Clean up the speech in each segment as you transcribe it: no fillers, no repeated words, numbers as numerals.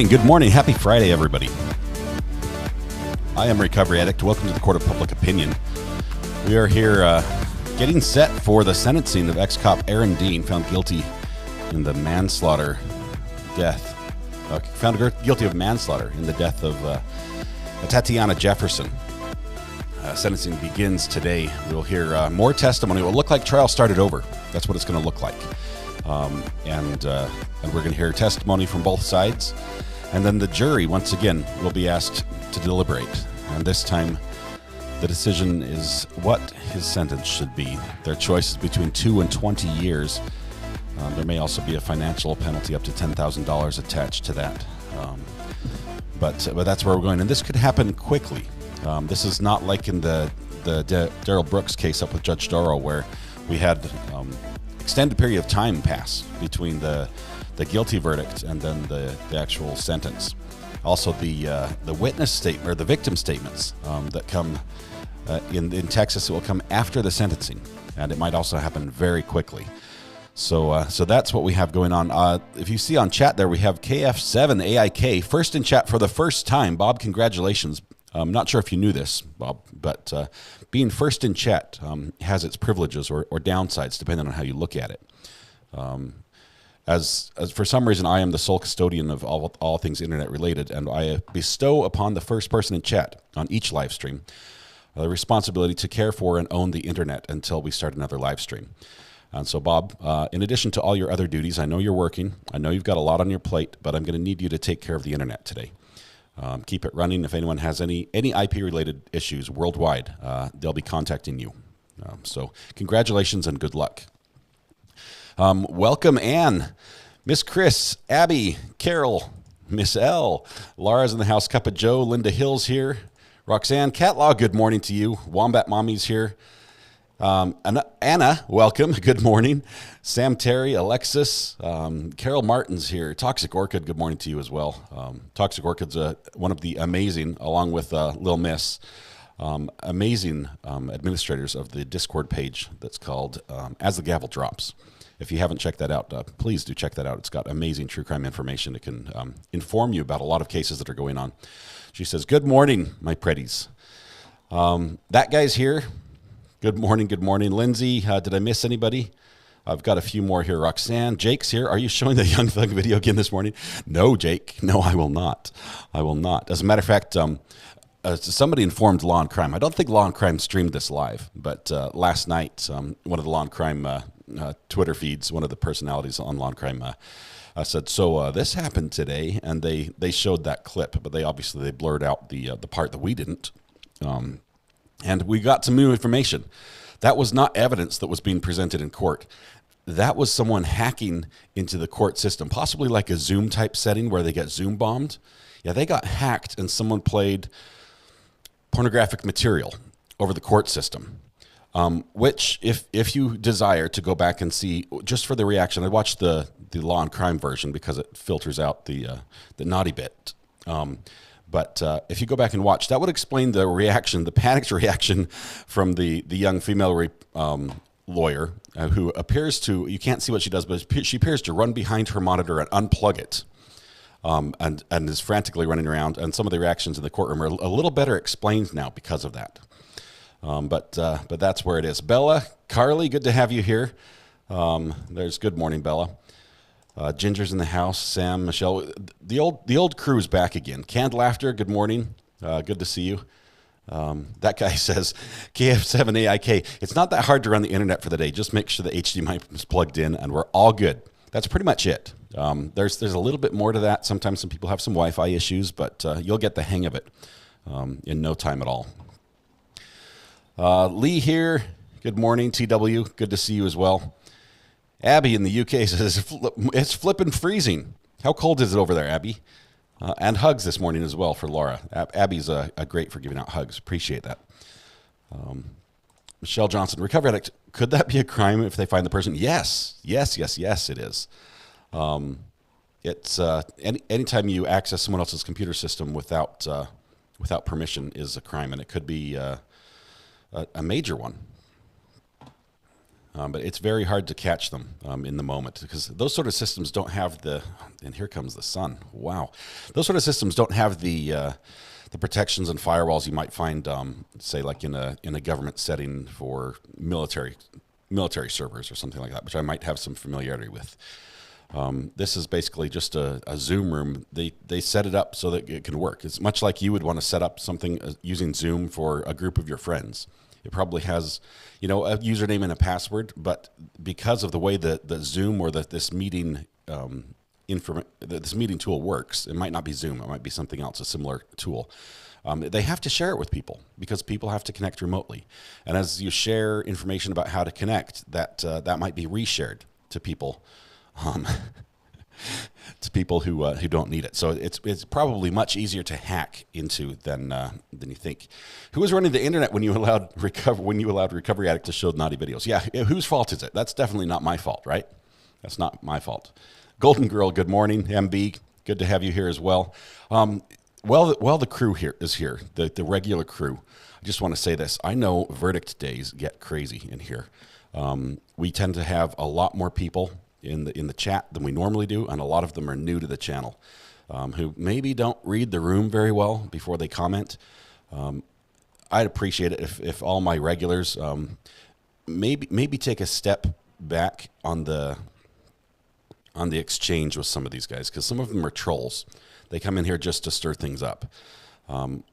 Good morning. Happy Friday, everybody. I am Recovery Addict. Welcome to the Court of Public Opinion. We are here getting set for the sentencing of ex-cop Aaron Dean, found guilty in the manslaughter death. Found guilty of manslaughter in the death of Atatiana Jefferson. Sentencing begins today. We'll hear more testimony. It will look like trial started over. That's what it's going to look like. And we're going to hear testimony from both sides. And then the jury, once again, will be asked to deliberate. And this time, the decision is what his sentence should be. Their choice is between 2 and 20 years. There may also be a financial penalty up to $10,000 attached to that. But that's where we're going. And this could happen quickly. This is not like in the Darrell Brooks case up with Judge Doro, where we had extended period of time pass between the guilty verdict and then the actual sentence. Also, the witness statement or the victim statements that come in Texas, it will come after the sentencing, and it might also happen very quickly. So that's what we have going on. If you see on chat there, we have KF7AIK first in chat for the first time. Bob, congratulations. I'm not sure if you knew this, Bob, but being first in chat has its privileges or downsides, depending on how you look at it. As for some reason, I am the sole custodian of all things internet related, and I bestow upon the first person in chat on each live stream the responsibility to care for and own the internet until we start another live stream. And so, Bob, in addition to all your other duties, I know you're working. I know you've got a lot on your plate, but I'm going to need you to take care of the internet today. Keep it running. If anyone has any IP-related issues worldwide, they'll be contacting you. So congratulations and good luck. Welcome, Ann, Miss Chris, Abby, Carol, Miss L, Laura's in the house, Cup of Joe, Linda Hill's here, Roxanne, Catlaw, good morning to you, Wombat Mommy's here, Anna, welcome, good morning, Sam Terry, Alexis, Carol Martin's here, Toxic Orchid, good morning to you as well. Toxic Orchid's one of the amazing, along with Lil Miss, amazing administrators of the Discord page that's called As the Gavel Drops. If you haven't checked that out, please do check that out. It's got amazing true crime information. It can inform you about a lot of cases that are going on. She says, good morning, my pretties. That guy's here. Good morning, good morning. Lindsay, did I miss anybody? I've got a few more here. Roxanne, Jake's here. Are you showing the Young Thug video again this morning? No, Jake. No, I will not. I will not. As a matter of fact, somebody informed Law and Crime. I don't think Law and Crime streamed this live, but last night, one of the Law and Crime Twitter feeds, one of the personalities on Law and Crime said, so this happened today, and they showed that clip, but they blurred out the part that we didn't. And we got some new information. That was not evidence that was being presented in court. That was someone hacking into the court system, possibly like a Zoom type setting where they get Zoom bombed. Yeah, they got hacked and someone played pornographic material over the court system. Which, if you desire to go back and see, just for the reaction, I watched the Law and Crime version because it filters out the naughty bit. But if you go back and watch, that would explain the reaction, the panicked reaction from the young female lawyer who appears to, you can't see what she does, but she appears to run behind her monitor and unplug it. And is frantically running around. And some of the reactions in the courtroom are a little better explained now because of that. But that's where it is. Bella, Carly, good to have you here. There's good morning, Bella. Ginger's in the house. Sam, Michelle, the old crew is back again. Canned Laughter, good morning. Good to see you. That guy says, KF7AIK, it's not that hard to run the internet for the day. Just make sure the HDMI is plugged in and we're all good. That's pretty much it. There's a little bit more to that. Sometimes some people have some Wi-Fi issues, but you'll get the hang of it in no time at all. Lee here. good morning. TW, good to see you as well. Abby in the UK says, it's flippin' freezing. How cold is it over there, Abby? And hugs this morning as well for Laura. Abby's a great for giving out hugs. Appreciate that. Michelle Johnson, recovery addict. Could that be a crime if they find the person? Yes, it is. It's anytime you access someone else's computer system without permission is a crime, and it could be a major one. But it's very hard to catch them in the moment because those sort of systems don't have and here comes the sun. Wow. Those sort of systems don't have the protections and firewalls you might find, say, like in a government setting for military servers or something like that, which I might have some familiarity with. This is basically just a Zoom room. They set it up so that it can work. It's much like you would want to set up something using Zoom for a group of your friends. It probably has, a username and a password, but because of the way that the Zoom or this meeting this meeting tool works, it might not be Zoom. It might be something else, a similar tool. They have to share it with people because people have to connect remotely. And as you share information about how to connect, that might be reshared to people. To people who don't need it. So it's probably much easier to hack into than you think. Who was running the internet when you allowed recovery addict to show naughty videos? Yeah, whose fault is it? That's definitely not my fault, right? That's not my fault. Golden Girl, good morning. MB, good to have you here as well. While the crew here is here, the regular crew, I just want to say this. I know verdict days get crazy in here. We tend to have a lot more people in the chat than we normally do, and a lot of them are new to the channel, who maybe don't read the room very well before they comment. I'd appreciate it if all my regulars maybe take a step back on the exchange with some of these guys, because some of them are trolls. They come in here just to stir things up.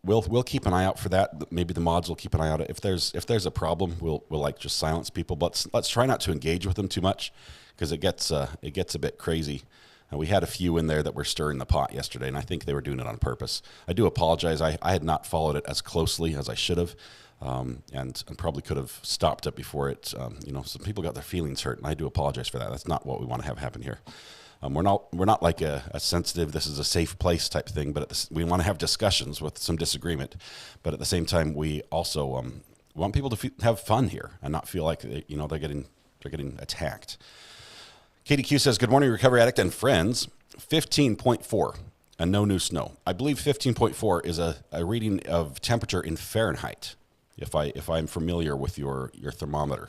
We'll keep an eye out for that. Maybe the mods will keep an eye out. If there's a problem, we'll like just silence people. But let's try not to engage with them too much, because it gets a bit crazy. And we had a few in there that were stirring the pot yesterday, and I think they were doing it on purpose. I do apologize. I had not followed it as closely as I should have, and probably could have stopped it before it. Some people got their feelings hurt, and I do apologize for that. That's not what we want to have happen here. We're not like a sensitive, this is a safe place type thing, but we want to have discussions with some disagreement. But at the same time, we also want people to have fun here and not feel like they're getting attacked. Katie Q says, good morning, recovery addict and friends. 15.4, and no new snow. I believe 15.4 is a reading of temperature in Fahrenheit, if I'm familiar with your thermometer.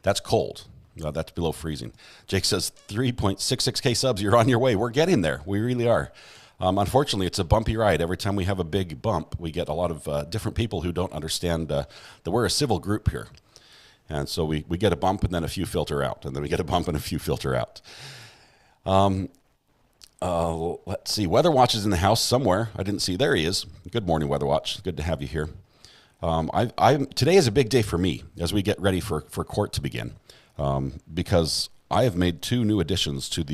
That's cold. That's below freezing. Jake says 3.66K subs. You're on your way. We're getting there. We really are. Unfortunately, it's a bumpy ride. Every time we have a big bump, we get a lot of different people who don't understand that we're a civil group here. And so we get a bump and then a few filter out. And then we get a bump and a few filter out. Let's see. Weather Watch is in the house somewhere. I didn't see. There he is. Good morning, Weather Watch. Good to have you here. Today is a big day for me as we get ready for court to begin. Because I have made two new additions to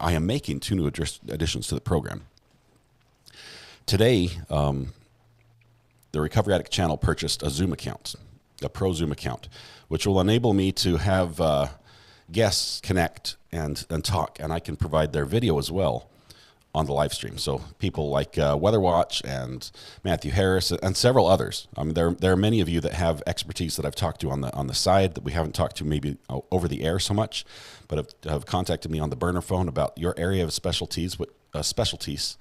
I am making two new additions to the program. Today, the Recovery Addict channel purchased a Zoom account, a pro Zoom account, which will enable me to have guests connect and talk, and I can provide their video as well on the live stream. So people like Weather Watch and Matthew Harris and several others. I mean, there are many of you that have expertise that I've talked to on the side that we haven't talked to maybe over the air so much, but have contacted me on the burner phone about your area of specialties. Specialties.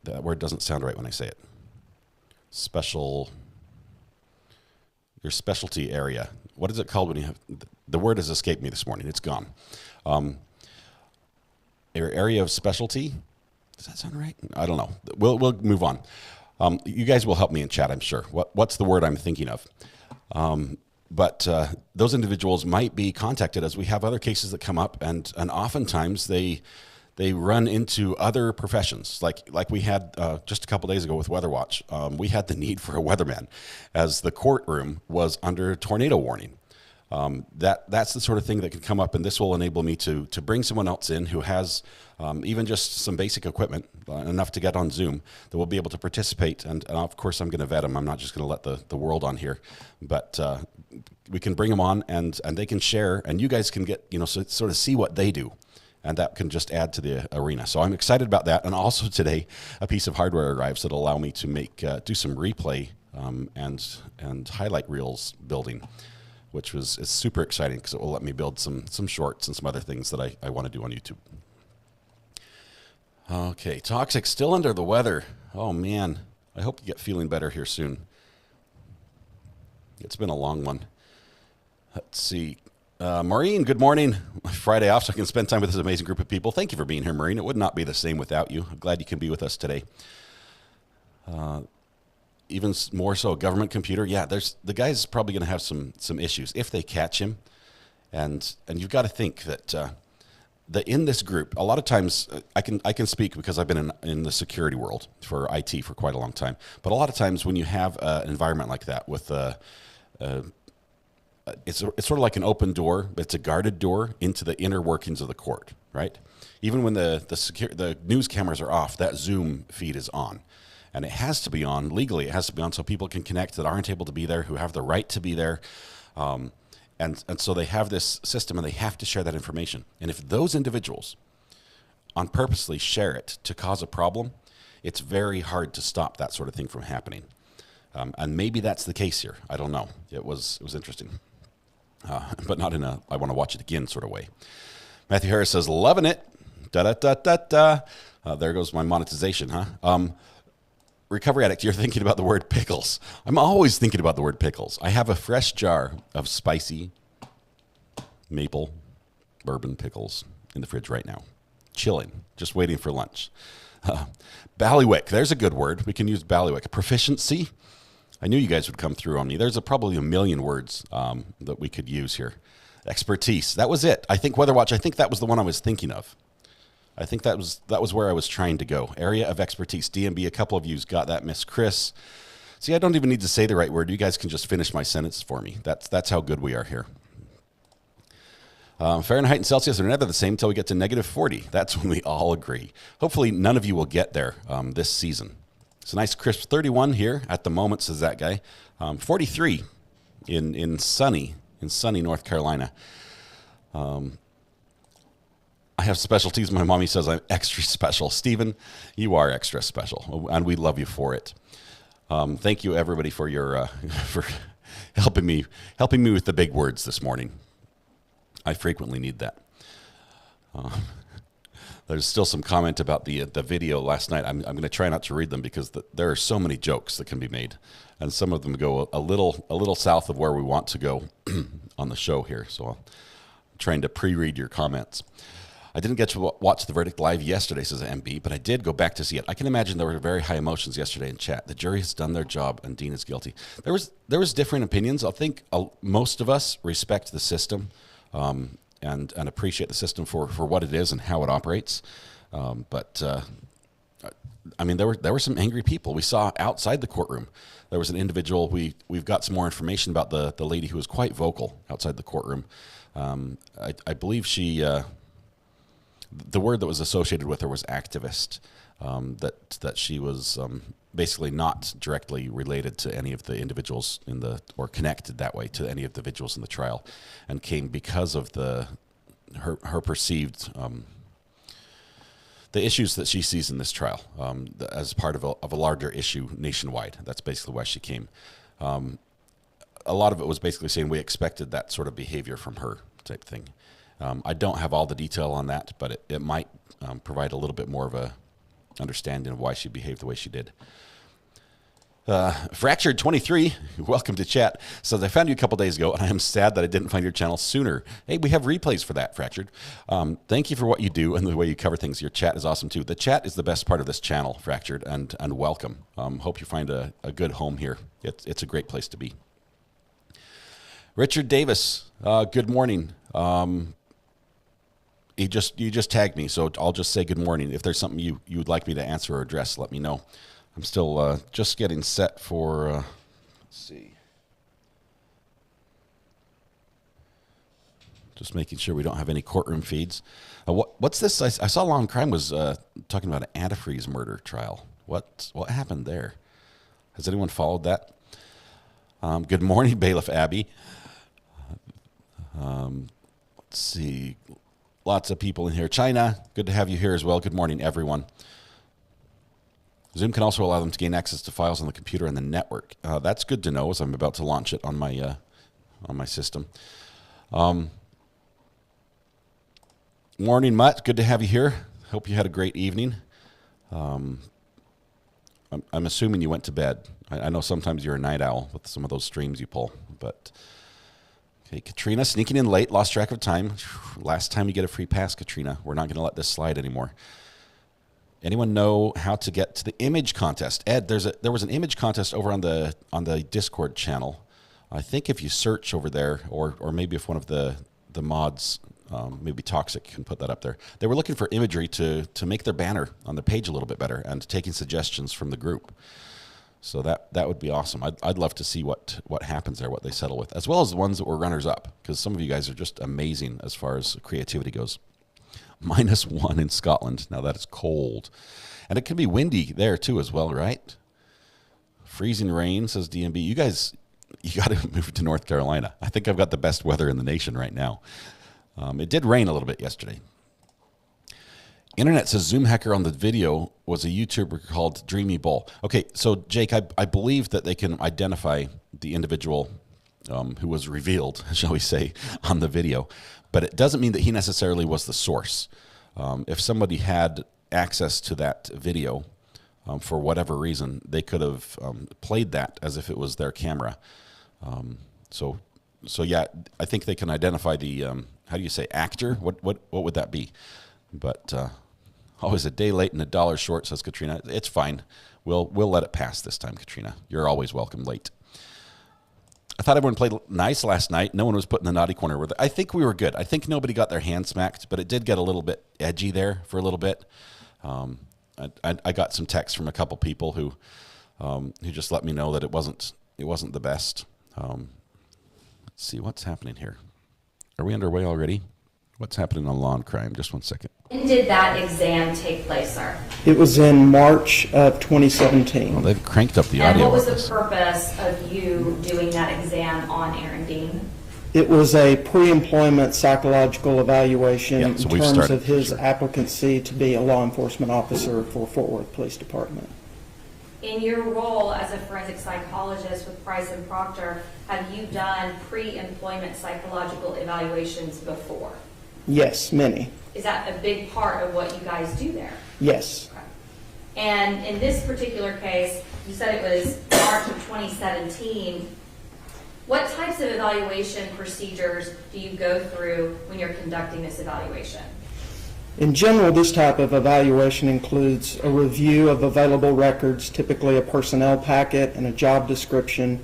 That word doesn't sound right when I say it. Your specialty area. What is it called when you have? The word has escaped me this morning. It's gone. Your area of specialty. Does that sound right? I don't know. We'll move on. You guys will help me in chat, I'm sure. What's the word I'm thinking of? But those individuals might be contacted as we have other cases that come up, and oftentimes they run into other professions. Like we had just a couple days ago with Weather Watch. We had the need for a weatherman as the courtroom was under tornado warning. That's the sort of thing that can come up, and this will enable me to bring someone else in who has even just some basic equipment, enough to get on Zoom, that will be able to participate. And of course, I'm going to vet them. I'm not just going to let the world on here, but we can bring them on, and they can share, and you guys can get, sort of see what they do. And that can just add to the arena. So I'm excited about that. And also today, a piece of hardware arrives that'll allow me to do some replay and highlight reels building, which is super exciting because it will let me build some shorts and some other things that I want to do on YouTube. Okay, Toxic, still under the weather. Oh man, I hope you get feeling better here soon. It's been a long one. Let's see. Maureen, good morning. Friday off, so I can spend time with this amazing group of people. Thank you for being here, Maureen. It would not be the same without you. I'm glad you can be with us today. Even more so, a government computer. Yeah, the guy's probably going to have some issues if they catch him. And you've got to think that in this group, a lot of times I can speak because I've been in the security world for IT for quite a long time. But a lot of times when you have an environment like that with it's sort of like an open door, but it's a guarded door into the inner workings of the court, right? Even when the news cameras are off, that Zoom feed is on. And it has to be on, legally it has to be on so people can connect that aren't able to be there, who have the right to be there. And so they have this system and they have to share that information. And if those individuals on purposely share it to cause a problem, it's very hard to stop that sort of thing from happening. And maybe that's the case here. I don't know. It was interesting. But not in a I want to watch it again sort of way. Matthew Harris says, loving it. There goes my monetization, huh? Recovery addict, you're thinking about the word pickles. I'm always thinking about the word pickles. I have a fresh jar of spicy maple bourbon pickles in the fridge right now. Chilling, just waiting for lunch. Ballywick, there's a good word. We can use ballywick. Proficiency. I knew you guys would come through on me. There's probably a million words that we could use here. Expertise. That was it. I think WeatherWatch, I think that was the one I was thinking of. I think that was where I was trying to go. Area of expertise. DMB, a couple of you's got that. Miss Chris. See, I don't even need to say the right word. You guys can just finish my sentence for me. That's how good we are here. Fahrenheit and Celsius are never the same until we get to -40. That's when we all agree. Hopefully none of you will get there this season. It's a nice crisp 31 here at the moment, says that guy. 43 in sunny North Carolina. I have specialties. My mommy says I'm extra special. Stephen, you are extra special, and we love you for it. Thank you, everybody, for your for helping me with the big words this morning. I frequently need that. There's still some comment about the video last night. I'm going to try not to read them because there are so many jokes that can be made, and some of them go a little south of where we want to go on the show here. So I'm trying to pre-read your comments. I didn't get to watch the verdict live yesterday, says MB, but I did go back to see it. I can imagine there were very high emotions yesterday in chat. The jury has done their job, and Dean is guilty. There was different opinions. I think most of us respect the system. And appreciate the system for what it is and how it operates. But I mean, there were some angry people. We saw outside the courtroom. There was an individual. We've got some more information about the lady who was quite vocal outside the courtroom. I believe she, the word that was associated with her was activist. That she was basically not directly related to any of the individuals or connected that way to any of the individuals in the trial, and came because of her perceived the issues that she sees in this trial as part of a larger issue nationwide. That's basically why she came. A lot of it was basically saying we expected that sort of behavior from her type thing. I don't have all the detail on that, but it might provide a little bit more of a understanding of why she behaved the way she did. Fractured 23, welcome to chat, says I found you a couple days ago and I am sad that I didn't find your channel sooner. Hey, we have replays for that, Fractured. Thank you for what you do and the way you cover things. Your chat is awesome too. The chat is the best part of this channel, Fractured, and welcome. Hope you find a good home here. It's a great place to be. Richard Davis, good morning. You just tagged me, so I'll just say good morning. If there's something you would like me to answer or address, let me know. I'm still just getting set for, let's see. Just making sure we don't have any courtroom feeds. What's this? I saw Law and Crime was talking about an antifreeze murder trial. What happened there? Has anyone followed that? Good morning, Bailiff Abby. Let's see. Lots of people in here. China, good to have you here as well. Good morning, everyone. Zoom can also allow them to gain access to files on the computer and the network. That's good to know, as I'm about to launch it on my system. Morning, Mutt. Good to have you here. Hope you had a great evening. I'm assuming you went to bed. I know sometimes you're a night owl with some of those streams you pull, but okay. Katrina sneaking in late, lost track of time. Last time you get a free pass, Katrina. We're not going to let this slide anymore. Anyone know how to get to the image contest? Ed, there was an image contest over on the Discord channel. I think if you search over there, or maybe if one of the mods, maybe Toxic, can put that up there. They were looking for imagery to make their banner on the page a little bit better and taking suggestions from the group. So that would be awesome. I'd love to see what happens there, what they settle with, as well as the ones that were runners up, because some of you guys are just amazing as far as creativity goes. -1 in Scotland. Now that is cold. And it can be windy there too as well, right? Freezing rain, says DMB. You guys, you got to move to North Carolina. I think I've got the best weather in the nation right now. It did rain a little bit yesterday. Internet says Zoom hacker on the video was a YouTuber called Dreamy Bull. Okay, so Jake, I believe that they can identify the individual who was revealed, shall we say, on the video. But it doesn't mean that he necessarily was the source. If somebody had access to that video for whatever reason, they could have played that as if it was their camera. So yeah, I think they can identify the how do you say, actor? What would that be? But always a day late and $1 short, says Katrina. It's fine. We'll let it pass this time, Katrina. You're always welcome late. I thought everyone played nice last night. No one was put in the naughty corner. I think we were good. I think nobody got their hand smacked, but it did get a little bit edgy there for a little bit. I got some texts from a couple people who just let me know that it wasn't the best. Let's see what's happening here. Are we underway already? What's happening on Law and Crime? Just 1 second. When did that exam take place, sir? It was in March of 2017. Well, they've cranked up the and audio. What was the purpose of you doing that exam on Aaron Dean? It was a pre-employment psychological evaluation in terms of his applicancy to be a law enforcement officer for Fort Worth Police Department. In your role as a forensic psychologist with Price and Proctor, have you done pre-employment psychological evaluations before? Yes, many. Is that a big part of what you guys do there? Yes. Okay. And in this particular case, you said it was March of 2017. What types of evaluation procedures do you go through when you're conducting this evaluation? In general, this type of evaluation includes a review of available records, typically a personnel packet and a job description,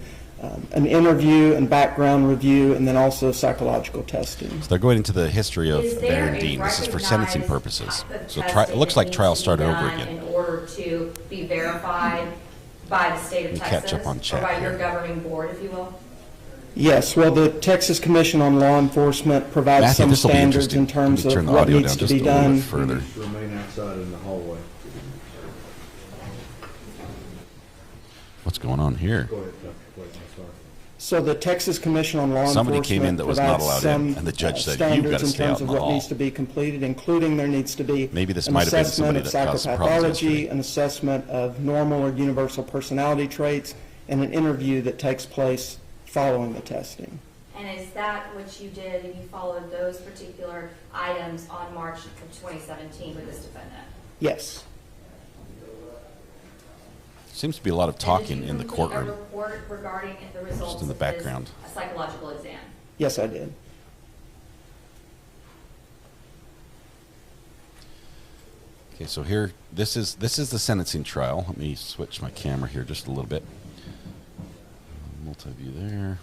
an interview and background review, and then also psychological testing. So they're going into the history of Aaron Dean. This is for sentencing purposes. So it looks like trial started over again. In order to be verified by the state of Texas, catch up on chat or by your here. governing board, if you will? Yes, well, the Texas Commission on Law Enforcement provides Matthew, some this will be standards interesting. in terms Let me of turn the what audio needs down to be just a little done. bit further. Remain outside in the hallway. What's going on here? Go ahead, Dr. Clayton, sorry. So the Texas Commission on Law Somebody Enforcement came in that was not provides allowed in, some, and the judge said, "You've standards got to in stay out terms in of the what hall." needs to be completed, including there needs to be Maybe this an might have been assessment somebody of that caused problems yesterday. psychopathology, an assessment of normal or universal personality traits, and an interview that takes place following the testing. And is that what you did, and you followed those particular items on March of 2017 with this defendant? Yes. Seems to be a lot of talking in the Did you courtroom. complete a report regarding the results Just in the of background. his psychological exam? Yes, I did. Okay, so here, this is the sentencing trial. Let me switch my camera here just a little bit. Multi-view there.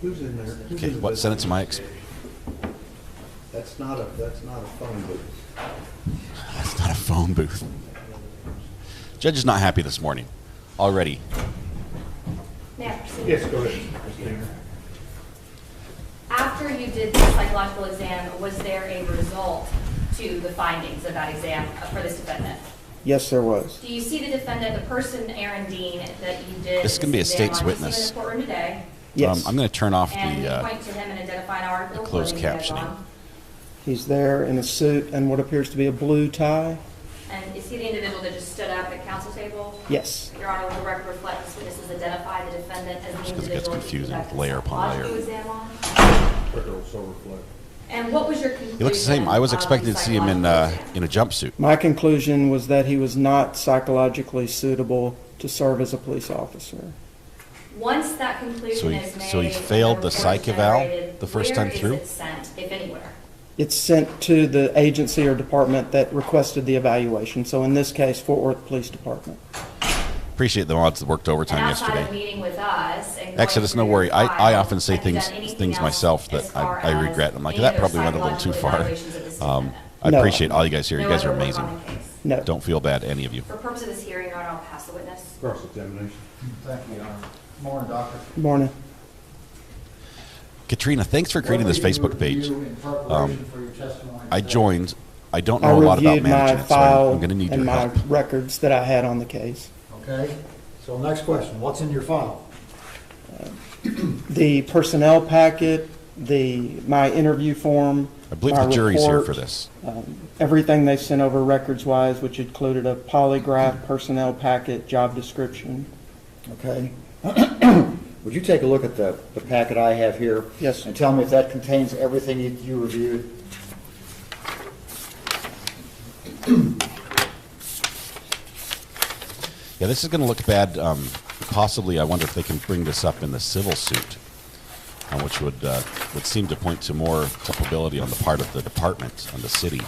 Who's in there? Okay, what sentence am I? That's not a phone booth. That's not a phone booth. Judge is not happy this morning already. May I proceed? Yes, go ahead, Christina. After you did the psychological exam, was there a result to the findings of that exam for this defendant? Yes, there was. Do you see the defendant, the person, Aaron Dean, that you did This is gonna be a this exam state's on? You see him witness. in the courtroom today, Yes. I'm going to turn off and you the point to him and identify an article. closed clothing he has captioning. on. He's there in a suit and what appears to be a blue tie. And is he the individual that just stood up at counsel table? Yes. Your Honor, will the record reflect this witness has identified the defendant as the because it gets individual? confusing you with conducted layer the upon psychological layer. exam on? It'll so reflect. And what was your conclusion? He looks the same. I was of expecting the to see him in psychological exam? a jumpsuit. My conclusion was that he was not psychologically suitable to serve as a police officer. Once that conclusion So he- is made. so he and failed the report is psych eval generated, the first time through? Where is it sent, if anywhere? It's sent to the agency or department that requested the evaluation. So in this case, Fort Worth Police Department. Appreciate the odds that worked overtime And outside of yesterday. meeting with us and going Exodus, no through worry. your I file, often say have you done things anything else myself that as far I as regret. I'm like, any that other probably went a little too psychological far. evaluations of this defendant? I No. appreciate all you guys here. You No guys are other work amazing. on the case? No. Don't feel bad, any of you. For purpose of this hearing, Your Honor, I'll pass the witness. Cross-examination. Thank you, Your Honor. Morning, Doctor. Morning. Katrina, thanks for creating this What did you Facebook page. review in preparation for your testimony I today? joined. I don't I know a lot about reviewed my managing it, so file I'm going to need and your my help. records that I had on the case. Okay, so next question, what's in your file? The personnel packet, my interview form. I believe my the jury's here report, for this. Everything they sent over records-wise, which included a polygraph, personnel packet, job description. Okay. Would you take a look at the packet I have here? Yes. And tell me if that contains everything you reviewed? Yeah, this is going to look bad. Possibly, I wonder if they can bring this up in the civil suit, which would seem to point to more culpability on the part of the department and the city.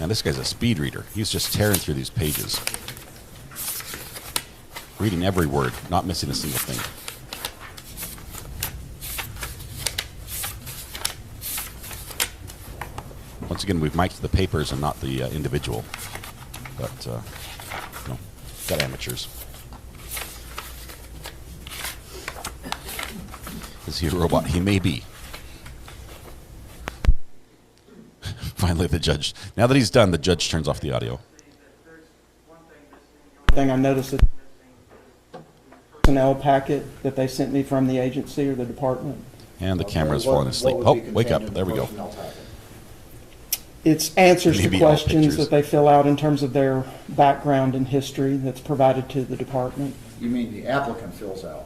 And this guy's a speed reader. He's just tearing through these pages, reading every word, not missing a single thing. Once again, we've mic'd the papers and not the individual, but no, got amateurs. Is he a robot? He may be. Finally, the judge. Now that he's done, the judge turns off the audio. Thing I noticed is the personnel packet that they sent me from the agency or the department. And the Okay, camera's what- falling asleep. what Oh, would be wake up. contained in There the we go. personnel packet? It's answers to Maybe all questions pictures. that they fill out in terms of their background and history that's provided to the department. You mean the applicant fills out?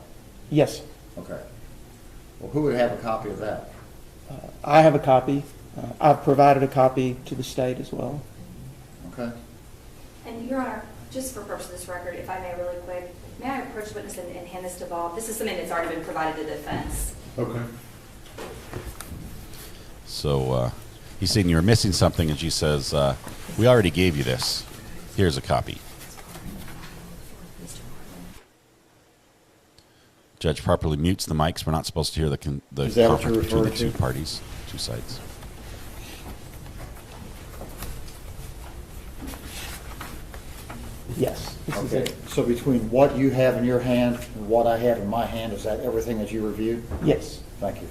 Yes, Okay. Well, who would have a copy of that? I have a copy. I've provided a copy to the state as well. Okay. And Your Honor, just for purpose of this record, if I may really quick, may I approach the witness and hand this to Bob? This is something that's already been provided to the defense. Okay. So he's saying you're missing something, and she says, we already gave you this. Here's a copy. Judge properly mutes the mics. We're not supposed to hear the Is that what conference you're between the referring two to? parties, two sides. Yes. This is Okay, it. so between what you have in your hand and what I have in my hand, is that everything that you reviewed? Yes. Thank you.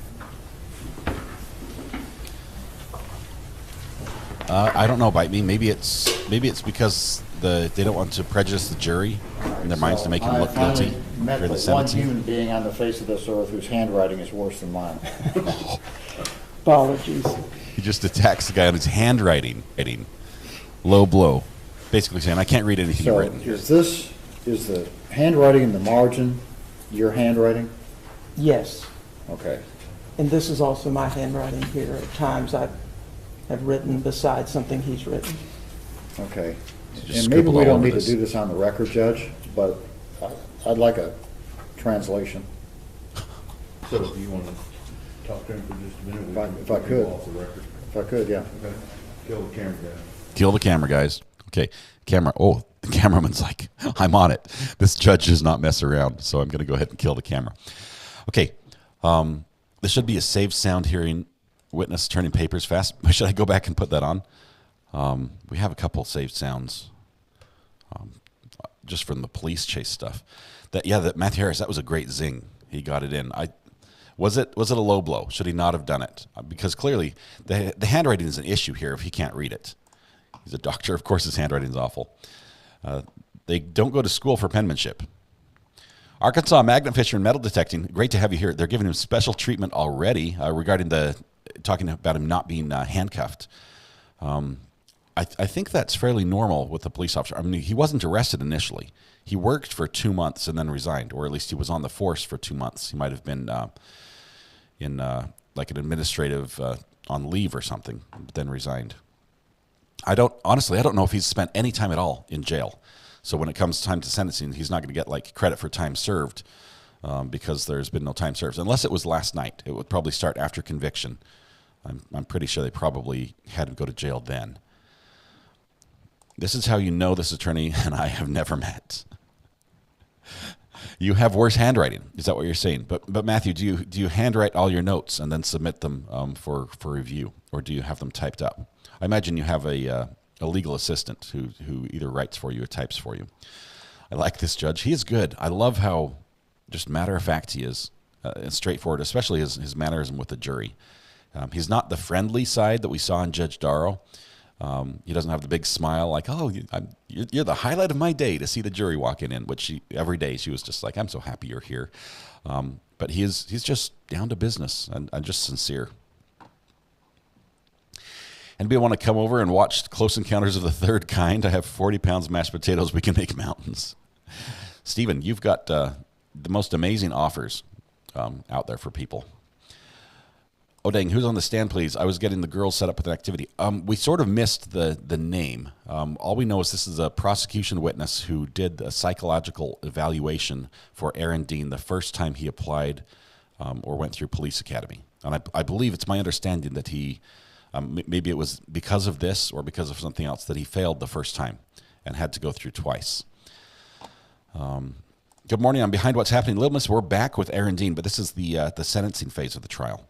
I don't know. Bite me. Maybe it's because they don't want to prejudice the jury in their minds to make him look guilty I met for the the one sentencing. human being on the face of this earth whose handwriting is worse than mine. Apologies. He just attacks the guy on his handwriting. Low blow. Basically saying, I can't read anything you've So written. is the handwriting in the margin your handwriting? Yes. Okay. And this is also my handwriting here. At times I have written beside something he's written. Okay. Just And maybe scribbled we all don't over need to this. do this on the record, Judge, but I'd like a translation. So do you want to talk to him for just a minute? We can If I keep could. him off the record. If I could, yeah. Okay. Kill the camera guy. Kill the camera, guys. Okay, camera. Oh, the cameraman's like, I'm on it. This judge does not mess around, so I'm going to go ahead and kill the camera. Okay, this should be a safe sound hearing witness turning papers fast. Should I go back and put that on? We have a couple saved sounds just from the police chase stuff. That Matthew Harris, that was a great zing. He got it in. Was it a low blow? Should he not have done it? Because clearly the handwriting is an issue here if he can't read it. He's a doctor. Of course his handwriting is awful. They don't go to school for penmanship. Arkansas magnet fisher and metal detecting. Great to have you here. They're giving him special treatment already regarding talking about him not being handcuffed. I think that's fairly normal with a police officer. I mean, he wasn't arrested initially. He worked for 2 months and then resigned, or at least he was on the force for 2 months. He might have been in like an administrative on leave or something, but then resigned. I don't know if he's spent any time at all in jail. So when it comes time to sentencing, he's not going to get like credit for time served because there's been no time served, unless it was last night. It would probably start after conviction. I'm pretty sure they probably had to go to jail then. This is how you know this attorney and I have never met. You have worse handwriting. Is that what you're saying? But Matthew, do you handwrite all your notes and then submit them for review, or do you have them typed up? I imagine you have a legal assistant who either writes for you or types for you. I like this judge. He is good. I love how just matter of fact he is, and straightforward, especially his mannerism with the jury. He's not the friendly side that we saw in Judge Darrow. He doesn't have the big smile like, oh, you're the highlight of my day to see the jury walking in, which every day she was just like, I'm so happy you're here. But he's just down to business and just sincere. Anybody want to come over and watch Close Encounters of the Third Kind? I have 40 pounds of mashed potatoes. We can make mountains. Stephen, you've got the most amazing offers out there for people. Oh, dang, who's on the stand, please? I was getting the girls set up with an activity. We sort of missed the name. All we know is this is a prosecution witness who did a psychological evaluation for Aaron Dean the first time he applied or went through police academy. And I believe it's my understanding that he, maybe it was because of this or because of something else, that he failed the first time and had to go through twice. Good morning. I'm behind what's happening. Little Miss, we're back with Aaron Dean, but this is the sentencing phase of the trial.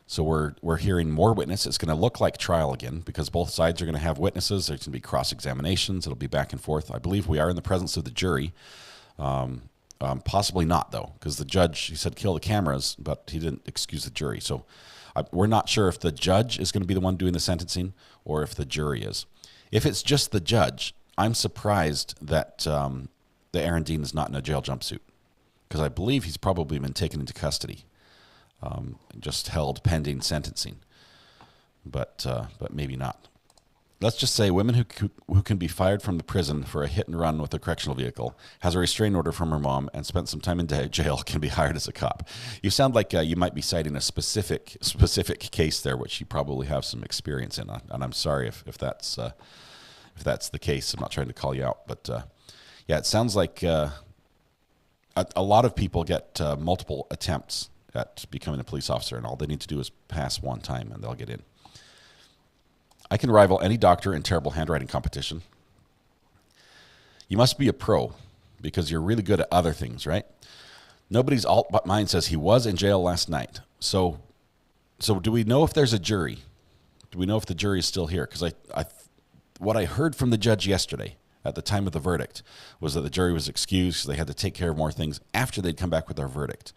So we're hearing more witnesses. It's going to look like trial again because both sides are going to have witnesses. There's going to be cross-examinations. It'll be back and forth. I believe we are in the presence of the jury. Possibly not, though, because the judge, he said kill the cameras, but he didn't excuse the jury. So we're not sure if the judge is going to be the one doing the sentencing or if the jury is. If it's just the judge, I'm surprised that the Aaron Dean is not in a jail jumpsuit because I believe he's probably been taken into custody. Just held pending sentencing, but maybe not. Let's just say women who can be fired from the prison for a hit and run with a correctional vehicle, has a restraining order from her mom, and spent some time in jail can be hired as a cop. You sound like you might be citing a specific case there, which you probably have some experience in, and I'm sorry if that's the case. I'm not trying to call you out, but yeah, it sounds like a lot of people get multiple attempts at becoming a police officer, and all they need to do is pass one time and they'll get in. I can rival any doctor in terrible handwriting competition. You must be a pro because you're really good at other things, right? Nobody's alt but mine says he was in jail last night. So do we know if there's a jury? Do we know if the jury is still here? Because what I heard from the judge yesterday at the time of the verdict was that the jury was excused because they had to take care of more things after they'd come back with their verdict.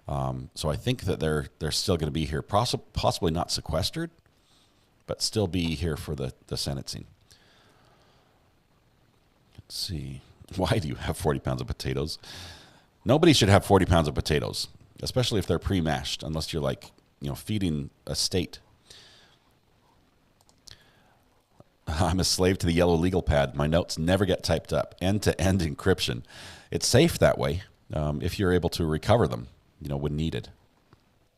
So I think that they're still going to be here, possibly not sequestered, but still be here for the sentencing. Let's see. Why do you have 40 pounds of potatoes? Nobody should have 40 pounds of potatoes, especially if they're pre-mashed, unless you're feeding a state. I'm a slave to the yellow legal pad. My notes never get typed up. End-to-end encryption. It's safe that way if you're able to recover them, when needed.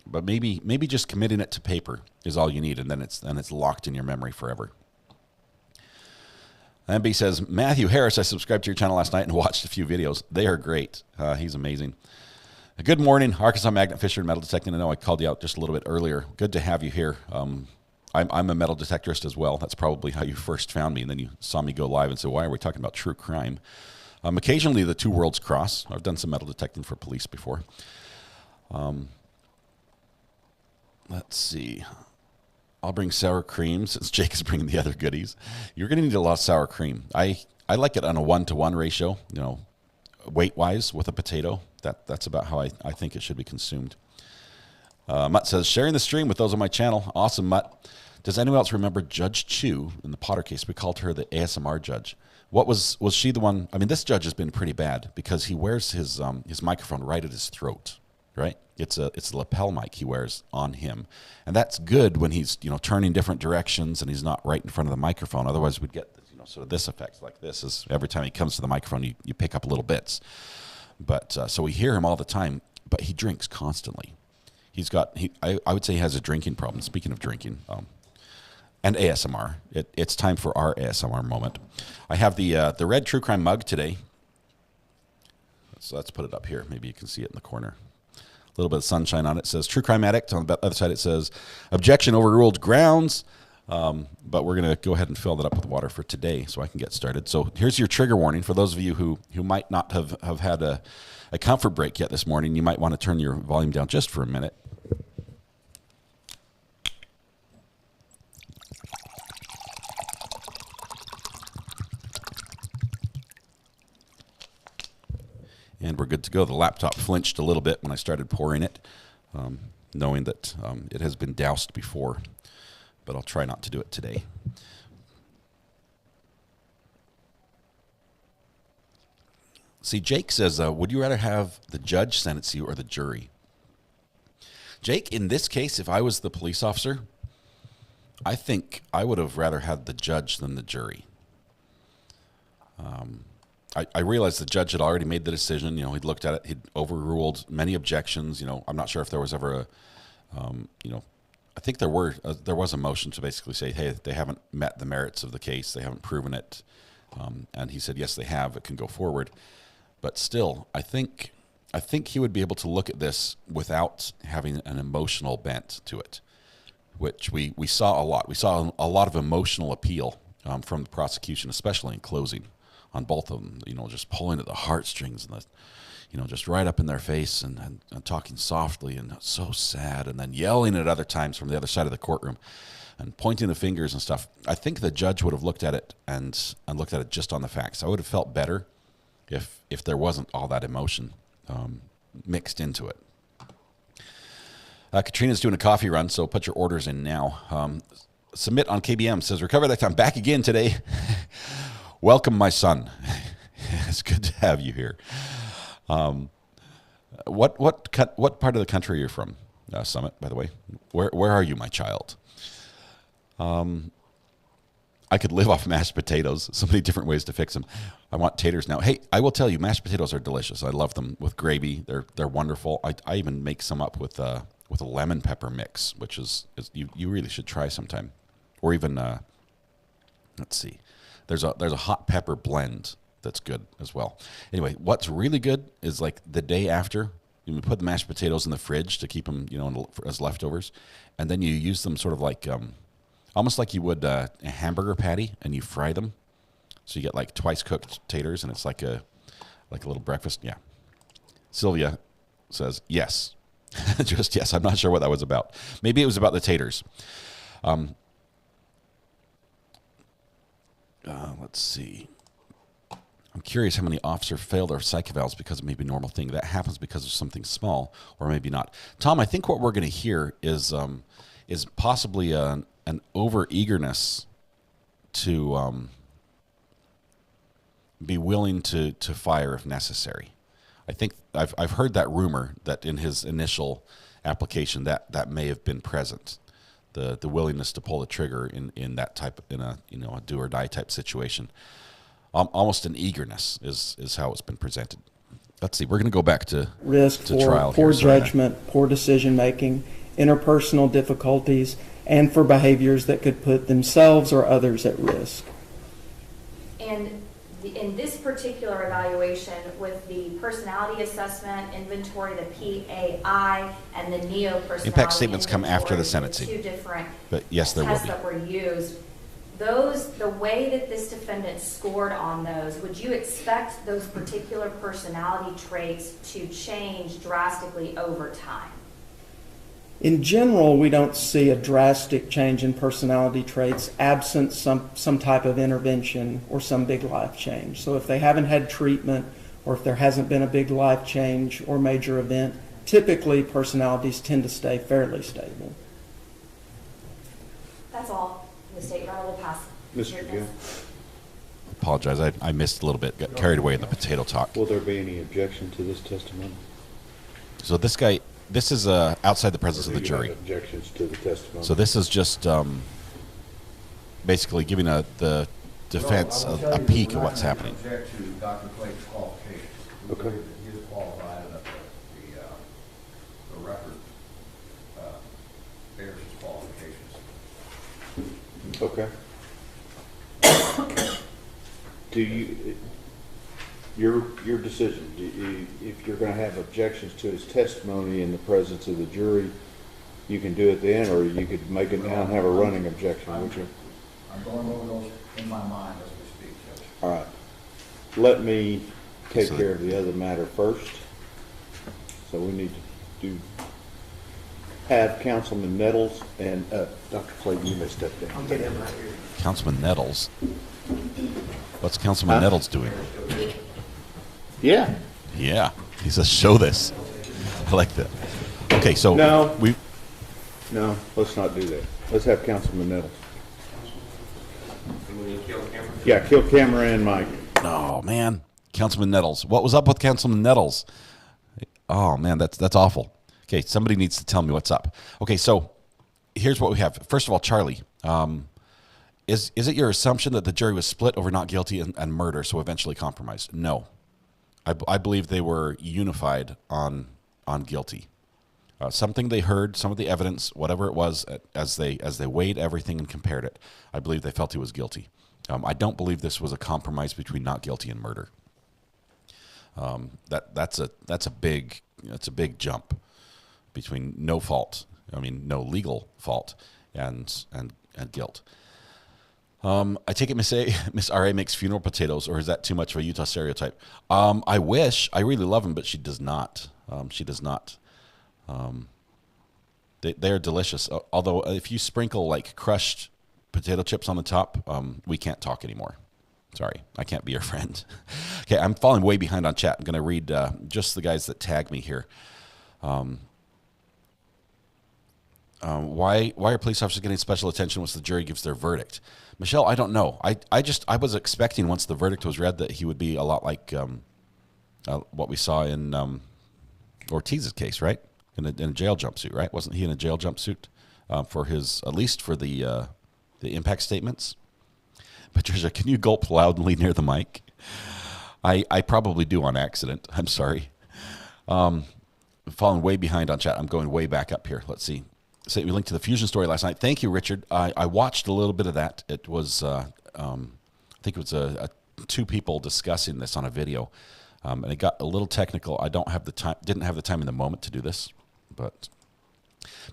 But maybe just committing it to paper is all you need, and then it's locked in your memory forever. MB says, Matthew Harris, I subscribed to your channel last night and watched a few videos. They are great. He's amazing. Good morning, Arkansas magnet fisher and metal detecting. I know I called you out just a little bit earlier. Good to have you here. I'm a metal detectorist as well. That's probably how you first found me, and then you saw me go live and said, why are we talking about true crime? Occasionally the two worlds cross. I've done some metal detecting for police before. Let's see. I'll bring sour cream since Jake is bringing the other goodies. You're going to need a lot of sour cream. I like it on a 1-to-1 ratio, weight-wise with a potato. That's about how I think it should be consumed. Mutt says, sharing the stream with those on my channel. Awesome, Mutt. Does anyone else remember Judge Chu in the Potter case? We called her the ASMR judge. What was she the one? I mean, this judge has been pretty bad because he wears his microphone right at his throat, right? It's a lapel mic he wears on him, and that's good when he's turning different directions and he's not right in front of the microphone. Otherwise, we'd get sort of this effect like this. Is every time he comes to the microphone, you pick up little bits. But so we hear him all the time. But he drinks constantly. I would say he has a drinking problem. Speaking of drinking. And ASMR. It's time for our ASMR moment. I have the red True Crime mug today. So let's put it up here. Maybe you can see it in the corner. A little bit of sunshine on it. It says True Crime Addict. On the other side it says Objection Overruled Grounds. But we're going to go ahead and fill that up with water for today so I can get started. So here's your trigger warning for those of you who might not have had a comfort break yet this morning. You might want to turn your volume down just for a minute. And we're good to go. The laptop flinched a little bit when I started pouring it, knowing that it has been doused before, but I'll try not to do it today. See, Jake says, would you rather have the judge sentence you or the jury? Jake, in this case, if I was the police officer, I think I would have rather had the judge than the jury. I realized the judge had already made the decision. He'd looked at it. He'd overruled many objections. I'm not sure if there was ever I think there was a motion to basically say, hey, they haven't met the merits of the case. They haven't proven it. And he said, yes, they have. It can go forward. But still, I think he would be able to look at this without having an emotional bent to it, which we saw a lot. We saw a lot of emotional appeal from the prosecution, especially in closing, on both of them, just pulling at the heartstrings and just right up in their face and talking softly and so sad, and then yelling at other times from the other side of the courtroom and pointing the fingers and stuff. I think the judge would have looked at it and looked at it just on the facts. I would have felt better if there wasn't all that emotion mixed into it. Katrina's doing a coffee run, so put your orders in now. Submit on KBM says, recover that time. Back again today. Welcome, my son. It's good to have you here. What part of the country are you from? Summit, by the way. Where are you, my child? I could live off mashed potatoes. So many different ways to fix them. I want taters now. Hey, I will tell you, mashed potatoes are delicious. I love them with gravy. They're wonderful. I even make some up with a lemon pepper mix, which is you really should try sometime. Or even let's see. There's a hot pepper blend that's good as well. Anyway, what's really good is like the day after, you put the mashed potatoes in the fridge to keep them, as leftovers, and then you use them sort of like, almost like you would a hamburger patty, and you fry them. So you get like twice cooked taters, and it's like a little breakfast. Yeah. Sylvia says yes, just yes. I'm not sure what that was about. Maybe it was about the taters. Let's see. I'm curious how many officers fail their psych evals because it may be a normal thing. That happens because of something small, or maybe not. Tom, I think what we're going to hear is possibly an over-eagerness to be willing to fire if necessary. I think I've heard that rumor that in his initial application that may have been present. The willingness to pull the trigger in that type in a do or die type situation, almost an eagerness is how it's been presented. Let's see. We're going to go back to risk to for trial poor here. Sorry. judgment, poor decision making, interpersonal difficulties, and for behaviors that could put themselves or others at risk. And in this particular evaluation, with the personality assessment, inventory, the PAI, and the neo-personality Impact statements come after the sentencing. Two different But yes, there will tests be. that were used. The way that this defendant scored on those, would you expect those particular personality traits to change drastically over time? In general, we don't see a drastic change in personality traits absent some type of intervention or some big life change. So if they haven't had treatment or if there hasn't been a big life change or major event, typically personalities tend to stay fairly stable. That's all in the state. I will pass. Mr. Gill, Apologize, I missed a little bit, got carried away in the potato talk. will there be any objection to this testimony? So this is outside the presence of the Do you have jury. objections to the testimony? So this is just basically giving the defense a peek of what's happening. I object to Dr. Clake's qualifications. We Okay. believe that he is qualified and that the record bears his qualifications. Okay. Do you, your decision, if you're going to have objections to his testimony in the presence of the jury, you can do it then, or you could make it now and have a running objection, would you? I'm going over those in my mind as we speak, Judge. All right. Let me take So- care of the other matter first. So we need to have Councilman Nettles and, Dr. Clayton, you may step down. Councilman Nettles. What's Councilman Nettles doing? Yeah. Yeah, he says, show this. I like that. Okay, so No. No, let's not do that. Let's have Councilman Nettles. Yeah, kill camera and mic. Oh man, Councilman Nettles. What was up with Councilman Nettles? Oh man, that's awful. Okay, somebody needs to tell me what's up. Okay, so here's what we have. First of all, Charlie, is it your assumption that the jury was split over not guilty and murder, so eventually compromised? No, I believe they were unified on guilty. Something they heard, some of the evidence, whatever it was, as they weighed everything and compared it, I believe they felt he was guilty. I don't believe this was a compromise between not guilty and murder. That's a big jump between no fault, no legal fault, and guilt. I take it Miss R.A. makes funeral potatoes, or is that too much of a Utah stereotype? I wish. I really love them, but she does not. She does not. They are delicious. Although if you sprinkle like crushed potato chips on the top, we can't talk anymore. Sorry, I can't be your friend. Okay, I'm falling way behind on chat. I'm going to read just the guys that tag me here. Why are police officers getting special attention once the jury gives their verdict? Michelle, I don't know. I was expecting once the verdict was read that he would be a lot like what we saw in Ortiz's case, right? In a jail jumpsuit, right? Wasn't he in a jail jumpsuit for his, at least for the impact statements? Patricia, can you gulp loudly near the mic? I probably do on accident. I'm sorry. Falling way behind on chat. I'm going way back up here. Let's see. So we linked to the Fusion story last night. Thank you, Richard. I watched a little bit of that. It was, I think it was two people discussing this on a video, and it got a little technical. I don't have the time. Didn't have the time in the moment to do this, but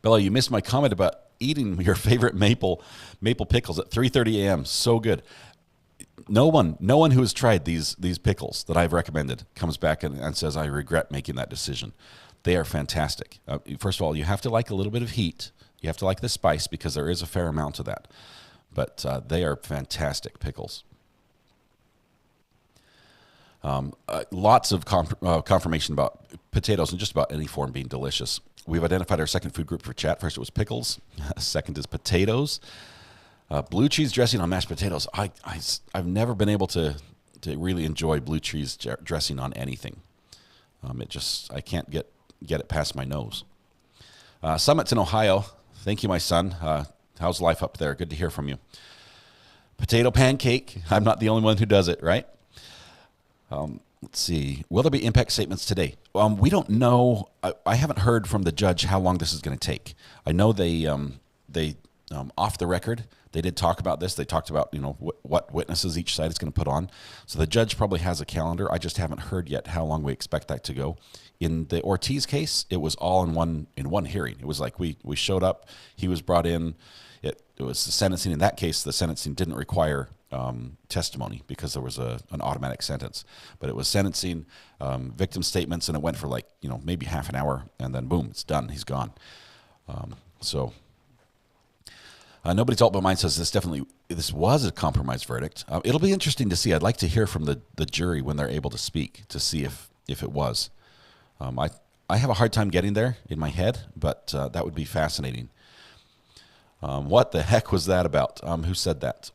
Bella, you missed my comment about eating your favorite maple pickles at 3:30 a.m. So good. No one who has tried these pickles that I've recommended comes back and says, I regret making that decision. They are fantastic. First of all, you have to like a little bit of heat. You have to like the spice because there is a fair amount of that. But they are fantastic pickles. Lots of confirmation about potatoes in just about any form being delicious. We've identified our second food group for chat. First it was pickles. Second is potatoes. Blue cheese dressing on mashed potatoes. I've never been able to really enjoy blue cheese dressing on anything. I can't get it past my nose. Summits in Ohio. Thank you, my son. How's life up there? Good to hear from you. Potato pancake. I'm not the only one who does it, right? Let's see. Will there be impact statements today? We don't know. I haven't heard from the judge how long this is going to take. I know they off the record, they did talk about this. They talked about what witnesses each side is going to put on. So the judge probably has a calendar. I just haven't heard yet how long we expect that to go. In the Ortiz case, it was all in one hearing. It was like we showed up. He was brought in. It was the sentencing. In that case, the sentencing didn't require testimony because there was an automatic sentence. But it was sentencing, victim statements, and it went for maybe half an hour, and then boom, it's done. He's gone. So Nobody's Alt But Mine says this was a compromise verdict. It'll be interesting to see. I'd like to hear from the jury when they're able to speak to see if it was. I have a hard time getting there in my head, but that would be fascinating. What the heck was that about? Who said that?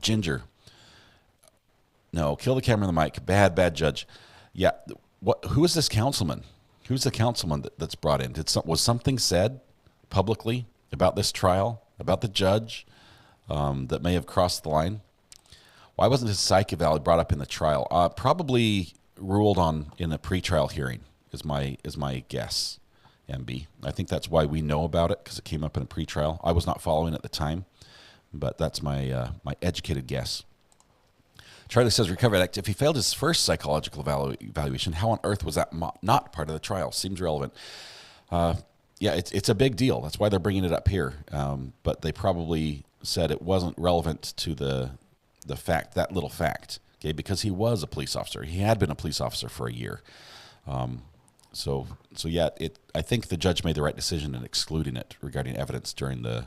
Ginger. No, kill the camera and the mic. Bad judge. Yeah. Who is this councilman? Who's the councilman that's brought in? Was something said publicly about this trial, about the judge, that may have crossed the line? Why wasn't his psych eval brought up in the trial? Probably ruled on in a pretrial hearing is my guess. MB. I think that's why we know about it, because it came up in a pretrial. I was not following at the time, but that's my educated guess. Charlie says, Recovery Act, if he failed his first psychological evaluation, how on earth was that not part of the trial? Seems relevant. Yeah, it's a big deal. That's why they're bringing it up here. But they probably said it wasn't relevant to the fact, that little fact, okay, because he was a police officer. He had been a police officer for a year. So yeah, I think the judge made the right decision in excluding it regarding evidence during the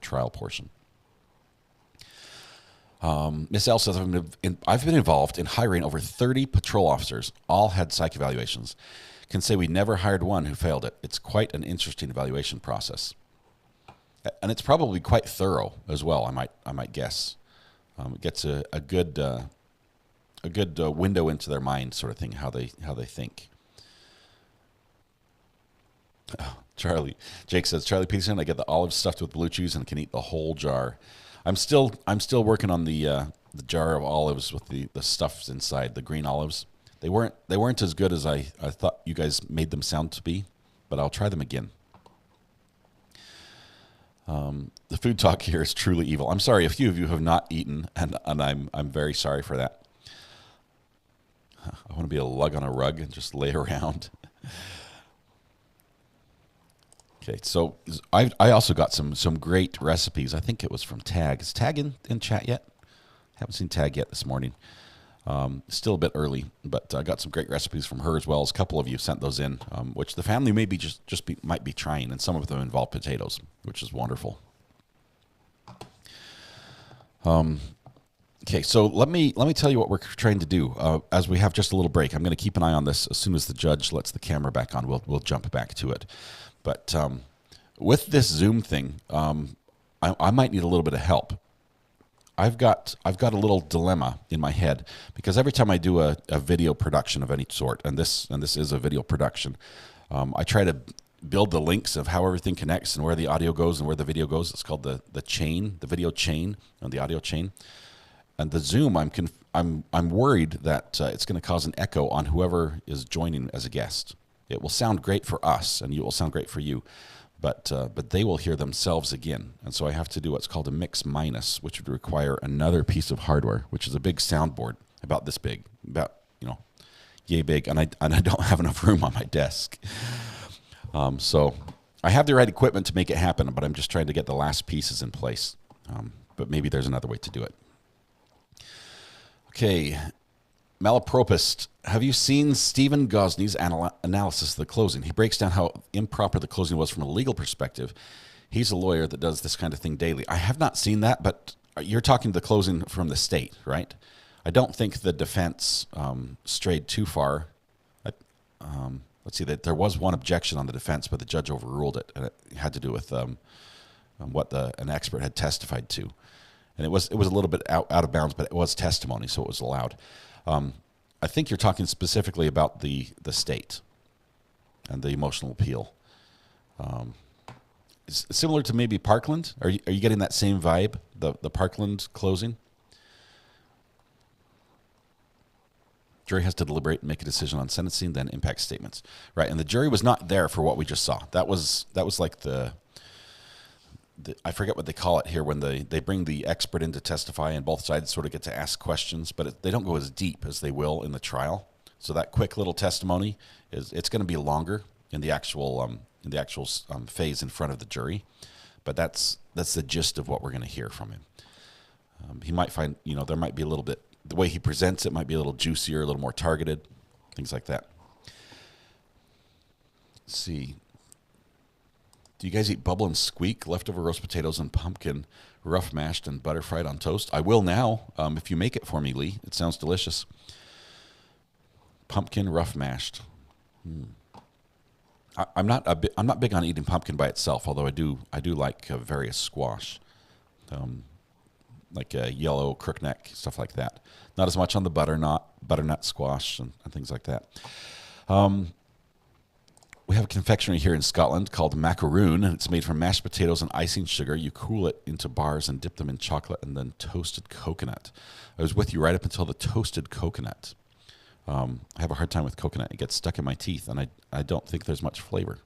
trial portion. Miss L says, I've been involved in hiring over 30 patrol officers. All had psych evaluations. Can say we never hired one who failed it. It's quite an interesting evaluation process, and it's probably quite thorough as well. I might guess. It gets a good window into their mind, sort of thing, how they think. Oh, Jake says, Charlie Peterson, I get the olives stuffed with blue cheese and can eat the whole jar. I'm still working on the jar of olives with the stuffs inside, the green olives. They weren't as good as I thought you guys made them sound to be, but I'll try them again. The food talk here is truly evil. I'm sorry, a few of you have not eaten, and I'm very sorry for that. I want to be a lug on a rug and just lay around. Okay, so I also got some great recipes. I think it was from Tag. Is Tag in chat yet? Haven't seen Tag yet this morning. Still a bit early, but I got some great recipes from her as well as a couple of you sent those in, which the family maybe might be trying, and some of them involve potatoes, which is wonderful. Okay, so let me tell you what we're trying to do. As we have just a little break, I'm going to keep an eye on this. As soon as the judge lets the camera back on, we'll jump back to it. But with this Zoom thing, I might need a little bit of help. I've got a little dilemma in my head, because every time I do a video production of any sort, and this is a video production, I try to build the links of how everything connects and where the audio goes and where the video goes. It's called the chain, the video chain and the audio chain. And the Zoom, I'm worried that it's going to cause an echo on whoever is joining as a guest. It will sound great for us, and it will sound great for you, but they will hear themselves again. And so I have to do what's called a mix minus, which would require another piece of hardware, which is a big soundboard about this big, about yay big, and I don't have enough room on my desk. So I have the right equipment to make it happen, but I'm just trying to get the last pieces in place. But maybe there's another way to do it. Okay, Malapropist, have you seen Stephen Gosney's analysis of the closing? He breaks down how improper the closing was from a legal perspective. He's a lawyer that does this kind of thing daily. I have not seen that, but you're talking the closing from the state, right? I don't think the defense strayed too far. Let's see, that there was one objection on the defense, but the judge overruled it, and it had to do with what an expert had testified to. And it was a little bit out of bounds, but it was testimony, so it was allowed. I think you're talking specifically about the state and the emotional appeal. It's similar to maybe Parkland. Are you getting that same vibe, the Parkland closing? Jury has to deliberate and make a decision on sentencing, then impact statements. Right, and the jury was not there for what we just saw. That was like the I forget what they call it here when they bring the expert in to testify and both sides sort of get to ask questions, but they don't go as deep as they will in the trial. So that quick little testimony it's going to be longer in the actual phase in front of the jury, but that's the gist of what we're going to hear from him. He might find there might be a little bit, the way he presents it might be a little juicier, a little more targeted, things like that. Let's see. Do you guys eat Bubble and Squeak, leftover roast potatoes and pumpkin, rough mashed and butter fried on toast? I will now, if you make it for me, Lee. It sounds delicious. Pumpkin rough mashed. I'm not big on eating pumpkin by itself, although I do like various squash, like yellow crookneck, stuff like that. Not as much on the butternut squash and things like that. We have a confectionery here in Scotland called macaroon, and it's made from mashed potatoes and icing sugar. You cool it into bars and dip them in chocolate and then toasted coconut. I was with you right up until the toasted coconut. I have a hard time with coconut. It gets stuck in my teeth, and I don't think there's much flavor.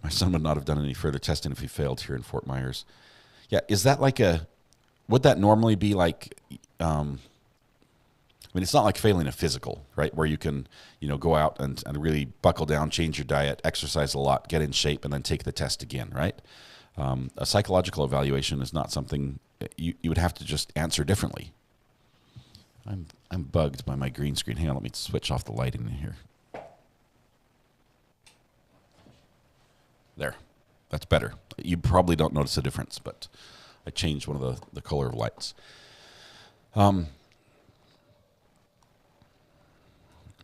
My son would not have done any further testing if he failed here in Fort Myers. Yeah, is that like would that normally be like, I mean, it's not like failing a physical, right, where you can, go out and really buckle down, change your diet, exercise a lot, get in shape, and then take the test again, right? A psychological evaluation is not something you would have to just answer differently. I'm bugged by my green screen. Hang on, let me switch off the lighting in here. There, that's better. You probably don't notice a difference, but I changed one of the color of lights. Let's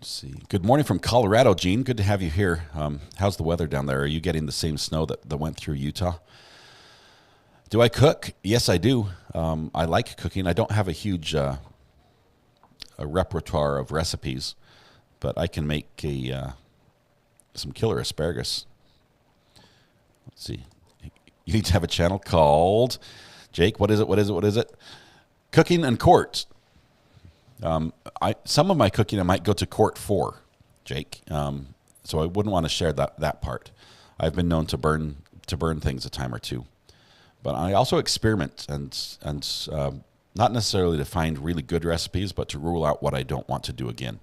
see. Good morning from Colorado, Gene. Good to have you here. How's the weather down there? Are you getting the same snow that went through Utah? Do I cook? Yes, I do. I like cooking. I don't have a huge a repertoire of recipes, but I can make some killer asparagus. Let's see. You need to have a channel called, Jake, what is it? Cooking and Court. Some of my cooking I might go to court for, Jake. So I wouldn't want to share that part. I've been known to burn things a time or two, but I also experiment and not necessarily to find really good recipes, but to rule out what I don't want to do again.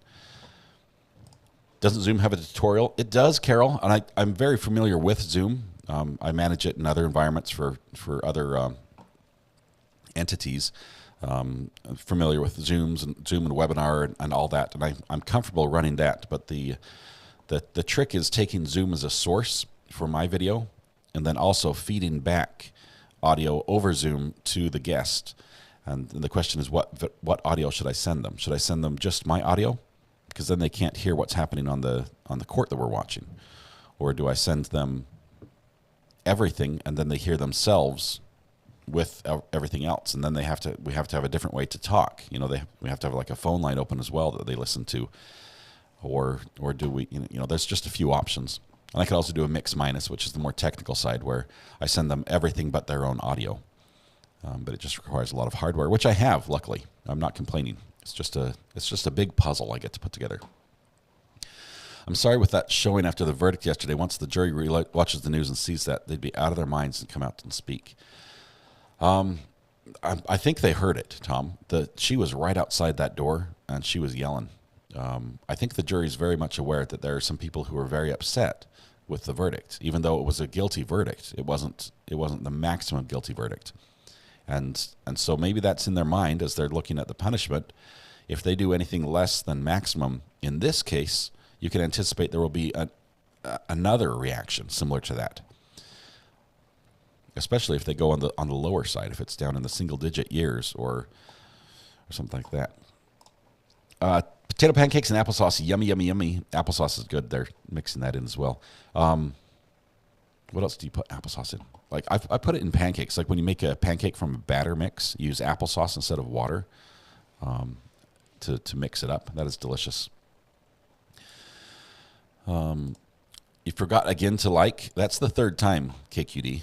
Doesn't Zoom have a tutorial? It does, Carol, and I'm very familiar with Zoom. I manage it in other environments for other entities. I'm familiar with Zoom and Webinar and all that, and I'm comfortable running that. But the trick is taking Zoom as a source for my video, and then also feeding back audio over Zoom to the guest. And the question is, what audio should I send them? Should I send them just my audio, because then they can't hear what's happening on the court that we're watching, or do I send them everything and then they hear themselves with everything else, and then we have to have a different way to talk. We have to have like a phone line open as well that they listen to, or do we? There's just a few options. And I could also do a mix minus, which is the more technical side, where I send them everything but their own audio. But it just requires a lot of hardware, which I have. Luckily, I'm not complaining. It's just a big puzzle I get to put together. I'm sorry with that showing after the verdict yesterday. Once the jury watches the news and sees that, they'd be out of their minds and come out and speak. I think they heard it, Tom. She was right outside that door, and she was yelling. I think the jury's very much aware that there are some people who are very upset with the verdict, even though it was a guilty verdict. It wasn't the maximum guilty verdict. And so maybe that's in their mind as they're looking at the punishment. If they do anything less than maximum in this case, you can anticipate there will be another reaction similar to that. Especially if they go on the lower side, if it's down in the single-digit years or something like that. Potato pancakes and applesauce, yummy, yummy, yummy. Applesauce is good. They're mixing that in as well. What else do you put applesauce in? Like I put it in pancakes. Like when you make a pancake from a batter mix, you use applesauce instead of water to mix it up. That is delicious. You forgot again to like. That's the third time, KQD.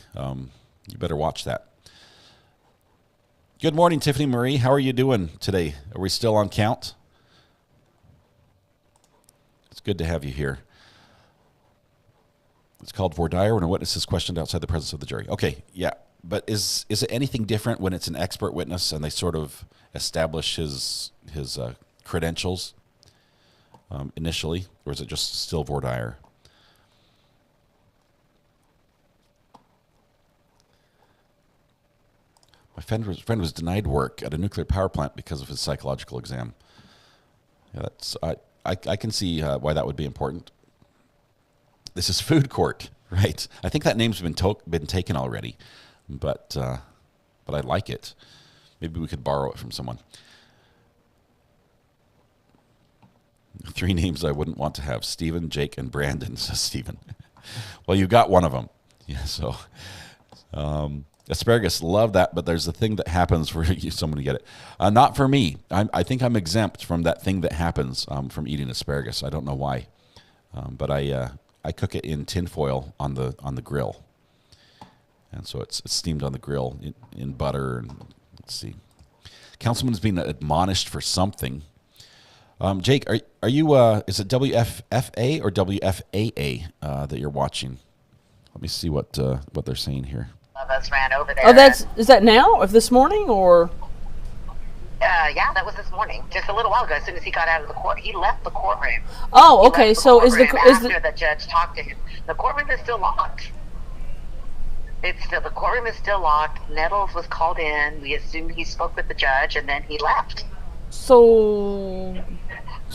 You better watch that. Good morning, Tiffany Marie. How are you doing today? Are we still on count? It's good to have you here. It's called voir dire when a witness is questioned outside the presence of the jury. Okay, yeah. But is it anything different when it's an expert witness and they sort of establish his credentials initially, or is it just still voir dire? My friend was denied work at a nuclear power plant because of his psychological exam. Yeah, I can see why that would be important. This is food court, right? I think that name's been taken already, but I like it. Maybe we could borrow it from someone. 3 names I wouldn't want to have: Stephen, Jake, and Brandon, says Stephen. Well, you got one of them. Yeah, so asparagus, love that, but there's a thing that happens for someone to get it. Not for me. I think I'm exempt from that thing that happens from eating asparagus. I don't know why, but I cook it in tin foil on the grill, and so it's steamed on the grill in butter. And let's see, Councilman's being admonished for something. Jake, are you? Is it WFFA or WFAA that you're watching? Let me see what they're saying here. Of us ran over there. Oh, is that now? Of this morning, or? Yeah, that was this morning, just a little while ago. As soon as he got out of the court, he left the courtroom. Oh, okay. So after the judge talked to him, the courtroom is still locked. The courtroom is still locked. Nettles was called in. We assumed he spoke with the judge, and then he left. So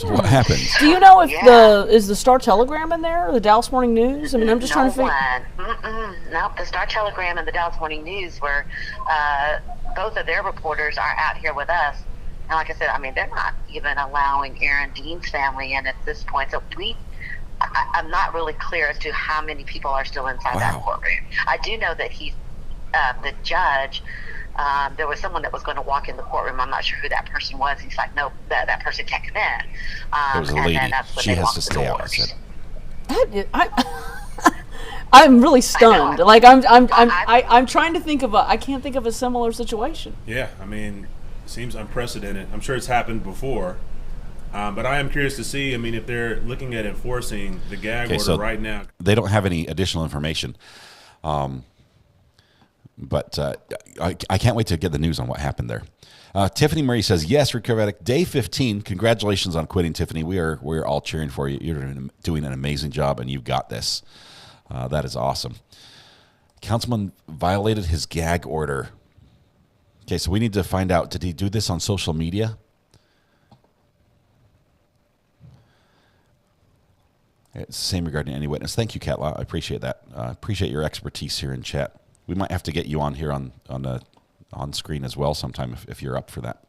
what happened? do you know if is the Star Telegram in there, or the Dallas Morning News? I mean, I'm just trying to figure. Nope, the Star Telegram and the Dallas Morning News were both of their reporters are out here with us. And like I said, I mean, they're not even allowing Aaron Dean's family in at this point. So I'm not really clear as to how many people are still inside that courtroom. I do know that the judge. There was someone that was going to walk in the courtroom. I'm not sure who that person was. He's like, nope, that person can't come in. There was a lady. She has to stay out. I said. I'm really stunned. Like I'm trying to think of I can't think of a similar situation. Yeah, I mean, it seems unprecedented. I'm sure it's happened before, but I am curious to see. I mean, if they're looking at enforcing the gag order right now, they don't have any additional information. But I can't wait to get the news on what happened there. Tiffany Murray says, yes, Rick Kervatic, day 15. Congratulations on quitting, Tiffany. We're all cheering for you. You're doing an amazing job, and you've got this. That is awesome. Councilman violated his gag order. Okay, so we need to find out, did he do this on social media? It's the same regarding any witness. Thank you, Catlaw. I appreciate that. I appreciate your expertise here in chat. We might have to get you on here on screen as well sometime if you're up for that.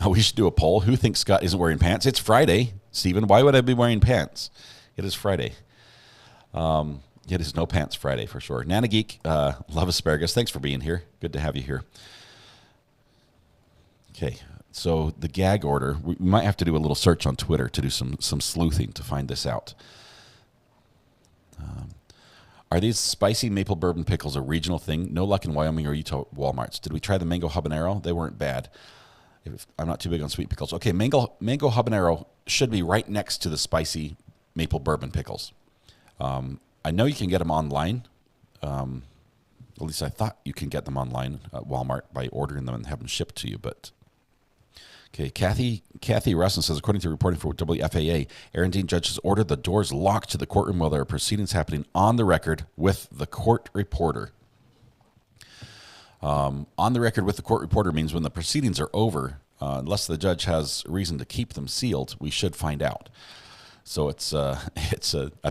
We should do a poll. Who thinks Scott isn't wearing pants? It's Friday, Stephen. Why would I be wearing pants? It is Friday. It is no pants Friday for sure. Nana Geek, love asparagus. Thanks for being here. Good to have you here. Okay, so the gag order. We might have to do a little search on Twitter to do some sleuthing to find this out. Are these spicy maple bourbon pickles a regional thing? No luck in Wyoming or Utah Walmarts. Did we try the mango habanero? They weren't bad. I'm not too big on sweet pickles. Okay, mango habanero should be right next to the spicy maple bourbon pickles. I know you can get them online. At least I thought you can get them online at Walmart by ordering them and have them shipped to you. But okay, Kathy Russin says, according to reporting for WFAA, Aaron Dean judges ordered the doors locked to the courtroom while there are proceedings happening on the record with the court reporter. On the record with the court reporter means when the proceedings are over, unless the judge has reason to keep them sealed, we should find out. So it's a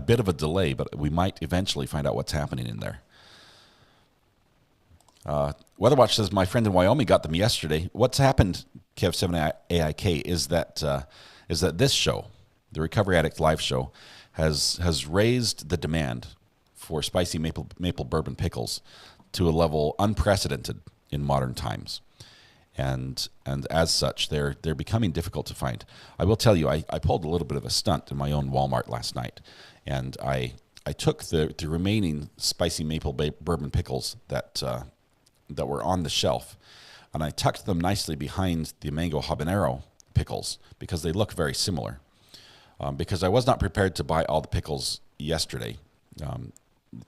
bit of a delay, but we might eventually find out what's happening in there. Weatherwatch says, my friend in Wyoming got them yesterday. What's happened, Kev7AIK, is that this show, the Recovery Addict live show, has raised the demand for spicy maple bourbon pickles to a level unprecedented in modern times. And as such, they're becoming difficult to find. I will tell you, I pulled a little bit of a stunt in my own Walmart last night, and I took the remaining spicy maple bourbon pickles that were on the shelf, and I tucked them nicely behind the mango habanero pickles because they look very similar. Because I was not prepared to buy all the pickles yesterday.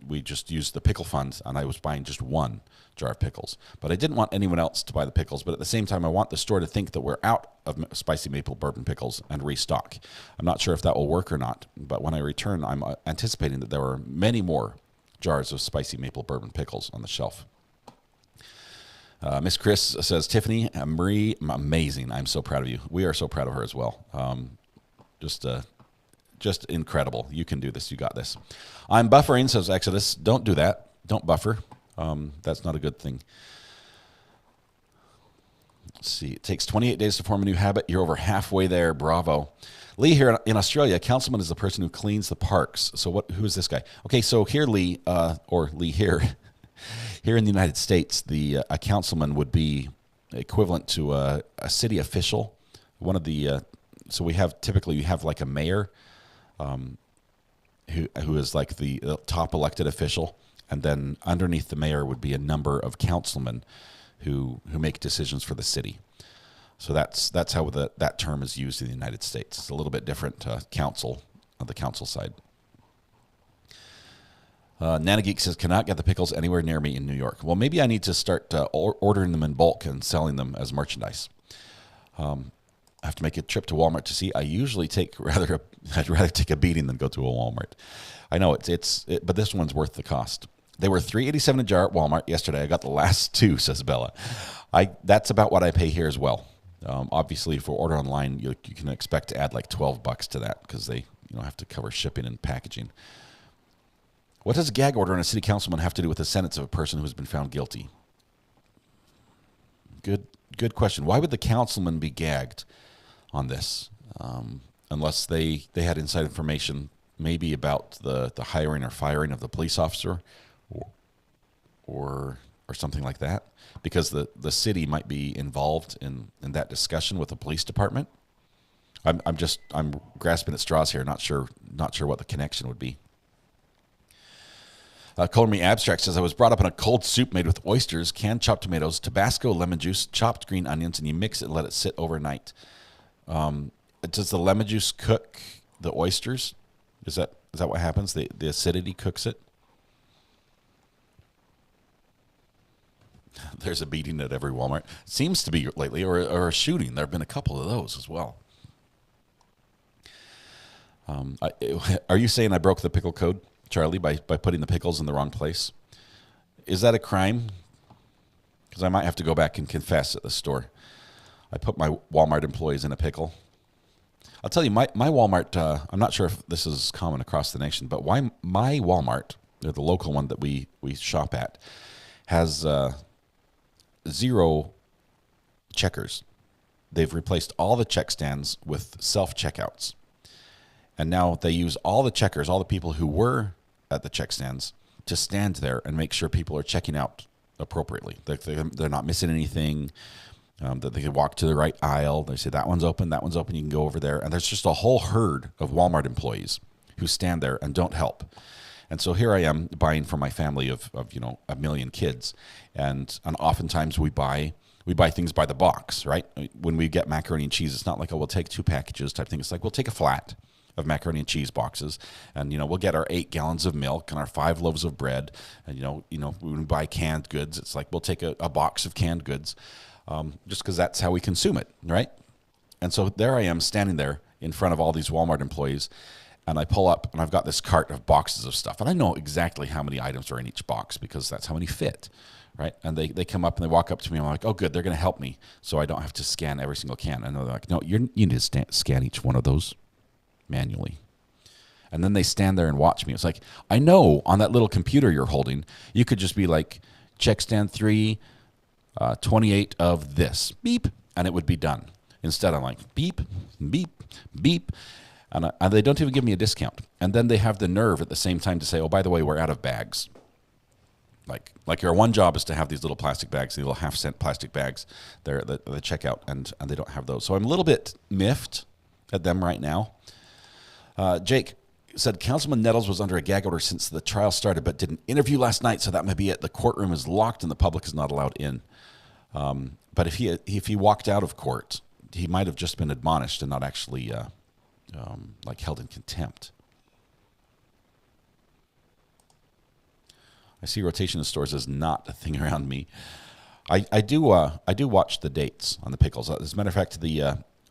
We just used the pickle fund, and I was buying just one jar of pickles. But I didn't want anyone else to buy the pickles, but at the same time, I want the store to think that we're out of spicy maple bourbon pickles and restock. I'm not sure if that will work or not, but when I return, I'm anticipating that there are many more jars of spicy maple bourbon pickles on the shelf. Miss Chris says, Tiffany Marie, amazing. I'm so proud of you. We are so proud of her as well. Just just incredible. You can do this. You got this. I'm buffering, says Exodus. Don't do that. Don't buffer. That's not a good thing. Let's see. It takes 28 days to form a new habit. You're over halfway there. Bravo. Lee here in Australia, a councilman is the person who cleans the parks. So who is this guy? Okay, so here, Lee, or Lee here, here in the United States, a councilman would be equivalent to a city official. One of the, so we have, typically you have like a mayor who is like the top elected official. And then underneath the mayor would be a number of councilmen who make decisions for the city. So that's how that term is used in the United States. It's a little bit different council on the council side. Nana Geek says, cannot get the pickles anywhere near me in New York. Well, maybe I need to start ordering them in bulk and selling them as merchandise. I have to make a trip to Walmart to see. I usually I'd rather take a beating than go to a Walmart. I know but this one's worth the cost. They were $3.87 a jar at Walmart yesterday. I got the last two, says Bella. That's about what I pay here as well. Obviously, if we order online, you can expect to add like $12 to that because they have to cover shipping and packaging. What does a gag order on a city councilman have to do with the sentence of a person who's been found guilty? Good question. Why would the councilman be gagged on this? Unless they had inside information maybe about the hiring or firing of the police officer or something like that, because the city might be involved in that discussion with the police department. I'm grasping at straws here, not sure what the connection would be. Color Me Abstract says, I was brought up in a cold soup made with oysters, canned chopped tomatoes, Tabasco, lemon juice, chopped green onions, and you mix it and let it sit overnight. Does the lemon juice cook the oysters? Is that what happens? The acidity cooks it? There's a beating at every Walmart. Seems to be lately, or a shooting. There have been a couple of those as well. Are you saying I broke the pickle code, Charlie, by putting the pickles in the wrong place? Is that a crime? Because I might have to go back and confess at the store. I put my Walmart employees in a pickle. I'll tell you, my Walmart, I'm not sure if this is common across the nation, but my Walmart, or the local one that we shop at, has 0 checkers. They've replaced all the check stands with self-checkouts. And now they use all the checkers, all the people who were at the check stands, to stand there and make sure people are checking out appropriately. They're not missing anything, that they can walk to the right aisle. They say, that one's open, you can go over there. And there's just a whole herd of Walmart employees who stand there and don't help. And so here I am buying for my family of 1 million kids. And oftentimes we buy things by the box, right? When we get macaroni and cheese, it's not like, we'll take 2 packages type thing. It's like, we'll take a flat of macaroni and cheese boxes, and we'll get our 8 gallons of milk and our 5 loaves of bread. And when we buy canned goods, it's like we'll take a box of canned goods, just because that's how we consume it, right? And so there I am standing there in front of all these Walmart employees, and I pull up and I've got this cart of boxes of stuff, and I know exactly how many items are in each box because that's how many fit, right? And they come up and they walk up to me, and I'm like, oh good, they're going to help me so I don't have to scan every single can. And they're like, no, you need to scan each one of those manually. And then they stand there and watch me. It's like, I know on that little computer you're holding, you could just be like, check stand 3, 28 of this, beep, and it would be done. Instead, I'm like, beep, beep, beep, and they don't even give me a discount. And then they have the nerve at the same time to say, oh, by the way, we're out of bags. Like your one job is to have these little plastic bags, these little half-cent plastic bags there at the checkout, and they don't have those. So I'm a little bit miffed at them right now. Jake said, Councilman Nettles was under a gag order since the trial started, but did an interview last night, so that may be it. The courtroom is locked and the public is not allowed in. But if he walked out of court, he might have just been admonished and not actually held in contempt. I see rotation in stores is not a thing around me. I do watch the dates on the pickles. As a matter of fact,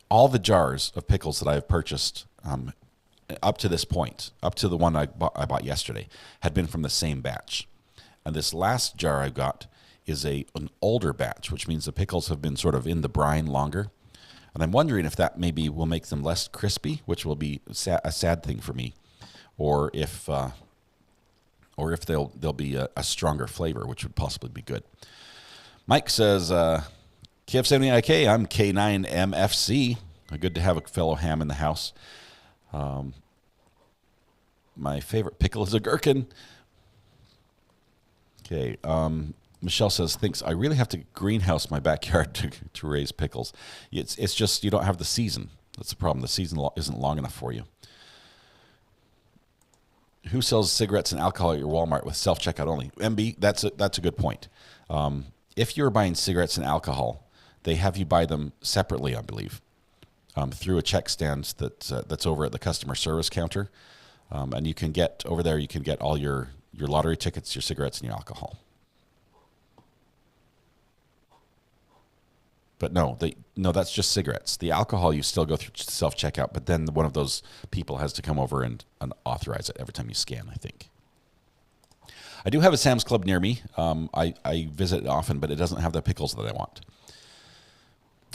all the jars of pickles that I have purchased up to this point, up to the one I bought yesterday, had been from the same batch. And this last jar I got is an older batch, which means the pickles have been sort of in the brine longer. And I'm wondering if that maybe will make them less crispy, which will be a sad thing for me, or if they'll be a stronger flavor, which would possibly be good. Mike says, KF79IK, I'm K9MFC. Good to have a fellow ham in the house. My favorite pickle is a gherkin. Okay. Michelle says, thinks I really have to greenhouse my backyard to raise pickles. It's just you don't have the season. That's the problem. The season isn't long enough for you. Who sells cigarettes and alcohol at your Walmart with self-checkout only? MB, that's a good point. If you're buying cigarettes and alcohol, they have you buy them separately, I believe, through a check stand that's over at the customer service counter. And you can get over there, you can get all your lottery tickets, your cigarettes, and your alcohol. But no, that's just cigarettes. The alcohol, you still go through self-checkout, but then one of those people has to come over and authorize it every time you scan, I think. I do have a Sam's Club near me. I visit it often, but it doesn't have the pickles that I want.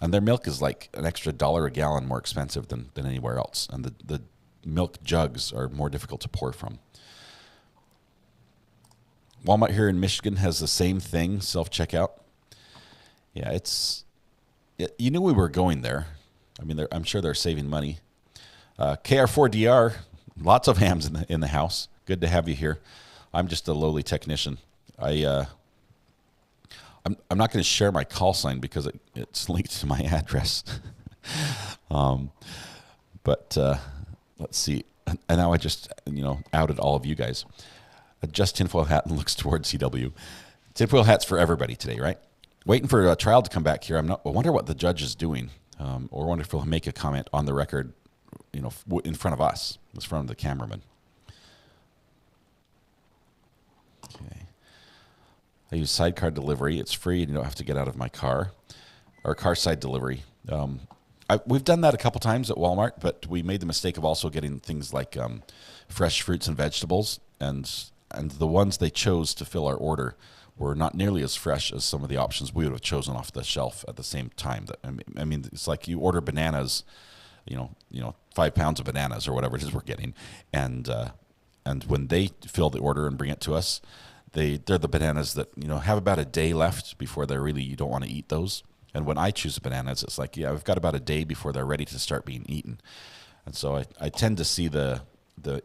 And their milk is like an extra $1 a gallon more expensive than anywhere else. And the milk jugs are more difficult to pour from. Walmart here in Michigan has the same thing, self-checkout. Yeah, you knew we were going there. I mean, I'm sure they're saving money. KR4DR, lots of hams in the house. Good to have you here. I'm just a lowly technician. I'm not going to share my call sign because it's linked to my address. But let's see. And now I just outed all of you guys. Adjust tinfoil hat and looks towards CW. Tinfoil hat's for everybody today, right? Waiting for a trial to come back here. I wonder what the judge is doing, or wonder if he'll make a comment on the record, in front of us, in front of the cameraman. Okay. I use sidecar delivery. It's free, and you don't have to get out of my car, or car side delivery. We've done that a couple times at Walmart, but we made the mistake of also getting things like fresh fruits and vegetables, and the ones they chose to fill our order were not nearly as fresh as some of the options we would have chosen off the shelf at the same time. I mean, it's like you order bananas, 5 pounds of bananas or whatever it is we're getting, and when they fill the order and bring it to us, they're the bananas that have about a day left before you don't want to eat those. And when I choose bananas, it's like, I've got about a day before they're ready to start being eaten, and so I tend to see the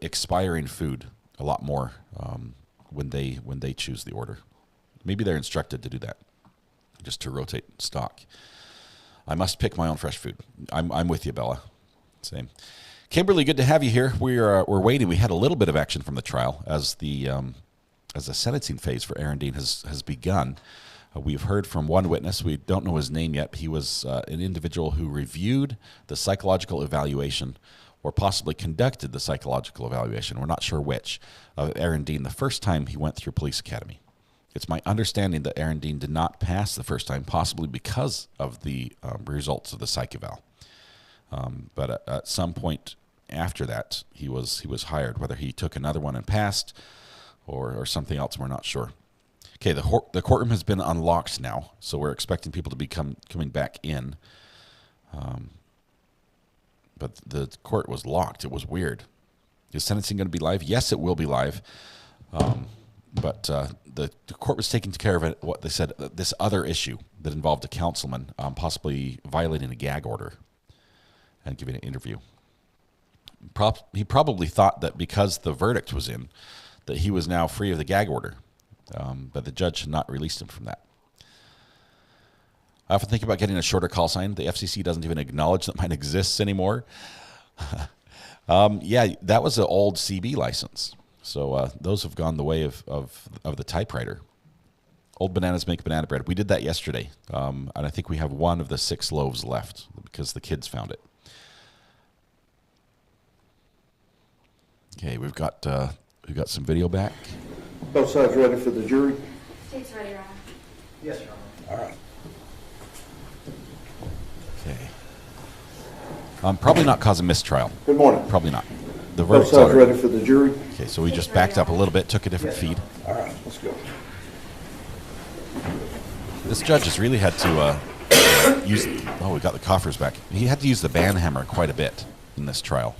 expiring food a lot more when they choose the order. Maybe they're instructed to do that, just to rotate stock. I must pick my own fresh food. I'm with you, Bella. Same. Kimberly, good to have you here. We're waiting. We had a little bit of action from the trial as the sentencing phase for Aaron Dean has begun. We've heard from one witness. We don't know his name yet. He was an individual who reviewed the psychological evaluation, or possibly conducted the psychological evaluation. We're not sure which, of Aaron Dean the first time he went through police academy. It's my understanding that Aaron Dean did not pass the first time, possibly because of the results of the psych eval. But at some point after that, he was hired. Whether he took another one and passed, or something else, we're not sure. Okay, the courtroom has been unlocked now, so we're expecting people to be coming back in. But the court was locked. It was weird. Is sentencing going to be live? Yes, it will be live. But the court was taking care of it, what they said, this other issue that involved a councilman possibly violating a gag order and giving an interview. He probably thought that because the verdict was in, that he was now free of the gag order. But the judge had not released him from that. I often think about getting a shorter call sign. The FCC doesn't even acknowledge that mine exists anymore. Yeah, that was an old CB license. So those have gone the way of the typewriter. Old bananas make banana bread. We did that yesterday, and I think we have one of the 6 loaves left because the kids found it. Okay, we've got some video back. Both sides ready for the jury? State's ready, Your Honor. Yes, Your Honor. All right. Okay. Probably not cause a mistrial. Good morning. Probably not. The Both verdict's sides already. ready for the jury? Okay, so we just backed up a little bit, took a different feed. All right, let's go. This judge has really had to we got the coffers back. He had to use the band hammer quite a bit in this trial.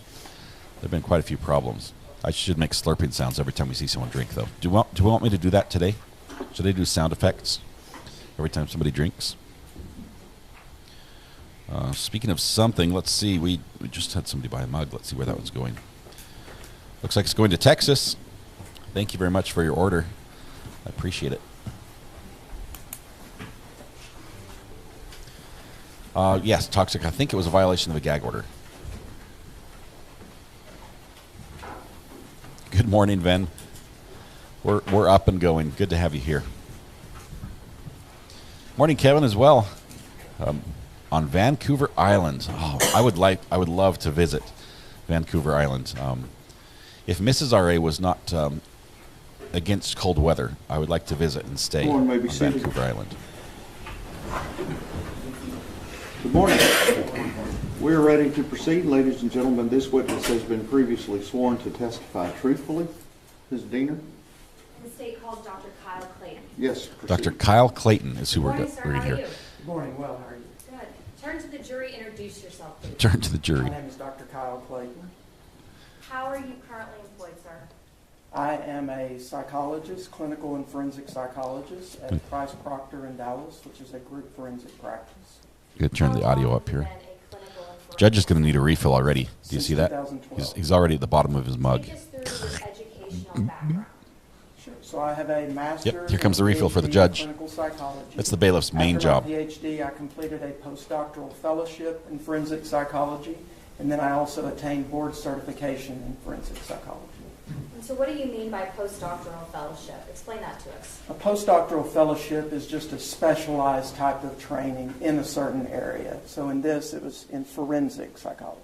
There have been quite a few problems. I should make slurping sounds every time we see someone drink, though. Do you want me to do that today? Should I do sound effects every time somebody drinks? Speaking of something, let's see. We just had somebody buy a mug. Let's see where that one's going. Looks like it's going to Texas. Thank you very much for your order. I appreciate it. Yes, toxic. I think it was a violation of a gag order. Good morning, Ven. We're up and going. Good to have you here. Morning, Kevin, as well. On Vancouver Island. Oh, I would love to visit Vancouver Island. If Mrs. R.A. was not against cold weather, I would like to visit and stay on Vancouver Island. Good morning. We're ready to proceed. Ladies and gentlemen, this witness has been previously sworn to testify truthfully. Ms. Diener? The state calls Dr. Kyle Clayton. Yes, proceed. Dr. Kyle Clayton is who we're Good morning, sir. going to How are hear. you? Good morning. Well, how are you? Good. Turn to the jury. Introduce yourself, please. Turn to the jury. My name is Dr. Kyle Clayton. How are you currently employed, sir? I am a psychologist, clinical and forensic psychologist at Price Proctor in Dallas, which is a group forensic practice. Good. Turn the audio up here. Been a clinical and forensic- Judge is going to need a refill already. Do you Since see that? 2012. He's already at the bottom of his mug. Take us through your educational background. Sure. So I have a master's. Yep, here comes the and refill for the PhD in judge. Clinical psychology. That's the bailiff's main After job. my PhD, I completed a postdoctoral fellowship in forensic psychology, and then I also attained board certification in forensic psychology. And so what do you mean by postdoctoral fellowship? Explain that to us. A postdoctoral fellowship is just a specialized type of training in a certain area. So in this, it was in forensic psychology.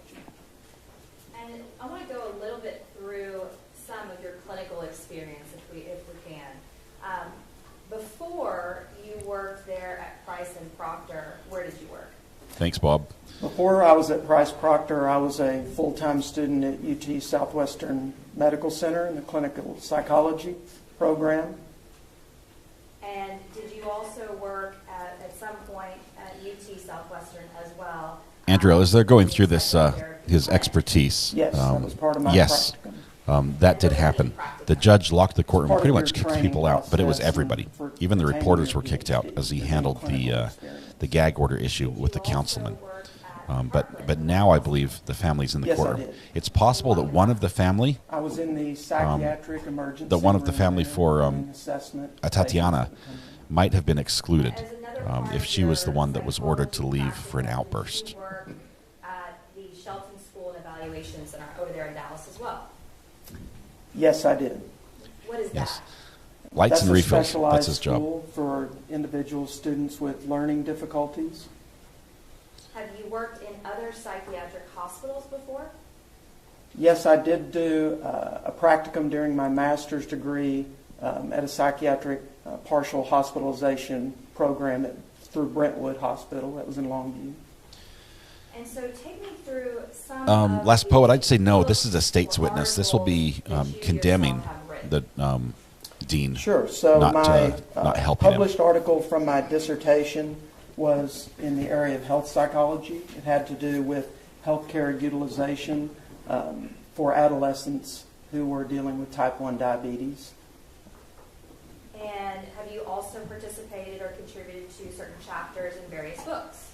And I want to go a little bit through some of your clinical experience, if we can. Before you worked there at Price and Proctor, where did you work? Thanks, Bob. Before I was at Price Proctor, I was a full-time student at UT Southwestern Medical Center in the clinical psychology program. And did you also work at some point at UT Southwestern as well? Andrew, as they're going through this, his expertise. Yes, that was part of my yes, practicum. that did happen. The judge locked the courtroom, Part of pretty your much kicked training people out, but it was process everybody. and for Even the attaining reporters your were kicked out PhD as he and handled clinical experience. the gag order issue with the councilman. But now I believe the family's in the Yes, I courtroom. did. It's possible that one of the family, I was in the psychiatric emergency the one of the room family there for, doing assessment. Atatiana, might have been excluded As another part if of she was the your one that was ordered to psychology leave for an practice, outburst. You work at the Shelton School and Evaluation Center over there in Dallas as well. Yes, I did. What is Yes. that? Lights That's and a refills. That's specialized his job. school for individual students with learning difficulties. Have you worked in other psychiatric hospitals before? Yes, I did do a practicum during my master's degree at a psychiatric partial hospitalization program through Brentwood Hospital. That was in Longview. And so take me through some of Last the poet, I'd say no. This is a state's articles witness. This will be that you condemning yourself have written. the dean. Sure. So Not, my not helping him. published article from my dissertation was in the area of health psychology. It had to do with healthcare utilization for adolescents who were dealing with type 1 diabetes. And have you also participated or contributed to certain chapters in various books?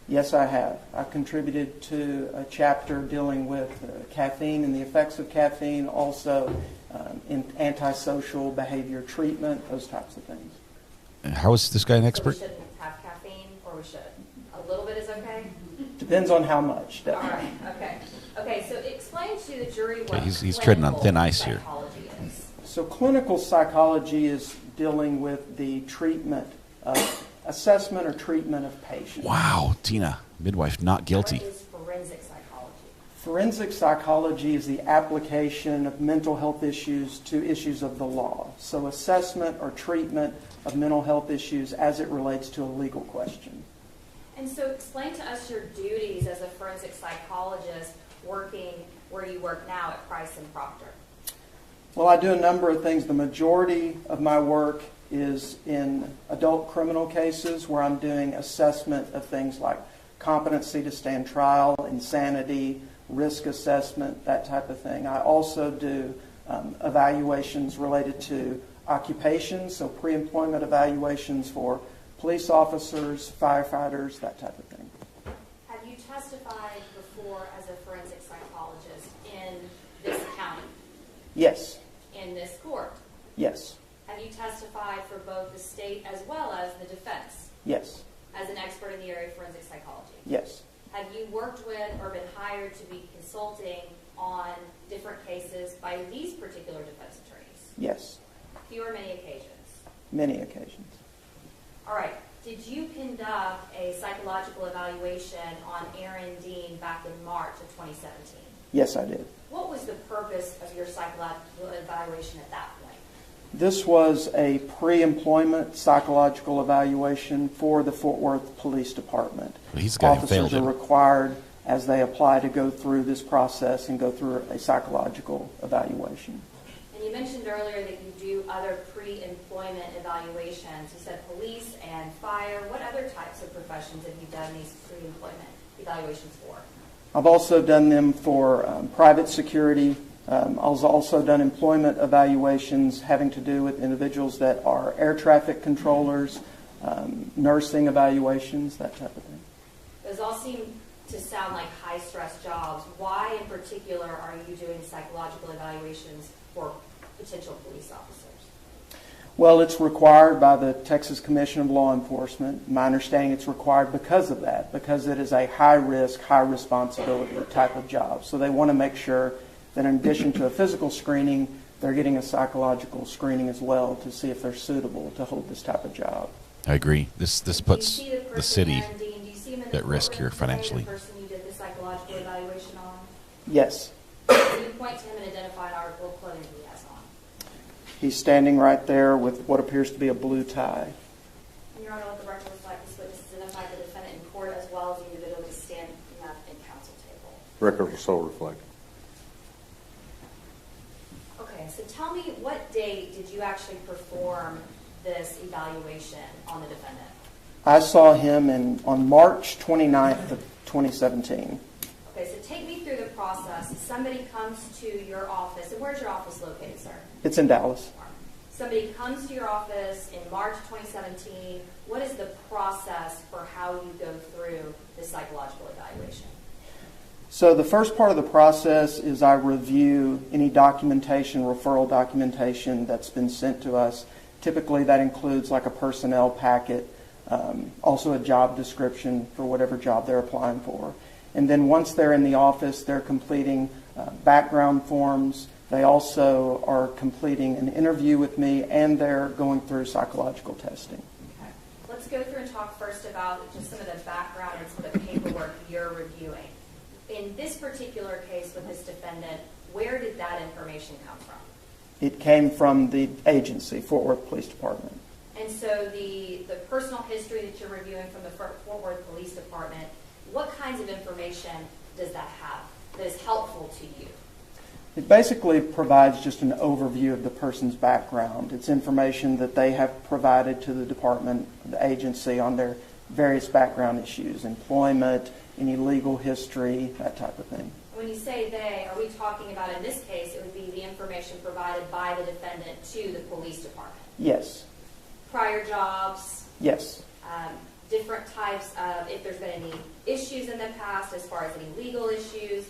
Yes, I have. I contributed to a chapter dealing with caffeine and the effects of caffeine, also in antisocial behavior treatment, those types of things. How is this guy an So we expert? shouldn't have caffeine, or we should? A little bit is okay? Depends on how much. All right, okay. Okay, so explain to the jury what Okay, he's treading on thin ice here. psychology is. So clinical psychology is dealing with the treatment of assessment or treatment of patients. Wow, Tina, midwife, not guilty. What is forensic psychology? Forensic psychology is the application of mental health issues to issues of the law. So assessment or treatment of mental health issues as it relates to a legal question. And so explain to us your duties as a forensic psychologist working where you work now at Price and Proctor. Well, I do a number of things. The majority of my work is in adult criminal cases where I'm doing assessment of things like competency to stand trial, insanity, risk assessment, that type of thing. I also do evaluations related to occupations, so pre-employment evaluations for police officers, firefighters, that type of thing. Have you testified before as a forensic psychologist in this county, Yes. in this court? Yes. Have you testified for both the state as well as the defense Yes. as an expert in the area of forensic psychology? Yes. Have you worked with or been hired to be consulting on different cases by these particular defense attorneys? Yes. Few or many occasions? Many occasions. All right. Did you conduct a psychological evaluation on Aaron Dean back in March of 2017? Yes, I did. What was the purpose of your psychological evaluation at that point? This was a pre-employment psychological evaluation for the Fort Worth Police Department. Well, he's the guy who failed Officers are it. required, as they apply, to go through this process and go through a psychological evaluation. And you mentioned earlier that you do other pre-employment evaluations. You said police and fire. What other types of professions have you done these pre-employment evaluations for? I've also done them for private security. I've also done employment evaluations having to do with individuals that are air traffic controllers, nursing evaluations, that type of thing. Those all seem to sound like high-stress jobs. Why, in particular, are you doing psychological evaluations for potential police officers? Well, it's required by the Texas Commission of Law Enforcement. My understanding, it's required because of that, because it is a high-risk, high-responsibility type of job. So they want to make sure that in addition to a physical screening, they're getting a psychological screening as well to see if they're suitable to hold this type of job. I agree. This puts Do you see the the person, city Aaron Dean, do you see him in the at risk here courtroom today, financially. the person you did the psychological evaluation on? Yes, Can you point to him and identify an article of clothing he has on? he's standing right there with what appears to be a blue tie. And Your Honor, let the record reflect this witness identify the defendant in court as well as the individual who's standing at the counsel table. Record will so reflect. Okay, so tell me, what date did you actually perform this evaluation on the defendant? I saw him on March 29th of 2017. Okay, so take me through the process. Somebody comes to your office, and where's your office located, sir? It's in Dallas. Somebody comes to your office in March 2017. What is the process for how you go through the psychological evaluation? So the first part of the process is I review any documentation, referral documentation that's been sent to us. Typically that includes like a personnel packet, also a job description for whatever job they're applying for. And then once they're in the office, they're completing background forms. They also are completing an interview with me, and they're going through psychological testing. Okay. Let's go through and talk first about just some of the background and some of the paperwork you're reviewing. In this particular case with this defendant, where did that information come from? It came from the agency, Fort Worth Police Department. And so the personal history that you're reviewing from the Fort Worth Police Department, what kinds of information does that have that is helpful to you? It basically provides just an overview of the person's background. It's information that they have provided to the department, the agency, on their various background issues, employment, any legal history, that type of thing. When you say they, are we talking about, in this case, it would be the information provided by the defendant to the police department? Yes. Prior jobs? Yes. Different types of, if there's been any issues in the past as far as any legal issues,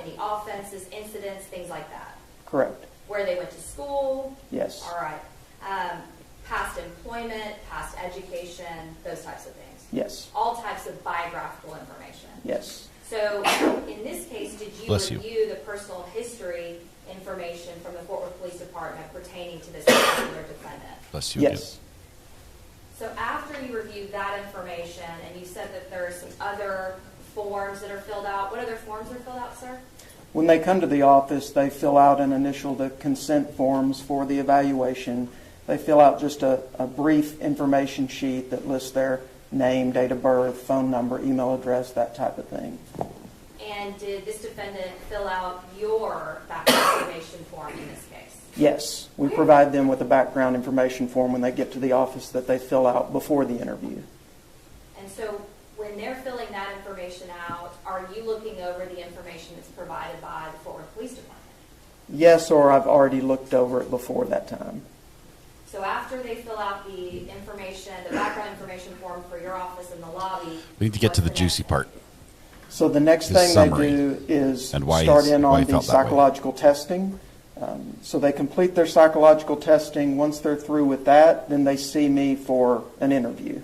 any offenses, incidents, things like that? Correct. Where they went to school? Yes. All right. Past employment, past education, those types of things? Yes. All types of biographical information? Yes. So in this case, did you review the personal history information from the Fort Worth Police Department pertaining to this particular defendant? Bless you. Yes. So after you reviewed that information, and you said that there are some other forms that are filled out, what other forms are filled out, sir? When they come to the office, they fill out the consent forms for the evaluation. They fill out just a brief information sheet that lists their name, date of birth, phone number, email address, that type of thing. And did this defendant fill out your background information form in this case? Yes, we provide them with a background information form when they get to the office that they fill out before the interview. And so when they're filling that information out, are you looking over the information that's provided by the Fort Worth Police Department? Yes, or I've already looked over it before that time. So after they fill out the information, the background information form for your office in the lobby, We need to get to what's the juicy next part. So the next His thing summary. they do is And why start he's- in why he on the felt that way. psychological testing. So they complete their psychological testing. Once they're through with that, then they see me for an interview.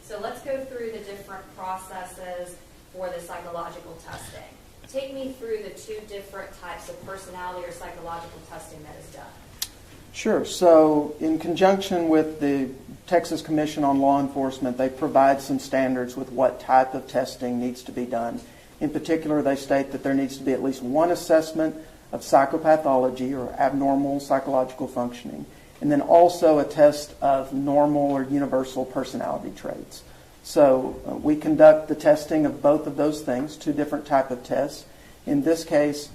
So let's go through the different processes for the psychological testing. Take me through the two different types of personality or psychological testing that is done. Sure. So in conjunction with the Texas Commission on Law Enforcement, they provide some standards with what type of testing needs to be done. In particular, they state that there needs to be at least one assessment of psychopathology or abnormal psychological functioning, and then also a test of normal or universal personality traits. So we conduct the testing of both of those things, two different type of tests. In this case,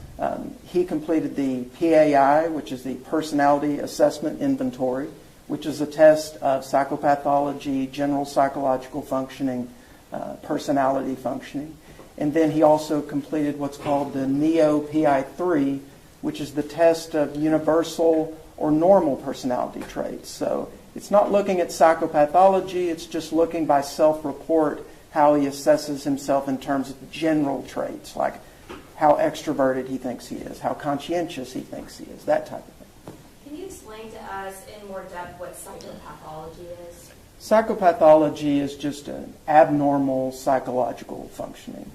he completed the PAI, which is the Personality Assessment Inventory, which is a test of psychopathology, general psychological functioning, personality functioning. And then he also completed what's called the NEO-PI3, which is the test of universal or normal personality traits. So it's not looking at psychopathology, it's just looking by self-report how he assesses himself in terms of general traits, like how extroverted he thinks he is, how conscientious he thinks he is, that type of thing. Can you explain to us in more depth what psychopathology is? Psychopathology is just an abnormal psychological functioning.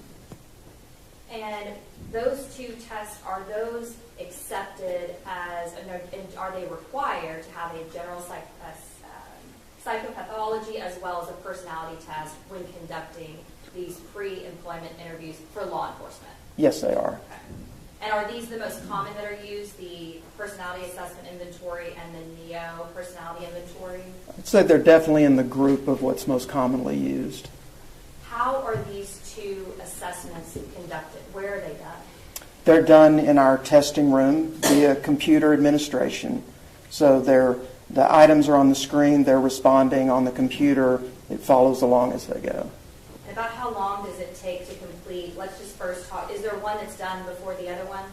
And those two tests, are those accepted as, and are they required to have a general psychopathology as well as a personality test when conducting these pre-employment interviews for law enforcement? Yes, they are. Okay. And are these the most common that are used, the personality assessment inventory and the NEO personality inventory? I'd say they're definitely in the group of what's most commonly used. How are these two assessments conducted? Where are they done? They're done in our testing room via computer administration. So the items are on the screen, they're responding on the computer, it follows along as they go. And about how long does it take to complete? Let's just first talk, is there one that's done before the other one?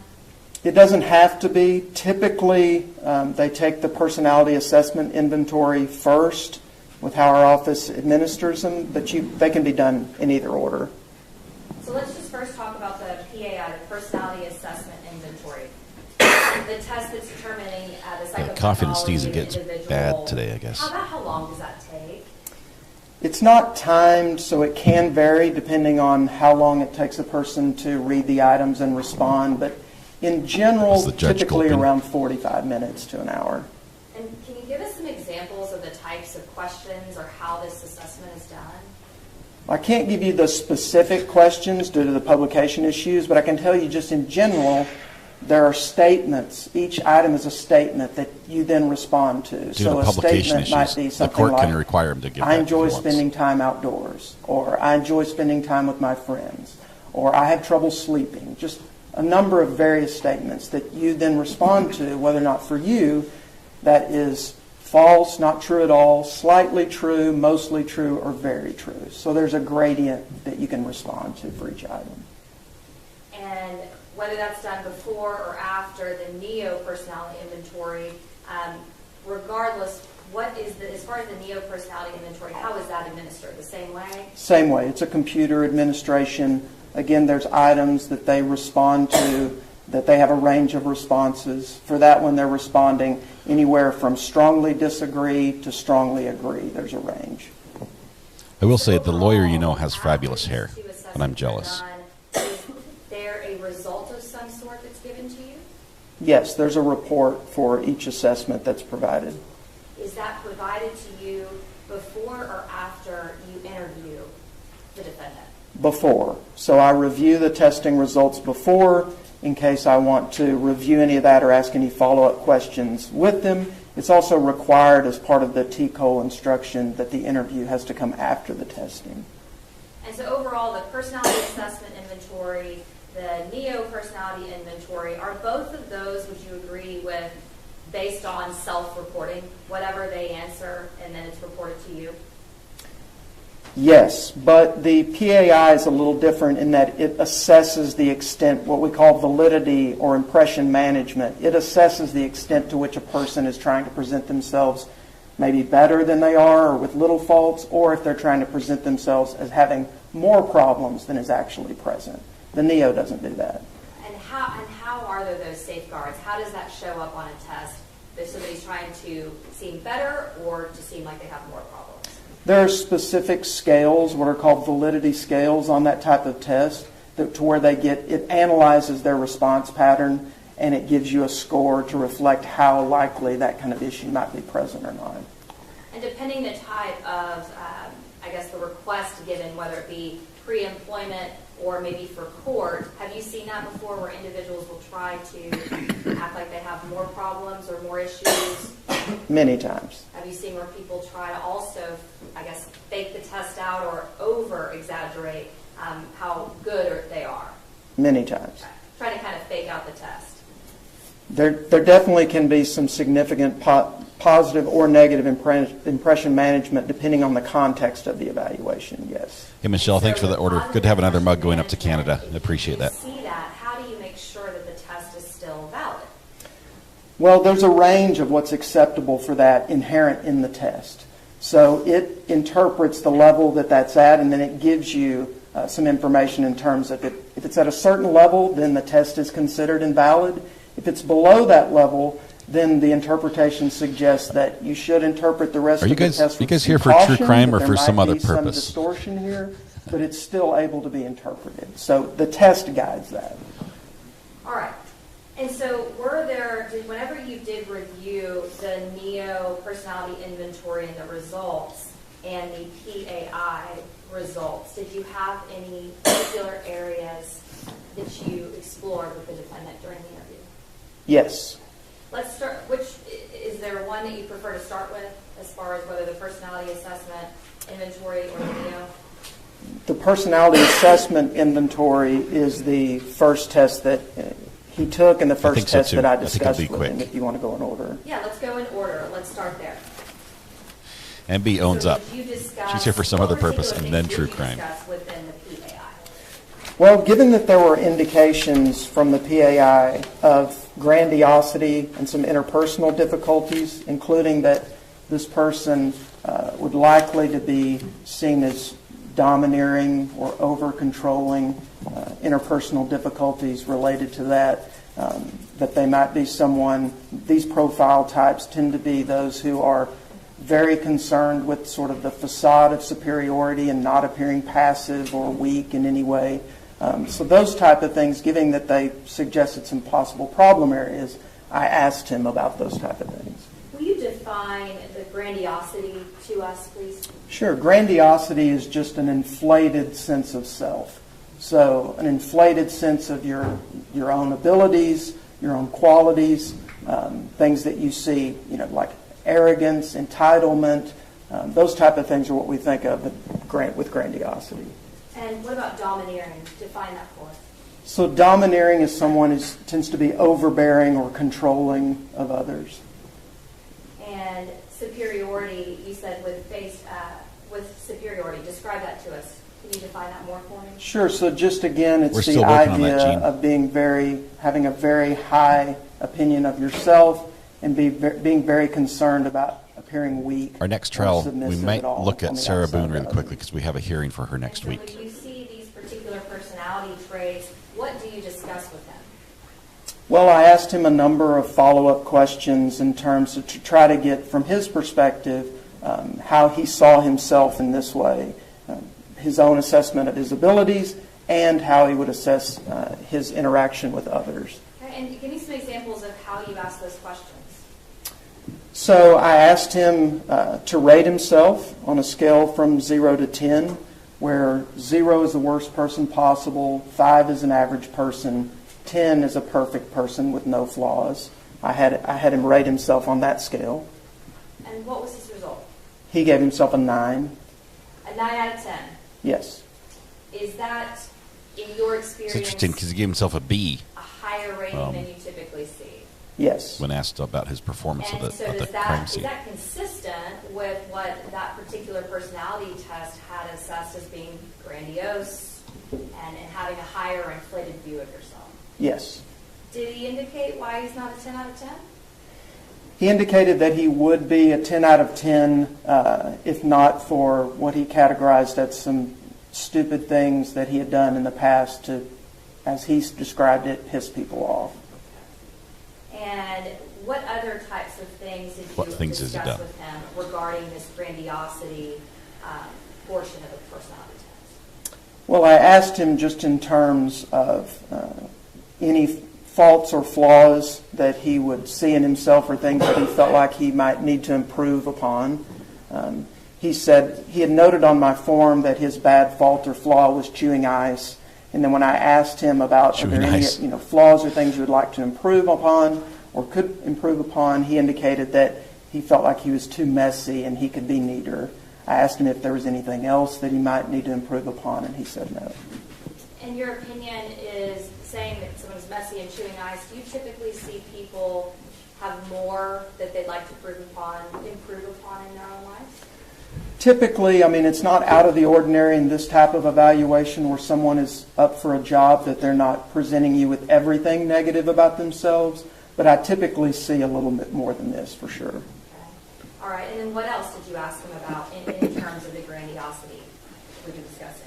It doesn't have to be. Typically, they take the personality assessment inventory first with how our office administers them, but they can be done in either order. So let's just first talk about the PAI, the personality assessment inventory. The test that's determining the psychopathology Coffee and sneezing of the gets individual. bad today, I guess. How long does that take? It's not timed, so it can vary depending on how long it takes a person to read the items and respond, but in general, Is the judge typically gulping? around 45 minutes to an hour. And can you give us some examples of the types of questions or how this assessment is done? I can't give you the specific questions due to the publication issues, but I can tell you just in general, there are statements. Each item is a statement that you then respond to. Due So to a publication statement might issues, be the something court like, can require him to give I that enjoy if he wants. spending time outdoors, or I enjoy spending time with my friends, or I have trouble sleeping. Just a number of various statements that you then respond to, whether or not for you that is false, not true at all, slightly true, mostly true, or very true. So there's a gradient that you can respond to for each item. And whether that's done before or after the NEO personality inventory, regardless, what is as far as the NEO personality inventory, how is that administered? The same way? Same way. It's a computer administration. Again, there's items that they respond to, that they have a range of responses. For that one, they're responding anywhere from strongly disagree to strongly agree. There's a range. I will say the lawyer you know has fabulous hair, and I'm jealous. Is there a result of some sort that's given to you? Yes, there's a report for each assessment that's provided. Is that provided to you before or after you interview the defendant? Before. So I review the testing results before in case I want to review any of that or ask any follow-up questions with them. It's also required as part of the TCOL instruction that the interview has to come after the testing. And so overall, the personality assessment inventory inventory, the NEO personality inventory, are both of those, would you agree with, based on self-reporting, whatever they answer, and then it's reported to you? Yes, but the PAI is a little different in that it assesses the extent, what we call validity or impression management. It assesses the extent to which a person is trying to present themselves maybe better than they are or with little faults, or if they're trying to present themselves as having more problems than is actually present. The NEO doesn't do that. And how are there those safeguards? How does that show up on a test if somebody's trying to seem better or to seem like they have more problems? There are specific scales, what are called validity scales on that type of test, to where it analyzes their response pattern and it gives you a score to reflect how likely that kind of issue might be present or not. And depending the type of, I guess, the request given, whether it be pre-employment or maybe for court, have you seen that before where individuals will try to act like they have more problems or more issues? Many times. Have you seen where people try to also, I guess, fake the test out or over-exaggerate how good they are? Many times. Okay. Try to kind of fake out the test. There definitely can be some significant positive or negative impression management depending on the context of the evaluation, yes. Hey, Michelle, thanks for the order. Good to have another mug going up to Canada. I appreciate that. See that? How do you make sure that the test is still valid? Well, there's a range of what's acceptable for that inherent in the test. So it interprets the level that that's at, and then it gives you some information in terms of if it's at a certain level, then the test is considered invalid. If it's below that level, then the interpretation suggests that you should interpret the rest of the test with Are you guys here for caution, true crime or that for some there might other be some purpose? distortion here, but it's still able to be interpreted. So the test guides that. All right. And so whenever you did review the NEO personality inventory and the results and the PAI results, did you have any particular areas that you explored with the defendant during the interview? Yes. Let's start, is there one that you prefer to start with as far as whether the personality assessment inventory or the NEO? The personality assessment inventory is the first test that he took and the first test that I discussed with him, if you want to go in order. Yeah, let's go in order. Let's start there. MB owns up. Did you discuss, She's here for some other purpose and then true did you crime. discuss within the PAI? Well, given that there were indications from the PAI of grandiosity and some interpersonal difficulties, including that this person would likely to be seen as domineering or over-controlling, interpersonal difficulties related to that, that they might be someone, these profile types tend to be those who are very concerned with sort of the facade of superiority and not appearing passive or weak in any way. So those type of things, given that they suggested some possible problem areas, I asked him about those type of things. Will you define the grandiosity to us, please? Sure. Grandiosity is just an inflated sense of self. So an inflated sense of your own abilities, your own qualities, things that you see, like arrogance, entitlement, those type of things are what we think of with grandiosity. And what about domineering? Define that for us. So domineering is someone who tends to be overbearing or controlling of others. And superiority, you said with superiority. Describe that to us. Can you define that more for me? Sure. So just again, We're it's the still working on that, idea Gene. of having a very high opinion of yourself and being very concerned about appearing weak. Our next or trial, we submissive might at all look on at the Sarah outside Boone really of quickly it. because we have a hearing for her next And so week. when you see these particular personality traits, what do you discuss with them? Well, I asked him a number of follow-up questions in terms of to try to get from his perspective how he saw himself in this way, his own assessment of his abilities, and how he would assess his interaction with others. Okay, and give me some examples of how you ask those questions. So I asked him to rate himself on a scale from 0 to 10, where 0 is the worst person possible, 5 is an average person, 10 is a perfect person with no flaws. I had him rate himself on that scale. And what was his result? He gave himself a 9. A 9 out of 10. Yes. Is that in your It's experience, interesting because he gave himself a B a higher rating than you typically see. Yes. when asked about his performance And of so the is crime scene. that consistent with what that particular personality test had assessed as being grandiose and having a higher inflated view of yourself? Yes. Did he indicate why he's not a 10 out of 10? He indicated that he would be a 10 out of 10 if not for what he categorized as some stupid things that he had done in the past to, as he described it, piss people off. And what other types of things did What you things has he discuss done? with him regarding this grandiosity portion of the personality test? Well, I asked him just in terms of any faults or flaws that he would see in himself or things that he felt like he might need to improve upon. He said he had noted on my form that his bad fault or flaw was chewing ice. And then when I asked him about are there any flaws or things you would like to improve upon or could improve upon, he indicated that he felt like he was too messy and he could be neater. I asked him if there was anything else that he might need to improve upon, and he said no. And your opinion is saying that someone's messy and chewing ice. Do you typically see people have more that they'd like to improve upon in their own lives? Typically, I mean, it's not out of the ordinary in this type of evaluation where someone is up for a job that they're not presenting you with everything negative about themselves, but I typically see a little bit more than this for sure. Okay. All right, and then what else did you ask him about in terms of the grandiosity we were discussing?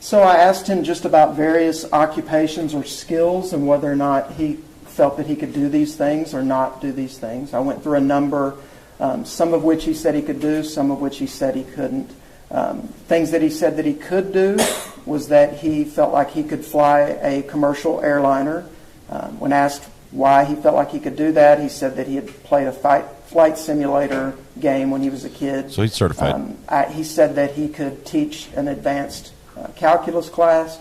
So I asked him just about various occupations or skills and whether or not he felt that he could do these things or not do these things. I went through a number, some of which he said he could do, some of which he said he couldn't. Things that he said that he could do was that he felt like he could fly a commercial airliner. When asked why he felt like he could do that, he said that he had played a flight simulator game when he was a kid. So he's certified. He said that he could teach an advanced calculus class.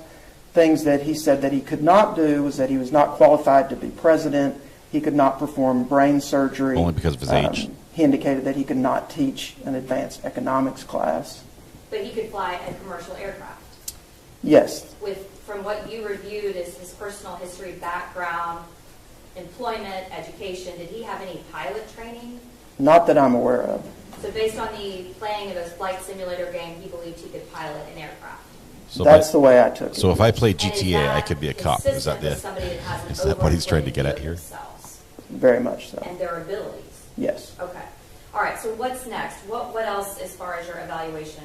Things that he said that he could not do was that he was not qualified to be president. He could not perform brain surgery. Only because of his age. He indicated that he could not teach an advanced economics class. But he could fly a commercial aircraft. Yes. From what you reviewed as his personal history, background, employment, education, did he have any pilot training? Not that I'm aware of. So based on the playing of those flight simulator game, he believed he could pilot an aircraft. So that's the way I took it. So if I played And is GTA, that I could be a cop. Is that consistent with somebody that has an is that what he's trying to overinflated get at view here? of themselves Very much so. and their abilities? Yes. Okay. All right. So what's next? What else, as far as your evaluation,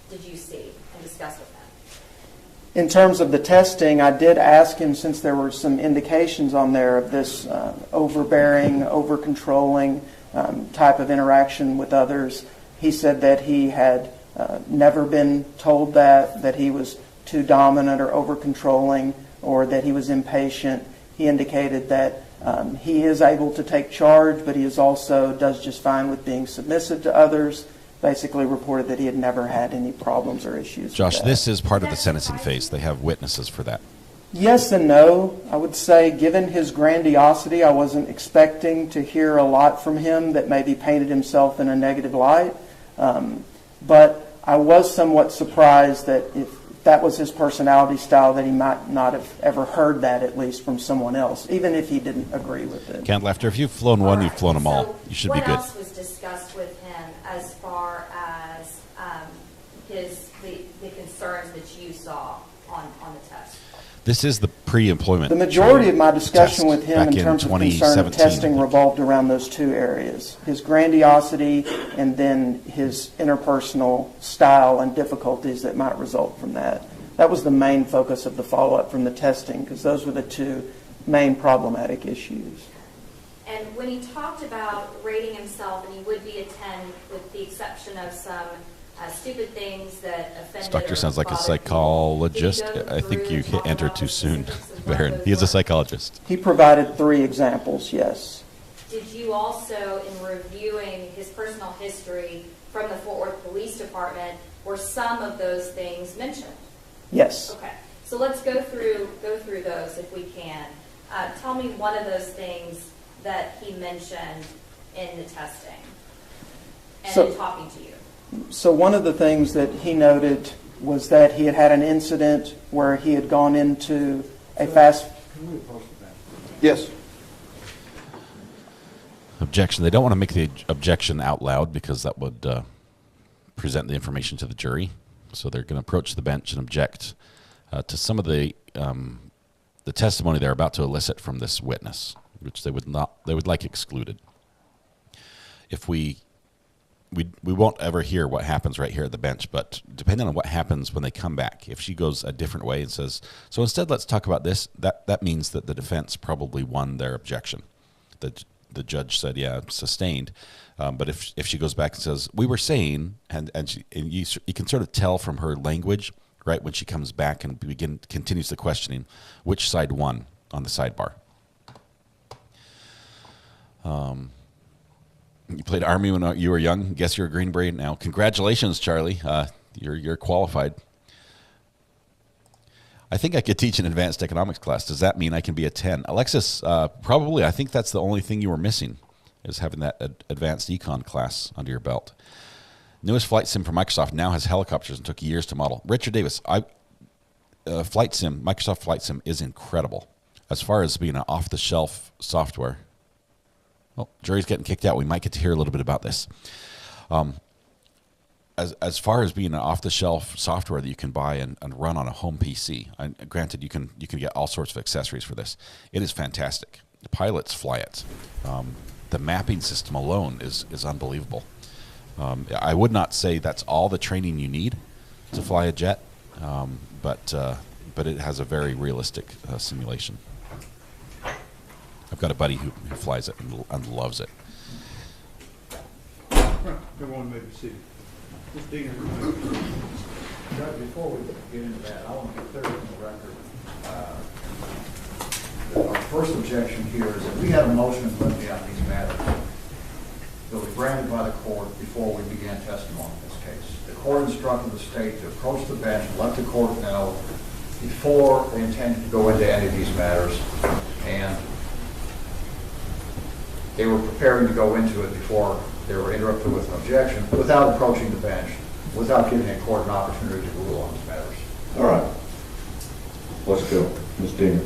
did you see and discuss with him? In terms of the testing, I did ask him, since there were some indications on there of this overbearing, over-controlling type of interaction with others, he said that he had never been told that he was too dominant or over-controlling, or that he was impatient. He indicated that he is able to take charge, but he is also does just fine with being submissive to others. Basically reported that he had never had any problems or issues. Josh, with that. this is part of the sentencing phase. They have witnesses for that. Yes and no. I would say, given his grandiosity, I wasn't expecting to hear a lot from him that maybe painted himself in a negative light. But I was somewhat surprised that if that was his personality style, that he might not have ever heard that, at least from someone else, even if he didn't agree with it. Can't laughter. If you've flown one, All you've right. flown them all. So You should be good. What else was discussed with him as far as the concerns that you saw on the test? This is the pre-employment. The majority of my discussion test with him back in terms of concern of 2017, testing I think. revolved around those two areas, his grandiosity and then his interpersonal style and difficulties that might result from that. That was the main focus of the follow-up from the testing, because those were the two main problematic issues. And when he talked about rating himself, and he would be a 10 with the exception of some stupid things that offended. This doctor or sounds like a bothered people, psychologist. did he go I think through you and talk entered about too the soon, specifics of what Baron. those He is a were? psychologist. He provided 3 examples, yes. Did you also, in reviewing his personal history from the Fort Worth Police Department, were some of those things mentioned? Yes. Okay, so let's go through those if we can. Tell me one of those things that he mentioned in the testing and in talking to you. So one of the things that he noted was that he had had an incident where he had gone into a fast... Yes. Objection. They don't want to make the objection out loud because that would present the information to the jury. So they're going to approach the bench and object to some of the testimony they're about to elicit from this witness, which they would like excluded. If we won't ever hear what happens right here at the bench, but depending on what happens when they come back, if she goes a different way and says, so instead let's talk about this, that means that the defense probably won their objection. The judge said, yeah, sustained. But if she goes back and says, we were saying, and you can sort of tell from her language, right, when she comes back and continues the questioning, which side won on the sidebar. You played Army when you were young. Guess you're a Green Beret now. Congratulations, Charlie. You're qualified. I think I could teach an advanced economics class. Does that mean I can be a 10? Alexis, probably. I think that's the only thing you were missing, is having that advanced econ class under your belt. Newest flight sim for Microsoft now has helicopters and took years to model. Richard Davis, Flight Sim, Microsoft Flight Sim is incredible. As far as being an off-the-shelf software. Well, jury's getting kicked out. We might get to hear a little bit about this. As far as being an off-the-shelf software that you can buy and run on a home PC, granted you can get all sorts of accessories for this. It is fantastic. The pilots fly it. The mapping system alone is unbelievable. I would not say that's all the training you need to fly a jet, but it has a very realistic simulation. I've got a buddy who flies it and loves it. Everyone may be seated. Before we get into that, I want to be clear on the record. Our first objection here is that we had a motion to limit on these matters that was granted by the court before we began testimony in this case. The court instructed the state to approach the bench and let the court know before they intended to go into any of these matters, and they were preparing to go into it before they were interrupted with an objection without approaching the bench, without giving the court an opportunity to rule on these matters. All right. Let's go. Ms. Dean.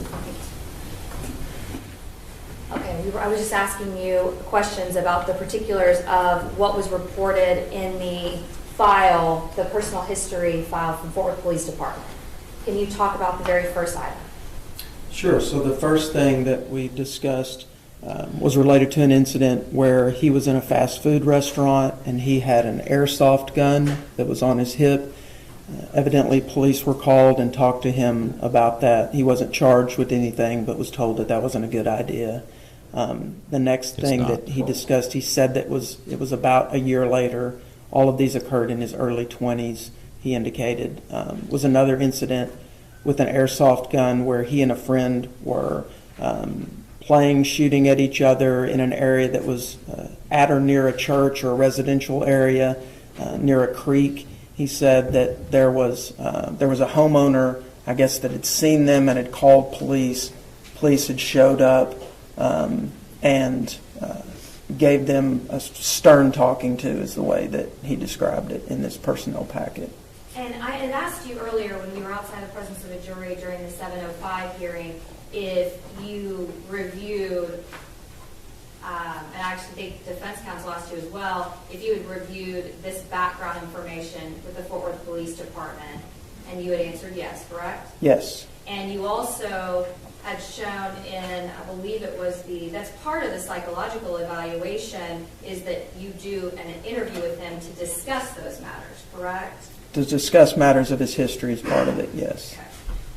Okay, I was just asking you questions about the particulars of what was reported in the file, the personal history file from Fort Worth Police Department. Can you talk about the very first item? Sure. So the first thing that we discussed was related to an incident where he was in a fast food restaurant and he had an airsoft gun that was on his hip. Evidently, police were called and talked to him about that. He wasn't charged with anything, but was told that that wasn't a good idea. The next thing that he discussed, he said that it was about a year later. All of these occurred in his early 20s, he indicated. Was another incident with an airsoft gun where he and a friend were playing, shooting at each other in an area that was at or near a church or a residential area, near a creek. He said that there was a homeowner, I guess, that had seen them and had called police. Police had showed up and gave them a stern talking to, is the way that he described it in this personnel packet. And I had asked you earlier when you were outside the presence of a jury during the 705 hearing if you reviewed, and actually the defense counsel asked you as well, if you had reviewed this background information with the Fort Worth Police Department, and you had answered yes, correct? Yes. And you also had shown in, I believe it was that's part of the psychological evaluation, is that you do an interview with him to discuss those matters, correct? To discuss matters of his history is part of it, yes. Okay.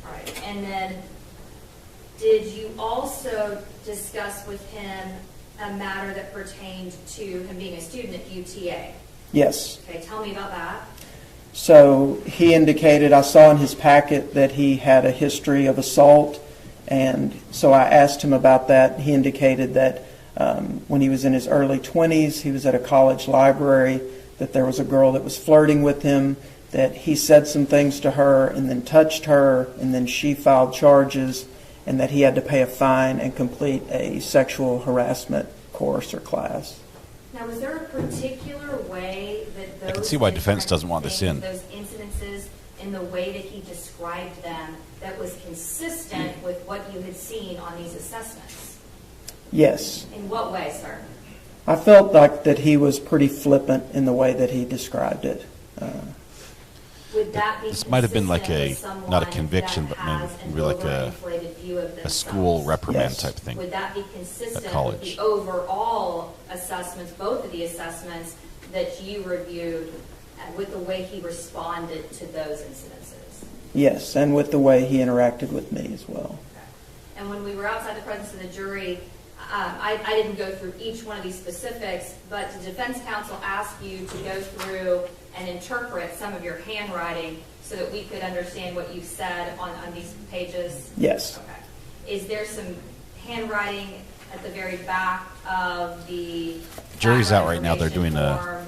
All right. And then did you also discuss with him a matter that pertained to him being a student at UTA? Yes. Okay, tell me about that. So he indicated, I saw in his packet that he had a history of assault, and so I asked him about that. He indicated that when he was in his early 20s, he was at a college library, that there was a girl that was flirting with him, that he said some things to her and then touched her, and then she filed charges, and that he had to pay a fine and complete a sexual harassment course or class. Now, was there a particular way that those I can see why defense doesn't want this in. Those incidences in the way that he described them that was consistent with what you had seen on these assessments? Yes. In what way, sir? I felt like that he was pretty flippant in the way that he described it. Would that be This might have been like consistent with not a someone conviction, that but has maybe an like overinflated view of a themselves? school reprimand Yes. type thing. Would that be consistent with college. the overall assessments, both of the assessments that you reviewed, with the way he responded to those incidences? Yes, and with the way he interacted with me as well. And when we were outside the presence of the jury, I didn't go through each one of these specifics, but the defense counsel asked you to go through and interpret some of your handwriting so that we could understand what you said on these pages? Yes. Okay. Is there some handwriting at the very back of the Jury's out background right now. They're doing information a form?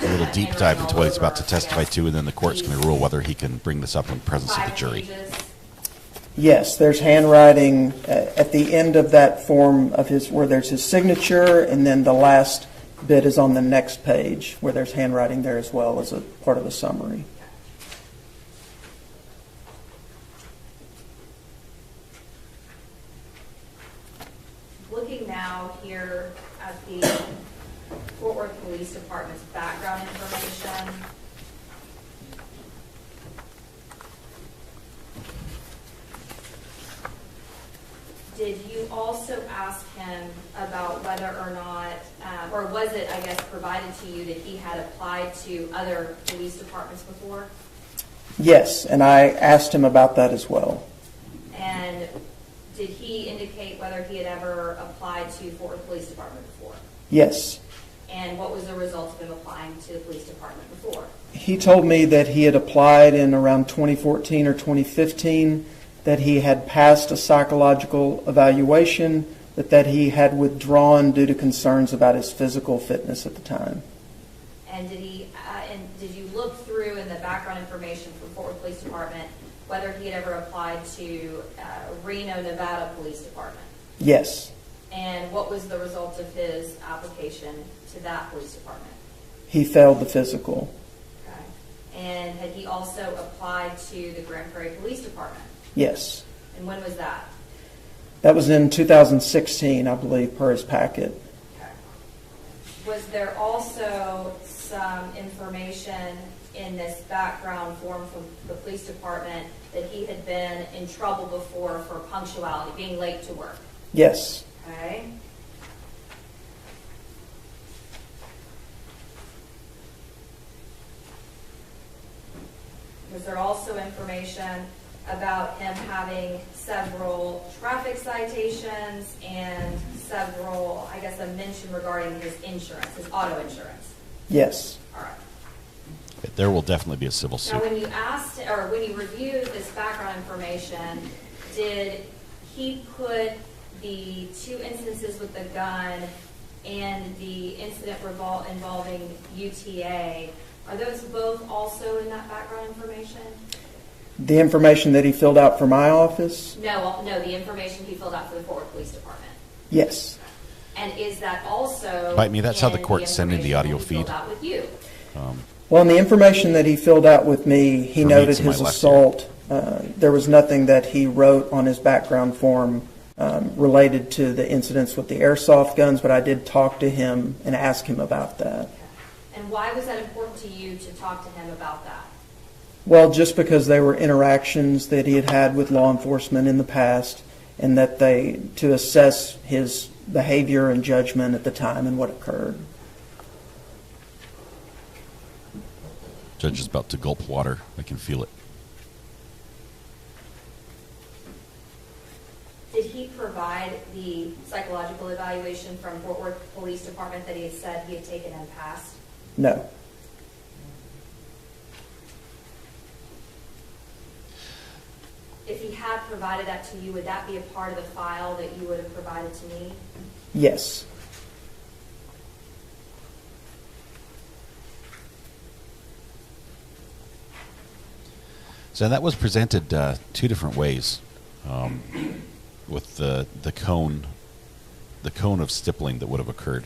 little Actually, deep handwriting dive into all what he's about over, to testify I guess, to, and then the court's going to rule these whether he can bring this up in the presence of the 5 jury. pages. Yes, there's handwriting at the end of that form of his, where there's his signature, and then the last bit is on the next page, where there's handwriting there as well as a part of the summary. Looking now here at the Fort Worth Police Department's background information. Did you also ask him about whether or not, or was it, I guess, provided to you that he had applied to other police departments before? Yes, and I asked him about that as well. And did he indicate whether he had ever applied to Fort Worth Police Department before? Yes. And what was the result of him applying to the police department before? He told me that he had applied in around 2014 or 2015, that he had passed a psychological evaluation, that he had withdrawn due to concerns about his physical fitness at the time. And did he? And did you look through in the background information for Fort Worth Police Department whether he had ever applied to Reno, Nevada Police Department? Yes. And what was the result of his application to that police department? He failed the physical. Okay. And had he also applied to the Grand Prairie Police Department? Yes. And when was that? That was in 2016, I believe, per his packet. Okay. Was there also some information in this background form from the police department that he had been in trouble before for punctuality, being late to work? Yes. Okay. Was there also information about him having several traffic citations and several, I guess, a mention regarding his insurance, his auto insurance? Yes. All right. There will definitely be a civil Now, suit. when you asked, or when you reviewed this background information, did he put the 2 instances with the gun and the incident involving UTA, are those both also in that background information? The information that he filled out for my office? No, the information he filled out for the Fort Worth Police Department. Yes. And is that also Bite me, that's how the in court's sending the information audio he filled feed. out with you? Well, in the information that he filled out with me, he For me, noted it's in my his left assault. There was nothing that he wrote on his background form related to the incidents with the airsoft guns, but I did talk to him and ask him about that. And why was that important to you to talk to him about that? Well, just because they were interactions that he had had with law enforcement in the past, and that to assess his behavior and judgment at the time and what occurred. Judge is about to gulp water. I can feel it. Did he provide the psychological evaluation from Fort Worth Police Department that he had said he had taken and passed? No. If he had provided that to you, would that be a part of the file that you would have provided to me? Yes. So that was presented 2 different ways, with the cone of stippling that would have occurred.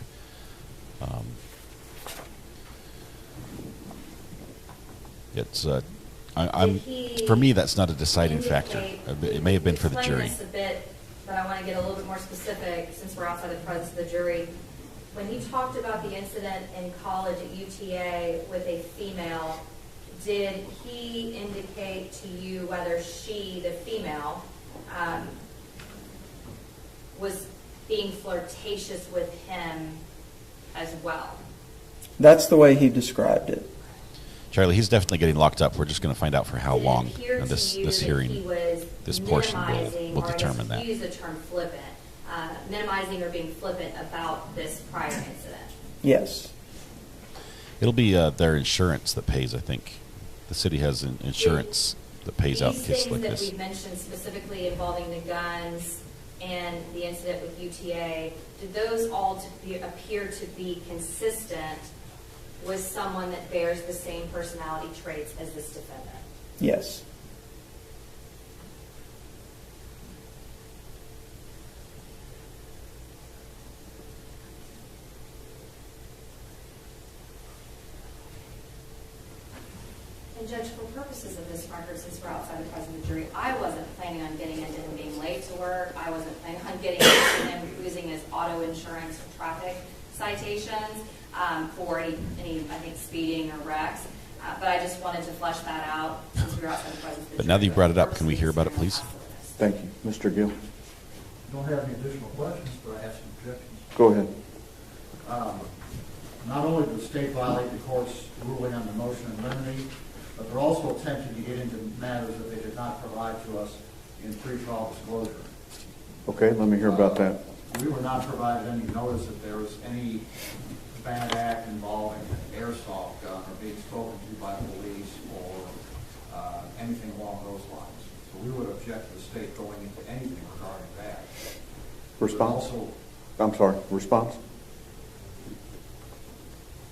It's For me, that's not a deciding factor. It may have been for the jury. Explain this a bit, but I want to get a little bit more specific since we're outside the presence of the jury. When he talked about the incident in college at UTA with a female, did he indicate to you whether she, the female, was being flirtatious with him as well? That's the way he described it. Charlie, he's definitely getting locked up. We're just going to find out for how Did it long. appear And to this you that hearing, he was this portion minimizing, will or I guess determine that. Use the term flippant, minimizing or being flippant about this prior incident. Yes. It'll be their insurance that pays, I think. The city has insurance that pays out in cases like These this. things that we've mentioned specifically involving the guns and the incident with UTA, did those all appear to be consistent with someone that bears the same personality traits as this defendant? Yes. And Judge, for purposes of this record, since we're outside the presence of the jury, I wasn't planning on getting into him being late to work. I wasn't planning on getting into him losing his auto insurance or traffic citations for any, I think, speeding or wrecks. But I just wanted to flesh that out since we were outside the presence of the jury. But now that you brought it up, can we hear about it, please? Thank you. Mr. Gill? Don't have any additional questions, but I have some objections. Go ahead. Not only did the state violate the court's ruling on the motion in limine, but they're also attempting to get into matters that they did not provide to us in pretrial disclosure. Okay, let me hear about that. We were not provided any notice that there was any bad act involving an airsoft gun or being spoken to by police or anything along those lines. So we would object to the state going into anything regarding that. Response? Also, I'm sorry, response?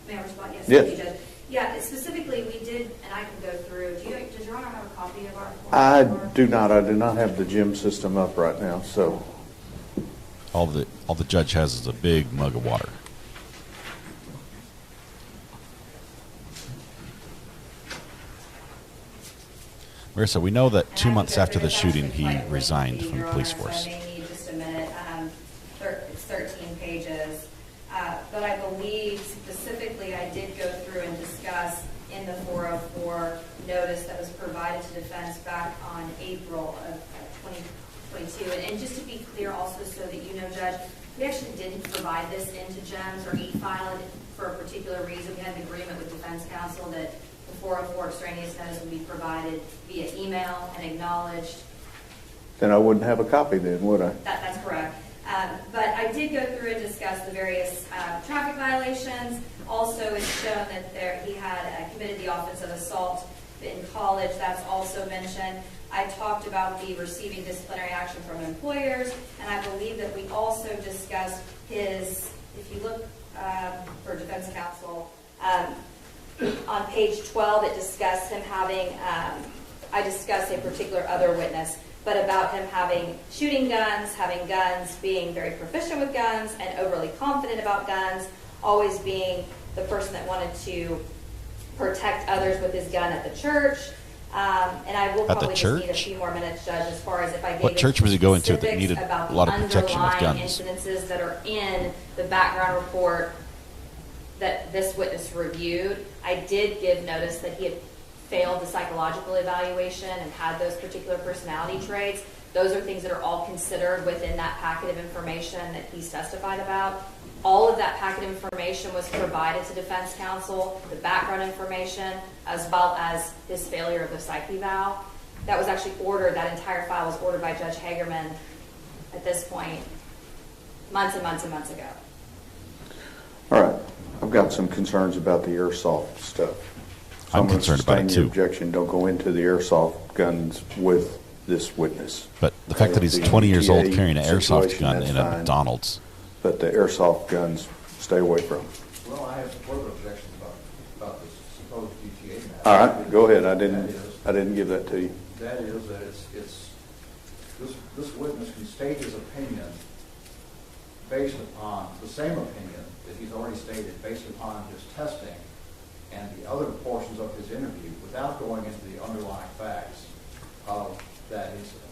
May I respond? Yes. Yes. Thank you, Judge. Yeah, specifically, we did, and I can go through, does Your Honor have a copy of our? I do not. I do not have the gym system up right now, so. All the judge has is a big mug of water. Marissa, we know that 2 months after the shooting, he resigned from the police force. I may need just a minute. It's 13 pages. But I believe specifically I did go through and discuss in the 404 notice that was provided to defense back on April of 2022. And just to be clear also so that you know, Judge, we actually didn't provide this into GEMS or e-file it for a particular reason. We had an agreement with defense counsel that the 404 extraneous notice would be provided via email and acknowledged. Then I wouldn't have a copy then, would I? That's correct. But I did go through and discuss the various traffic violations. Also, it's shown that he had committed the offense of assault in college. That's also mentioned. I talked about the receiving disciplinary action from employers, and I believe that we also discussed his, if you look for defense counsel, on page 12, it discussed him having, I discussed a particular other witness, but about him shooting guns, having guns, being very proficient with guns, and overly confident about guns, always being the person that wanted to protect others with his gun at the church. And I will probably just need a few more minutes, Judge, as far as if I gave What church was he going to that specifics needed about a lot of protection with the underlying guns? incidences that are in the background report that this witness reviewed. I did give notice that he had failed the psychological evaluation and had those particular personality traits. Those are things that are all considered within that packet of information that he's testified about. All of that packet of information was provided to defense counsel, the background information, as well as his failure of the psych eval. That was actually ordered, that entire file was ordered by Judge Hagerman at this point, months and months and months ago. All right. I've got some concerns about the airsoft stuff. So I'm concerned about it sustain your too. objection, don't go into the airsoft guns with this witness. But the fact that he's The 20 years old UTA carrying an airsoft situation, gun that's in a fine. McDonald's. But the airsoft guns, stay away from. Well, I have some further objections about this supposed UTA matter. All right, go ahead. I didn't give that to you. that is that this witness can state his opinion based upon the same opinion that he's already stated based upon his testing and the other portions of his interview without going into the underlying facts of that incident.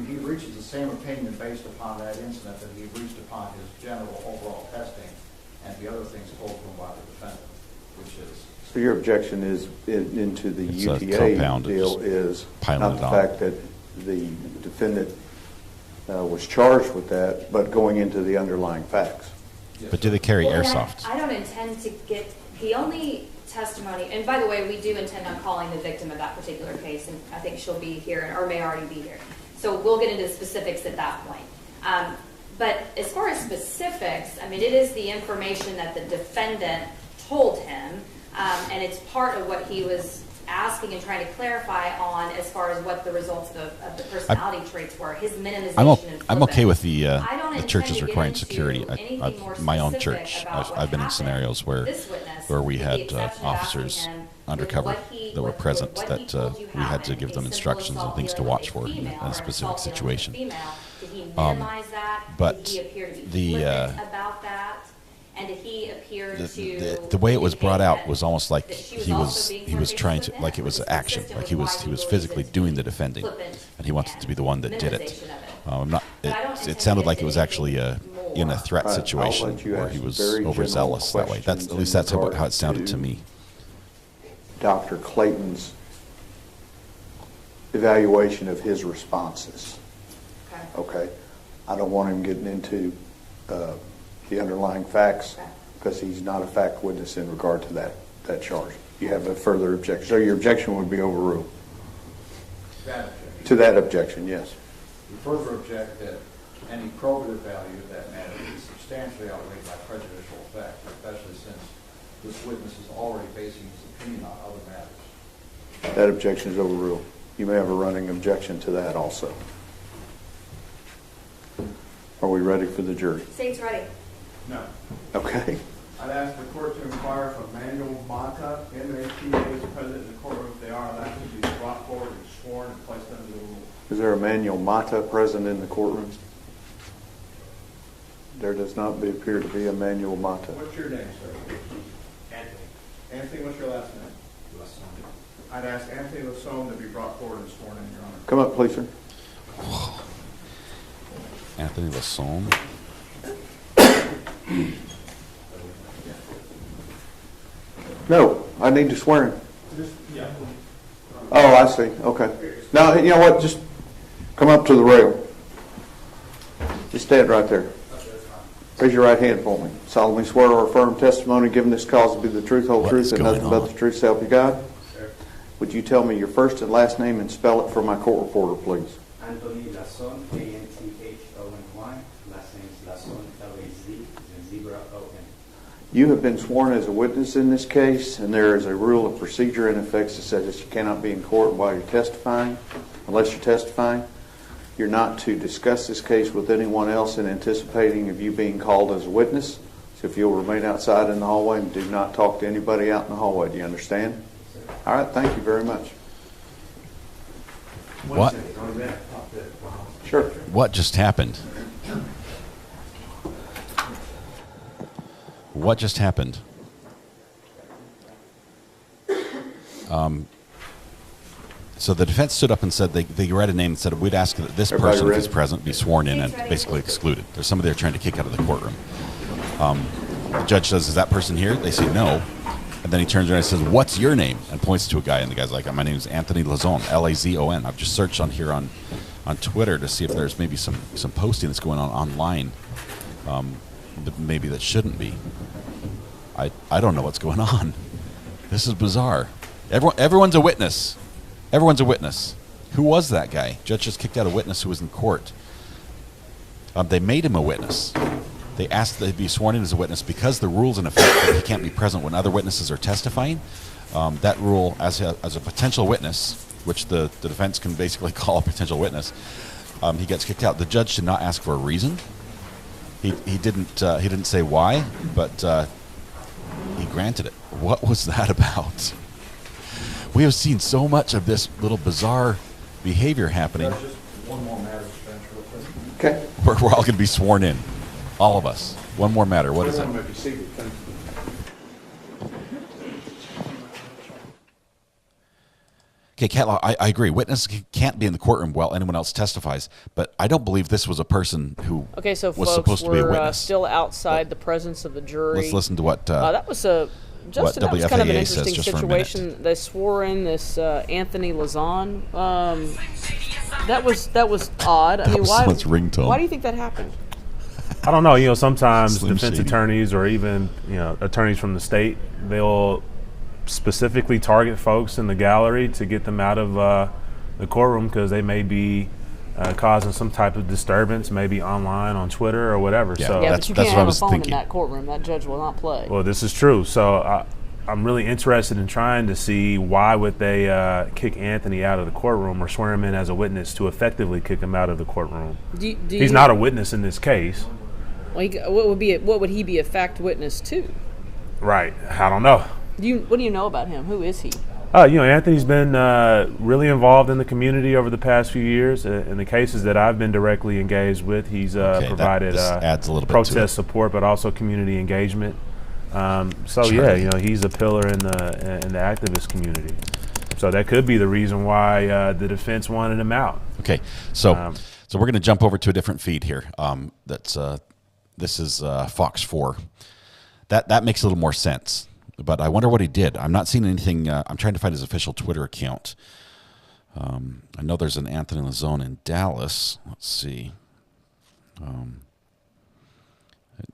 He reaches the same opinion based upon that incident that he reached upon his general overall testing and the other things told to him by the defendant, which is... So your objection is into the It's a UTA compound, deal it's is piling not it the on. fact that the defendant was charged with that, but going into the underlying facts. But do they carry Well, and airsoft? I don't intend to get, the only testimony, and by the way, we do intend on calling the victim of that particular case, and I think she'll be here, or may already be here. So we'll get into specifics at that point. But as far as specifics, I mean, it is the information that the defendant told him, and it's part of what he was asking and trying to clarify on as far as what the results of the personality traits were, his minimization and I'm okay with the I don't intend churches to get requiring into security. anything more My own specific church, about what I've been in happened. scenarios where This witness, we with the had exception of officers asking him undercover what he- that were with present what he that told you we had to happened, give a them simple instructions and assault things to dealing watch with for in female or a an specific assault dealing with situation. female. Did he minimize that? but Did he appear to be the, flippant about that? And did he appear to the way it was brought indicate out was almost like that she was he also was being he was flirtatious trying with to him? like it was It's action, consistent like he with was why he was believes physically it's doing the defending, flippant and he wanted to be the one that did it. minimization of it. I'm not. But I don't intend It to sounded get like it into was actually anything in a more. threat All right, I'll situation let you where ask he was very overzealous that way. That's general at least that's how questions in it sounded to regard me. Dr. Clayton's evaluation of his responses. Okay. Okay? I don't want him getting into the underlying facts Okay. because he's not a fact witness in regard to that charge. You have a further objection. So your objection would be overruled. That objection. To that objection, yes. We further object that any probative value of that matter is substantially outweighed by prejudicial effect, especially since this witness is already basing his opinion on other matters. That objection is overruled. You may have a running objection to that also. Are we ready for the jury? State's ready. No. Okay. I'd ask the court to inquire from Manuel Mata, MAPA, is present in the courtroom. If they are allowed to be brought forward and sworn and placed under the rule. Is there a Manuel Mata present in the courtroom? There does not appear to be a Manuel Mata. What's your name, sir? Anthony. Anthony, what's your last name? Lasson. I'd ask Anthony Lasson to be brought forward and sworn in, Your Honor. Come up, please, sir. Anthony Lasson. No, I need to swear him. Yeah. Oh, I see. Okay. Now, you know what? Just come up to the rail. Just stand right there. Raise your right hand for me. Solemnly swear or affirm testimony given this cause to be the truth, whole What truth, is and going nothing but on? the truth, so help you God? Sir. Would you tell me your first and last name and spell it for my court reporter, please? Anthony Lasson, A-N-T-H-O-N-Y. Last name is Lasson, L-A-Z, and Zebra, O-N. You have been sworn as a witness in this case, and there is a rule of procedure in effect that says that you cannot be in court while you're testifying, unless you're testifying. You're not to discuss this case with anyone else in anticipating of you being called as a witness. So if you'll remain outside in the hallway and do not talk to anybody out in the hallway, do you understand? All right, thank you very much. What? Sure. What just happened? What just happened? So the defense stood up and said they read a name and said we'd ask that this Everybody person, if he's ready? present, be sworn in and basically excluded. There's somebody they're trying to kick out of the courtroom. The judge says, "Is that person here?" They say no, and then he turns around and says, "What's your name?" and points to a guy, and the guy's like, "My name is Anthony Lazon, L-A-Z-O-N." I've just searched on here on Twitter to see if there's maybe some posting that's going on online, that maybe that shouldn't be. I don't know what's going on. This is bizarre. Everyone's a witness. Everyone's a witness. Who was that guy? Judge just kicked out a witness who was in court. They made him a witness. They asked that he be sworn in as a witness because the rule's in effect that he can't be present when other witnesses are testifying. That rule, as a potential witness, which the defense can basically call a potential witness, he gets kicked out. The judge did not ask for a reason. He didn't say why, but he granted it. What was that about? We have seen so much of this little bizarre behavior happening. There's just one more matter, Spence, real quick. Okay. We're all going to be sworn in. All of us. One more matter. What is it? Everyone may be seated. Thank you. Okay, Catlaw, I agree. Witness can't be in the courtroom while anyone else testifies, but I don't believe this was a person who Okay, so was folks, supposed to be a we're witness. still outside the presence of the jury. Let's listen to what That was a Justin. That was kind of an WFAA says interesting just for a minute. situation. They swore in this Anthony Lazon. That was odd. I mean, was why? someone's ringtone. Why do you think that happened? I don't know. You know, sometimes Slim defense Shady. attorneys or even attorneys from the state, they'll specifically target folks in the gallery to get them out of the courtroom because they may be causing some type of disturbance, maybe online on Twitter or whatever. Yeah. So Yeah, That's- but you that's can't what I have was a phone thinking. in that courtroom. That judge will not play. well, this is true. So I'm really interested in trying to see why would they kick Anthony out of the courtroom or swear him in as a witness to effectively kick him out of the courtroom. He's not a witness in this case. Well, what would he be a fact witness to? Right. I don't know. What do you know about him? Who is he? Anthony's been really involved in the community over the past few years. In the cases that I've been directly engaged with, he's provided this adds a little bit to it. protest support, but also community engagement. Charlie. He's a pillar in the activist community. So that could be the reason why the defense wanted him out. Okay, so we're going to jump over to a different feed here. This is Fox 4. That makes a little more sense. But I wonder what he did. I'm not seeing anything. I'm trying to find his official Twitter account. I know there's an Anthony Lazone in Dallas. Let's see.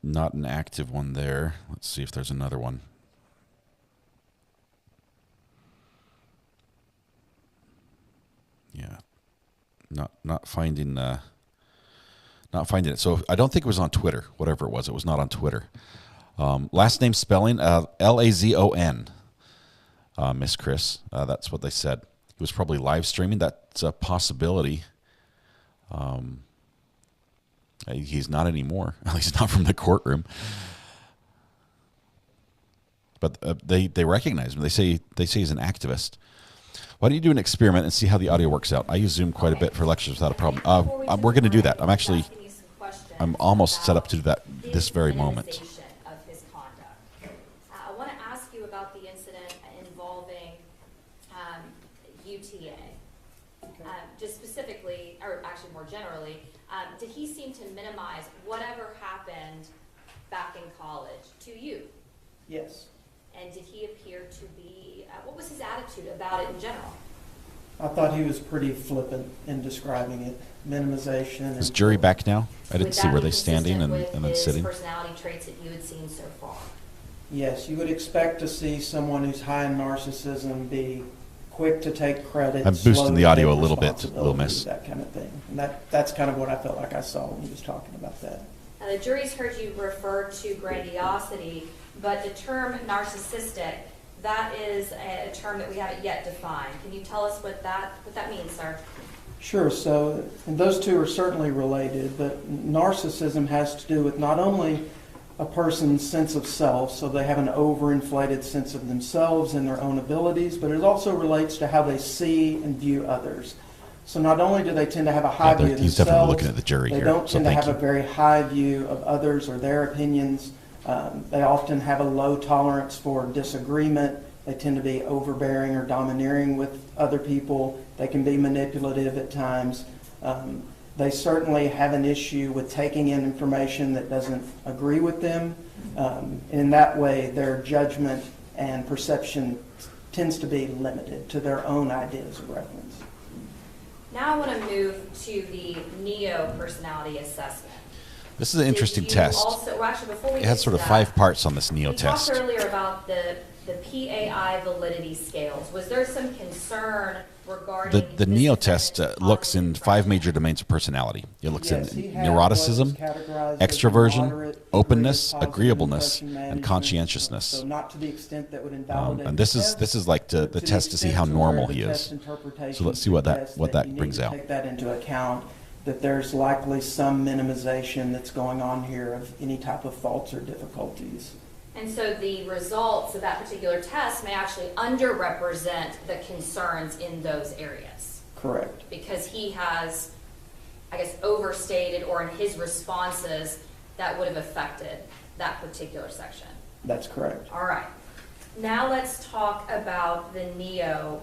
Not an active one there. Let's see if there's another one. Yeah. Not finding it. So I don't think it was on Twitter. Whatever it was not on Twitter. Last name spelling, Lazon, Miss Chris. That's what they said. He was probably live streaming. That's a possibility. He's not anymore. At least not from the courtroom. But they recognize him. They say he's an activist. Why don't you do an experiment and see how the audio works out? I use Zoom quite a bit for lectures without a problem. We're going to do that. I'm almost set up to do that this very moment. Of his conduct. I want to ask you about the incident involving UTA. Just specifically, or actually more generally, did he seem to minimize whatever happened back in college to you? Yes. And did he appear to be, what was his attitude about it in general? I thought he was pretty flippant in describing it. Minimization. Is jury back now? I didn't Would see that were be they standing and consistent then with sitting. his personality traits that you had seen so far? Yes, you would expect to see someone who's high in narcissism be quick to take credit. I'm boosting slow the to audio take a little bit, responsibility, Little Miss. That kind of thing. And that's kind of what I felt like I saw when he was talking about that. The jury's heard you refer to grandiosity, but the term narcissistic, that is a term that we haven't yet defined. Can you tell us what that means, sir? Sure. So and those two are certainly related, but narcissism has to do with not only a person's sense of self, so they have an overinflated sense of themselves and their own abilities, but it also relates to how they see and view others. So not only do they tend to have a high view of he's themselves, definitely looking at the jury they here, don't so tend to thank have you. a very high view of others or their opinions. They often have a low tolerance for disagreement. They tend to be overbearing or domineering with other people. They can be manipulative at times. They certainly have an issue with taking in information that doesn't agree with them. In that way, their judgment and perception tends to be limited to their own ideas of reference. Now I want to move to the NEO personality assessment. This is an interesting Did you test. before we It get had to sort of that, 5 parts on this NEO you test. talked earlier about the PAI validity scales. Was there some concern regarding The this NEO defendant's test looks in 5 positive major domains of personality. It looks Yes, he in had what was neuroticism, categorized as extroversion, moderate degree of openness, positive agreeableness, impression and management. conscientiousness. So not to the extent that would invalidate And the this is test, like the but test to see how extent where normal the he test is. interpretation So let's see what that suggests you brings need to out. Take that into account, that there's likely some minimization that's going on here of any type of faults or difficulties. And so the results of that particular test may actually underrepresent the concerns in those areas. Correct. Because he has, I guess, overstated, or in his responses, that would have affected that particular section. That's correct. All right. Now let's talk about the NEO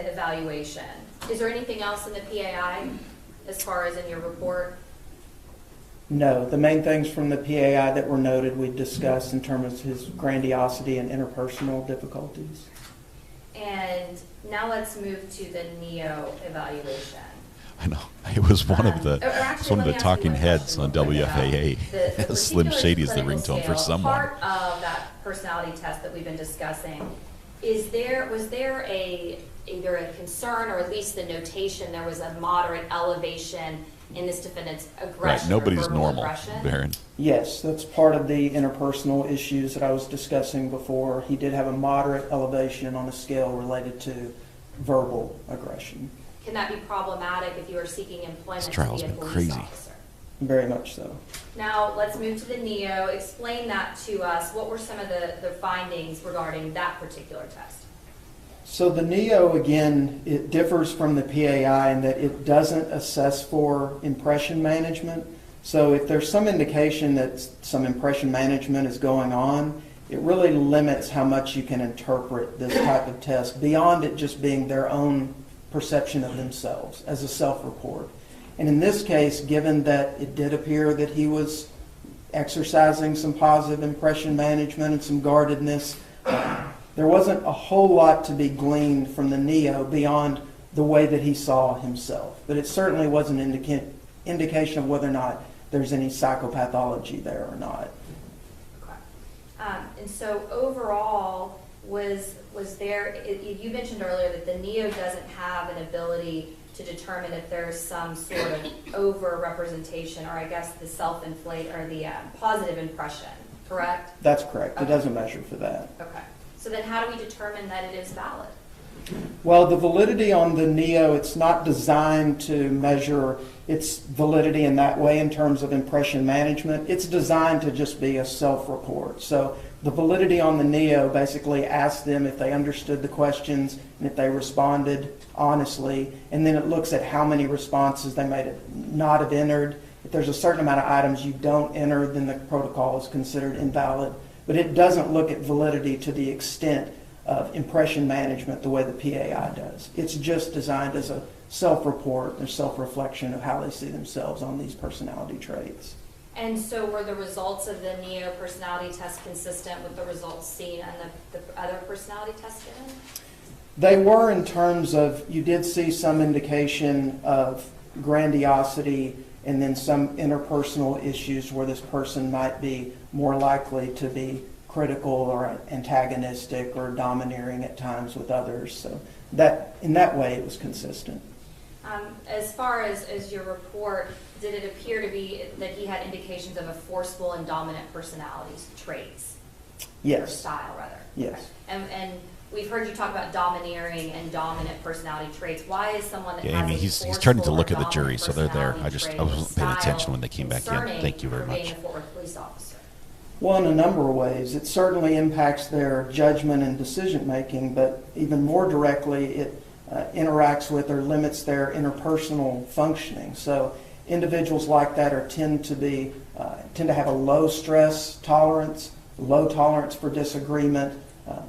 evaluation. Is there anything else in the PAI as far as in your report? No, the main things from the PAI that were noted we discussed in terms of his grandiosity and interpersonal difficulties. And now let's move to the NEO evaluation. I know. It was one of the Or actually, it's one of let the me ask talking you one heads on question real quick WFAA. about the Slim particular Shady is the clinical ringtone for scale. someone. Part of that personality test that we've been discussing, was there either a concern or at least the notation there was a moderate elevation in this defendant's aggression? Right. or Nobody's verbal normal, aggression? Baron. Yes, that's part of the interpersonal issues that I was discussing before. He did have a moderate elevation on a scale related to verbal aggression. Can that be problematic if you are seeking employment This trial's to be a been police crazy. officer? Very much so. Now, let's move to the NEO. Explain that to us. What were some of the findings regarding that particular test? So the NEO, again, it differs from the PAI in that it doesn't assess for impression management. So if there's some indication that some impression management is going on, it really limits how much you can interpret this type of test beyond it just being their own perception of themselves as a self-report. And in this case, given that it did appear that he was exercising some positive impression management and some guardedness, there wasn't a whole lot to be gleaned from the NEO beyond the way that he saw himself. But it certainly was an indication of whether or not there's any psychopathology there or not. Okay. And so overall, was there, you mentioned earlier that the NEO doesn't have an ability to determine if there's some sort of over-representation, or I guess the self-inflate, or the positive impression, correct? That's correct. Okay. It doesn't measure for that. Okay. So then how do we determine that it is valid? Well, the validity on the NEO, it's not designed to measure its validity in that way in terms of impression management. It's designed to just be a self-report. So the validity on the NEO basically asks them if they understood the questions and if they responded honestly, and then it looks at how many responses they may not have entered. If there's a certain amount of items you don't enter, then the protocol is considered invalid. But it doesn't look at validity to the extent of impression management the way the PAI does. It's just designed as a self-report or self-reflection of how they see themselves on these personality traits. And so were the results of the NEO personality test consistent with the results seen on the other personality tests given? They were, in terms of, you did see some indication of grandiosity and then some interpersonal issues where this person might be more likely to be critical or antagonistic or domineering at times with others. So that, in that way, it was consistent. As far as your report, did it appear to be that he had indications of a forceful and dominant personality traits? Yes. Or style, rather. Yes. Okay. And we've heard you talk about domineering and dominant personality traits. Why is someone that Yeah, has Amy, a he's forceful turning to or look at the dominant jury, so they're there. I personality wasn't paying trait attention when they came back in. concerning Thank you very for being much. a Fort Worth police officer? Well, in a number of ways. It certainly impacts their judgment and decision making, but even more directly, it interacts with or limits their interpersonal functioning. So individuals like that tend to have a low stress tolerance, low tolerance for disagreement,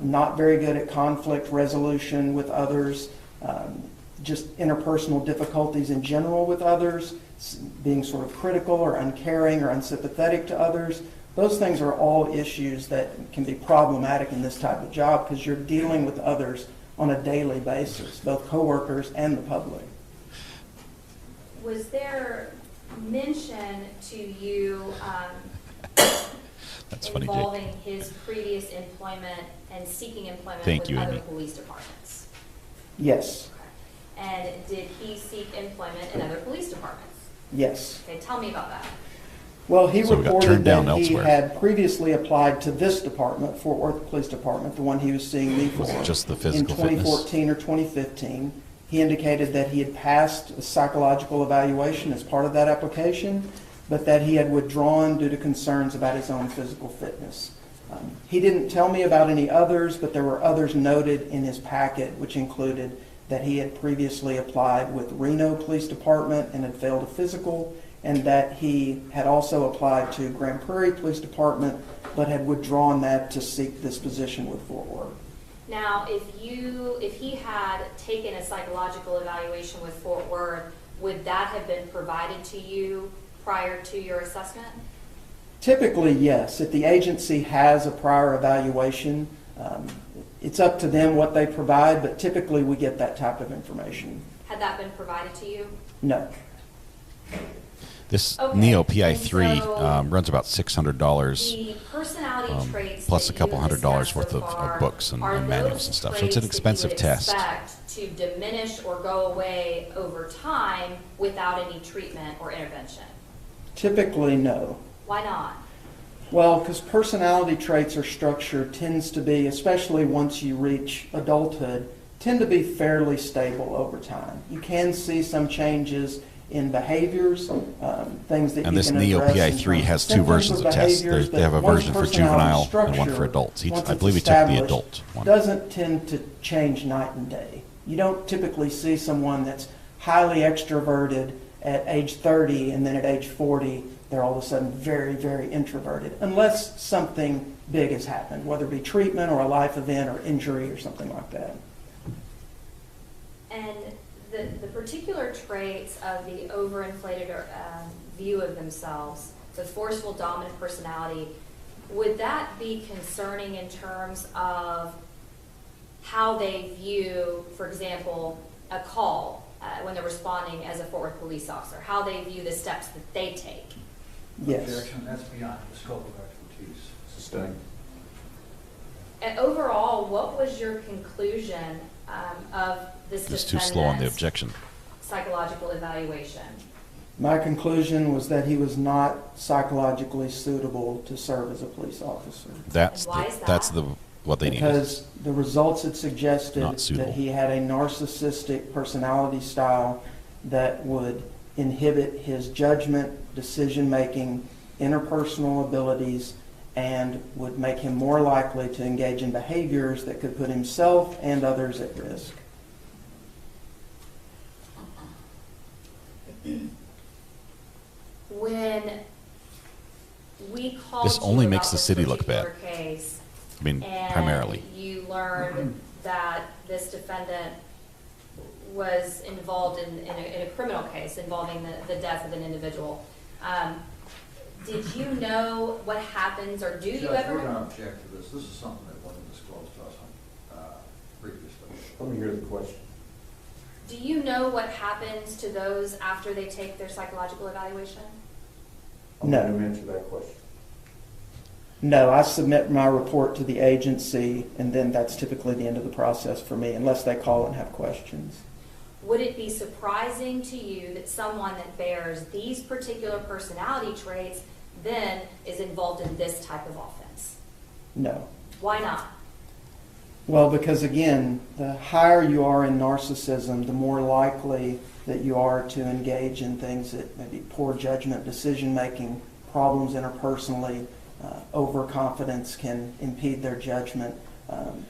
not very good at conflict resolution with others, just interpersonal difficulties in general with others, being sort of critical or uncaring or unsympathetic to others. Those things are all issues that can be problematic in this type of job because you're dealing with others on a daily basis, both coworkers and the public. Was there mention to you That's funny, Jake. involving his previous employment and seeking employment Thank with you, other Amy. police departments? Yes. And did he seek employment in other police departments? Yes. Okay, tell me about that. Well, he So we got reported turned down that he elsewhere. had previously applied to this department, Fort Worth Police Department, the one he was seeing me for. Was it just the physical in fitness? 2014 or 2015. He indicated that he had passed a psychological evaluation as part of that application, but that he had withdrawn due to concerns about his own physical fitness. He didn't tell me about any others, but there were others noted in his packet, which included that he had previously applied with Reno Police Department and had failed a physical, and that he had also applied to Grand Prairie Police Department, but had withdrawn that to seek this position with Fort Worth. Now, if he had taken a psychological evaluation with Fort Worth, would that have been provided to you prior to your assessment? Typically, yes. If the agency has a prior evaluation, it's up to them what they provide, but typically we get that type of information. Had that been provided to you? No. This Okay, Neo PI3 and so runs about $600 The personality traits plus that a couple you've $100 discussed worth so of far, books and are manuals those and stuff. So it's an traits that expensive you would test. expect to diminish or go away over time without any treatment or intervention? Typically, no. Why not? Well, because personality traits or structure tends to be, especially once you reach adulthood, tend to be fairly stable over time. You can see some changes in behaviors, things that And you this can Neo address in PI3 terms has of two symptoms versions or of tests. behaviors, They have a but once version for personality juvenile and one structure, for adults. once I it's believe he took the established, adult one. doesn't tend to change night and day. You don't typically see someone that's highly extroverted at age 30 and then at age 40 they're all of a sudden very, very introverted, unless something big has happened, whether it be treatment or a life event or injury or something like that. And the particular traits of the overinflated view of themselves, the forceful dominant personality, would that be concerning in terms of how they view, for example, a call when they're responding as a Fort Worth police officer, how they view the steps that they take? Yes. Objection, that's beyond the scope of expertise. Sustained. And overall, what was your conclusion of this It's too slow on the defendant's objection. psychological evaluation? My conclusion was that he was not psychologically suitable to serve as a police officer. That's And why is that's that? what they need. Because the results had suggested Not suitable. that he had a narcissistic personality style that would inhibit his judgment, decision-making, interpersonal abilities, and would make him more likely to engage in behaviors that could put himself and others at risk. When we called This you only about makes the this city look bad. particular case, I mean, and primarily. you learned that this defendant was involved in a criminal case involving the death of an individual. Did you know what happens, or do you Judge, ever? we're going to object to this. This is something that wasn't disclosed to us previously. Let me hear the question. Do you know what happens to those after they take their psychological evaluation? No. Let me answer that question. No, I submit my report to the agency, and then that's typically the end of the process for me, unless they call and have questions. Would it be surprising to you that someone that bears these particular personality traits then is involved in this type of offense? No. Why not? Well, because again, the higher you are in narcissism, the more likely that you are to engage in things that maybe poor judgment, decision-making, problems interpersonally, overconfidence can impede their judgment.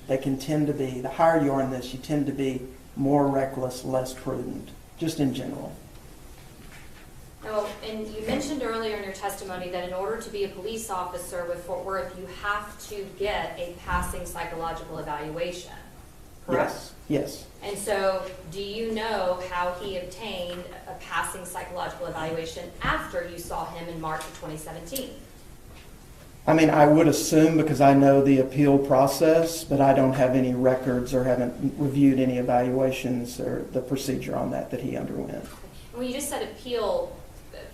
They can tend to be, the higher you are in this, you tend to be more reckless, less prudent, just in general. Now, and you mentioned earlier in your testimony that in order to be a police officer with Fort Worth, you have to get a passing psychological evaluation, correct? Yes. And so, do you know how he obtained a passing psychological evaluation after you saw him in March of 2017? I mean, I would assume because I know the appeal process, but I don't have any records or haven't reviewed any evaluations or the procedure on that he underwent. When you just said appeal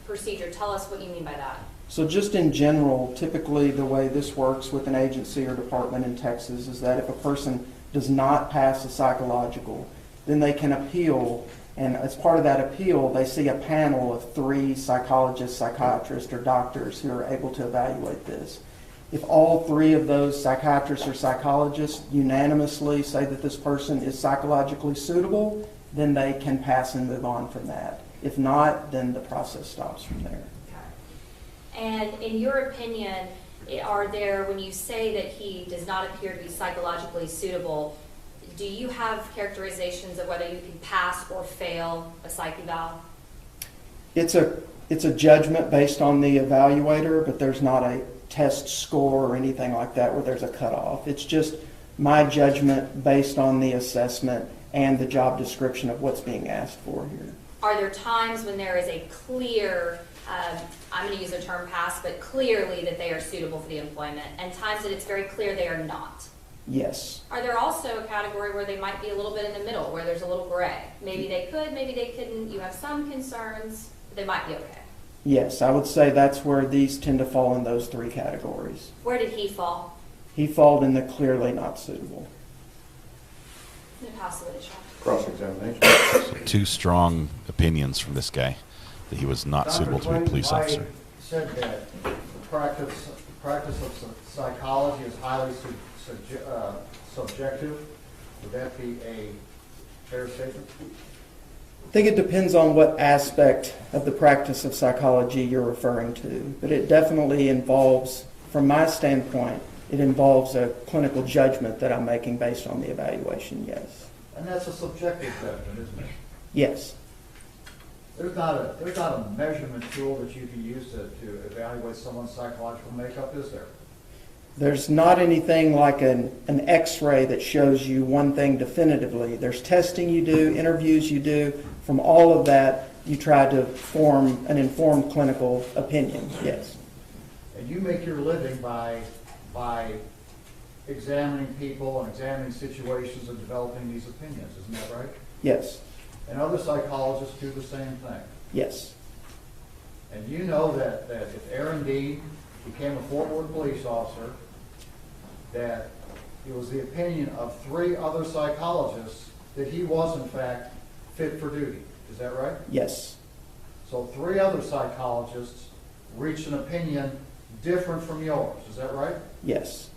procedure, tell us what you mean by that. So just in general, typically the way this works with an agency or department in Texas is that if a person does not pass a psychological, then they can appeal, and as part of that appeal, they see a panel of 3 psychologists, psychiatrists, or doctors who are able to evaluate this. If all 3 of those psychiatrists or psychologists unanimously say that this person is psychologically suitable, then they can pass and move on from that. If not, then the process stops from there. Okay. And in your opinion, are there, when you say that he does not appear to be psychologically suitable, do you have characterizations of whether you can pass or fail a psych eval? It's a judgment based on the evaluator, but there's not a test score or anything like that where there's a cutoff. It's just my judgment based on the assessment and the job description of what's being asked for here. Are there times when there is a clear, I'm going to use the term pass, but clearly that they are suitable for the employment, and times that it's very clear they are not? Yes. Are there also a category where they might be a little bit in the middle, where there's a little gray? Maybe they could, maybe they couldn't. You have some concerns, but they might be okay. Yes, I would say that's where these tend to fall in those three categories. Where did he fall? He falls in the clearly not suitable. I'm going to pass the witness shot. Cross-examination. Two strong opinions from this guy that he was not suitable to be a police officer. Said that the practice of psychology is highly subjective. Would that be a fair statement? I think it depends on what aspect of the practice of psychology you're referring to, but it definitely involves, from my standpoint, it involves a clinical judgment that I'm making based on the evaluation, yes. And that's a subjective judgment, isn't it? Yes. There's not a measurement tool that you can use to evaluate someone's psychological makeup, is there? There's not anything like an X-ray that shows you one thing definitively. There's testing you do, interviews you do. From all of that, you try to form an informed clinical opinion, yes. And you make your living by examining people and examining situations and developing these opinions, isn't that right? Yes. And other psychologists do the same thing. Yes. And you know that if Aaron Dean became a Fort Worth police officer, that it was the opinion of 3 other psychologists that he was, in fact, fit for duty. Is that right? Yes. So 3 other psychologists reached an opinion different from yours. Is that right? Yes.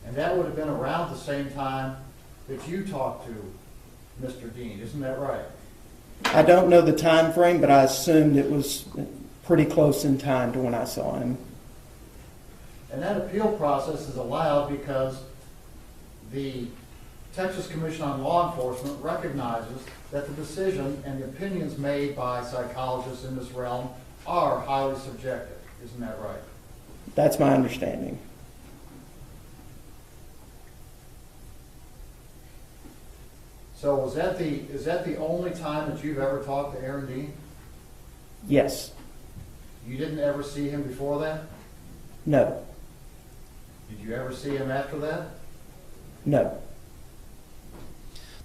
And that would have been around the same time that you talked to Mr. Dean. Isn't that right? I don't know the time frame, but I assumed it was pretty close in time to when I saw him. And that appeal process is allowed because the Texas Commission on Law Enforcement recognizes that the decision and the opinions made by psychologists in this realm are highly subjective. Isn't that right? That's my understanding. So is that the only time that you've ever talked to Aaron Dean? Yes. You didn't ever see him before that? No. Did you ever see him after that? No.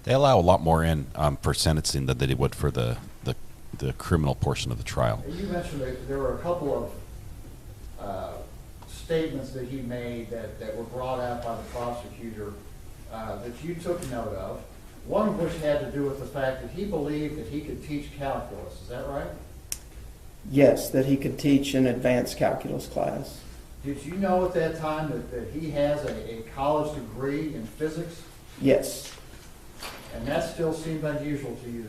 They allow a lot more in for sentencing than they would for the criminal portion of the trial. You mentioned that there were a couple of statements that he made that were brought out by the prosecutor that you took note of, one of which had to do with the fact that he believed that he could teach calculus. Is that right? Yes, that he could teach an advanced calculus class. Did you know at that time that he has a college degree in physics? Yes. And that still seemed unusual to you,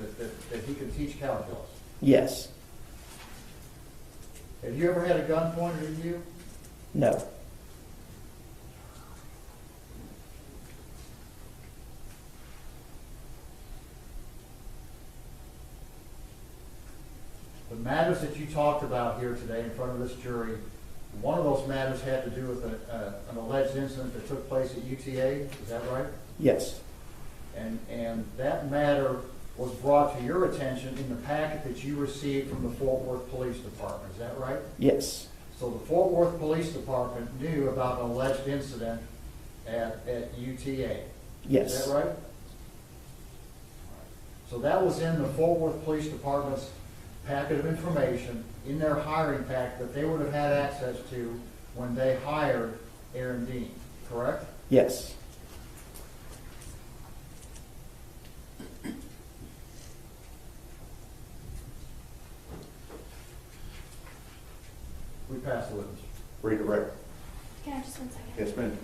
that he could teach calculus? Yes. Have you ever had a gun pointed at you? No. The matters that you talked about here today in front of this jury, one of those matters had to do with an alleged incident that took place at UTA. Is that right? Yes. And that matter was brought to your attention in the packet that you received from the Fort Worth Police Department. Is that right? Yes. So the Fort Worth Police Department knew about an alleged incident at UTA. Yes. Is that right? So that was in the Fort Worth Police Department's packet of information, in their hiring pack, that they would have had access to when they hired Aaron Dean, correct? Yes. We passed the witness. Read the record. Can I have just 1 second? Yes, ma'am.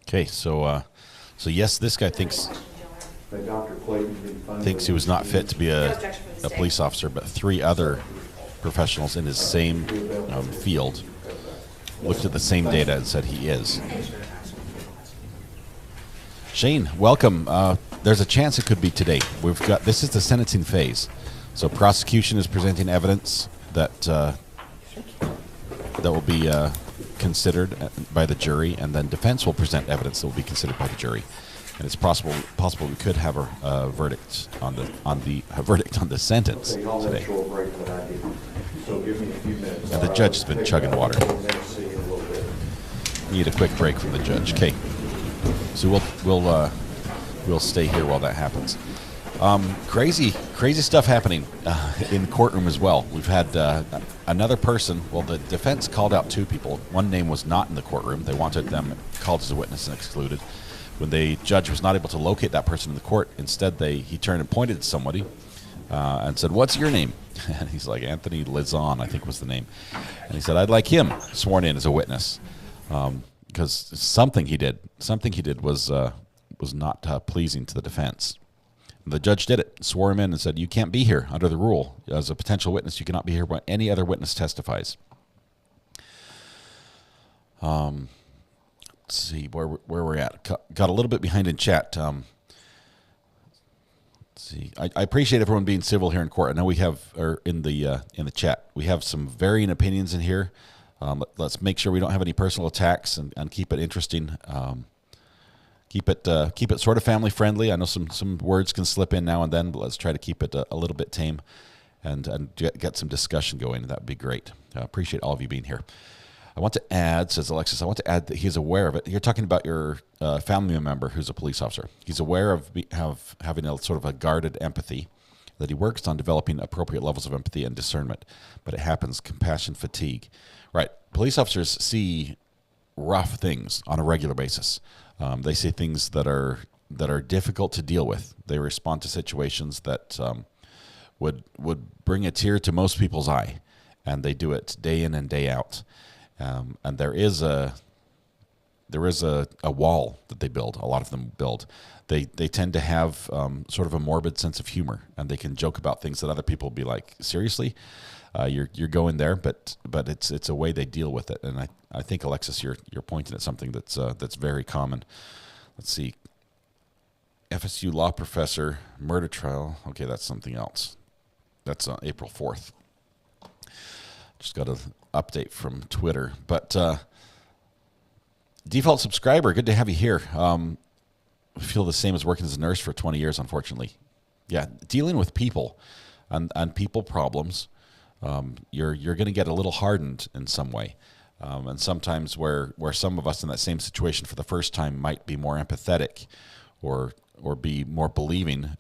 Okay, so yes, this guy thinks May Dr. Clayton be funded? thinks he was not fit to be No a objection from the state. police officer, but 3 other professionals in his same field looked at the same data and said he is. Shane, welcome. There's a chance it could be today. This is the sentencing phase, so prosecution is presenting evidence that will be considered by the jury, and then defense will present evidence that will be considered by the jury. And it's possible we could have a verdict on the sentence Okay, I'll today. make short break what I did. So give me a few minutes. And the judge has been chugging water. See you in a little bit. Need a quick break from the judge. Okay, so we'll stay here while that happens. Crazy stuff happening in the courtroom as well. We've had another person. Well, the defense called out two people. One name was not in the courtroom. They wanted them called as a witness and excluded. When the judge was not able to locate that person in the court, instead he turned and pointed at somebody and said, "What's your name?" And he's like, "Anthony Lizon, I think was the name." And he said, "I'd like him sworn in as a witness because something he did was not pleasing to the defense." And the judge did it, swore him in, and said, "You can't be here under the rule as a potential witness. You cannot be here when any other witness testifies." Let's see where we're at. Got a little bit behind in chat. Let's see. I appreciate everyone being civil here in court. I know we have, or in the chat, we have some varying opinions in here. Let's make sure we don't have any personal attacks and keep it interesting. Keep it sort of family friendly. I know some words can slip in now and then, but let's try to keep it a little bit tame and get some discussion going. That would be great. I appreciate all of you being here. I want to add, says Alexis, that he's aware of it. You're talking about your family member who's a police officer. He's aware of having a sort of a guarded empathy, that he works on developing appropriate levels of empathy and discernment, but it happens, compassion fatigue. Right. Police officers see rough things on a regular basis. They see things that are difficult to deal with. They respond to situations that would bring a tear to most people's eye, and they do it day in and day out. And there is a wall that they build. A lot of them build. They tend to have sort of a morbid sense of humor, and they can joke about things that other people will be like, seriously, you're going there, but it's a way they deal with it. And I think, Alexis, you're pointing at something that's very common. Let's see. FSU law professor murder trial. Okay, that's something else. That's April 4th. Just got an update from Twitter. But default subscriber, good to have you here. I feel the same as working as a nurse for 20 years, unfortunately. Yeah, dealing with people and people problems, you're going to get a little hardened in some way. And sometimes where some of us in that same situation for the first time might be more empathetic or be more believing,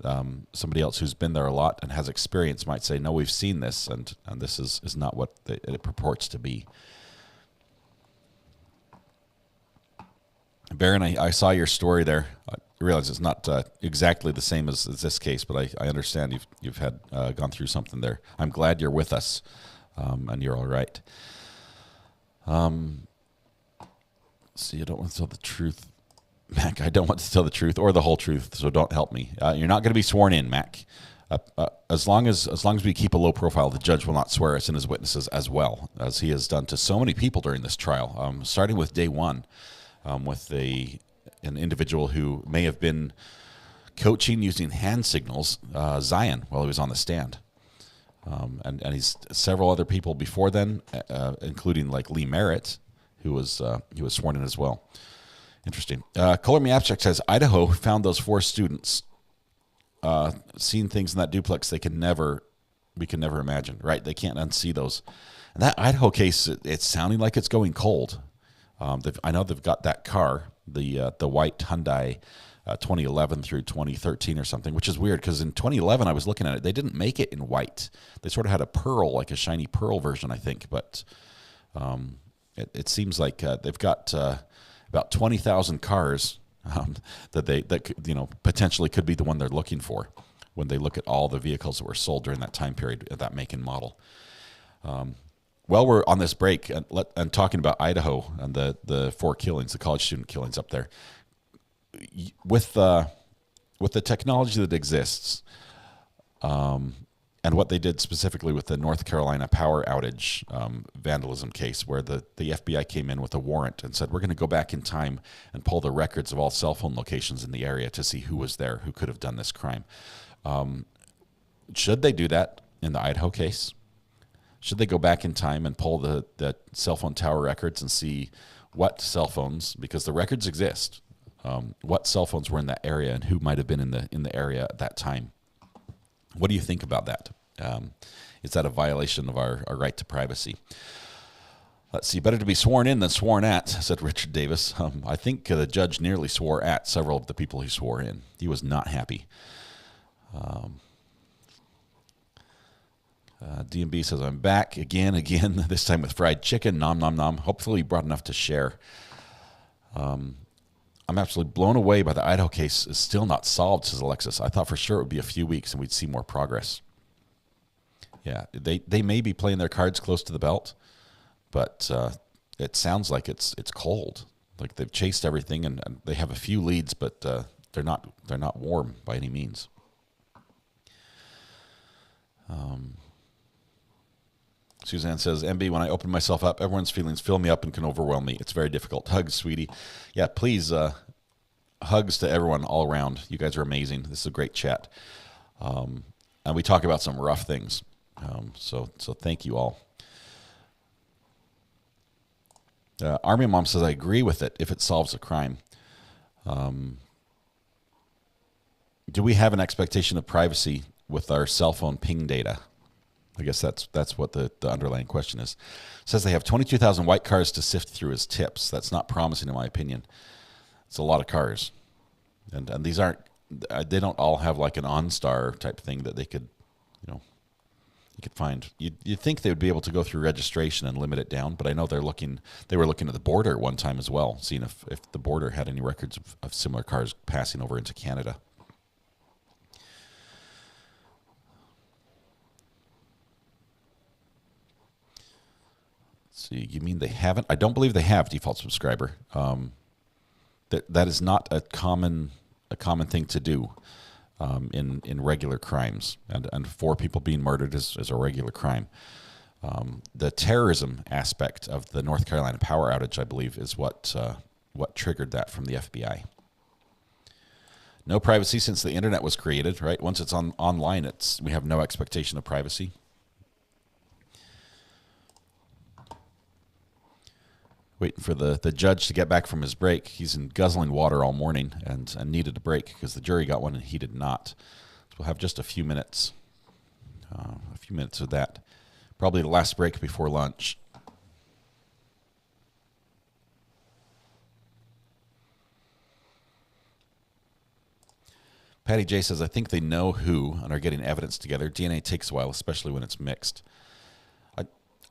somebody else who's been there a lot and has experience might say, no, we've seen this, and this is not what it purports to be. Baron, I saw your story there. I realize it's not exactly the same as this case, but I understand you've had gone through something there. I'm glad you're with us, and you're all right. See, I don't want to tell the truth. Mac, I don't want to tell the truth or the whole truth, so don't help me. You're not going to be sworn in, Mac. As long as we keep a low profile, the judge will not swear us in as witnesses as well, as he has done to so many people during this trial, starting with day one, with an individual who may have been coaching using hand signals, Zion, while he was on the stand. And he's several other people before then, including like Lee Merritt, who was sworn in as well. Interesting. Color Me Abstract says, Idaho found those 4 students seeing things in that duplex we can never imagine, right? They can't unsee those. And that Idaho case, it's sounding like it's going cold. I know they've got that car, the white Hyundai 2011 through 2013 or something, which is weird because in 2011 I was looking at it, they didn't make it in white. They sort of had a pearl, like a shiny pearl version, I think. But it seems like they've got about 20,000 cars that potentially could be the one they're looking for when they look at all the vehicles that were sold during that time period, that make and model. While we're on this break and talking about Idaho and the 4 killings, the college student killings up there, with the technology that exists, and what they did specifically with the North Carolina power outage vandalism case, where the FBI came in with a warrant and said, we're going to go back in time and pull the records of all cell phone locations in the area to see who was there, who could have done this crime. Should they do that in the Idaho case? Should they go back in time and pull the cell phone tower records and see what cell phones, because the records exist, what cell phones were in that area and who might have been in the area at that time? What do you think about that? Is that a violation of our right to privacy? Let's see. Better to be sworn in than sworn at, said Richard Davis. I think the judge nearly swore at several of the people he swore in. He was not happy. DMB says, I'm back again, this time with fried chicken. Nom, nom, nom. Hopefully you brought enough to share. I'm absolutely blown away by the Idaho case. Is still not solved, says Alexis. I thought for sure it would be a few weeks and we'd see more progress. Yeah, they may be playing their cards close to the belt, but it sounds like it's cold. Like they've chased everything and they have a few leads, but they're not warm by any means. Suzanne says, MB, when I open myself up, everyone's feelings fill me up and can overwhelm me. It's very difficult. Hugs, sweetie. Yeah, please, hugs to everyone all around. You guys are amazing. This is a great chat. And we talk about some rough things. So thank you all. Army Mom says, I agree with it if it solves a crime. Do we have an expectation of privacy with our cell phone ping data? I guess that's what the underlying question is. It says they have 22,000 white cars to sift through as tips. That's not promising in my opinion. It's a lot of cars. And these aren't, they don't all have like an OnStar type thing that they could, you could find. You'd think they would be able to go through registration and limit it down, but I know they were looking at the border at one time as well, seeing if the border had any records of similar cars passing over into Canada. See, you mean they haven't? I don't believe they have, default subscriber. That is not a common thing to do in regular crimes, and 4 people being murdered is a regular crime. The terrorism aspect of the North Carolina power outage, I believe, is what triggered that from the FBI. No privacy since the internet was created, right? Once it's online, we have no expectation of privacy. Waiting for the judge to get back from his break. He's in guzzling water all morning and needed a break because the jury got one and he did not. So we'll have just a few minutes of that. Probably the last break before lunch. Patty J says, I think they know who and are getting evidence together. DNA takes a while, especially when it's mixed.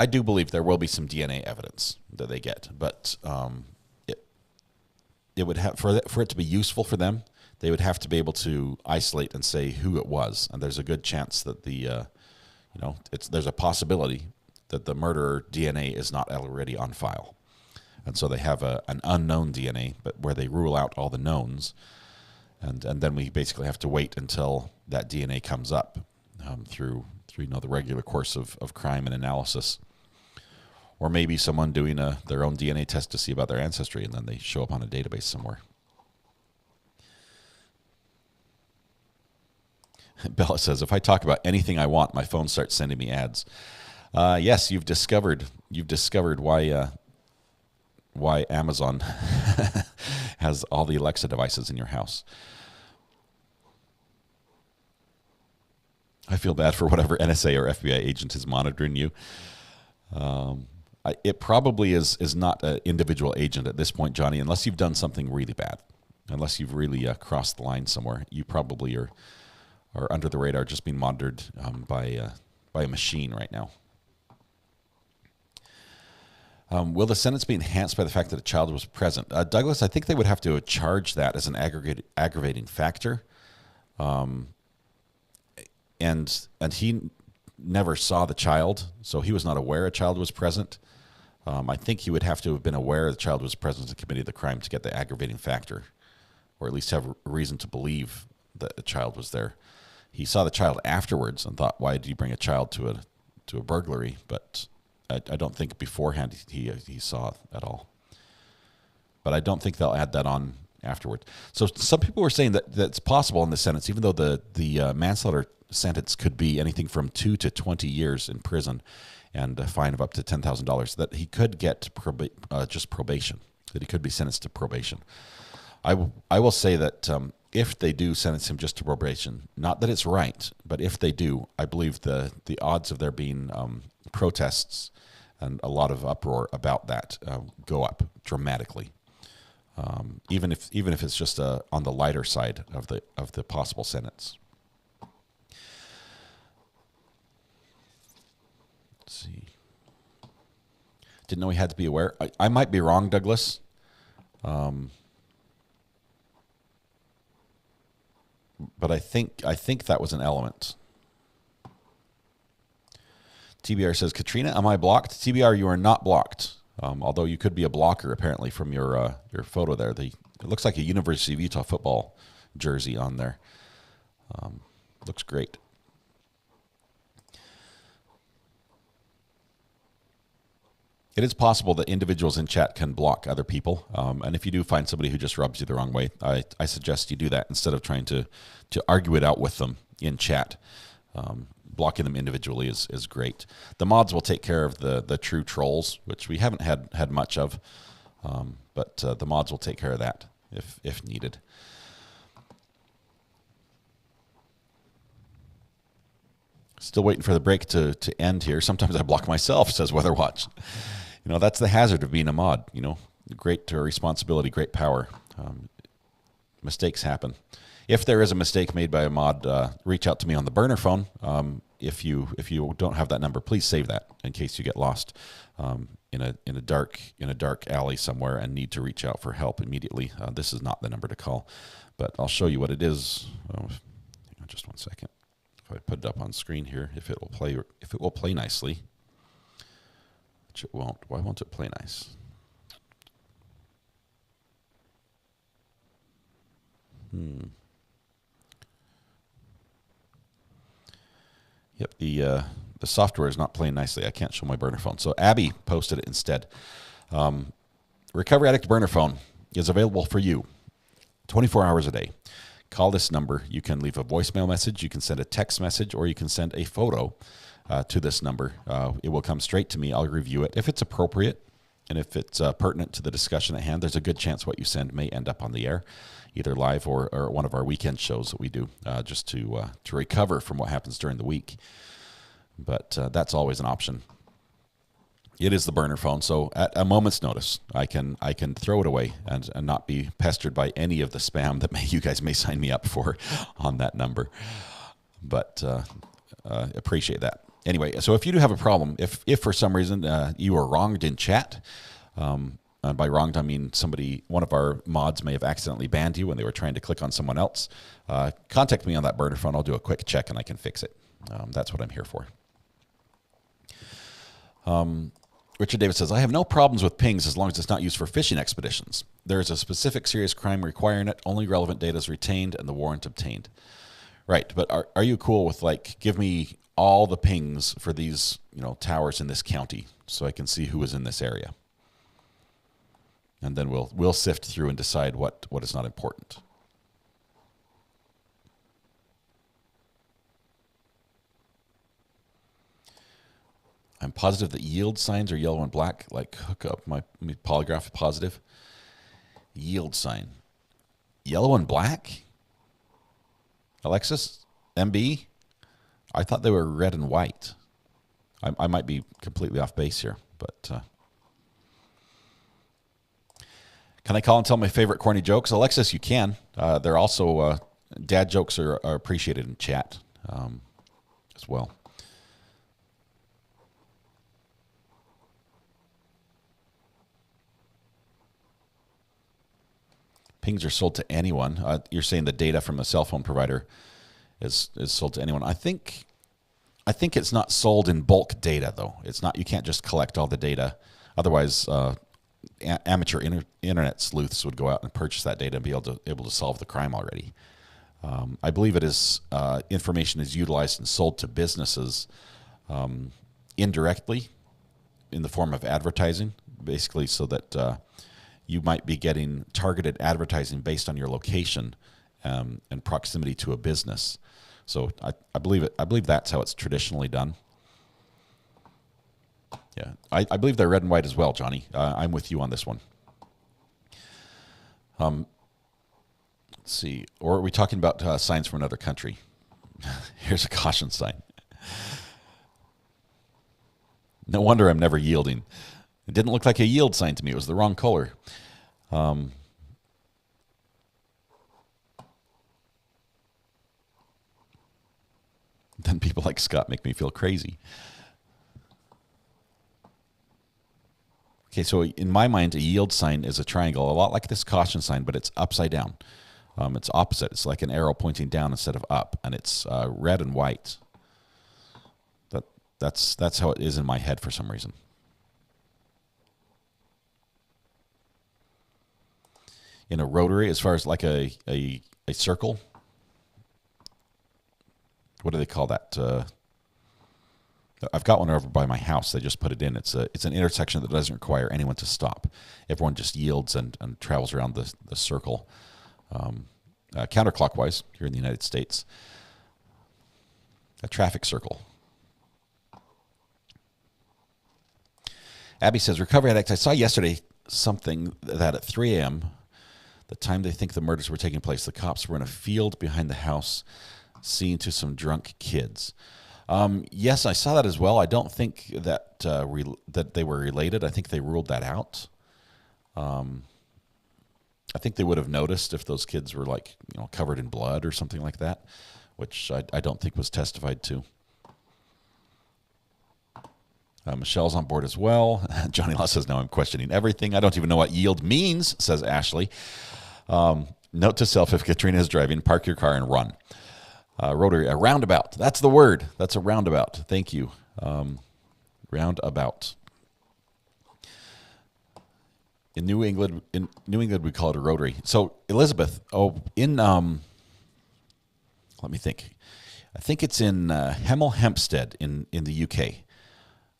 I do believe there will be some DNA evidence that they get, but it would have for it to be useful for them. They would have to be able to isolate and say who it was, and there's a good chance that there's a possibility that the murderer DNA is not already on file, and so they have an unknown DNA, but where they rule out all the knowns, and then we basically have to wait until that DNA comes up through the regular course of crime and analysis. Or maybe someone doing their own DNA test to see about their ancestry, and then they show up on a database somewhere. Bella says, if I talk about anything I want, my phone starts sending me ads. Yes, you've discovered why Amazon has all the Alexa devices in your house. I feel bad for whatever NSA or FBI agent is monitoring you. It probably is not an individual agent at this point, Johnny, unless you've done something really bad. Unless you've really crossed the line somewhere. You probably are under the radar, just being monitored by a machine right now. Will the sentence be enhanced by the fact that a child was present? Douglas, I think they would have to charge that as an aggravating factor. And he never saw the child, so he was not aware a child was present. I think he would have to have been aware the child was present and committed the crime to get the aggravating factor, or at least have a reason to believe that a child was there. He saw the child afterwards and thought, why did you bring a child to a burglary? But I don't think beforehand he saw it at all. But I don't think they'll add that on afterwards. So some people were saying that that's possible in the sentence, even though the manslaughter sentence could be anything from 2 to 20 years in prison. and a fine of up to $10,000, that he could get just probation, that he could be sentenced to probation. I will say that if they do sentence him just to probation, not that it's right, but if they do, I believe the odds of there being protests and a lot of uproar about that go up dramatically. Even if it's just on the lighter side of the possible sentence. Let's see. Didn't know he had to be aware. I might be wrong, Douglas. But I think that was an element. TBR says, Katrina, am I blocked? TBR, you are not blocked. Although you could be a blocker, apparently, from your photo there. It looks like a University of Utah football jersey on there. Looks great. It is possible that individuals in chat can block other people. And if you do find somebody who just rubs you the wrong way, I suggest you do that instead of trying to argue it out with them in chat. Blocking them individually is great. The mods will take care of the true trolls, which we haven't had much of, but the mods will take care of that if needed. Still waiting for the break to end here. Sometimes I block myself, says WeatherWatch. That's the hazard of being a mod. Great responsibility, great power. Mistakes happen. If there is a mistake made by a mod, reach out to me on the burner phone. If you don't have that number, please save that in case you get lost in a dark alley somewhere and need to reach out for help immediately. This is not the number to call, but I'll show you what it is. Just one second. If I put it up on screen here, if it will play nicely, which it won't. Why won't it play nice? Yep, the software is not playing nicely. I can't show my burner phone. So Abby posted it instead. Recovery Addict burner phone is available for you 24 hours a day. Call this number. You can leave a voicemail message. You can send a text message, or you can send a photo to this number. It will come straight to me. I'll review it. If it's appropriate and if it's pertinent to the discussion at hand, there's a good chance what you send may end up on the air, either live or one of our weekend shows that we do, just to recover from what happens during the week. But that's always an option. It is the burner phone, so at a moment's notice, I can throw it away and not be pestered by any of the spam that you guys may sign me up for on that number. But appreciate that. Anyway, so if you do have a problem, if for some reason you are wronged in chat, and by wronged I mean one of our mods may have accidentally banned you when they were trying to click on someone else, contact me on that burner phone. I'll do a quick check and I can fix it. That's what I'm here for. Richard Davis says, I have no problems with pings as long as it's not used for fishing expeditions. There is a specific serious crime requiring it. Only relevant data is retained and the warrant obtained. Right, but are you cool with, give me all the pings for these towers in this county so I can see who is in this area? And then we'll sift through and decide what is not important. I'm positive that yield signs are yellow and black, like hook up my polygraph positive. Yield sign. Yellow and black? Alexis? MB? I thought they were red and white. I might be completely off base here, but... Can I call and tell my favorite corny jokes? Alexis, you can. They're also... dad jokes are appreciated in chat as well. Pings are sold to anyone. You're saying the data from a cell phone provider is sold to anyone. I think it's not sold in bulk data though. It's not. You can't just collect all the data. Otherwise, amateur internet sleuths would go out and purchase that data and be able to solve the crime already. I believe it is information is utilized and sold to businesses indirectly in the form of advertising, basically, so that. You might be getting targeted advertising based on your location and proximity to a business. So I believe it. I believe that's how it's traditionally done. Yeah, I believe they're red and white as well, Johnny. I'm with you on this one. Let's see. Or are we talking about signs from another country? Here's a caution sign. No wonder I'm never yielding. It didn't look like a yield sign to me. It was the wrong color. Then people like Scott make me feel crazy. Okay, so in my mind, a yield sign is a triangle, a lot like this caution sign, but it's upside down. It's opposite. It's like an arrow pointing down instead of up, and it's red and white. That's how it is in my head for some reason. In a rotary, as far as like a circle, what do they call that? I've got one over by my house. They just put it in. It's an intersection that doesn't require anyone to stop. Everyone just yields and travels around the circle, counterclockwise here in the United States. A traffic circle. Abby says, recovery addict, I saw yesterday something that at 3 a.m., the time they think the murders were taking place, the cops were in a field behind the house seeing to some drunk kids. Yes, I saw that as well. I don't think that that they were related. I think they ruled that out. I think they would have noticed if those kids were covered in blood or something like that, which I don't think was testified to. Michelle's on board as well. Johnny Law says, now I'm questioning everything. I don't even know what yield means, says Ashley. Note to self, if Katrina is driving, park your car and run. Rotary, a roundabout. That's the word. That's a roundabout. Thank you. Roundabout. In New England, we call it a rotary. So Elizabeth, let me think. I think it's in Hemel Hempstead in the UK.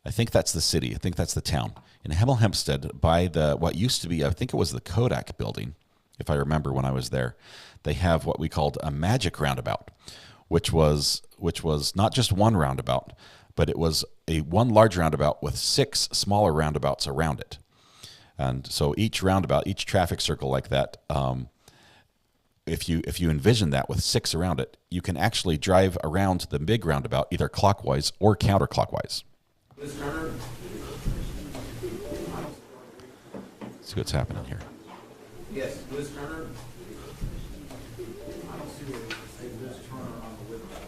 I think that's the city. I think that's the town. In Hemel Hempstead, by what used to be, I think it was the Kodak building, if I remember when I was there, they have what we called a magic roundabout, which was not just one roundabout, but it was one large roundabout with 6 smaller roundabouts around it. And so each roundabout, each traffic circle like that, if you envision that with 6 around it, you can actually drive around the big roundabout either clockwise or counterclockwise. Ms. Turner? See what's happening here. Yes, Ms. Turner? I don't see where it says Ms. Turner on the witness.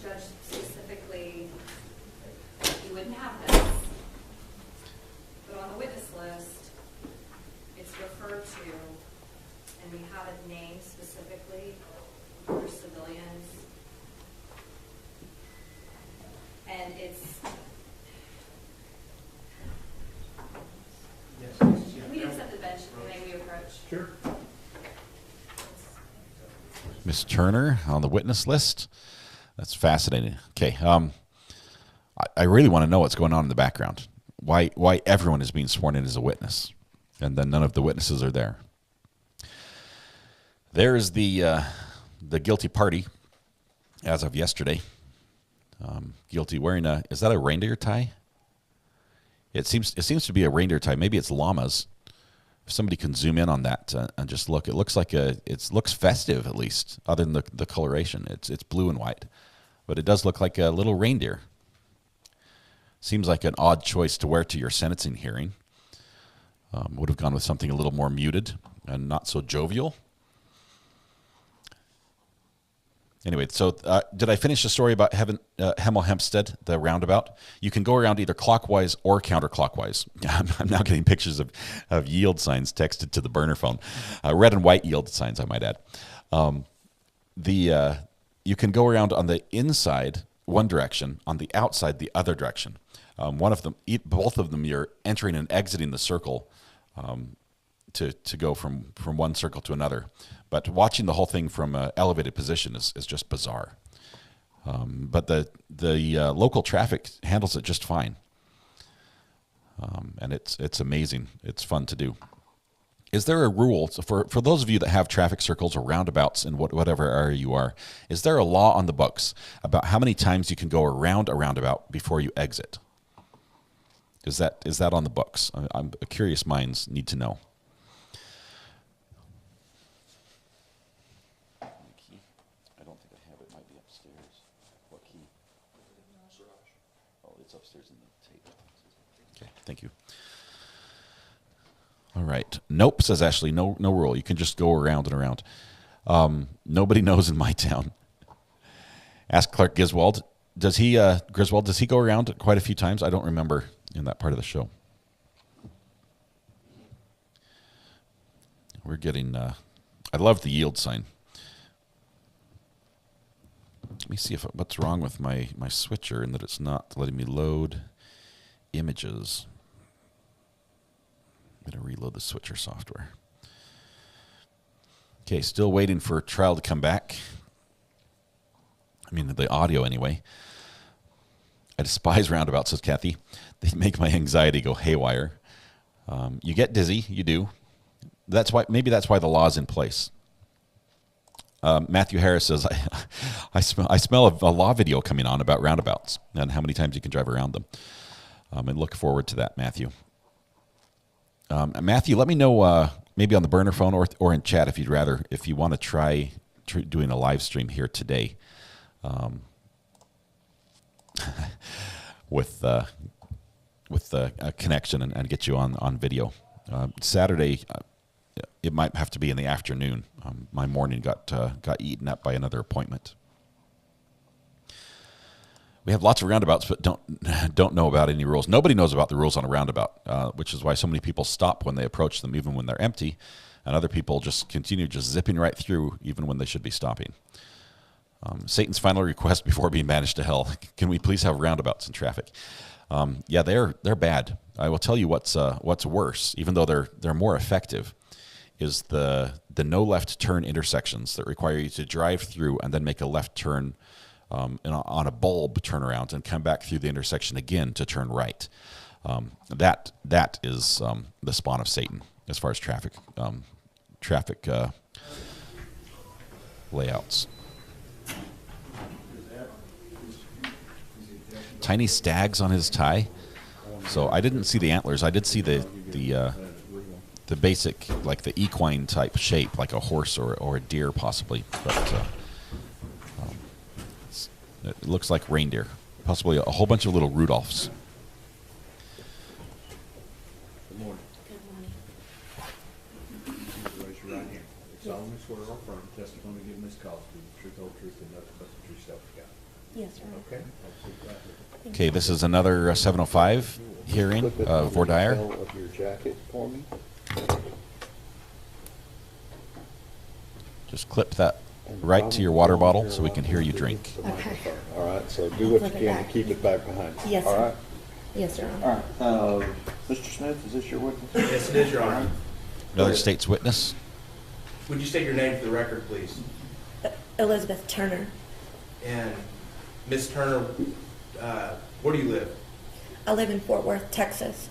Judge, specifically, you wouldn't have this. But on the witness list, it's referred to, and we have it named specifically for civilians. And it's, can we accept the bench, may we approach? Sure. Miss Turner on the witness list. That's fascinating. Okay, I really want to know what's going on in the background. Why everyone is being sworn in as a witness, and then none of the witnesses are there. There is the guilty party as of yesterday. Guilty wearing is that a reindeer tie? It seems to be a reindeer tie. Maybe it's llamas. If somebody can zoom in on that and just look, it looks like it looks festive, at least, other than the coloration. It's blue and white, but it does look like a little reindeer. Seems like an odd choice to wear to your sentencing hearing. Would have gone with something a little more muted and not so jovial. Anyway, so did I finish the story about Hemel Hempstead, the roundabout? You can go around either clockwise or counterclockwise. I'm now getting pictures of yield signs texted to the burner phone. Red and white yield signs, I might add. You can go around on the inside one direction, on the outside the other direction. Both of them, you're entering and exiting the circle to go from one circle to another. But watching the whole thing from an elevated position is just bizarre. But the local traffic handles it just fine. And it's amazing. It's fun to do. Is there a rule, so for those of you that have traffic circles or roundabouts in whatever area you are, is there a law on the books about how many times you can go around a roundabout before you exit? Is that on the books? I'm curious minds need to know. I don't think I have it. It might be upstairs. What key? Oh, it's upstairs in the tape. Okay, thank you. All right. Nope, says Ashley. No rule. You can just go around and around. Nobody knows in my town. Ask Clark Griswold. Does he go around quite a few times? I don't remember in that part of the show. We're getting, I love the yield sign. Let me see what's wrong with my switcher and that it's not letting me load images. I'm going to reload the switcher software. Okay, still waiting for trial to come back. I mean, the audio anyway. I despise roundabouts, says Kathy. They make my anxiety go haywire. You get dizzy, you do. Maybe that's why the law's in place. Matthew Harris says, I smell a law video coming on about roundabouts and how many times you can drive around them. And look forward to that, Matthew. Matthew, let me know maybe on the burner phone or in chat if you want to try doing a live stream here today with a connection and get you on video. Saturday, it might have to be in the afternoon. My morning got eaten up by another appointment. We have lots of roundabouts, but don't know about any rules. Nobody knows about the rules on a roundabout, which is why so many people stop when they approach them, even when they're empty, and other people just continue zipping right through, even when they should be stopping. Satan's final request before being banished to hell: can we please have roundabouts in traffic? Yeah, they're bad. I will tell you what's worse, even though they're more effective, is the no left turn intersections that require you to drive through and then make a left turn. On a bulb turnaround and come back through the intersection again to turn right. That is the spawn of Satan as far as traffic layouts. Tiny stags on his tie. So I didn't see the antlers. I did see the basic, like the equine type shape, like a horse or a deer possibly, but. It looks like reindeer, possibly a whole bunch of little Rudolphs. Good morning. Raise your right hand. Solemnly swear or affirm testimony given this cause to be the truth, whole truth, and nothing but the truth, self God. Yes, sir. Okay. Okay, this is another 705 hearing of Vordaer. Of your jacket for me. Just clip that right to your water bottle so we can hear you drink. Okay. All right, so do what you can to keep it back behind you. Yes, All sir. right? Yes, sir. All right. Mr. Smith, is this your witness? Yes, it is, Your Honor. Another state's witness. Would you state your name for the record, please? Elizabeth Turner. And Ms. Turner, where do you live? I live in Fort Worth, Texas.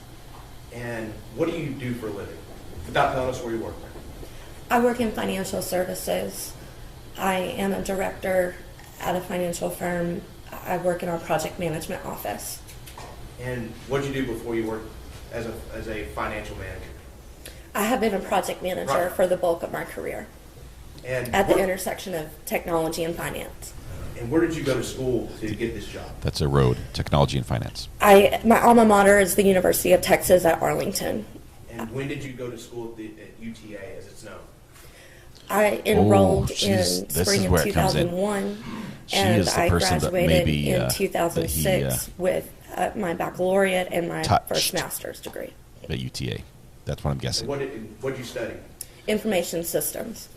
And what do you do for a living? Without telling us where you work. I work in financial services. I am a director at a financial firm. I work in our project management office. And what did you do before you worked as a financial manager? I have been a project manager Right. for the bulk of my career And at the intersection of technology and finance. And where did you go to school to get this job? That's a road, technology and finance. My alma mater is the University of Texas at Arlington. And when did you go to school at UTA, as it's known? I enrolled she's- in this spring is of where it comes in. 2001, She and is the I person that graduated maybe, in that 2006 he, with my baccalaureate and my touched. first master's degree. At UTA. That's what I'm guessing. What did you study? Information systems.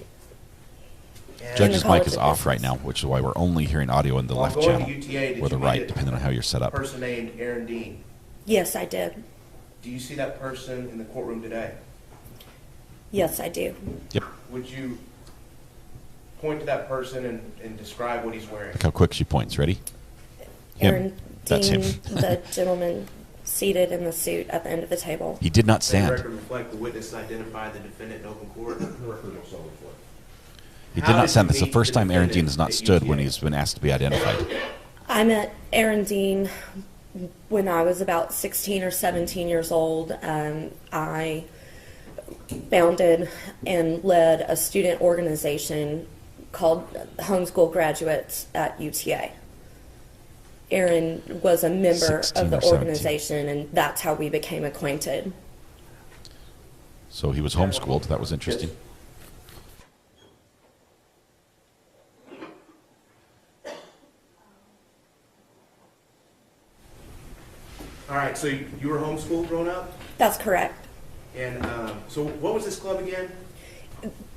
And Judge's the mic College is of off right Business. now, which is why we're only hearing audio in the While left going channel to UTA, did or the you right, meet depending on how you're set a up. person named Aaron Dean. Yes, I did. Do you see that person in the courtroom today? Yes, I do. Yep. Would you point to that person and describe what he's wearing? Look how quick she points. Ready? Him. Aaron That's Dean, him. the gentleman seated in the suit at the end of the table. He did not Does the stand. record reflect the witness identified the defendant in open court? He did How not did stand. you That's the meet first the time Aaron defendant Dean has not at stood when UTA? he's been asked to be identified. I met Aaron Dean when I was about 16 or 17 years old. I founded and led a student organization called Homeschool Graduates at UTA. Aaron was a member 16 of the or 17. organization, and that's how we became acquainted. So he was homeschooled. That was interesting. All right, so you were homeschooled growing up? That's correct. And so what was this club again?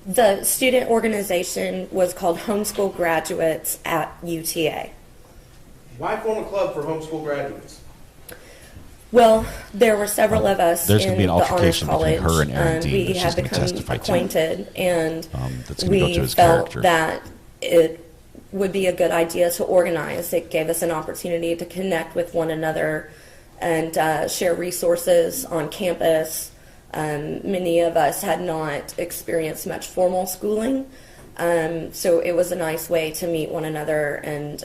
The student organization was called Homeschool Graduates at UTA. Why form a club for homeschool graduates? Well, there were several of us There's gonna in be an the honors altercation between college. her and Aaron Dean we that she's had gonna become testify to. acquainted, and That's gonna go we to his felt character. that it would be a good idea to organize. It gave us an opportunity to connect with one another and share resources on campus. Many of us had not experienced much formal schooling, so it was a nice way to meet one another and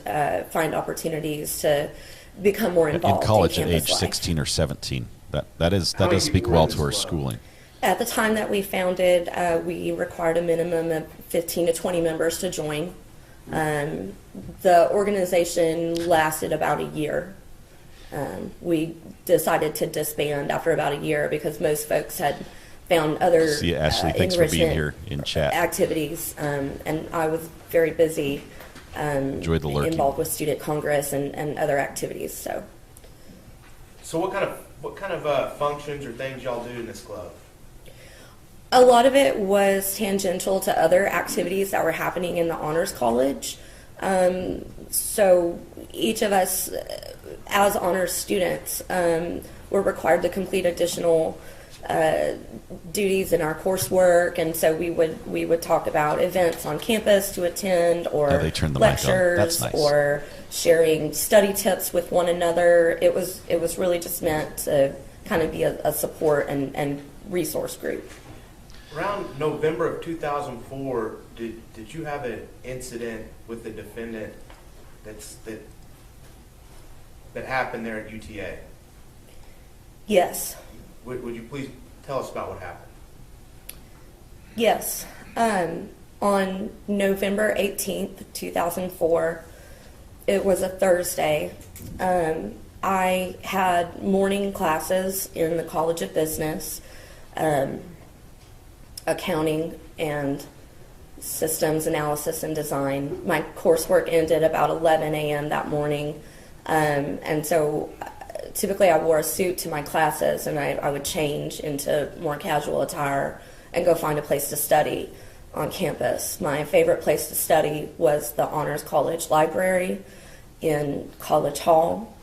find opportunities to become more In involved college in at campus age life. 16 or 17. That does many speak people were well in to this her club? schooling. At the time that we founded, we required a minimum of 15 to 20 members to join. The organization lasted about a year. We decided to disband after about a year because most folks had found other See, Ashley, thanks for being enrichment here in chat. activities, and I was very busy Enjoyed the lurking. involved with Student Congress and other activities. So what kind of functions or things y'all do in this club? A lot of it was tangential to other activities that were happening in the Honors College. So each of us, as honors students, were required to complete additional duties in our coursework, and so we would talk about events on campus to attend, or they turned the mic on. lectures, That's nice. or sharing study tips with one another. It was really just meant to kind of be a support and resource group. Around November of 2004, did you have an incident with the defendant that happened there at UTA? Yes. Would you please tell us about what happened? Yes. On November 18th, 2004, it was a Thursday. I had morning classes in the College of Business, accounting and systems analysis and design. My coursework ended about 11 a.m. that morning, and so typically I wore a suit to my classes, and I would change into more casual attire and go find a place to study on campus. My favorite place to study was the Honors College Library in College Hall.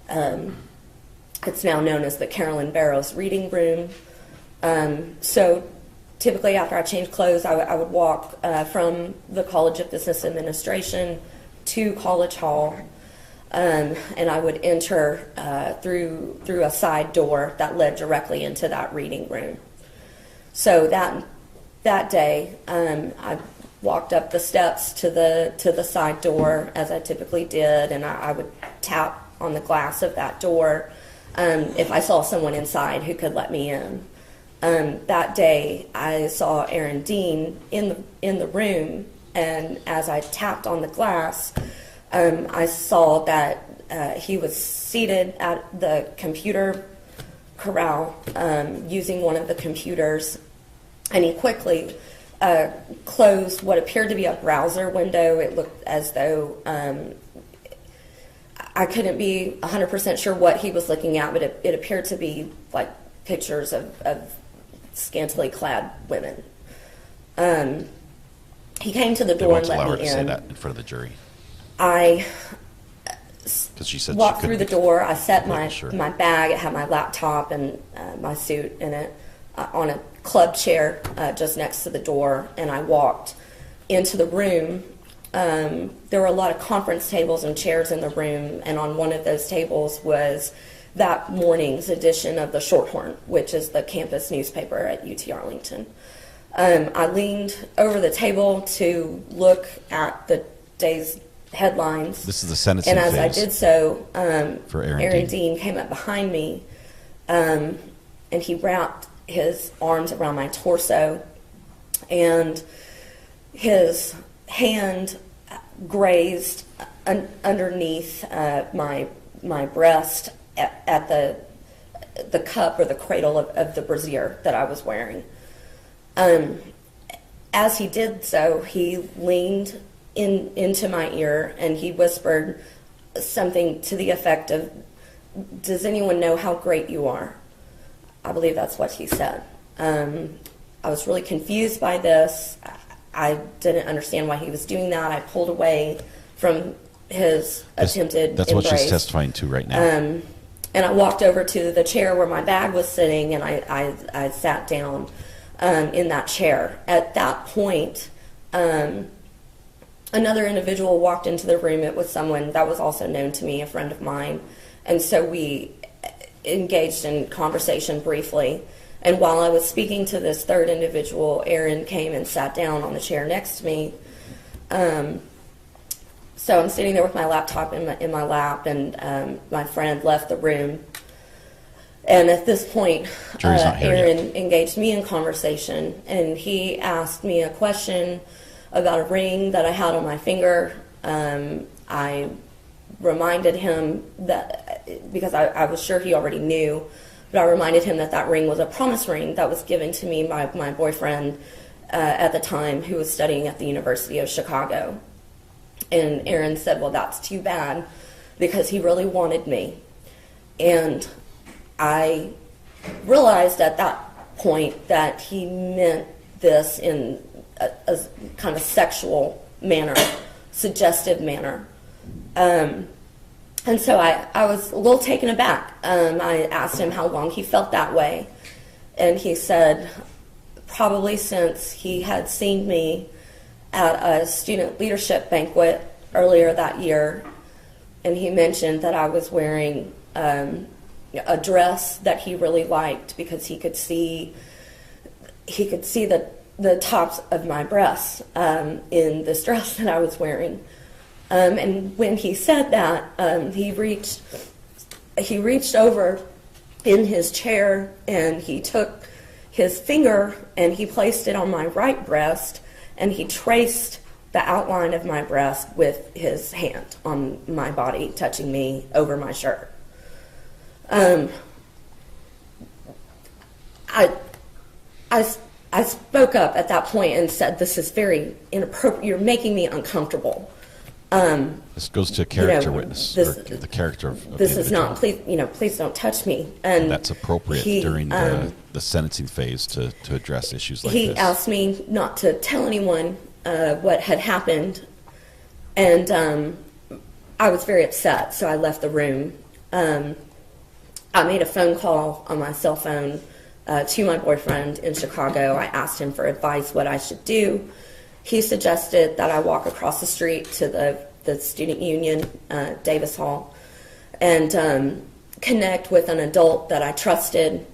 It's now known as the Carolyn Barrows Reading Room. So typically after I changed clothes, I would walk from the College of Business Administration to College Hall, and I would enter through a side door that led directly into that reading room. So that day, I walked up the steps to the side door as I typically did, and I would tap on the glass of that door if I saw someone inside who could let me in. That day, I saw Aaron Dean in the room, and as I tapped on the glass, I saw that he was seated at the computer corral using one of the computers, and he quickly closed what appeared to be a browser window. It looked as though I couldn't be 100% sure what he was looking at, but it appeared to be like pictures of scantily clad women. He came to the They door won't and allow her let to me say in. that in front of the jury I because she said walked she through the couldn't door. I set making my sure. my bag. It had my laptop and my suit in it on a club chair just next to the door, and I walked into the room. There were a lot of conference tables and chairs in the room, and on one of those tables was that morning's edition of the Shorthorn, which is the campus newspaper at UT Arlington. I leaned over the table to look at the day's headlines. This is the sentencing And as I phase did so, for Aaron Aaron Dean. Dean came up behind me, and he wrapped his arms around my torso, and his hand grazed underneath my breast at the cup or the cradle of the brassiere that I was wearing. As he did so, he leaned into my ear and he whispered something to the effect of, "Does anyone know how great you are?" I believe that's what he said. I was really confused by this. I didn't understand why he was doing that. I pulled away from his attempted That's what embrace. she's testifying to right now. And I walked over to the chair where my bag was sitting, and I sat down in that chair. At that point, another individual walked into the room. It was someone that was also known to me, a friend of mine. And so we engaged in conversation briefly. And while I was speaking to this third individual, Aaron came and sat down on the chair next to me. So I'm sitting there with my laptop in my lap, and my friend left the room. And at this point, Aaron engaged me in conversation, and he asked me a question about a ring that I had on my finger. I reminded him that, because I was sure he already knew, but I reminded him that ring was a promise ring that was given to me by my boyfriend at the time, who was studying at the University of Chicago. And Aaron said, "Well, that's too bad, because he really wanted me." And I realized at that point that he meant this in a kind of sexual manner, suggestive manner. And so I was a little taken aback. I asked him how long he felt that way. And he said probably since he had seen me at a student leadership banquet earlier that year. And he mentioned that I was wearing a dress that he really liked, because he could see the tops of my breasts in this dress that I was wearing. And when he said that, he reached over in his chair and he took his finger and he placed it on my right breast, and he traced the outline of my breast with his hand on my body, touching me over my shirt. I spoke up at that point and said, "This is very inappropriate. You're making me uncomfortable." This goes to a character witness, or the character of this the is not. individual. Please don't touch me. And that's appropriate during the sentencing phase to address issues like this. He asked me not to tell anyone what had happened, and I was very upset, so I left the room. I made a phone call on my cell phone to my boyfriend in Chicago. I asked him for advice what I should do. He suggested that I walk across the street to the student union, Davis Hall, and connect with an adult that I trusted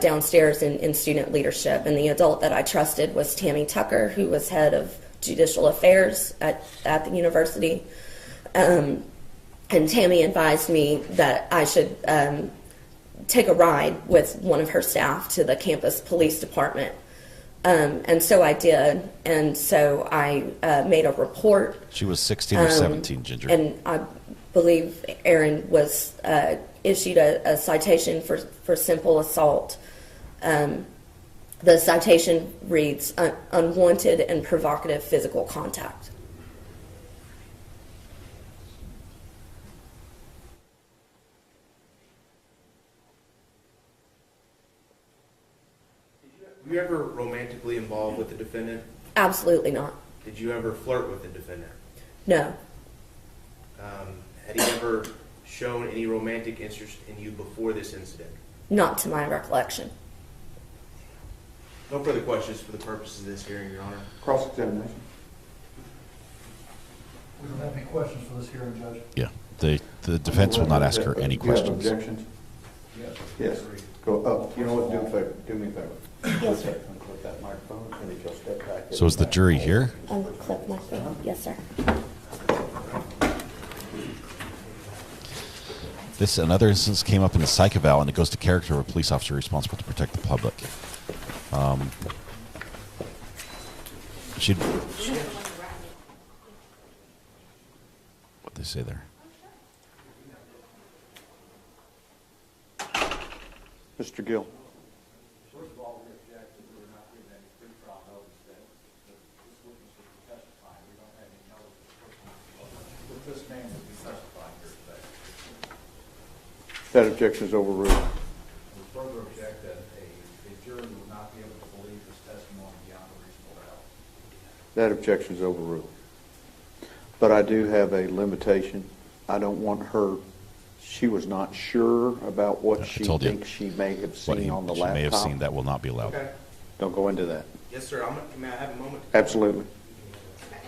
downstairs in student leadership. And the adult that I trusted was Tammy Tucker, who was head of judicial affairs at the university. And Tammy advised me that I should take a ride with one of her staff to the campus police department. And so I did, and so I made a report. She was 16 or 17, Ginger. And I believe Aaron was issued a citation for simple assault. The citation reads, unwanted and provocative physical contact. Were you ever romantically involved with the defendant? Absolutely not. Did you ever flirt with the defendant? No. Had he ever shown any romantic interest in you before this incident? Not to my recollection. No further questions for the purposes of this hearing, Your Honor. Cross-examination. We don't have any questions for this hearing, Judge. Yeah, the defense will not ask her any questions. Objections? Yes. Go up. You know what? Do me a favor. Yes, sir. Unclip that microphone, and if you'll step back. So is the jury here? Unclip my phone. Yes, sir. This another instance came up in the psych eval, and it goes to character of a police officer responsible to protect the public. What they say there? Mr. Gill. First of all, we object that we were not given any pre-trial notice that this witness would be testifying. We don't have any notice that this man would be testifying here today. That objection is overruled. We further object that a jury would not be able to believe this testimony beyond a reasonable doubt. That objection is overruled. But I do have a limitation. I don't want her, she was not sure about what she told you. thinks she may have What seen on the she laptop. may have seen that will not be allowed. Okay. Don't go into that. Yes, sir. May I have a moment? Absolutely.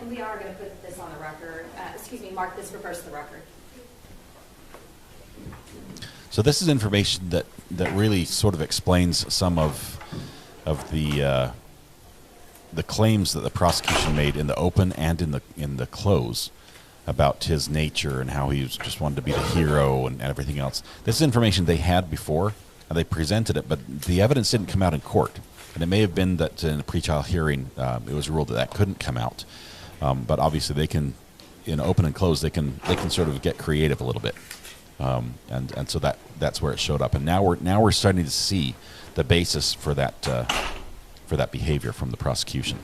And we are going to put this on the record, mark this for first the record. So this is information that really sort of explains some of the claims that the prosecution made in the open and in the close about his nature and how he just wanted to be the hero and everything else. This is information they had before, and they presented it, but the evidence didn't come out in court. And it may have been that in a pretrial hearing, it was ruled that couldn't come out. But obviously, they can, in open and close, they can sort of get creative a little bit, and so that's where it showed up. And now we're starting to see the basis for that behavior from the prosecution.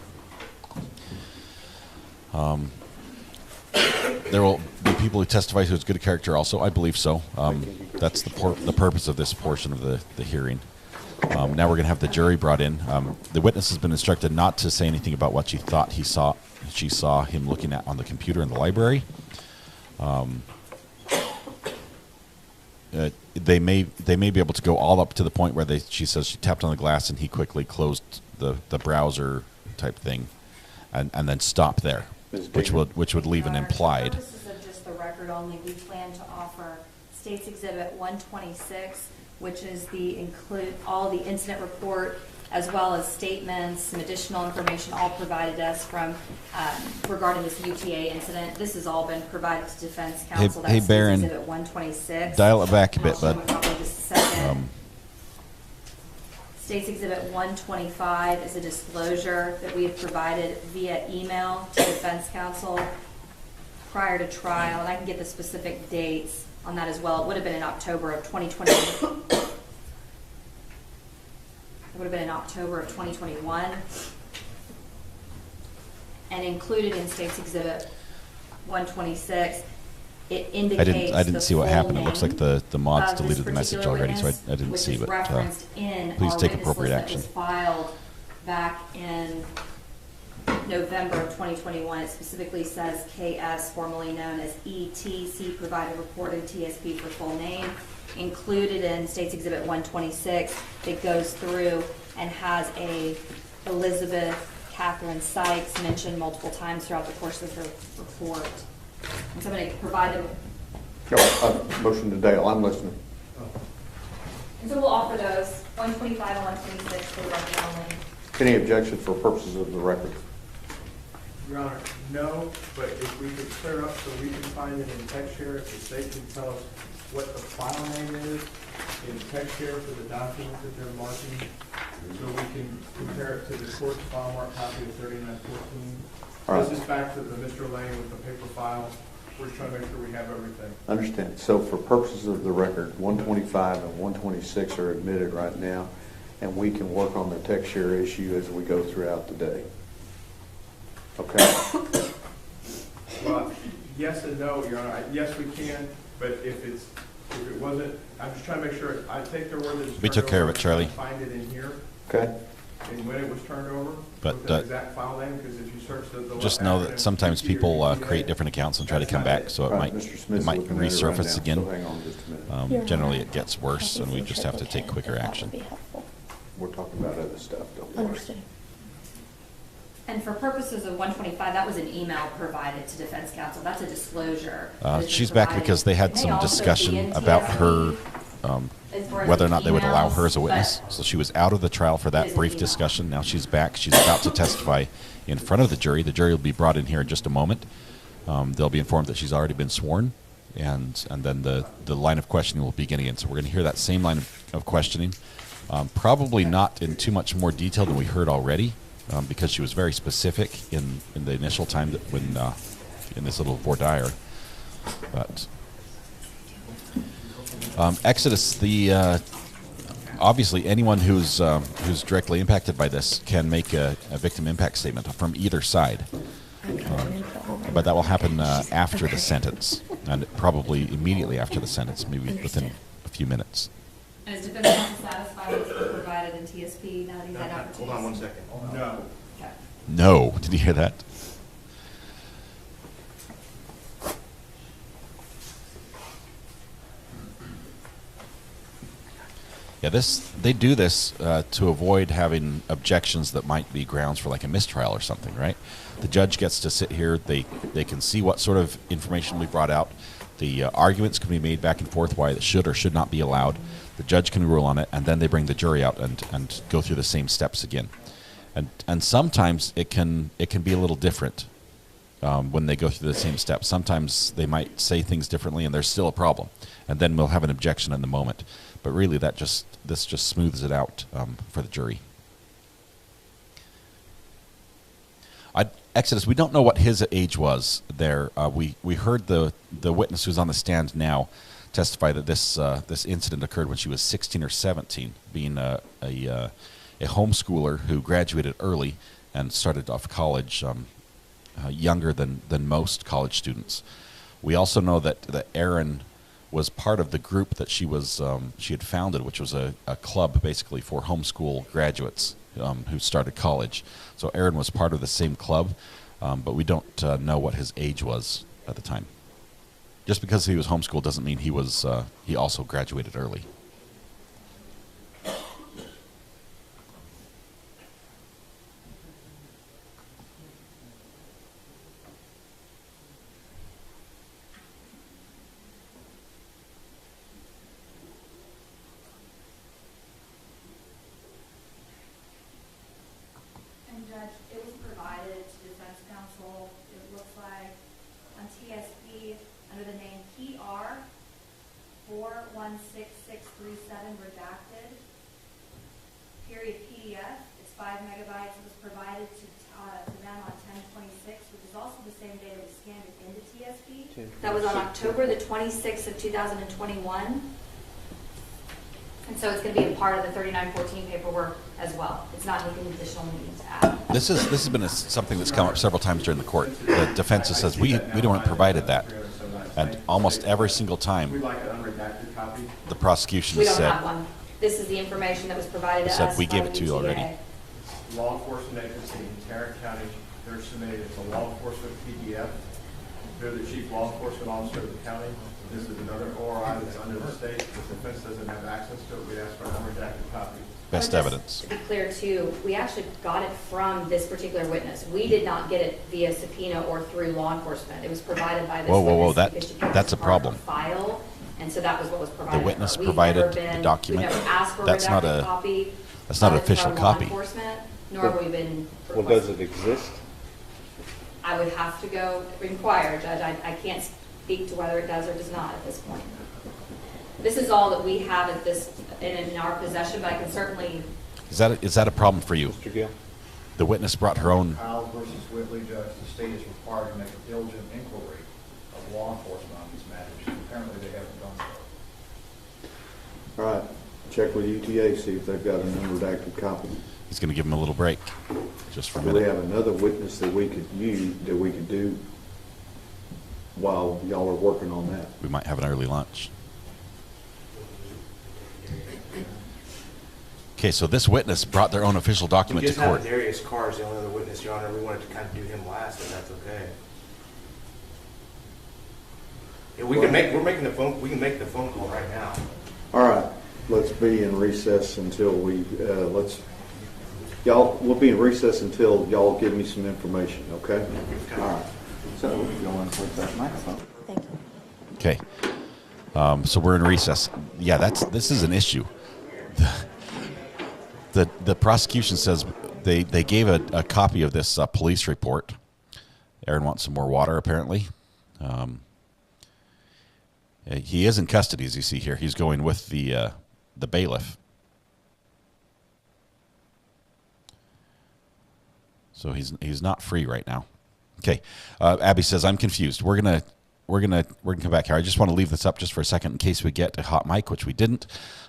There will be people who testify who's good character also. I believe so. That's the purpose of this portion of the hearing. Now we're going to have the jury brought in. The witness has been instructed not to say anything about what she thought she saw him looking at on the computer in the library. They may be able to go all up to the point where she says she tapped on the glass and he quickly closed the browser type thing, and then stop there, which would leave an implied. For purposes of just the record only, we plan to offer State's Exhibit 126, which is include all the incident report as well as statements, some additional information all provided us from regarding this UTA incident. This has all been provided to defense counsel. Hey, That's Baron, Exhibit 126. dial it back a And I'll bit, show bud. them a copy in just a second. State's Exhibit 125 is a disclosure that we have provided via email to defense counsel prior to trial, and I can get the specific dates on that as well. It would have been in October of 2020. It would have been in October of 2021. And included in State's Exhibit 126, it indicates I didn't see what happened. It looks like the mods of this deleted the message particular already, so I witness, didn't which see. is But referenced in please our take witness appropriate list action. that was filed back in November of 2021. It specifically says KS, formerly known as ETC, provided report and TSP for full name. Included in State's Exhibit 126, it goes through and has a Elizabeth Catherine Sykes mentioned multiple times throughout the course of her report. And so I'm going to provide them. Motion to Dale. I'm listening. And so we'll offer those, 125 and 126 for the record only. Any objection for purposes of the record? Your Honor, no, but if we could clear up so we can find it in text share, if the state can tell us what the file name is in text share for the document that they're marking, so we can compare it to the court's file mark copy of 3914. All right. This is back to the Mr. Lane with the paper file. We're trying to make sure we have everything. Understand. So for purposes of the record, 125 and 126 are admitted right now, and we can work on the text share issue as we go throughout the day. Okay? Well, yes and no, Your Honor. Yes, we can, but if it wasn't, I'm just trying to make sure, I take their word that it's We took care of it, Charlie. Find it in here, Okay? and when it was turned over, But, with the exact file name, because if you search the just know that acronym, sometimes ETA, people create different accounts and try to that's come not back, it. so All it right, might Mr. Smith's it might looking at it right resurface now, again. so hang on just a minute. Generally, it gets worse, and we just have to take quicker action. We're talking about other stuff, don't worry. Understood. And for purposes of 125, that was an email provided to defense counsel. That's a disclosure. that has been She's back provided. because they had And some also, discussion the about NTSB her as far as whether or not they would allow emails, her as a witness. but So she was out of the trial for that It is brief an email. discussion. Now she's back. She's about to testify in front of the jury. The jury will be brought in here in just a moment. They'll be informed that she's already been sworn, and then the line of questioning will begin again. So we're going to hear that same line of questioning, probably not in too much more detail than we heard already, because she was very specific in the initial time that when in this little voir dire. But Exodus, obviously anyone who's directly impacted by this can make a victim impact statement from either side. But that will happen after the sentence, and probably immediately after the sentence, maybe within a few minutes. And is defense counsel satisfied with what's been provided in TSP now that he's had opportunities? Hold on one second. No. Okay. No, did you hear that? Yeah, they do this to avoid having objections that might be grounds for like a mistrial or something, right? The judge gets to sit here. They can see what sort of information we brought out. The arguments can be made back and forth why it should or should not be allowed. The judge can rule on it, and then they bring the jury out and go through the same steps again. And sometimes it can be a little different when they go through the same steps. Sometimes they might say things differently, and there's still a problem, and then we'll have an objection in the moment. But really, this just smooths it out for the jury. Exodus, we don't know what his age was there. We heard the witness who's on the stand now testify that this incident occurred when she was 16 or 17, being a homeschooler who graduated early and started off college younger than most college students. We also know that Erin was part of the group that she had founded, which was a club basically for homeschool graduates who started college. So Aaron was part of the same club, but we don't know what his age was at the time. Just because he was homeschooled doesn't mean he also graduated early. Judge, it was provided to defense counsel, it looks like, on TSP under the name PR 416637 redacted, period PDF. It's 5 megabytes. It was provided to them on 10/26, which is also the same day that we scanned it into TSP. That was on October the 26th of 2021. And so it's going to be a part of the 3914 paperwork as well. It's not anything additional we need to add. This has been something that's come up several times during the court. The defense says we don't provided that, and almost every single time We'd like an unredacted copy. the prosecution We has don't said have one. This is the information that was provided to said, us. "We by gave the it to you UTA. already." Law enforcement agency in Tarrant County, they're submitted, it's a law enforcement PDF. They're the chief law enforcement officer of the county. This is another ORI that's under the state. The defense doesn't have access to it. We'd ask for an unredacted copy. best But just evidence. To be clear too, we actually got it from this particular witness. We did not get it via subpoena or through law enforcement. It was provided by this Whoa, witness. that- because she kept that's it a part of her problem. File, and so that was what was provided. The witness to her. provided We've the never been- document. We've never asked for a That's not redacted a- copy. that's not an from official law copy. enforcement, nor have we been Well, does requested. it exist? I would have to go inquire, Judge. I can't speak to whether it does or does not at this point. This is all that we have at this, in our possession, but I can certainly, Is that a problem for you? Mr. Gill? The witness brought her own. Powell versus Whitley, Judge, the state is required to make a diligent inquiry of law enforcement on these matters. Apparently, they haven't done so. All right, check with UTA, see if they've got an unredacted copy. He's going to give him a little break, just for a Do we minute. have another witness that we could use, that we could do while y'all are working on that? We might have an early lunch. Okay, so this witness brought their own official We document to just have court. Darius Carr as the only other witness, Your Honor. We wanted to kind of do him last, if that's okay. Yeah, we can make the phone call right now. All right, let's be in recess until we'll be in recess until y'all give me some information, okay? All right. So, go on, put that microphone. Thank you. Okay. So we're in recess. Yeah, this is an issue. The prosecution says they gave a copy of this police report. Aaron wants some more water, apparently. He is in custody, as you see here. He's going with the bailiff. So he's not free right now. Okay, Abby says, I'm confused. We're gonna come back here. I just want to leave this up just for a second in case we get a hot mic, which we didn't.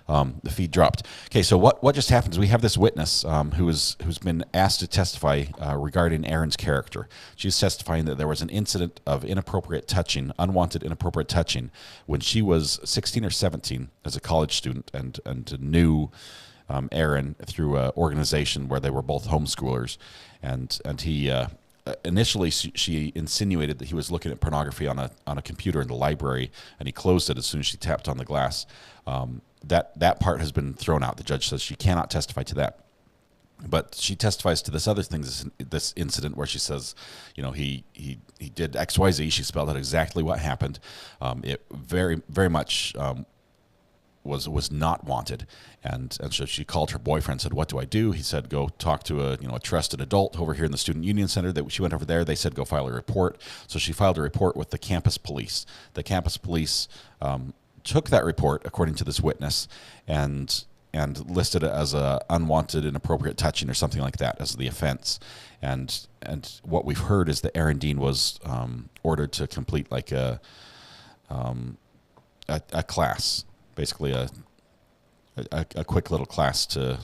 The feed dropped. Okay, so what just happened is we have this witness who's been asked to testify regarding Aaron's character. She's testifying that there was an incident of inappropriate touching, unwanted inappropriate touching, when she was 16 or 17 as a college student and knew Aaron through an organization where they were both homeschoolers, and he. Initially, she insinuated that he was looking at pornography on a computer in the library, and he closed it as soon as she tapped on the glass. That part has been thrown out. The judge says she cannot testify to that. But she testifies to this other thing, this incident where she says, he did X, Y, Z. She spelled out exactly what happened. It very, very much was not wanted, and so she called her boyfriend, said, what do I do? He said, go talk to a trusted adult over here in the Student Union Center. That she went over there. They said, go file a report. So she filed a report with the campus police. The campus police took that report, according to this witness, and listed it as a unwanted, inappropriate touching or something like that as the offense. And what we've heard is that Aaron Dean was ordered to complete like a class. Basically, a quick little class to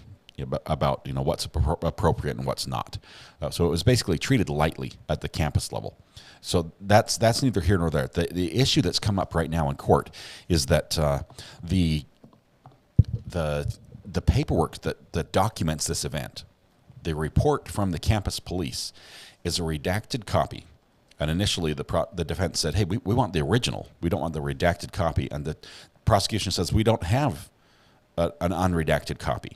about what's appropriate and what's not. So it was basically treated lightly at the campus level. So that's neither here nor there. The issue that's come up right now in court is that the paperwork that documents this event, the report from the campus police, is a redacted copy. And initially, the defense said, "Hey, we want the original. We don't want the redacted copy." And the prosecution says, "We don't have an unredacted copy."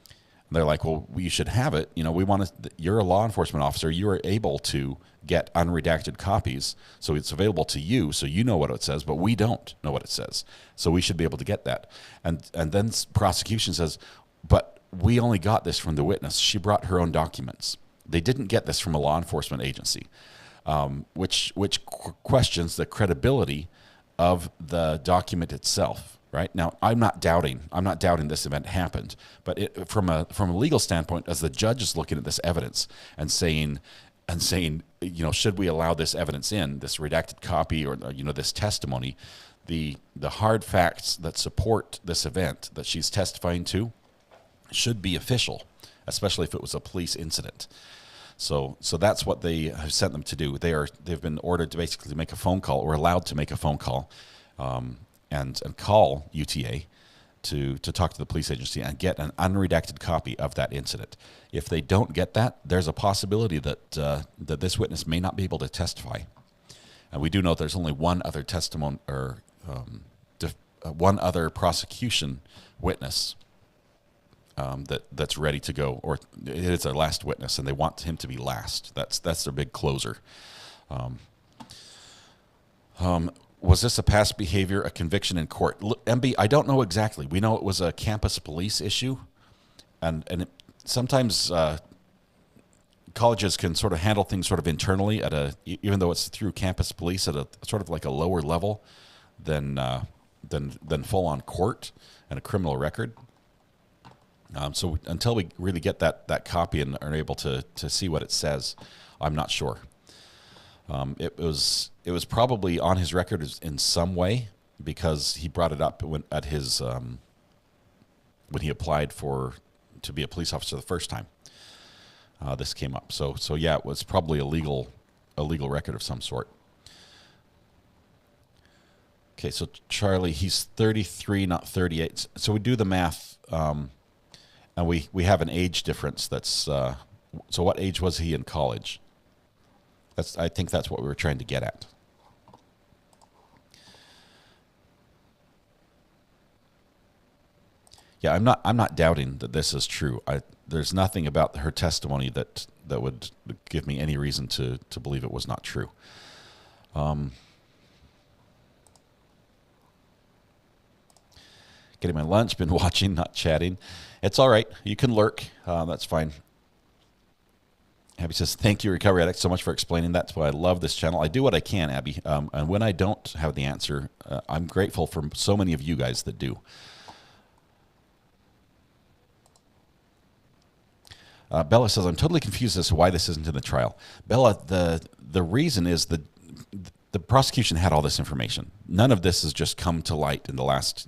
And they're like, "Well, you should have it. We want to. You're a law enforcement officer. You are able to get unredacted copies, so it's available to you, so you know what it says. But we don't know what it says, so we should be able to get that." And then prosecution says, "But we only got this from the witness. She brought her own documents. They didn't get this from a law enforcement agency." Which questions the credibility of the document itself. Right now, I'm not doubting this event happened, but from a legal standpoint, as the judge is looking at this evidence and saying, should we allow this evidence in, this redacted copy or this testimony, the hard facts that support this event that she's testifying to should be official, especially if it was a police incident. So that's what they have sent them to do. They've been ordered to basically make a phone call, or allowed to make a phone call, and call UTA to talk to the police agency and get an unredacted copy of that incident. If they don't get that, there's a possibility that this witness may not be able to testify. And we do know there's only one other testimony or one other prosecution witness that's ready to go, or it is their last witness, and they want him to be last. That's their big closer. Was this a past behavior, a conviction in court? MB, I don't know exactly. We know it was a campus police issue, and sometimes colleges can sort of handle things sort of internally even though it's through campus police at a sort of like a lower level than full on court and a criminal record. So until we really get that copy and are able to see what it says, I'm not sure. It was probably on his record in some way, because he brought it up when he applied to be a police officer the first time. This came up. So yeah, it was probably a legal record of some sort. Okay, so Charlie, he's 33, not 38. So we do the math. And we have an age difference that's, so what age was he in college? I think that's what we were trying to get at. Yeah, I'm not doubting that this is true. There's nothing about her testimony that would give me any reason to believe it was not true. Getting my lunch, been watching, not chatting. It's all right. You can lurk. That's fine. Abby says, thank you, Recovery Addict, so much for explaining. That's why I love this channel. I do what I can, Abby. And when I don't have the answer, I'm grateful for so many of you guys that do. Bella says, I'm totally confused as to why this isn't in the trial. Bella, the reason is the prosecution had all this information. None of this has just come to light in the last,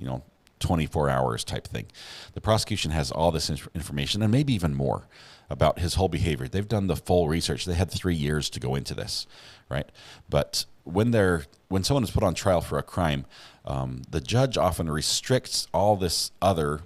24 hours type thing. The prosecution has all this information and maybe even more about his whole behavior. They've done the full research. They had 3 years to go into this, right? But when someone is put on trial for a crime, the judge often restricts all this other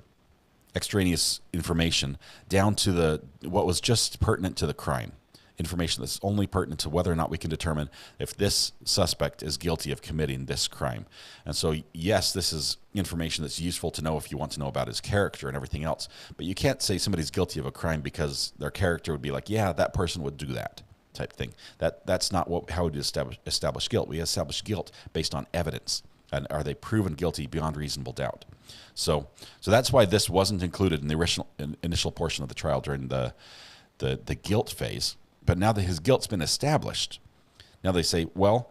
extraneous information down to what was just pertinent to the crime. Information that's only pertinent to whether or not we can determine if this suspect is guilty of committing this crime. And so, yes, this is information that's useful to know if you want to know about his character and everything else. But you can't say somebody's guilty of a crime because their character would be like, yeah, that person would do that type thing. That's not how we establish guilt. We establish guilt based on evidence. And are they proven guilty beyond reasonable doubt? So that's why this wasn't included in the initial portion of the trial during the guilt phase. But now that his guilt's been established, now they say, well,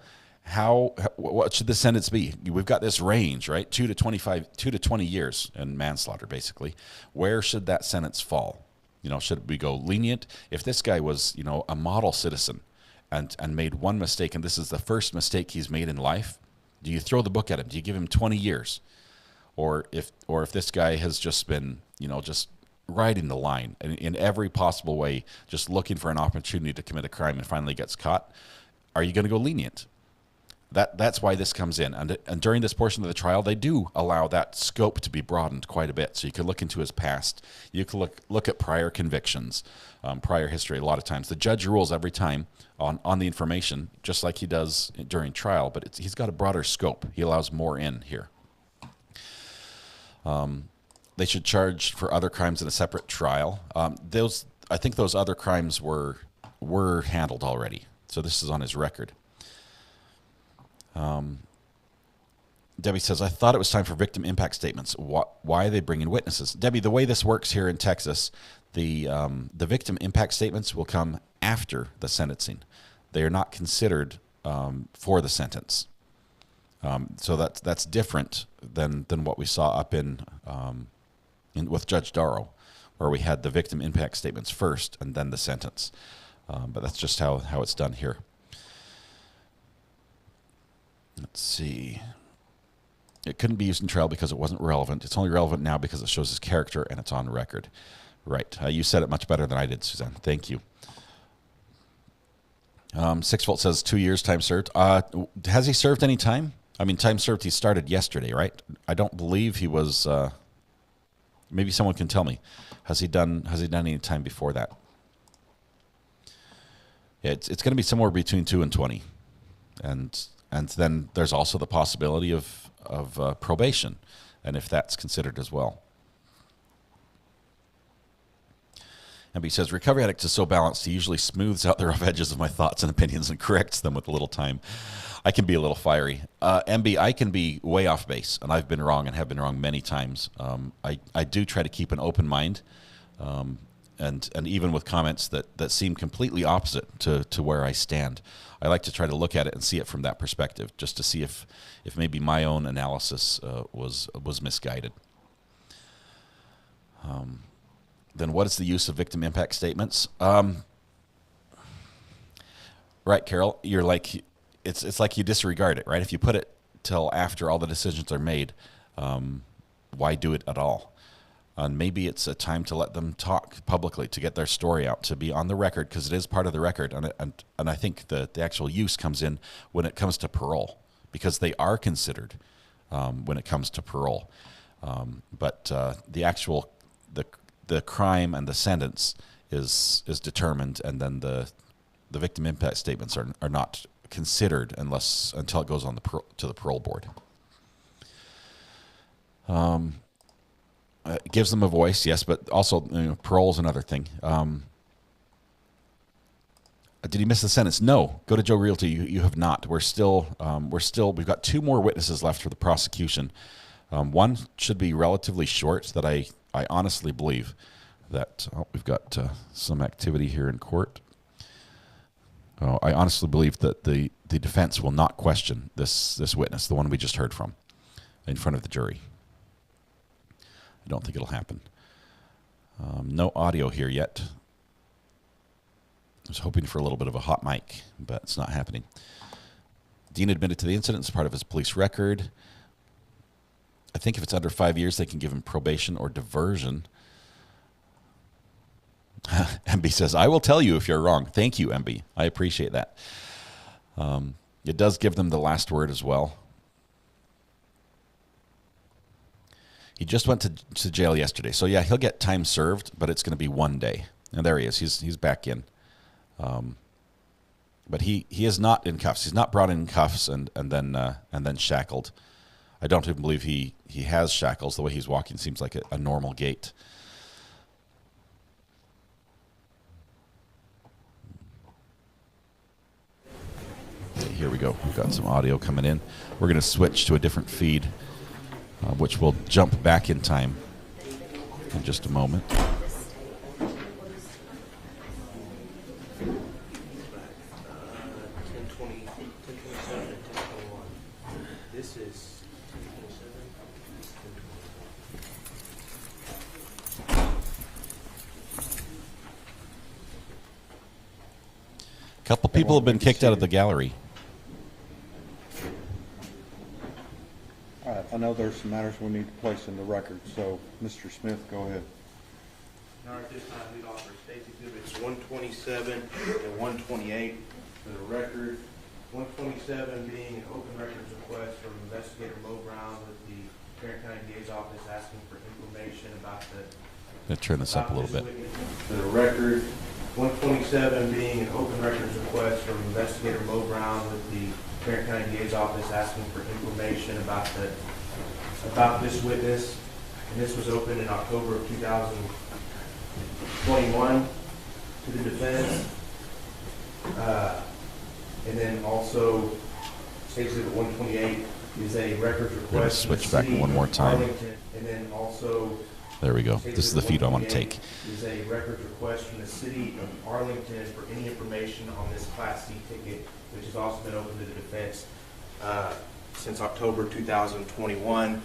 what should the sentence be? We've got this range, right? 2 to 20 years in manslaughter, basically. Where should that sentence fall? Should we go lenient? If this guy was, a model citizen and made one mistake, and this is the first mistake he's made in life, do you throw the book at him? Do you give him 20 years? Or if this guy has just been, just riding the line in every possible way, just looking for an opportunity to commit a crime and finally gets caught, are you going to go lenient? That's why this comes in. And during this portion of the trial, they do allow that scope to be broadened quite a bit. So you can look into his past. You can look at prior convictions, prior history. A lot of times the judge rules every time on the information, just like he does during trial, but he's got a broader scope. He allows more in here. They should charge for other crimes in a separate trial. I think those other crimes were handled already. So this is on his record. Debbie says, I thought it was time for victim impact statements. Why are they bringing witnesses? Debbie, the way this works here in Texas, the victim impact statements will come after the sentencing. They are not considered for the sentence. So that's different than what we saw up in with Judge Darrow, where we had the victim impact statements first and then the sentence. But that's just how it's done here. Let's see. It couldn't be used in trial because it wasn't relevant. It's only relevant now because it shows his character and it's on record. Right. You said it much better than I did, Suzanne. Thank you. 6volt says 2 years time served. Has he served any time? I mean, time served, he started yesterday, right? I don't believe he was, maybe someone can tell me. Has he done any time before that? Yeah, it's going to be somewhere between 2 and 20. And then there's also the possibility of probation, and if that's considered as well. MB says, Recovery Addict is so balanced, he usually smooths out the rough edges of my thoughts and opinions and corrects them with a little time. I can be a little fiery. MB, I can be way off base, and I've been wrong and have been wrong many times. I do try to keep an open mind, and even with comments that seem completely opposite to where I stand. I like to try to look at it and see it from that perspective, just to see if maybe my own analysis was misguided. Then what is the use of victim impact statements? Right, Carol, you're like, it's like you disregard it, right? If you put it till after all the decisions are made, why do it at all? And maybe it's a time to let them talk publicly, to get their story out, to be on the record, because it is part of the record. And I think the actual use comes in when it comes to parole, because they are considered when it comes to parole. But the actual the crime and the sentence is determined, and then the victim impact statements are not considered until it goes on to the parole board. It gives them a voice, yes, but also parole is another thing. Did he miss the sentence? No. Go to Joe Realty. You have not. We've got 2 more witnesses left for the prosecution. One should be relatively short that I honestly believe that, we've got some activity here in court. I honestly believe that the defense will not question this witness, the one we just heard from, in front of the jury. I don't think it'll happen. No audio here yet. I was hoping for a little bit of a hot mic, but it's not happening. Dean admitted to the incident as part of his police record. I think if it's under 5 years, they can give him probation or diversion. MB says, I will tell you if you're wrong. Thank you, MB. I appreciate that. It does give them the last word as well. He just went to jail yesterday. So, yeah, he'll get time served, but it's going to be 1 day. And there he is. He's back in. But he is not in cuffs. He's not brought in cuffs and then shackled. I don't even believe he has shackles. The way he's walking seems like a normal gait. Okay, here we go. We've got some audio coming in. We're going to switch to a different feed, which will jump back in time in just a moment. This is 10:27. A couple people have been kicked out of the gallery. All right, I know there's some matters we need to place in the record, so Mr. Smith, go ahead. All right, this time we offer State Exhibits 127 and 128 for the record. 127 being an open records request from Investigator Mo Brown with the Tarrant County DA's office asking for information about the... I'm going to turn this up a little bit. For the record, 127 being an open records request from Investigator Mo Brown with the Tarrant County DA's office asking for information about this witness. And this was opened in October of 2021 to the defense. And then also, State Exhibit 128 is a records request. Switch back one more time. And then also, there we go. This is the feed I want to take. Is a records request from the city of Arlington for any information on this Class C ticket, which has also been open to the defense since October 2021.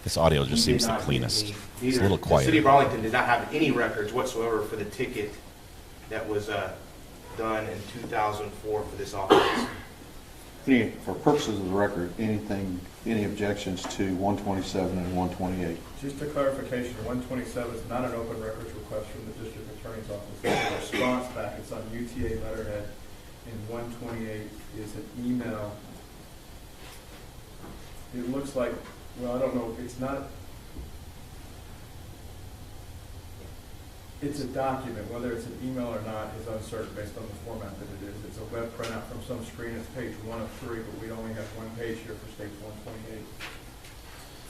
This audio just seems the cleanest. It's a little quiet. The city of Arlington did not have any records whatsoever for the ticket that was done in 2004 for this office. For purposes of the record, any objections to 127 and 128? Just a clarification, 127 is not an open records request from the district attorney's office. It's a response back. It's on UTA letterhead. And 128 is an email. It looks like, well, I don't know, it's not, it's a document. Whether it's an email or not is uncertain based on the format that it is. It's a web printout from some screen. It's page 1 of 3, but we only have one page here for state 128.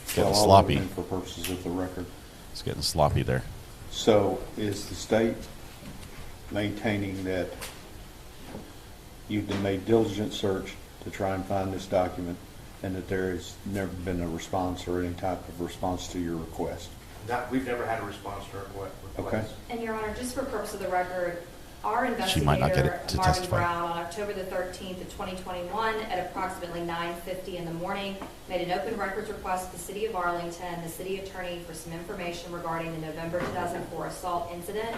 It's getting sloppy. For purposes of the record. It's getting sloppy there. So is the state maintaining that you've made diligent search to try and find this document and that there has never been a response or any type of response to your request? We've never had a response to our request. Okay. And Your Honor, just for purpose of the record, our She might not get investigator, it to Marvin testify. Brown, on October the 13th of 2021, at approximately 9:50 in the morning, made an open records request to the City of Arlington, the city attorney, for some information regarding the November 2004 assault incident.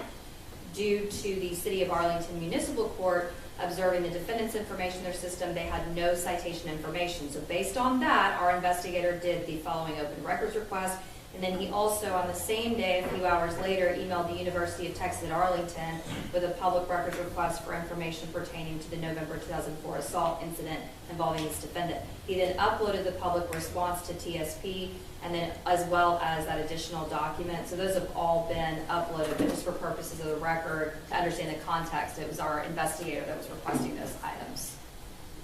Due to the City of Arlington Municipal Court observing the defendant's information in their system, they had no citation information. So based on that, our investigator did the following open records request. And then he also, on the same day, a few hours later, emailed the University of Texas at Arlington with a public records request for information pertaining to the November 2004 assault incident involving this defendant. He then uploaded the public response to TSP, and then as well as that additional document. So those have all been uploaded, but just for purposes of the record, to understand the context, it was our investigator that was requesting those items.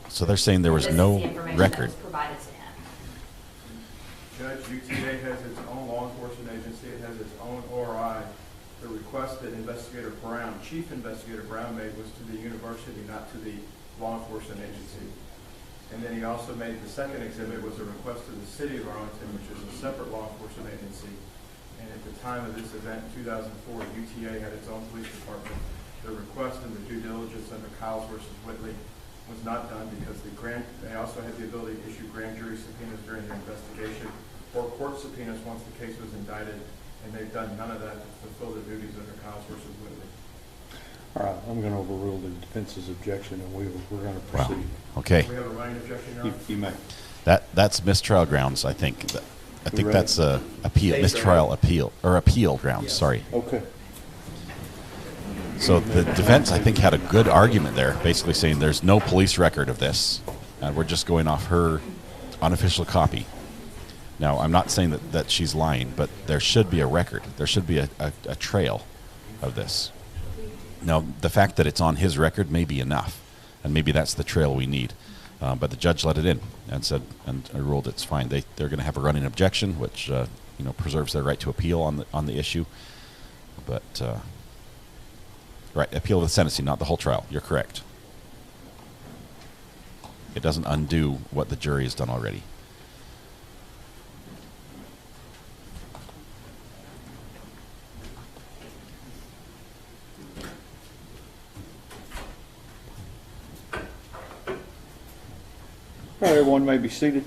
So they're saying there was This is no the information record. that was provided to him. Judge, UTA has its own law enforcement agency. It has its own ORI. The request that Investigator Brown, Chief Investigator Brown, made was to the university, not to the law enforcement agency. And then he also made the second exhibit was a request to the city of Arlington, which is a separate law enforcement agency. And at the time of this event in 2004, UTA had its own police department. The request and the due diligence under Kyles versus Whitley was not done because they also had the ability to issue grand jury subpoenas during the investigation or court subpoenas once the case was indicted, and they've done none of that to fulfill their duties under Kyles versus Whitley. All right, I'm going to overrule the defense's objection, and we're going to proceed. Okay. We have a running objection, Your Honor? You may. That's mistrial grounds, I think. I think ready? that's a appeal, mistrial appeal, or appeal grounds, sorry. Okay. So the defense, I think, had a good argument there, basically saying there's no police record of this, and we're just going off her unofficial copy. Now, I'm not saying that she's lying, but there should be a record. There should be a trail of this. Now, the fact that it's on his record may be enough, and maybe that's the trail we need. But the judge let it in and said, and ruled it's fine. They're going to have a running objection, which preserves their right to appeal on the issue. But right, appeal the sentencing, not the whole trial. You're correct. It doesn't undo what the jury has done already. All right, everyone may be seated.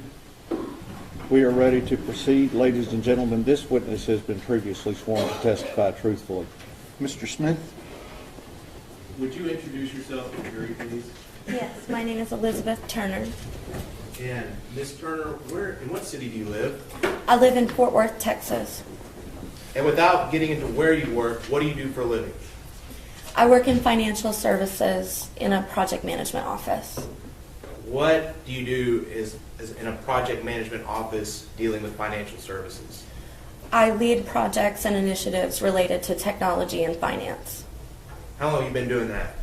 We are ready to proceed. Ladies and gentlemen, this witness has been previously sworn to testify truthfully. Mr. Smith? Would you introduce yourself to the jury, please? Yes, my name is Elizabeth Turner. And Ms. Turner, in what city do you live? I live in Fort Worth, Texas. And without getting into where you work, what do you do for a living? I work in financial services in a project management office. What do you do is in a project management office dealing with financial services? I lead projects and initiatives related to technology and finance. How long have you been doing that?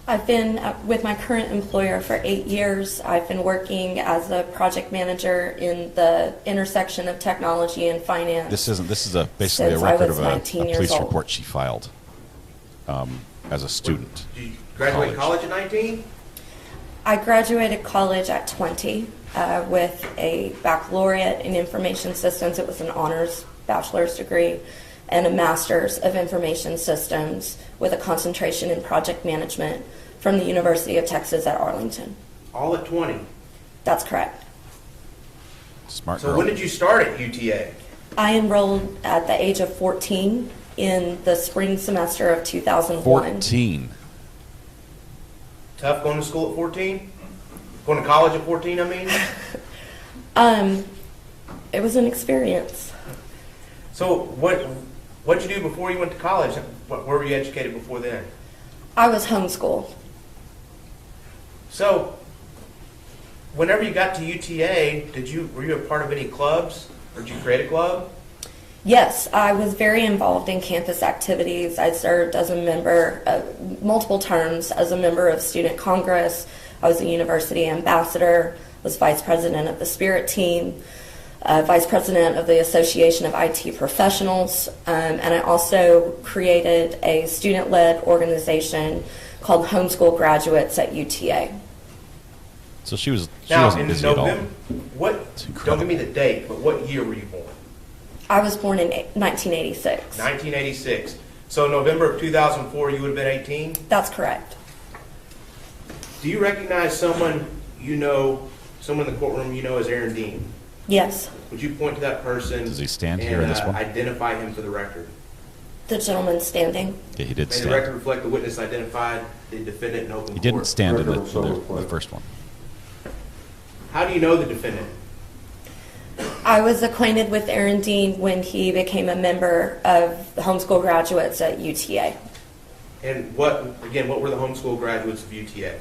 I've been with my current employer for 8 years. I've been working as a project manager in the intersection of technology and finance. This is basically a since I record was of a 19 years police old. report she filed as a student. Did you graduate college at 19? I graduated college at 20 with a baccalaureate in information systems. It was an honors bachelor's degree and a master's of information systems with a concentration in project management from the University of Texas at Arlington. All at 20? That's correct. Smart So girl. when did you start at UTA? I enrolled at the age of 14 in the spring semester of 2001. 14. Tough going to school at 14? Going to college at 14, I mean? It was an experience. So what'd you do before you went to college? Where were you educated before then? I was homeschooled. So whenever you got to UTA, were you a part of any clubs? Or did you create a club? Yes, I was very involved in campus activities. I served as a member, multiple terms, as a member of Student Congress. I was a university ambassador, was vice president of the Spirit Team, vice president of the Association of IT Professionals, and I also created a student-led organization called Homeschool Graduates at UTA. So she wasn't in busy at all. November, don't give me the date, but what year were you born? I was born in 1986. 1986. So November of 2004, you would have been 18? That's correct. Do you recognize someone in the courtroom you know as Aaron Dean? Yes. Would you point to that person? Does he stand here in this one? Identify him for the record. The gentleman standing. Yeah, he did May stand. the record reflect the witness identified the defendant in open court. He didn't stand in Record will the first one. How do you know the defendant? I was acquainted with Aaron Dean when he became a member of the Homeschool Graduates at UTA. And what were the homeschool graduates of UTA?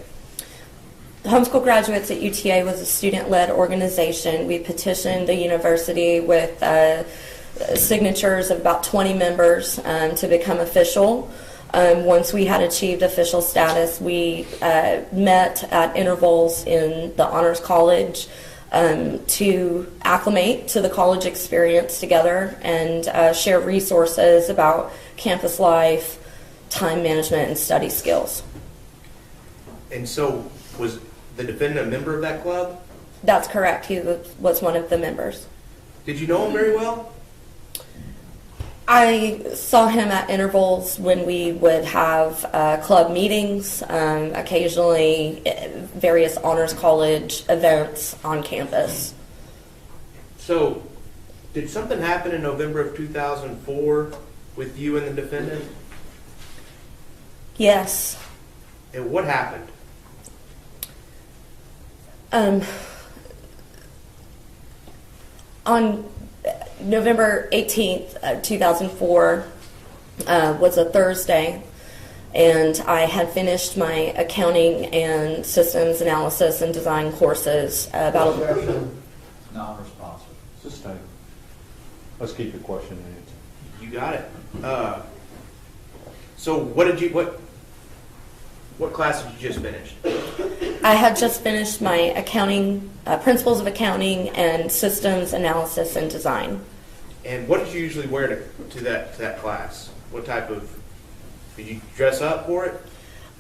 The Homeschool Graduates at UTA was a student-led organization. We petitioned the university with signatures of about 20 members to become official. Once we had achieved official status, we met at intervals in the Honors College to acclimate to the college experience together and share resources about campus life, time management, and study skills. And so the defendant a member of that club? That's correct. He was one of the members. Did you know him very well? I saw him at intervals when we would have club meetings, occasionally various honors college events on campus. So, did something happen in November of 2004 with you and the defendant? Yes. And what happened? On November 18th, 2004 was a Thursday, and I had finished my accounting and systems analysis and design courses about Non-responsive. Sustain. Let's keep the question and answer. You got it. So what class did you just finish? I had just finished my accounting, principles of accounting and systems analysis and design. And what did you usually wear to that class? What type of, did you dress up for it?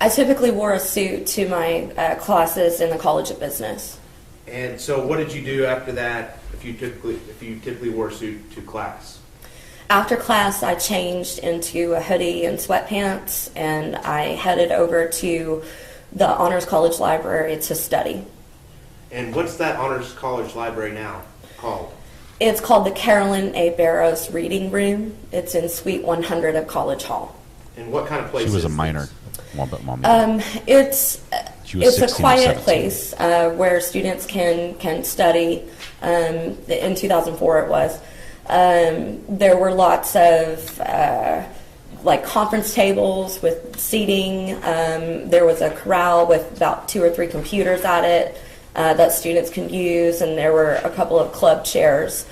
I typically wore a suit to my classes in the College of Business. And so what did you do after that if you typically wore a suit to class? After class, I changed into a hoodie and sweatpants, and I headed over to the Honors College Library to study. And what's that Honors College Library now called? It's called the Carolyn A. Barrows Reading Room. It's in Suite 100 of College Hall. And what kind of place She was is a minor. this? It's She was a 16 or quiet 17. place where students can study. In 2004 it was. There were lots of like conference tables with seating. There was a corral with about 2 or 3 computers at it that students can use, and there were a couple of club chairs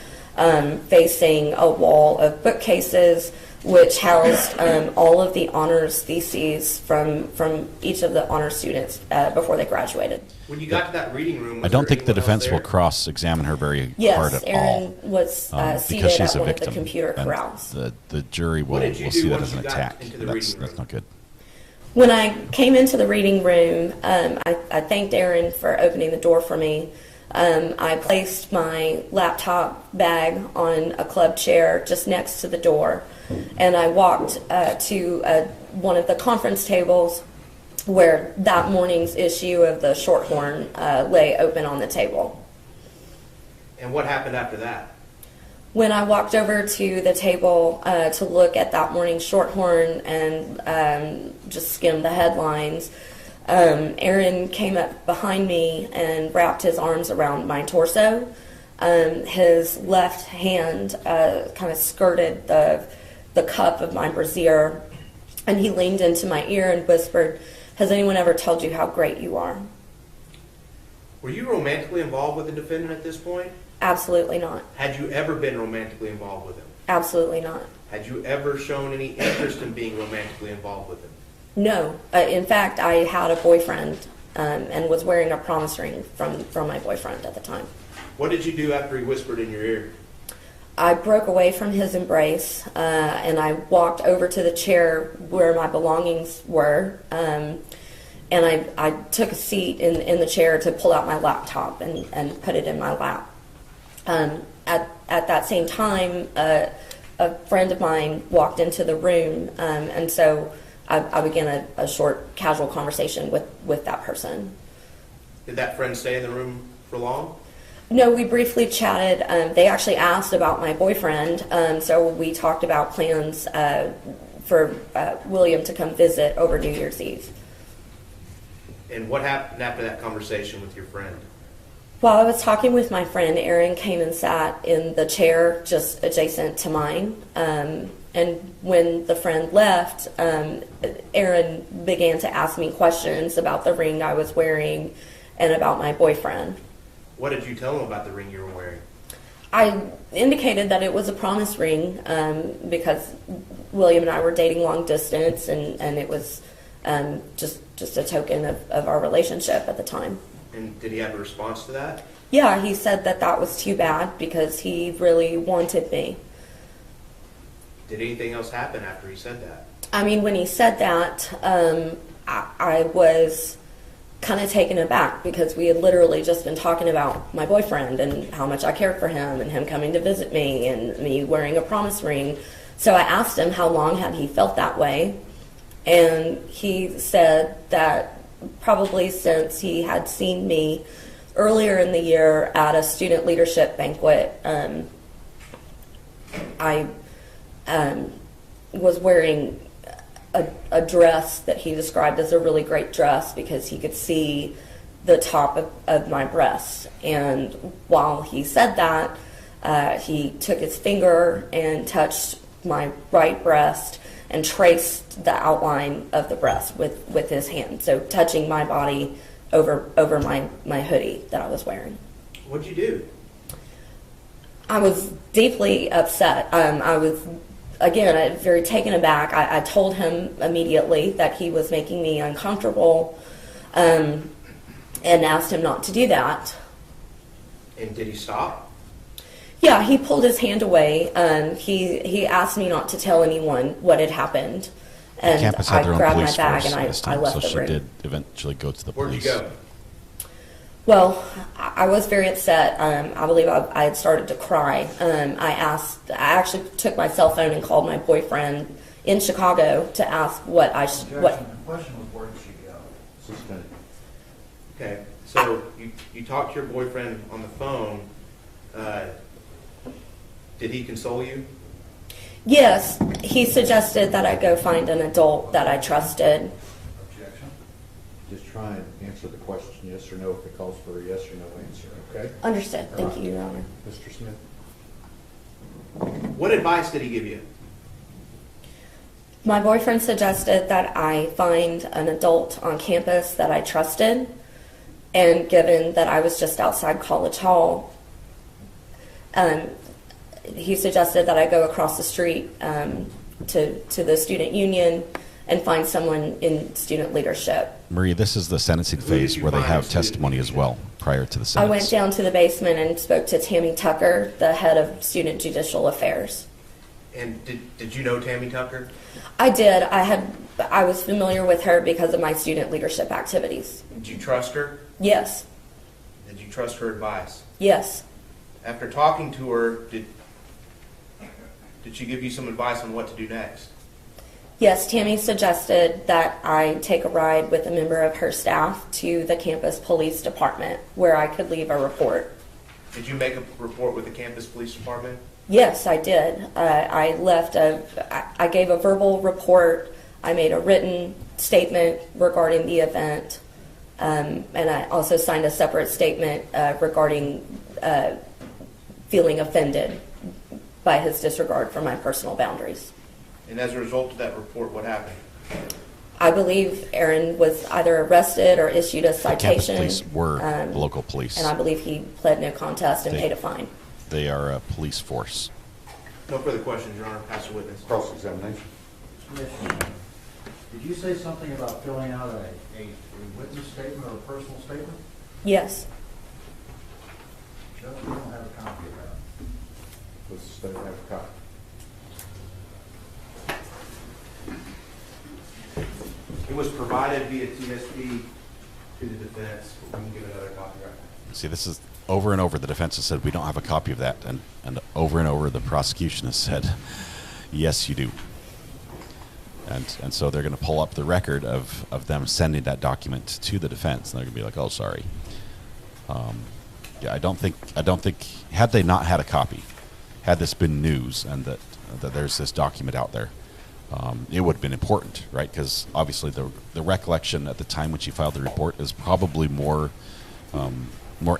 facing a wall of bookcases which housed all of the honors theses from each of the honors students before they graduated. When you got to that reading room, I don't think the defense will cross-examine her very hard Yes, at Erin all. was Because seated she's at a one of victim. the computer and corrals. The jury will did you see do that once as an you got attack. into the That's reading room? not good. When I came into the reading room, I thanked Erin for opening the door for me. I placed my laptop bag on a club chair just next to the door, and I walked to one of the conference tables where that morning's issue of the Shorthorn lay open on the table. And what happened after that? When I walked over to the table to look at that morning's Shorthorn and just skim the headlines, Aaron came up behind me and wrapped his arms around my torso. His left hand kind of skirted the cup of my brassiere, and he leaned into my ear and whispered, "Has anyone ever told you how great you are?" Were you romantically involved with the defendant at this point? Absolutely not. Had you ever been romantically involved with him? Absolutely not. Had you ever shown any interest in being romantically involved with him? No. In fact, I had a boyfriend and was wearing a promise ring from my boyfriend at the time. What did you do after he whispered in your ear? I broke away from his embrace and I walked over to the chair where my belongings were, and I took a seat in the chair to pull out my laptop and put it in my lap. At that same time, a friend of mine walked into the room, and so I began a short, casual conversation with that person. Did that friend stay in the room for long? No, we briefly chatted. They actually asked about my boyfriend, so we talked about plans for William to come visit over New Year's Eve. And what happened after that conversation with your friend? While I was talking with my friend, Erin came and sat in the chair just adjacent to mine. And when the friend left, Erin began to ask me questions about the ring I was wearing and about my boyfriend. What did you tell him about the ring you were wearing? I indicated that it was a promise ring because William and I were dating long distance, and it was just a token of our relationship at the time. And did he have a response to that? Yeah, he said that was too bad because he really wanted me. Did anything else happen after he said that? I mean, when he said that, I was kind of taken aback because we had literally just been talking about my boyfriend and how much I cared for him and him coming to visit me and me wearing a promise ring. So I asked him how long had he felt that way, and he said that probably since he had seen me earlier in the year at a student leadership banquet. I was wearing a dress that he described as a really great dress because he could see the top of my breast. And while he said that, he took his finger and touched my right breast and traced the outline of the breast with his hand. So touching my body over my hoodie that I was wearing. What'd you do? I was deeply upset. I was, again, very taken aback. I told him immediately that he was making me uncomfortable, and asked him not to do that. And did he stop? Yeah, he pulled his hand away. He asked me not to tell anyone what had happened. And campus I had their own grabbed my police bag force and this I time, left so the she room. did eventually go to the Where'd police. you go? Well, I was very upset. I believe I had started to cry. I actually took my cell phone and called my boyfriend in Chicago to ask what I should. Objection. What? The question was, where did she go? Suspended. Okay, so you talked to your boyfriend on the phone. Did he console you? Yes, he suggested that I go find an adult that I trusted. Objection. Just try and answer the question yes or no if it calls for a yes or no answer, okay? Understood. Thank you, Your Honor. Mr. Smith? What advice did he give you? My boyfriend suggested that I find an adult on campus that I trusted, and given that I was just outside College Hall, he suggested that I go across the street to the student union and find someone in student leadership. Marie, this is the sentencing Who did phase you where they find have in student testimony as union? well prior to the I sentence. went down to the basement and spoke to Tammy Tucker, the head of Student Judicial Affairs. And did you know Tammy Tucker? I did. I was familiar with her because of my student leadership activities. Did you trust her? Yes. Did you trust her advice? Yes. After talking to her, did she give you some advice on what to do next? Yes, Tammy suggested that I take a ride with a member of her staff to the campus police department where I could leave a report. Did you make a report with the campus police department? Yes, I did. I gave a verbal report. I made a written statement regarding the event, and I also signed a separate statement regarding feeling offended by his disregard for my personal boundaries. And as a result of that report, what happened? I believe Aaron was either arrested or issued a Campus citation. police were local police. And I believe he pled no contest and They- paid a fine. They are a police force. No further questions, Your Honor. Pass the witness. Cross-examination. Commissioner, did you say something about filling out a witness statement or a personal statement? Yes. Judge, we don't have a copy of that. Does the state have a copy? It was provided via TSP to the defense. We can give another copy right now. See, this is over and over. The defense has said, we don't have a copy of that. And over and over, the prosecution has said, yes, you do. And so they're going to pull up the record of them sending that document to the defense. And they're going to be like, oh, sorry. Yeah, I don't think, had they not had a copy, had this been news and that there's this document out there, it would have been important, right? Because obviously the recollection at the time when she filed the report is probably more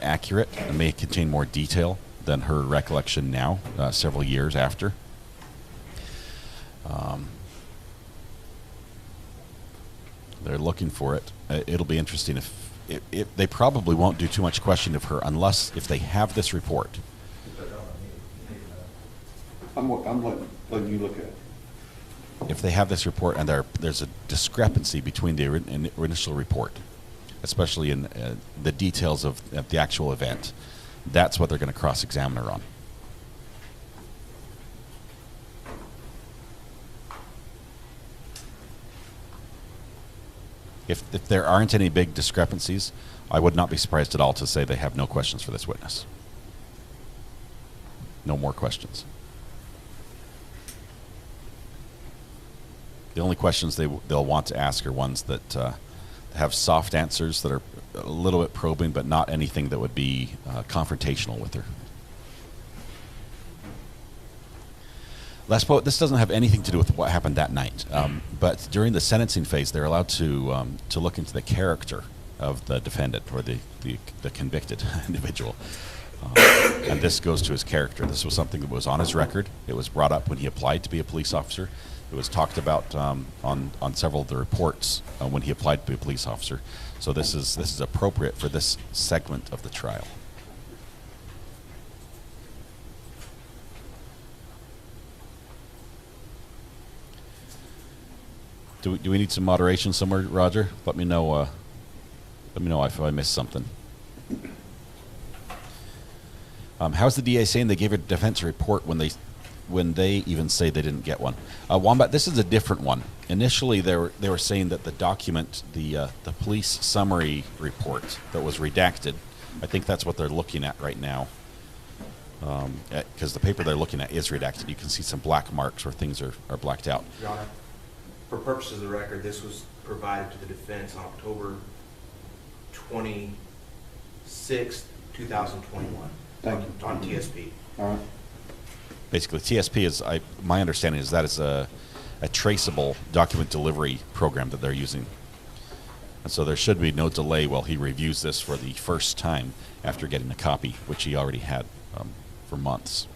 accurate and may contain more detail than her recollection now, several years after. They're looking for it. It'll be interesting if they probably won't do too much questioning of her unless if they have this report. I'm letting you look at it. If they have this report and there's a discrepancy between the initial report, especially in the details of the actual event, that's what they're going to cross-examine her on. If there aren't any big discrepancies, I would not be surprised at all to say they have no questions for this witness. No more questions. The only questions they'll want to ask are ones that have soft answers that are a little bit probing, but not anything that would be confrontational with her. Last quote, this doesn't have anything to do with what happened that night, but during the sentencing phase, they're allowed to look into the character of the defendant or the convicted individual. And this goes to his character. This was something that was on his record. It was brought up when he applied to be a police officer. It was talked about on several of the reports when he applied to be a police officer. So this is appropriate for this segment of the trial. Do we need some moderation somewhere, Roger? Let me know if I missed something. How's the DA saying they gave a defense report when they even say they didn't get one? Wombat, this is a different one. Initially, they were saying that the document, the police summary report that was redacted, I think that's what they're looking at right now. Because the paper they're looking at is redacted. You can see some black marks where things are blacked out. Your Honor, for purposes of the record, this was provided to the defense on October 26th, 2021. Thank you. On TSP. All right. Basically, TSP is, my understanding is that is a traceable document delivery program that they're using. And so there should be no delay while he reviews this for the first time after getting a copy, which he already had for months.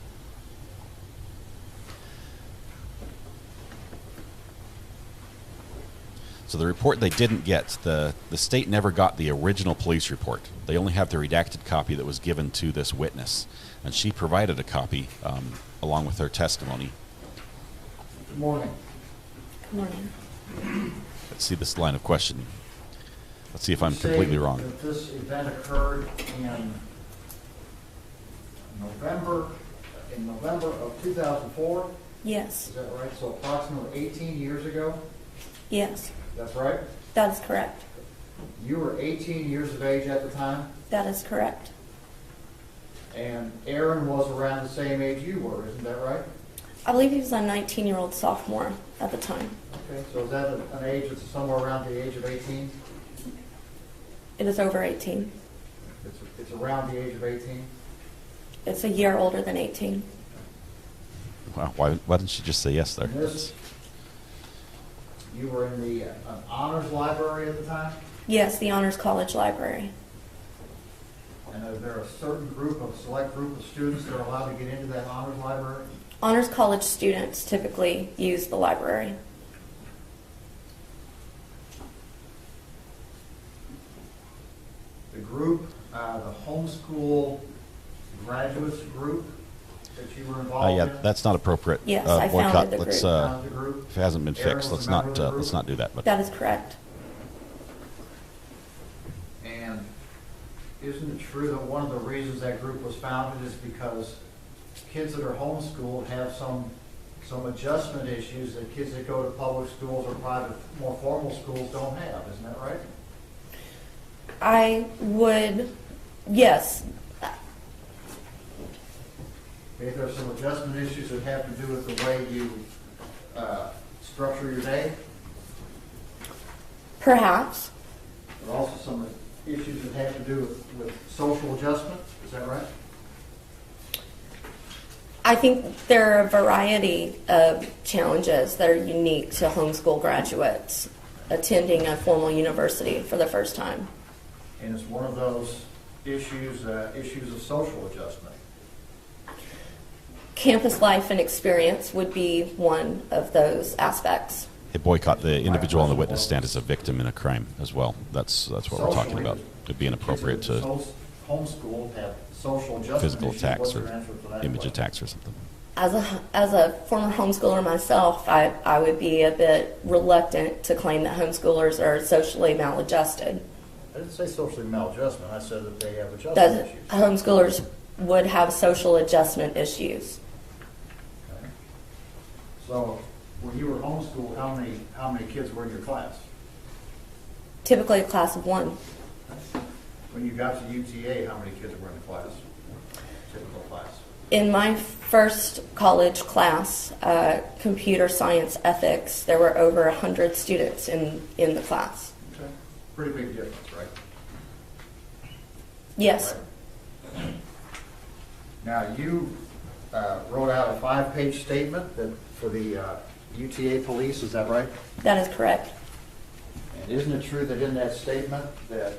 So the report they didn't get, the state never got the original police report. They only have the redacted copy that was given to this witness. And she provided a copy along with her testimony. Good morning. Good morning. Let's see this line of questioning. Let's see if I'm You say completely wrong. that this event occurred in November of 2004? Yes. Is that right? So approximately 18 years ago? Yes. That's right? That is correct. You were 18 years of age at the time, That is correct. and Aaron was around the same age you were, isn't that right? I believe he was a 19-year-old sophomore at the time. Okay, so is that an age that's somewhere around the age of 18? It is over 18. It's around the age of 18? It's a year older than 18. Wow, why didn't she just say yes there? And this, you were in the an honors library at the time? Yes, the Honors College Library. And is there a certain select group of students that are allowed to get into that honors library? Honors College students typically use the library. The group, the homeschool graduates group that you were involved Yeah, in? that's not appropriate. Yes, I boycott. founded the Let's, group. Founded the group? if it hasn't been Aaron fixed, was let's a member not of the group? let's not do that. But That is correct. And isn't it true that one of the reasons that group was founded is because kids that are homeschooled have some adjustment issues that kids that go to public schools or private, more formal schools don't have, isn't that right? I would, yes. Okay, there's some adjustment issues that have to do with the way you structure your day, Perhaps. but also some issues that have to do with social adjustment, is that right? I think there are a variety of challenges that are unique to homeschool graduates attending a formal university for the first time. And it's one of those issues of social adjustment. Campus life and experience would be one of those aspects. they boycott the individual on the witness stand as a victim in a crime as well. That's what we're talking about. It'd be inappropriate to Homeschool have social adjustment physical issues. attacks What's or your answer to that image question? attacks or something. As a former homeschooler myself, I would be a bit reluctant to claim that homeschoolers are socially maladjusted. I didn't say socially maladjustment, I said that they have adjustment That issues. homeschoolers would have social adjustment issues. Okay. So, when you were homeschooled, how many kids were in your class? Typically a class of 1. When you got to UTA, how many kids were in the class? Typical class. In my first college class, computer science ethics, there were over 100 students in the class. Okay. Pretty big difference, right? Yes, Right. Now, you wrote out a 5-page statement that for the UTA police, is that right? that is correct. And isn't it true that in that statement that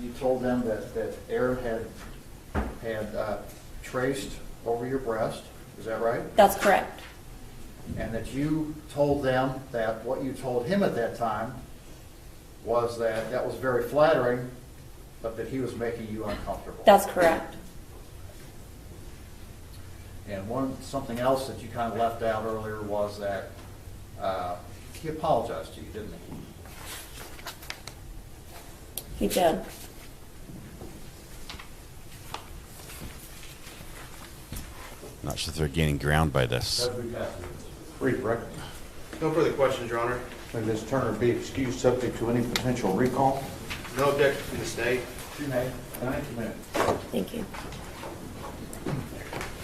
you told them that Aaron had traced over your breast? Is that right? That's correct. And that you told them that what you told him at that time was that was very flattering, but that he was making you uncomfortable. That's correct. And something else that you kind of left out earlier was that he apologized to you, didn't he? He did. Not sure if they're gaining ground by this. Read, right? No further questions, Your Honor. May Ms. Turner be excused subject to any potential recall? No objection from the state. She may. Thank you, ma'am. Thank you.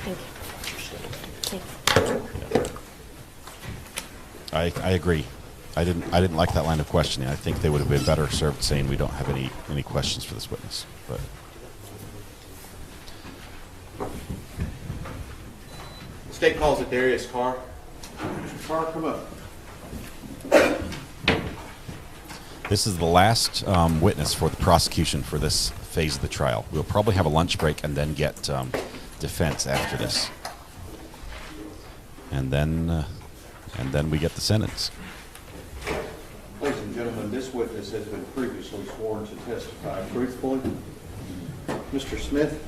Thank you. I agree. I didn't like that line of questioning. I think they would have been better served saying we don't have any questions for this witness. But The state calls it Darius Carr. Carr, come up. this is the last witness for the prosecution for this phase of the trial. We'll probably have a lunch break and then get defense after this, and then we get the sentence. Ladies and gentlemen, this witness has been previously sworn to testify truthfully. Mr. Smith?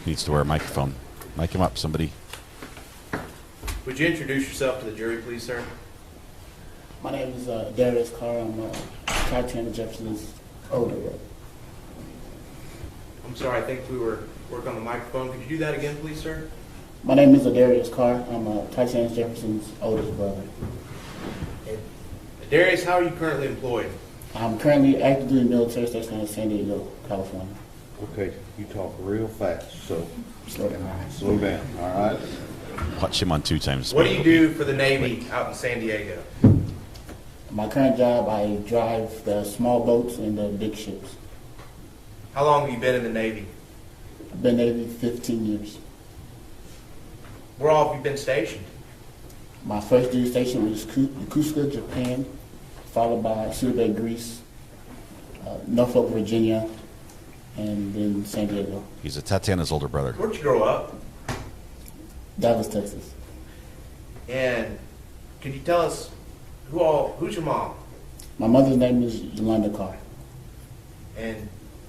Needs to wear a microphone. Mic him up, somebody. Would you introduce yourself to the jury, please, sir? My name is Darius Carr. I'm Atatiana Jefferson's older brother. I'm sorry, I think we were working on the microphone. Could you do that again, please, sir? My name is Darius Carr. I'm Atatiana Jefferson's oldest brother. Darius, how are you currently employed? I'm currently actively in the military station in San Diego, California. Okay, you talk real fast, so Slow down. slow down, all right? Watch him on 2 times. What do you do for the Navy out in San Diego? My current job, I drive the small boats and the big ships. How long have you been in the Navy? I've been Navy 15 years. Where all have you been stationed? My first duty station was Yokosuka, Japan, followed by Suda Bay, Greece, Norfolk, Virginia, and then San Diego. He's a Tatiana's older brother. Where'd you grow up? Dallas, Texas. And can you tell us who's your mom? My mother's name is Yolanda Carr. And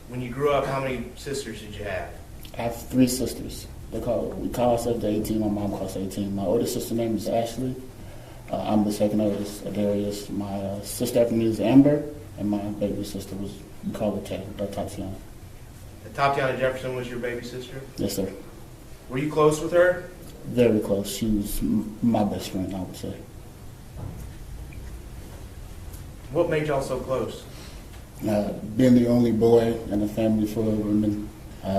when you grew up, how many sisters did you have? I have 3 sisters. We call ourselves the 18. My mom calls 18. My oldest sister's name is Ashley. I'm the second oldest, Darius. My sister after me is Amber, and my baby sister we call her Tatiana. And Atatiana Jefferson was your baby sister? Yes, sir. Were you close with her? Very close. She was my best friend, I would say. What made y'all so close? Being the only boy in a family full of women,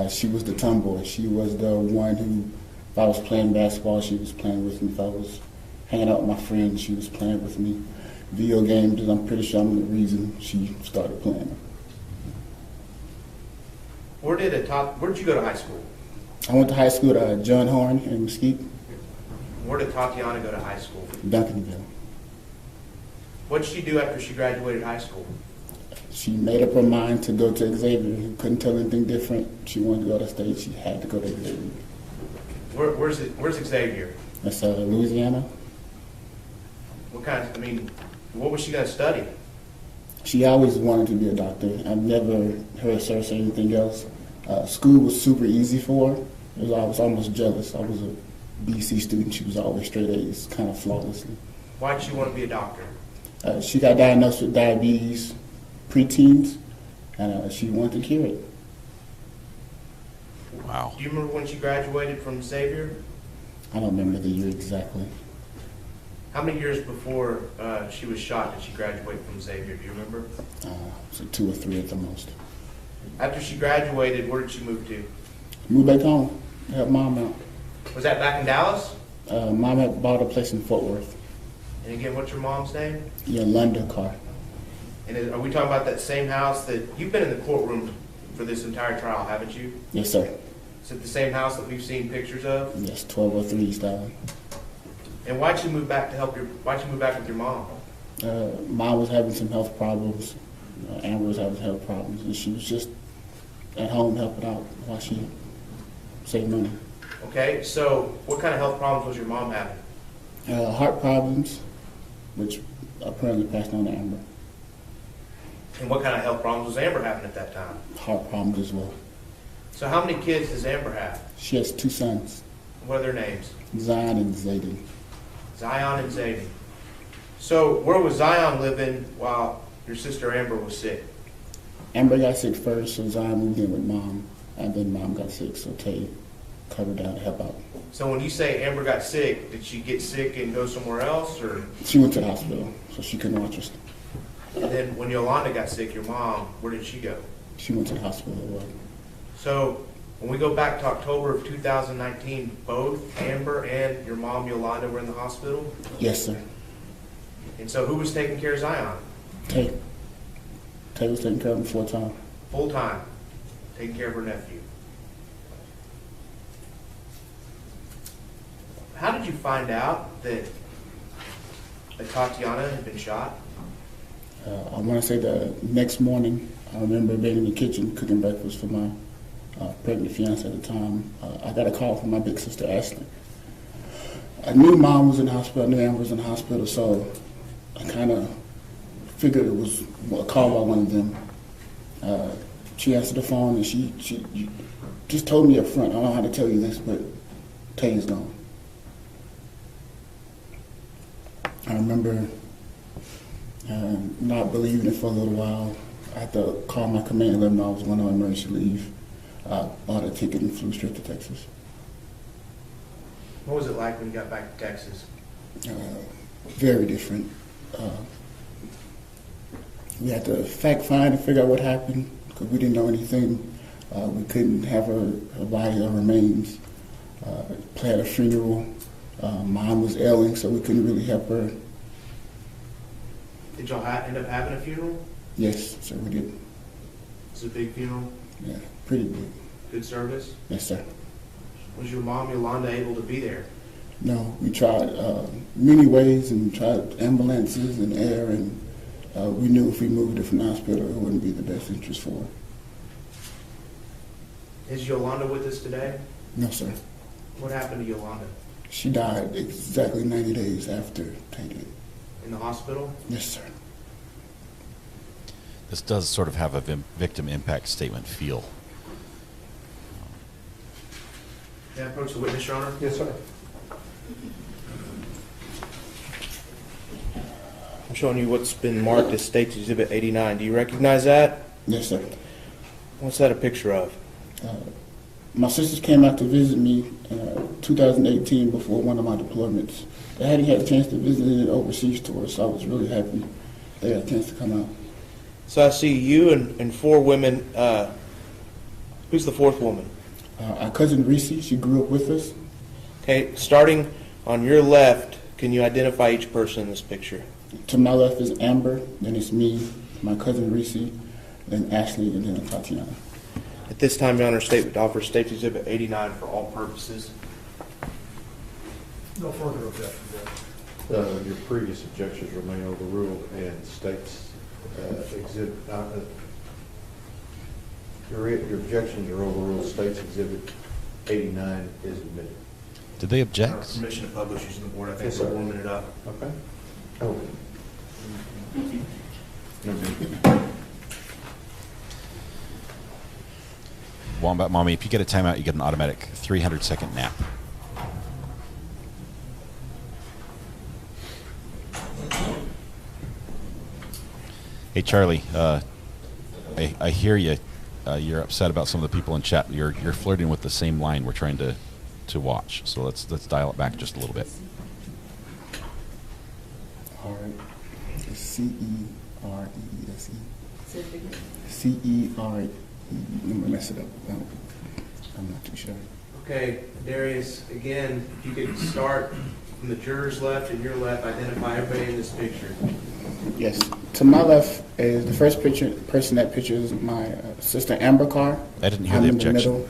she was the tomboy. She was the one who, if I was playing basketball, she was playing with me. If I was hanging out with my friends, she was playing with me. Video games, I'm pretty sure I'm the reason she started playing. Where did you go to high school? I went to high school at John Horn in Mesquite, Where did Tatiana go to high school? Duncanville. What did she do after she graduated high school? She made up her mind to go to Xavier. He couldn't tell anything different. She wanted to go to state. She had to go to Xavier. Where's Xavier? That's Louisiana. What was she going to study? She always wanted to be a doctor. I've never heard her say anything else. School was super easy for her. I was almost jealous. I was a BC student. She was always straight A's, kind of flawlessly. Why did she want to be a doctor? She got diagnosed with diabetes, preteens, and she wanted to cure it. Wow. Do you remember when she graduated from Xavier? I don't remember the year exactly. How many years before she was shot did she graduate from Xavier? Do you remember? So 2 or 3 at the most. After she graduated, where did she move to? Moved back home, helped mom out. Was that back in Dallas? Mom had bought a place in Fort Worth. And again, what's your mom's name? Yolanda Carr. And are we talking about that same house that you've been in the courtroom for this entire trial, haven't you? Yes, sir. Is it the same house that we've seen pictures of? Yes, 1203 style. And why'd you move back why'd you move back with your mom? Mom was having some health problems. Amber was having health problems, and she was just at home helping out while she saved money. Okay, so what kind of health problems was your mom having? Heart problems, which apparently passed on to Amber. And what kind of health problems was Amber having at that time? Heart problems as well. So how many kids does Amber have? She has 2 sons, What are their names? Zion and Zayden. Zion and Zayden. So where was Zion living while your sister Amber was sick? Amber got sick first, so Zion moved in with mom, and then mom got sick, so Tay covered down to help out. So when you say Amber got sick, did she get sick and go somewhere else, or? She went to the hospital, so she couldn't watch us. And then when Yolanda got sick, your mom, where did she go? She went to the hospital as well. So when we go back to October of 2019, both Amber and your mom Yolanda were in the hospital? Yes, sir. And so who was taking care of Zion? Tay. Tay was taking care of him full time. Full time, taking care of her nephew. How did you find out that Atatiana had been shot? I want to say the next morning, I remember being in the kitchen cooking breakfast for my pregnant fiance at the time. I got a call from my big sister, Ashley. I knew mom was in the hospital, I knew Amber was in the hospital, so I kind of figured it was a call by one of them. She answered the phone and she just told me up front, I don't know how to tell you this, but Tay is gone. I remember not believing it for a little while. I had to call my command and let them know I was going on emergency leave. I bought a ticket and flew straight to Texas. What was it like when you got back to Texas? Very different. We had to fact find and figure out what happened because we didn't know anything. We couldn't have her body or remains. Planned a funeral. Mom was ailing, so we couldn't really help her. Did y'all end up having a funeral? Yes, sir, we did. Was it a big funeral? Yeah, pretty big. Good service? Yes, sir. Was your mom Yolanda able to be there? No, we tried many ways and tried ambulances and air, and we knew if we moved her from the hospital, it wouldn't be the best interest for her. Is Yolanda with us today? No, sir. What happened to Yolanda? She died exactly 90 days after Tay did. In the hospital? Yes, sir. This does sort of have a victim impact statement feel. May I approach the witness, Your Honor? Yes, sir. I'm showing you what's been marked as State's Exhibit 89. Do you recognize that? Yes, sir. What's that a picture of? My sisters came out to visit me in 2018 before one of my deployments. They hadn't had a chance to visit an overseas tour, so I was really happy they had a chance to come out. So I see you and 4 women. Who's the 4th woman? Our cousin Reese, she grew up with us. Okay, starting on your left, can you identify each person in this picture? To my left is Amber, then it's me, my cousin Reese, then Ashley, and then Atatiana. At this time, Your Honor, State would offer State's Exhibit 89 for all purposes. No further objection, Judge. Your previous objections remain overruled, and State's exhibit, your objections are overruled. State's Exhibit 89 is admitted. Did they object? Permission to publish using the board. I think Yes, we're sir. warming it up. Okay. Oh. Wombat Mommy, if you get a timeout, you get an automatic 300-second nap. Hey, Charlie, I hear you. You're upset about some of the people in chat. You're flirting with the same line we're trying to watch. So let's dial it back just a little bit. It's C-E-R-E-S-E. C-E-R-E. I'm going to mess it up. I'm not too sure. Okay, Darius, again, if you could start from the jurors left and your left, identify everybody in this picture. Yes. To my left is the first person that pictures my sister Amber Carr. I didn't hear I'm the in objection.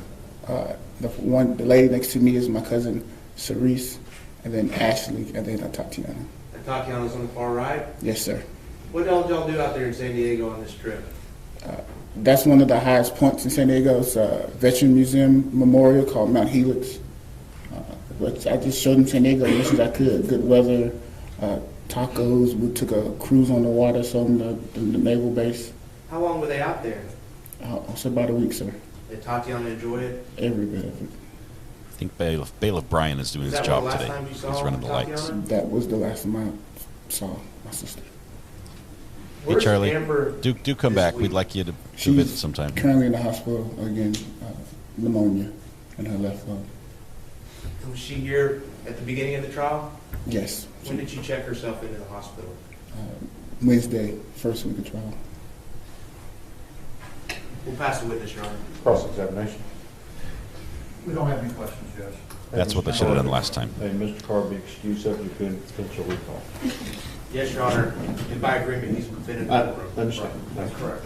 The middle. The lady next to me is my cousin Cerise, and then Ashley, and then Atatiana. Tatiana's on the far right. Yes, sir. What all did y'all do out there in San Diego on this trip? That's one of the highest points in San Diego. It's a veteran museum memorial called Mount Helix. But I just showed them San Diego as much as I could. Good weather, tacos. We took a cruise on the water, so the naval base. How long were they out there? It's about a week, sir. Did Tatiana enjoy it? Every bit of it. I think Bailiff Brian is doing his that job the last today. time you saw He's running the Tatiana? lights. That was the last time I saw my sister. Hey, Where's Charlie, Amber do come this back. week? We'd like you to She's visit sometime. currently in the hospital again, pneumonia in her left lung. Was she here at the beginning of the trial? Yes. When did she check herself into the hospital? Wednesday, first week of trial. We'll pass the witness, Your Honor. Cross-examination. We don't have any questions, Judge. That's what they should have done last time. May Mr. Carr be excused subject to potential recall. Yes, Your Honor. And by agreement, he's been in the I courtroom. understand. That's correct.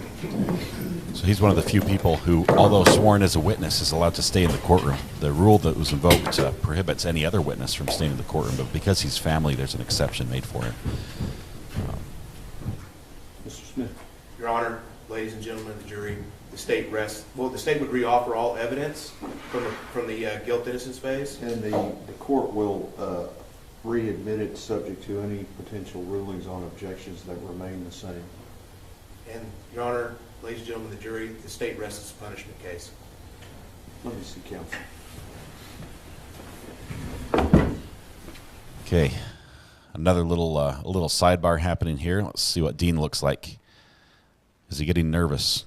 So he's one of the few people who, although sworn as a witness, is allowed to stay in the courtroom. The rule that was invoked prohibits any other witness from staying in the courtroom, but because he's family, there's an exception made for him. Mr. Smith. Your Honor, ladies and gentlemen of the jury, the state rests. Well, the state would reoffer all evidence from the guilt-innocence phase. And the court will readmit it subject to any potential rulings on objections that remain the same. And, Your Honor, ladies and gentlemen of the jury, the state rests its punishment case. Let me see, counsel. Okay, another little sidebar happening here. Let's see what Dean looks like. Is he getting nervous?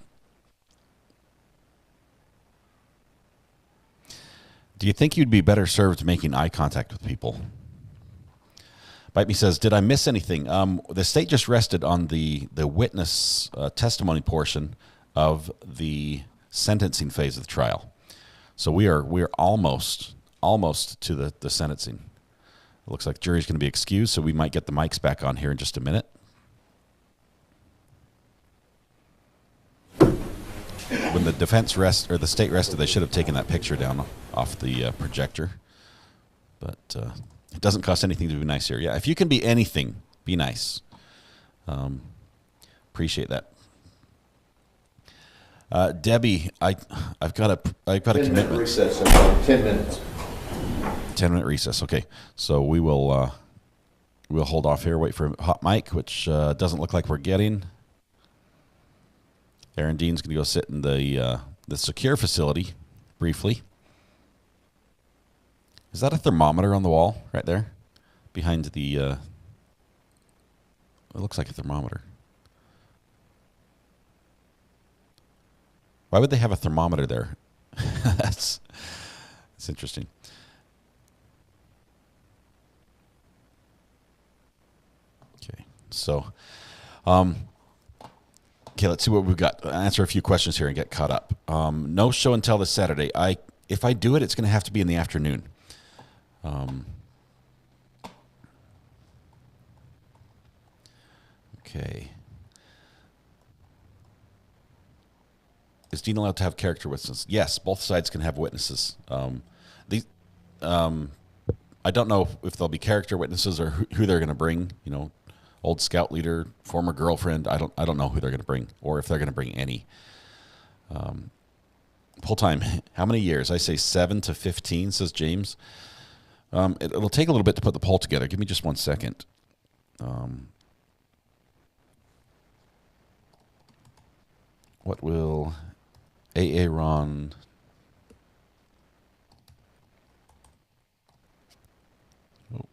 Do you think you'd be better served making eye contact with people? Bite Me says, did I miss anything? The state just rested on the witness testimony portion of the sentencing phase of the trial. So we are almost to the sentencing. It looks like the jury's going to be excused, so we might get the mics back on here in just a minute. When the defense or the state rested, they should have taken that picture down off the projector. But it doesn't cost anything to be nice here. Yeah, if you can be anything, be nice. Appreciate that. Debbie, I've got a commitment. Recess, 10 minutes. 10-minute recess. Okay, so we'll hold off here. Wait for a hot mic, which doesn't look like we're getting. Aaron Dean's going to go sit in the secure facility briefly. Is that a thermometer on the wall right there behind the? It looks like a thermometer. Why would they have a thermometer there? That's interesting. Okay, so, okay, let's see what we've got. Answer a few questions here and get caught up. No show and tell this Saturday. If I do it, it's going to have to be in the afternoon. Okay. Is Dean allowed to have character witnesses? Yes, both sides can have witnesses. I don't know if they'll be character witnesses or who they're going to bring. You know, old scout leader, former girlfriend. I don't know who they're going to bring or if they're going to bring any. Full time. How many years? I say 7 to 15. Says James. It'll take a little bit to put the poll together. Give me just 1 second. What will Aaron? Oh.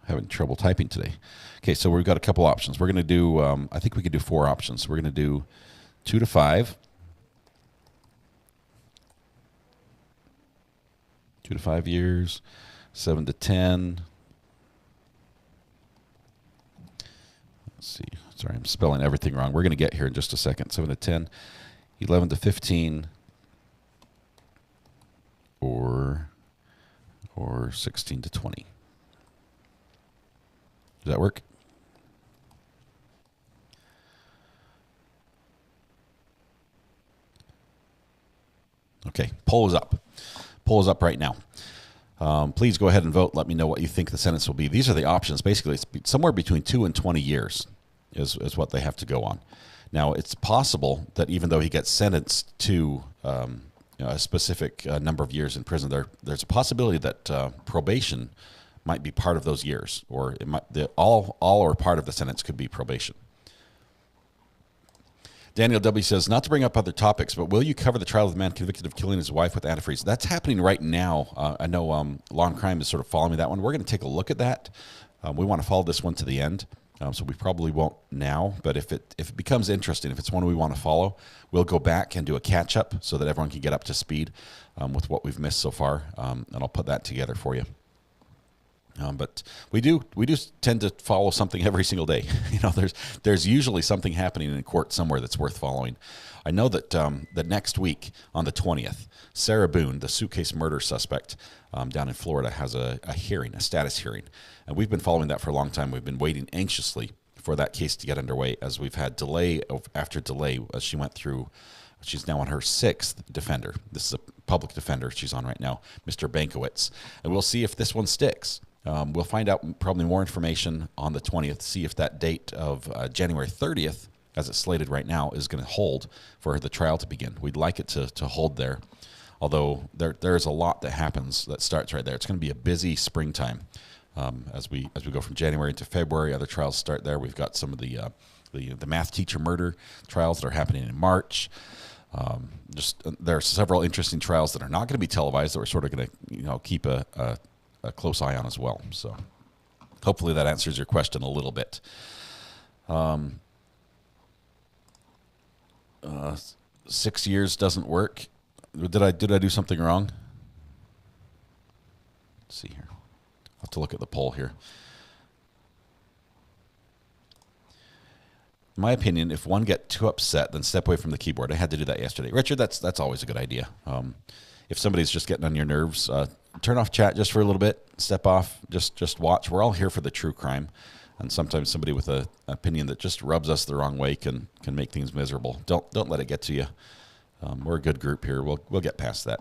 Having trouble typing today. Okay, so we've got a couple options. We're going to do, I think we could do 4 options. We're going to do 2 to 5, 2 to 5 years, 7 to 10. Let's see. Sorry, I'm spelling everything wrong. We're going to get here in just a second. 7 to 10, 11 to 15, or 16 to 20. Does that work? Okay, poll is up. Poll is up right now. Please go ahead and vote. Let me know what you think the sentence will be. These are the options. Basically, it's somewhere between 2 and 20 years is what they have to go on. Now, it's possible that even though he gets sentenced to a specific number of years in prison, there's a possibility that probation might be part of those years, or it might, all or part of the sentence could be probation. Daniel W. says, not to bring up other topics, but will you cover the trial of the man convicted of killing his wife with antifreeze? That's happening right now. I know Law and Crime is sort of following me that one. We're going to take a look at that. We want to follow this one to the end, so we probably won't now. But if it becomes interesting, if it's one we want to follow, we'll go back and do a catch-up so that everyone can get up to speed with what we've missed so far, and I'll put that together for you. But we do tend to follow something every single day. There's usually something happening in court somewhere that's worth following. I know that that next week on the 20th, Sarah Boone, the suitcase murder suspect down in Florida, has a hearing, a status hearing, and we've been following that for a long time. We've been waiting anxiously for that case to get underway, as we've had delay after delay as she went through. She's now on her 6th defender. This is a public defender she's on right now, Mr. Bankowitz, and we'll see if this one sticks. We'll find out probably more information on the 20th, see if that date of January 30th, as it's slated right now, is going to hold for the trial to begin. We'd like it to hold there, although there's a lot that happens that starts right there. It's going to be a busy springtime as we go from January into February. Other trials start there. We've got some of the math teacher murder trials that are happening in March. There are several interesting trials that are not going to be televised that we're sort of going to keep a close eye on as well. So hopefully that answers your question a little bit. 6 years doesn't work. Did I do something wrong? Let's see here. I'll have to look at the poll here. In my opinion, if one gets too upset, then step away from the keyboard. I had to do that yesterday. Richard, that's always a good idea. If somebody's just getting on your nerves, turn off chat just for a little bit, step off, just watch. We're all here for the true crime, and sometimes somebody with an opinion that just rubs us the wrong way can make things miserable. Don't let it get to you. We're a good group here. We'll get past that.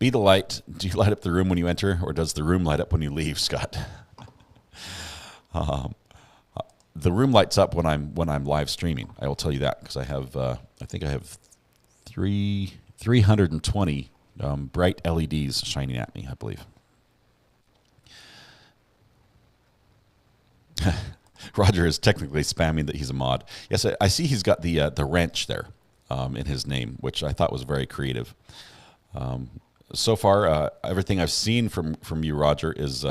Be the light. Do you light up the room when you enter, or does the room light up when you leave, Scott? The room lights up when I'm live streaming. I will tell you that, because I think I have 320 bright LEDs shining at me, I believe. Roger is technically spamming that he's a mod. Yes, I see he's got the wrench there in his name, which I thought was very creative. So far, everything I've seen from you, Roger, is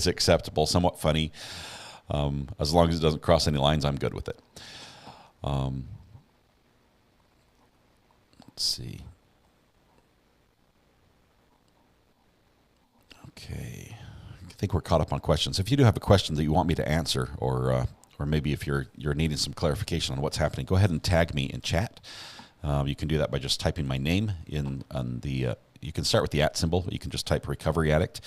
acceptable, somewhat funny. As long as it doesn't cross any lines, I'm good with it. Let's see. Okay, I think we're caught up on questions. If you do have a question that you want me to answer, or maybe if you're needing some clarification on what's happening, go ahead and tag me in chat. You can do that by just typing my name in on the. You can start with the @ symbol. You can just type Recovery Addict,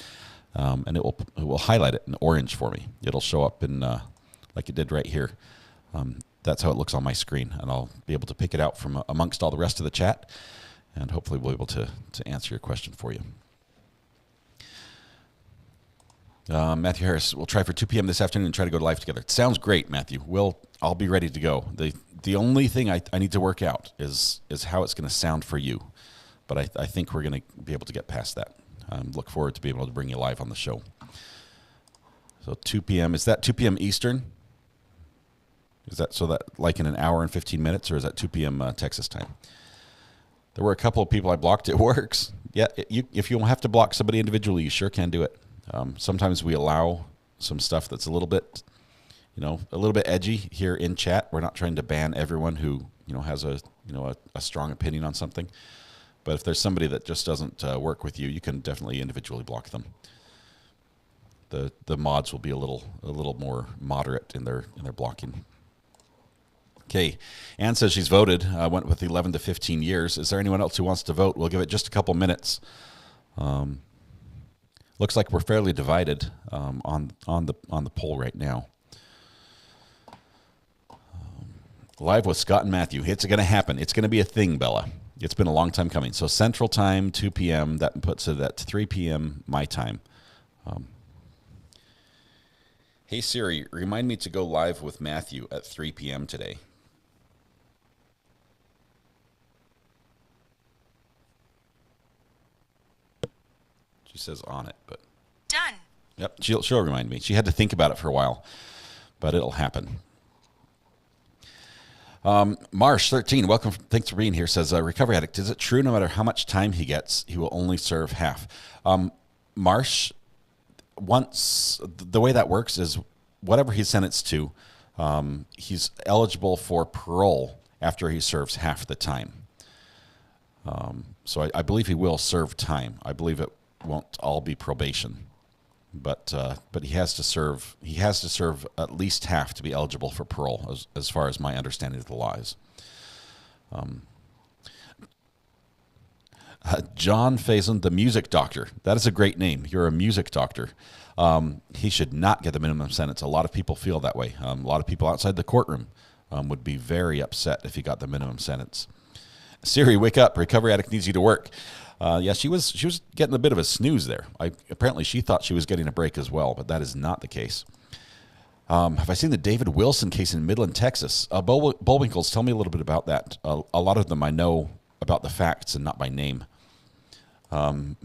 and it will highlight it in orange for me. It'll show up in like it did right here. That's how it looks on my screen, and I'll be able to pick it out from amongst all the rest of the chat, and hopefully we'll be able to answer your question for you. Matthew Harris, we'll try for 2 p.m. this afternoon and try to go live together. It sounds great, Matthew. I'll be ready to go. The only thing I need to work out is how it's going to sound for you, but I think we're going to be able to get past that. Look forward to being able to bring you live on the show. So 2 p.m. Is that 2 p.m. Eastern? Is that so that like in an hour and 15 minutes, or is that 2 p.m. Texas time? There were a couple of people I blocked. It works. Yeah, if you have to block somebody individually, you sure can do it. Sometimes we allow some stuff that's a little bit edgy here in chat. We're not trying to ban everyone who has a strong opinion on something. But if there's somebody that just doesn't work with you, you can definitely individually block them. The mods will be a little more moderate in their blocking. Okay, Ann says she's voted. Went with 11 to 15 years. Is there anyone else who wants to vote? We'll give it just a couple minutes. Looks like we're fairly divided on the poll right now. Live with Scott and Matthew. It's going to happen. It's going to be a thing, Bella. It's been a long time coming. So Central Time, 2 p.m. That puts it at 3 p.m. my time. Hey Siri, remind me to go live with Matthew at 3 p.m. today. She says on it, but done. Yep, she'll remind me. She had to think about it for a while, but it'll happen. Marsh 13, welcome. Thanks for being here. Says recovery addict. Is it true no matter how much time he gets, he will only serve half? Marsh, once the way that works is whatever he's sentenced to, he's eligible for parole after he serves half the time. So I believe he will serve time. I believe it won't all be probation, but he has to serve at least half to be eligible for parole, as far as my understanding of the law is. John Faison, the music doctor. That is a great name. You're a music doctor. He should not get the minimum sentence. A lot of people feel that way. A lot of people outside the courtroom would be very upset if he got the minimum sentence. Siri, wake up. Recovery addict needs you to work. Yeah, she was getting a bit of a snooze there. Apparently she thought she was getting a break as well, but that is not the case. Have I seen the David Wilson case in Midland, Texas? Bullwinkles, tell me a little bit about that. A lot of them I know about the facts and not by name. Come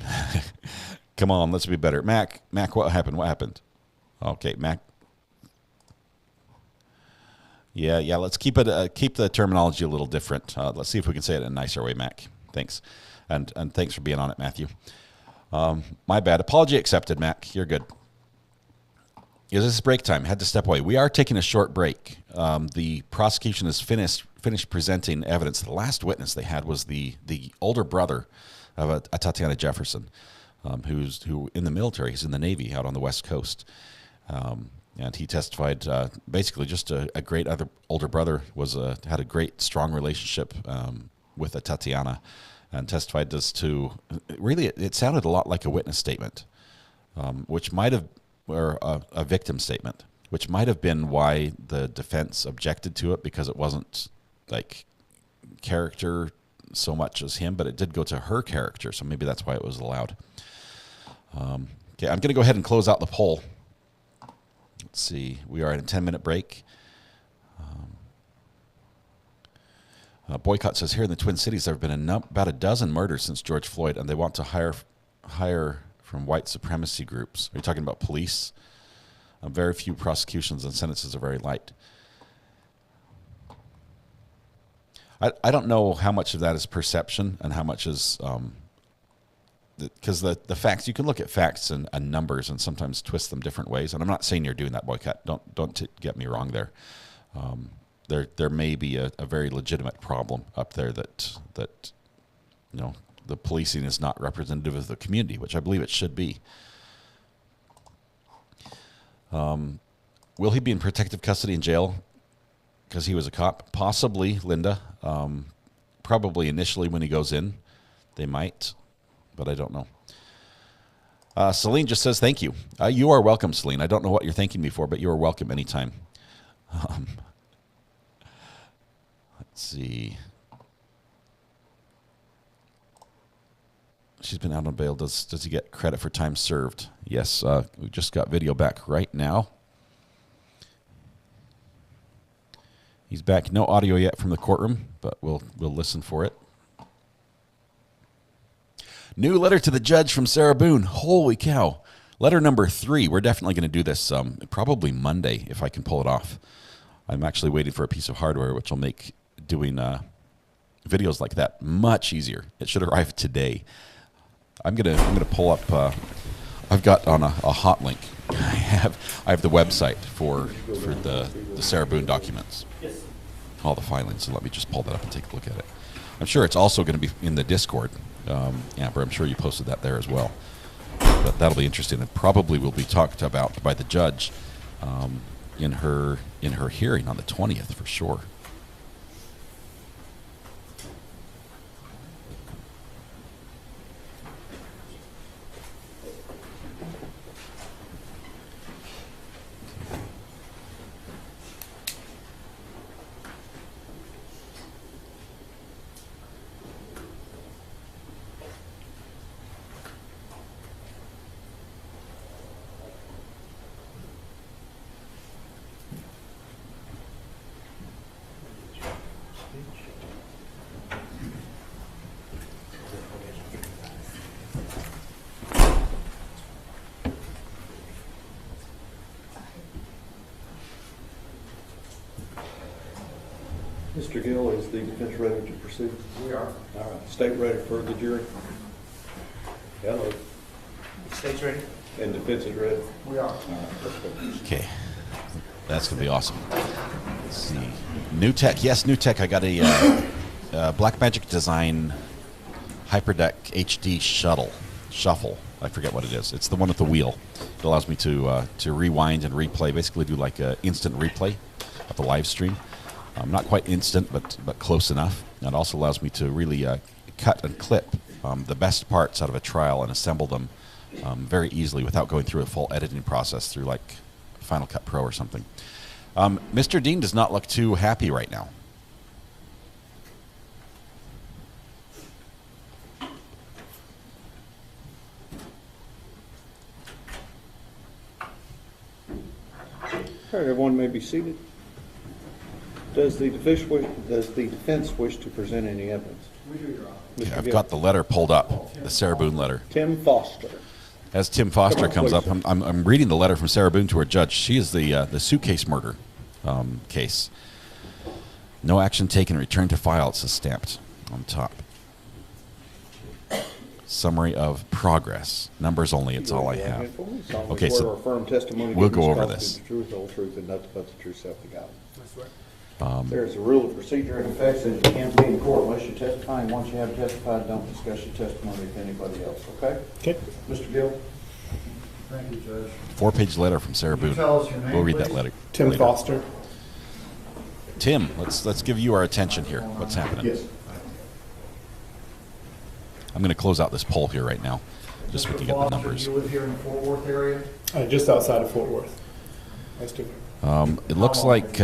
on, let's be better. Mac, what happened? What happened? Okay, Mac. Yeah. Let's keep the terminology a little different. Let's see if we can say it in a nicer way, Mac. Thanks, and thanks for being on it, Matthew. My bad. Apology accepted, Mac. You're good. Is this break time? Had to step away. We are taking a short break. The prosecution is finished presenting evidence. The last witness they had was the older brother of Atatiana Jefferson, who in the military. He's in the Navy out on the West Coast. And he testified basically just a great older brother had a great, strong relationship with Atatiana, and testified as to, really, it sounded a lot like a witness statement, which might have, or a victim statement, which might have been why the defense objected to it, because it wasn't like character so much as him, but it did go to her character, so maybe that's why it was allowed. Okay, I'm going to go ahead and close out the poll. Let's see, we are at a 10-minute break. Boycott says, here in the Twin Cities, there have been about a dozen murders since George Floyd, and they want to hire from white supremacy groups. Are you talking about police? Very few prosecutions and sentences are very light. I don't know how much of that is perception and how much is... because the facts, you can look at facts and numbers and sometimes twist them different ways. And I'm not saying you're doing that, Boycott. Don't get me wrong there. There may be a very legitimate problem up there that the policing is not representative of the community, which I believe it should be. Will he be in protective custody in jail because he was a cop? Possibly, Linda. Probably initially when he goes in, they might. But I don't know. Celine just says, thank you. You are welcome, Celine. I don't know what you're thanking me for, but you are welcome anytime. Let's see. She's been out on bail. Does he get credit for time served? Yes. We just got video back right now. He's back. No audio yet from the courtroom, but we'll listen for it. New letter to the judge from Sarah Boone. Holy cow. Letter number 3. We're definitely going to do this probably Monday if I can pull it off. I'm actually waiting for a piece of hardware which will make doing videos like that much easier. It should arrive today. I'm gonna pull up. I've got on a hot link. I have the website for the Sarah Boone documents. All the filings. So let me just pull that up and take a look at it. I'm sure it's also going to be in the Discord. Amber, I'm sure you posted that there as well. But that'll be interesting. It probably will be talked about by the judge in her hearing on the 20th for sure. Mr. Gill, is the defense ready to proceed? We are. All right. State ready for the jury? Hello. State's ready? And defense is ready? We are. All right, let's go. Okay. That's going to be awesome. Let's see. New tech. Yes, new tech. I got a Blackmagic Design Hyperdeck HD Shuffle. I forget what it is. It's the one with the wheel. It allows me to rewind and replay, basically do like an instant replay of the live stream. Not quite instant, but close enough. And it also allows me to really cut and clip the best parts out of a trial and assemble them very easily without going through a full editing process through like Final Cut Pro or something. Mr. Dean does not look too happy right now. All right, everyone may be seated. Does the defense wish to present any evidence? We do, Your Honor. Okay, I've got the letter pulled up, the Sarah Boone letter. Tim Foster. As Tim Foster Come on, comes up, please. I'm reading the letter from Sarah Boone to her judge. She is the suitcase murder case. No action taken. Return to file. It says stamped on top. Summary of progress. Numbers only. It's all I have. Okay, so affirm testimony we'll given go is over cause this. The truth, the whole truth, and nothing but the truth, self the God. That's right. There's a rule of procedure in effect that you can't be in court unless you're testifying. Once you have testified, don't discuss your testimony with anybody else, okay? Okay. Mr. Gill? Thank you, Judge. 4-page letter from Sarah Can you Boone. tell us your name, We'll read that please? letter. Tim later. Foster. Tim, let's give you our attention here. What's happening? Yes. I'm going to close out this poll here right now, just so we Mr. can get the Foster, numbers. you live here in the Fort Worth area? Just outside of Fort Worth. Nice to It looks like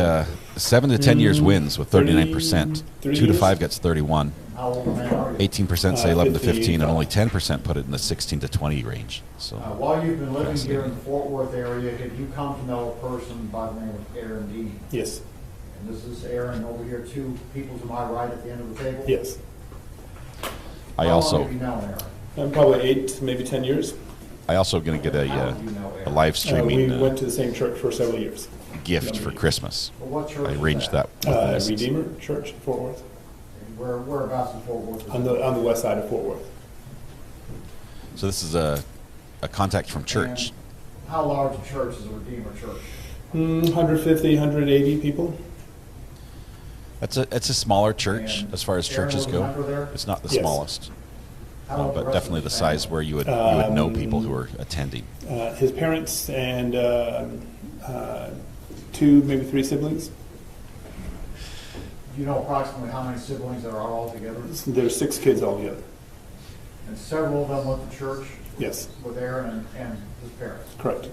7 to 10 years wins with 39%. 2 to 5 gets 31. How old a man are you? 18% say 11 to 15, and 55. only 10% put it in the 16 to 20 range. So While you've been living here in fascinating. the Fort Worth area, have you come to know a person by the name of Aaron Dean? Yes. And this is Aaron over here, two people to my right at the end of the table? Yes. I How long also have you known Aaron? I'm probably 8, maybe 10 years. going to get How do you know a Aaron? live We streaming went to the same church for several years. gift for Christmas. Well, what church I is arranged that. with the missus. Redeemer Church in Fort Worth. And whereabouts in Fort Worth? is On it? the west side of Fort Worth. So this is a contact from church. And how large a church is a Redeemer church? 150, 180 people. It's a smaller church And as far as Aaron churches was a go. member there? It's not the Yes. smallest, How about the but rest definitely of the his size family? where you would know people who are attending. His parents and 2, maybe 3 siblings. Do you know approximately how many siblings there are all together? There's 6 kids altogether. And several of them went to church Yes, with Aaron and his parents. correct.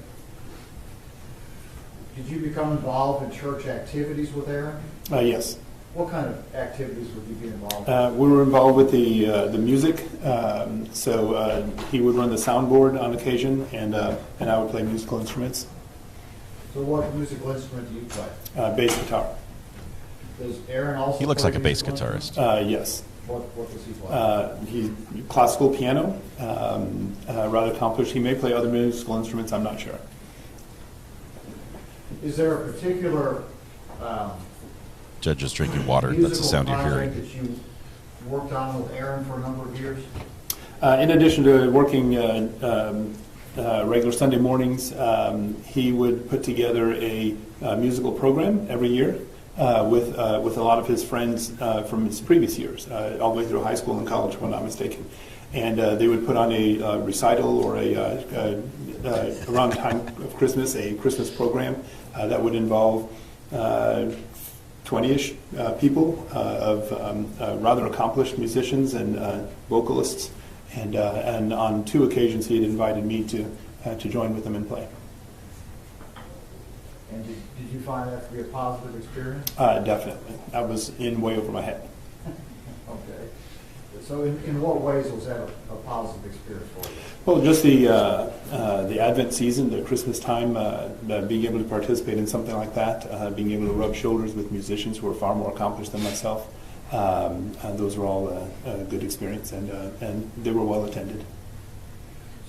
Did you become involved in church activities with Aaron? Yes. What kind of activities would you be involved in? We were involved with the music, so he would run the soundboard on occasion, and I would play musical instruments, So what musical instrument do you play? bass guitar. Does Aaron also He looks play like a bass musical guitarist. Yes. What does he play? He's classical piano, rather accomplished. He may play other musical instruments, I'm not sure. Is there a particular Judge is drinking water. That's the sound you're hearing. that you worked on with Aaron for a number of years? In addition to working regular Sunday mornings, he would put together a musical program every year, with a lot of his friends from his previous years, all the way through high school and college, if I'm not mistaken. And they would put on a recital or around the time of Christmas, a Christmas program that would involve 20-ish people of rather accomplished musicians and vocalists. And on 2 occasions, he had invited me to join with them and play. And did you find that to be a positive experience? Definitely. I was in way over my head. Okay. So in what ways was that a positive experience for you? Well, just the Advent season, the Christmas time, being able to participate in something like that, being able to rub shoulders with musicians who are far more accomplished than myself, those were all a good experience, and they were well attended.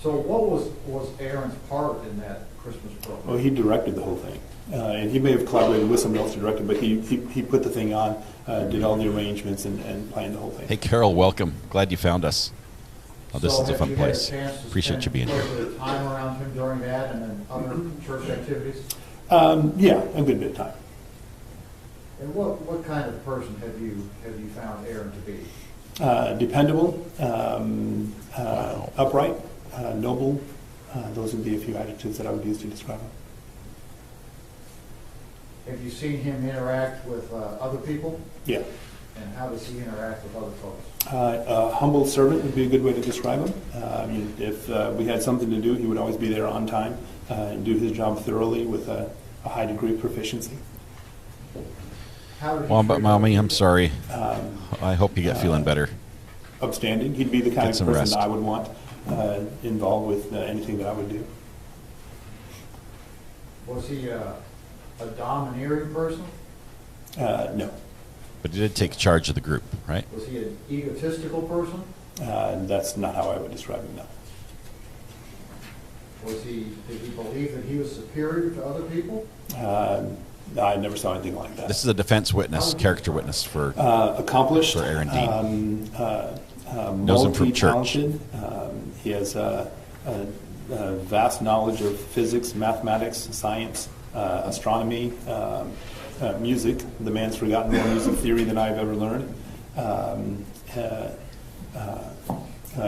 So what was Aaron's part in that Christmas program? Well, he directed the whole thing. And he may have collaborated with someone else to direct it, but he put the thing on, did all the arrangements, and planned the whole thing. Hey, Carol, welcome. Glad you found us. Oh, this is a fun place. Have you had a chance to Appreciate you being spend here. quite a bit of time around him during that and then other church activities? Yeah, a good bit of time. And what kind of person have you found Aaron to be? Dependable, upright, noble. Those would be a few adjectives that I would use to describe him. Have you seen him interact with other people? Yeah. And how does he interact with other folks? A humble servant would be a good way to describe him. If we had something to do, he would always be there on time and do his job thoroughly with a high degree of proficiency. Well, but Mommy, I'm sorry. I hope you get feeling better. Upstanding. He'd be the kind Get of some person rest. that I would want involved with anything that I would do. Was he a domineering person? No. But you did take charge of the group, right? Was he an egotistical person? That's not how I would describe him, no. Did he believe that he was superior to other people? I never saw anything like that. This is a defense witness, character witness for accomplished, for Aaron Dean. Knows him from church. He has a vast knowledge of physics, mathematics, science, astronomy, music. The man's forgotten more music theory than I've ever learned.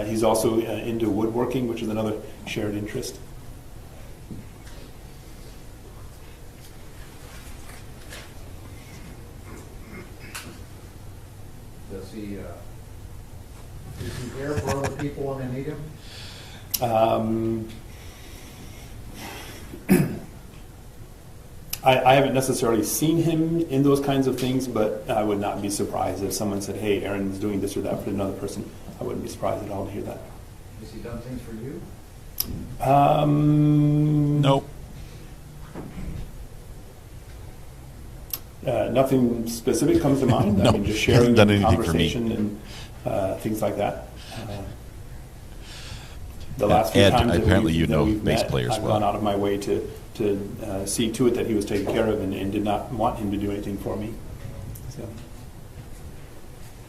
He's also into woodworking, which is another shared interest. Is he there for other people when they need him? I haven't necessarily seen him in those kinds of things, but I would not be surprised if someone said, hey, Aaron's doing this or that for another person. I wouldn't be surprised at all to hear that. Has he done things for you? Nope. Nothing specific comes to mind. No, I mean, just he hasn't sharing done anything for me. conversation and things like that. The last few Ed, times that apparently we've, you that know we've bass met, players I've well. gone out of my way to see to it that he was taken care of and did not want him to do anything for me. So.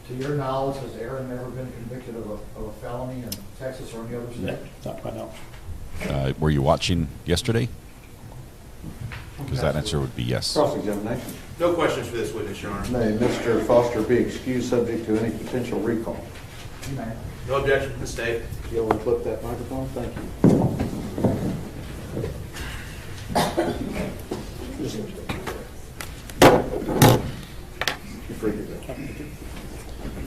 To your knowledge, has Aaron ever been convicted of a felony in Texas or any other state? No, not right now. Were you watching yesterday? Because that answer would be yes. Cross-examination. No questions for this witness, Your Honor. May Mr. Foster be excused subject to any potential recall? You may. No objection from the state. You'll flip that microphone. Thank you. You're free to go.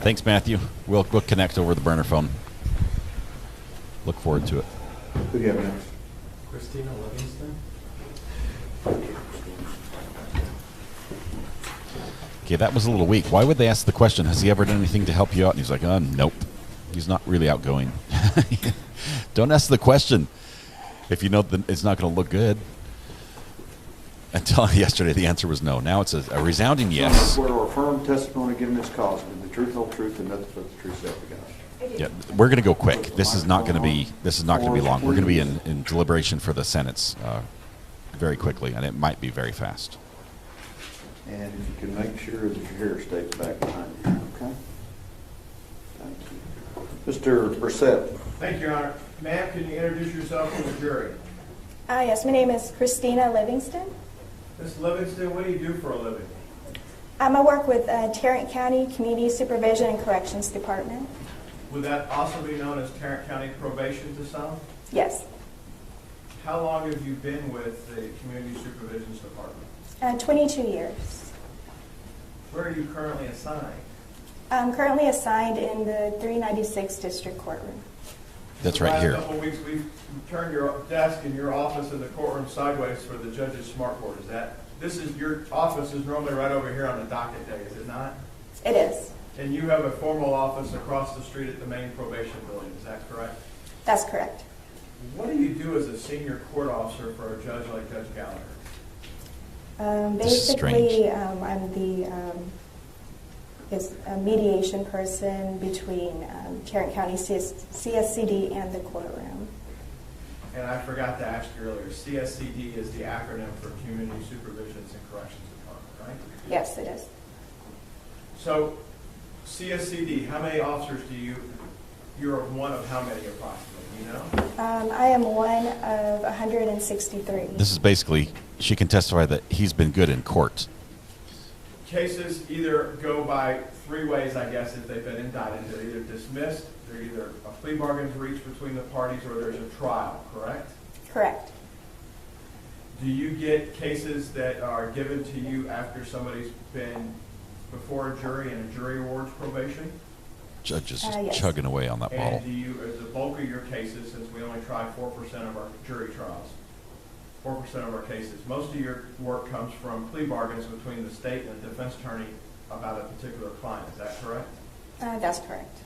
Thanks, Matthew. We'll connect over the burner phone. Look forward to it. Who do you have next? Christina Livingston? Okay, that was a little weak. Why would they ask the question, has he ever done anything to help you out? And he's like, nope. He's not really outgoing. Don't ask the question if you know that it's not going to look good. Until yesterday, the answer was no. Now it's a resounding yes. Swear or affirm testimony given this cause with the truth, whole truth, and nothing but the truth, self you God. Yeah, we're going to go quick. This is not going to be long. We're going to be in deliberation for the sentence very quickly, and it might be very fast. And if you can make sure that your hair stays back behind you, okay? Thank you. Mr. Brissett. Thank you, Your Honor. Ma'am, can you introduce yourself to the jury? Yes, my name is Christina Livingston. Ms. Livingston, what do you do for a living? I work with Tarrant County Community Supervision and Corrections Department. Would that also be known as Tarrant County Probation to some? Yes. How long have you been with the Community Supervision Department? 22 years. Where are you currently assigned? I'm currently assigned in the 396 District Courtroom. That's right here. The last couple of weeks, we've turned your desk and your office in the courtroom sideways for the judge's smartboard. Your office is normally right over here on the docket day, is it not? It is. And you have a formal office across the street at the main probation building, is that correct? That's correct. What do you do as a senior court officer for a judge like Judge Gallagher? Basically, I'm is a mediation person between Tarrant County CSCD and the courtroom. And I forgot to ask you earlier, CSCD is the acronym for Community Supervisions and Corrections Department, right? Yes, it is. So, CSCD, how many officers you're one of how many approximately, you know? I am one of 163. This is basically, she can testify that he's been good in court. Cases either go by three ways, I guess, if they've been indicted. They're either dismissed, they're either a plea bargain's reached between the parties, or there's a trial, correct? Correct. Do you get cases that are given to you after somebody's been before a jury and a jury awards probation? Judge is Yes. chugging away on that bottle. And do you, as the bulk of your cases, since we only try 4% of our jury trials, 4% of our cases, most of your work comes from plea bargains between the state and the defense attorney about a particular client, is that correct? That's correct.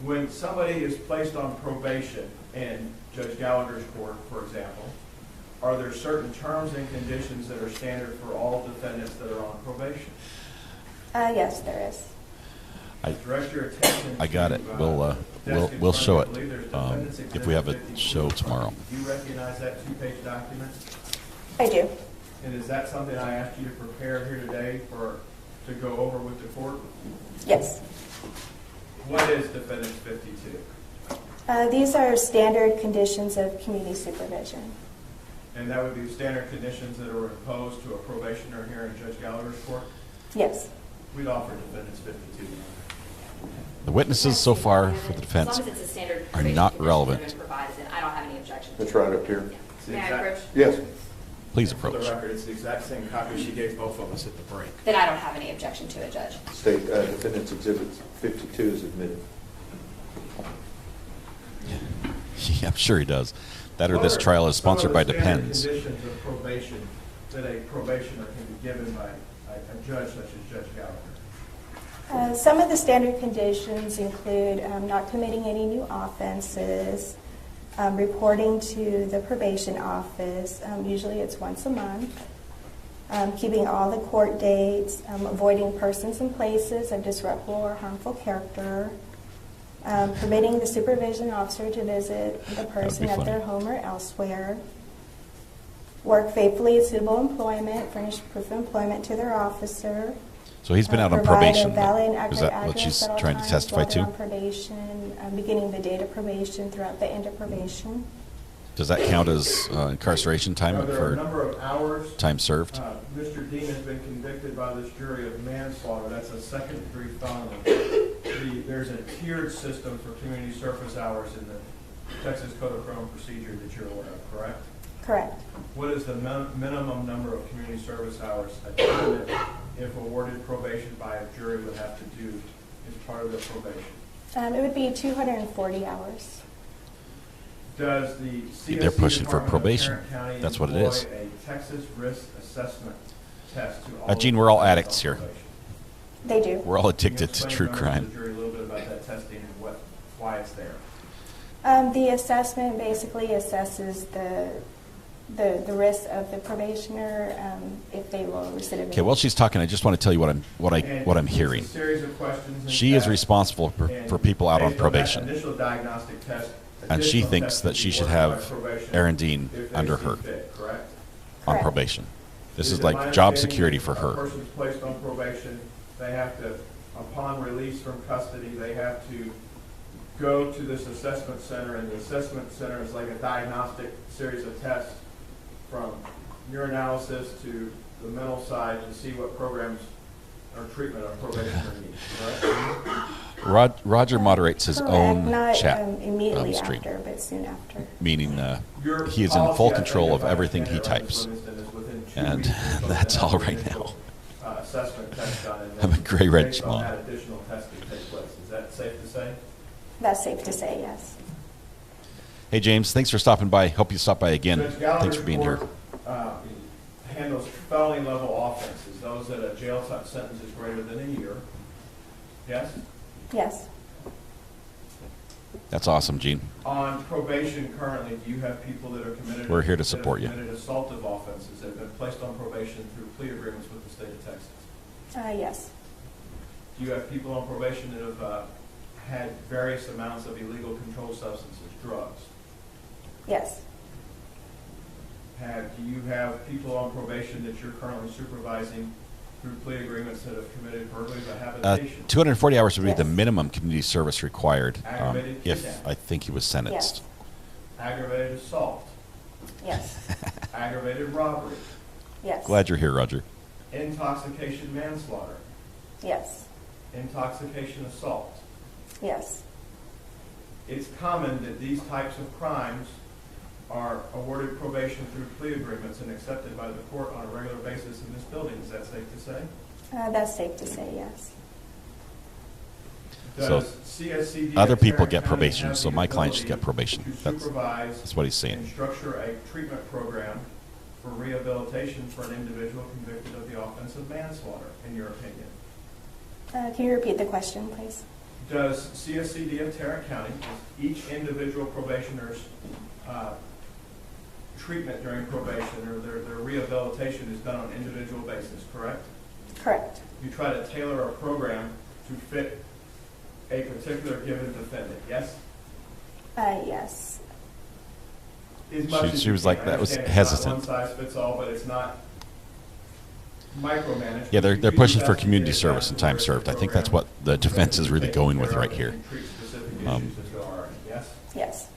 When somebody is placed on probation in Judge Gallagher's court, for example, are there certain terms and conditions that are standard for all defendants that are on probation? Yes, there is. Direct your attention I got to, it. We'll show it if we have a show tomorrow. Do you recognize that two-page document? I do. And is that something I asked you to prepare here today to go over with the court? Yes. What is Defendant 52? These are standard conditions of community supervision. And that would be standard conditions that are imposed to a probationer here in Judge Gallagher's court? Yes. We'd offer Defendants 52. The witnesses so far for the defense As long as it's a standard are probation not condition relevant. that have been provided, then I don't have any objection. That's right up here. May I approach? Yes. Please For approach. the record, it's the exact same copy she gave both of us at the break. Then I don't have any objection to it, Judge. State Defendant's Exhibit 52 is admitted. Yeah, I'm sure he does. That or this trial is sponsored by Depends. Conditions of probation that a probationer can be given by a judge such as Judge Gallagher. Some of the standard conditions include not committing any new offenses, reporting to the probation office, usually it's once a month, keeping all the court dates, avoiding persons and places of disreputable or harmful character, permitting the supervision officer to visit the person at their home or elsewhere, work faithfully at suitable employment, furnish proof of employment to their officer. So he's been out on Provide probation. a valid and Is accurate that what address she's at all trying to times testify while they're to? on probation, beginning the date of probation throughout the end of probation. Does that count as incarceration time Now, there are a for number of hours. time served? Mr. Dean has been convicted by this jury of manslaughter. That's a second-degree felony. There's a tiered system for community service hours in the Texas Code of Criminal Procedure that you're aware of, correct? Correct. What is the minimum number of community service hours a defendant, if awarded probation by a jury, would have to do as part of their probation? It would be 240 hours. Does the CSC They're pushing for Department of probation. Tarrant County That's what it employ is. a Texas risk assessment test to all Gene, we're all defendants addicts on here. probation? They do. We're all addicted Can to you true explain to crime. the jury a little bit about that testing and why it's there? The assessment basically assesses the risk of the probationer if they will recidivate. Okay, while she's talking, I just want to tell you what I'm It's hearing. a series of questions and She is tests, responsible and for people out on based that probation, initial diagnostic test, and she additional thinks tests that can she be should ordered by have probation Aaron Dean if they under see her fit, correct? on Correct. probation. This is it my like job understanding security that for A her. person's placed on probation, they have to, upon release from custody, they have to go to this assessment center, and the assessment center is like a diagnostic series of tests from urinalysis to the mental side to see what programs or treatment of probationary needs, correct? Roger moderates his Correct. own Not chat immediately on stream, after, but soon after. meaning Your he is in full policy, I control think, of if I everything he understand it right, types. for instance, is within 2 And weeks or so, that's then all the right initial, now. Assessment test done, and I'm then a gray red based on schmuck. that additional testing takes place. Is that safe to say? That's safe to say, yes. Hey, James, thanks for stopping by. Hope you stop by again. Judge Gallagher's Thanks for being here. court, handles felony level offenses, those that a jail sentence is greater than a year. Yes? Yes. That's awesome, Gene. On probation currently, do you have people that are committed? We're here to that support you. have committed assaultive offenses that have been placed on probation through plea agreements with the state of Texas? Yes. Do you have people on probation that have had various amounts of illegal controlled substances, drugs? Yes. Do you have people on probation that you're currently supervising through plea agreements that have committed burglary by habitation? 240 hours would be the Yes. minimum community service required Aggravated if kidnapping. I think he was sentenced. Aggravated assault, Yes. aggravated robbery, Yes. Glad you're here, Roger. intoxication manslaughter, Yes. intoxication assault. Yes. It's common that these types of crimes are awarded probation through plea agreements and accepted by the court on a regular basis in this building. Is that safe to say? That's safe to say, yes. So Does CSCD other of people Tarrant get County probation, have so the my client should ability get probation. to That's supervise what he's saying. and structure a treatment program for rehabilitation for an individual convicted of the offense of manslaughter, in your opinion? Can you repeat the question, please? Does CSCD of Tarrant County, does each individual probationer's treatment during probation or their rehabilitation is done on an individual basis, correct? Correct. You try to tailor a program to fit a particular given defendant, yes? Yes. As much as She you was can. like, I that was understand hesitant. It's not one size fits all, but it's not micromanaged. Yeah, they're You do pushing the for best you community can service and time to served. I think program that's what the defense is really take going with care right of here. and treat specific Um, issues as there are, yes? Yes.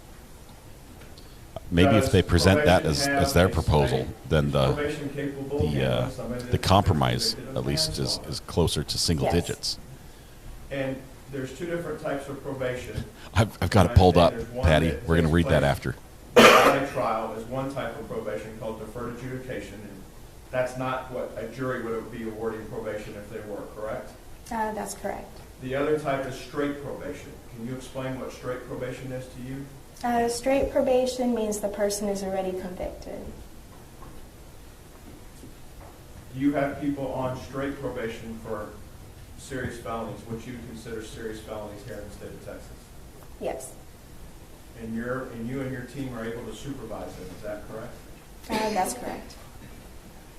Maybe if they present that Does as their probation proposal, have then probation capable of handling somebody the that's compromise convicted of at least is manslaughter? closer to single Yes. digits. And there's two different types of probation. I've got it pulled up, There's one Patty. that We're going to takes read that place after. by trial is one type of probation called deferred adjudication, and that's not what a jury would be awarding probation if they were, correct? That's correct. The other type is straight probation. Can you explain what straight probation is to you? Straight probation means the person is already convicted. Do you have people on straight probation for serious felonies, which you consider serious felonies here in the state of Texas? Yes. And you and your team are able to supervise them, is that correct? That's correct.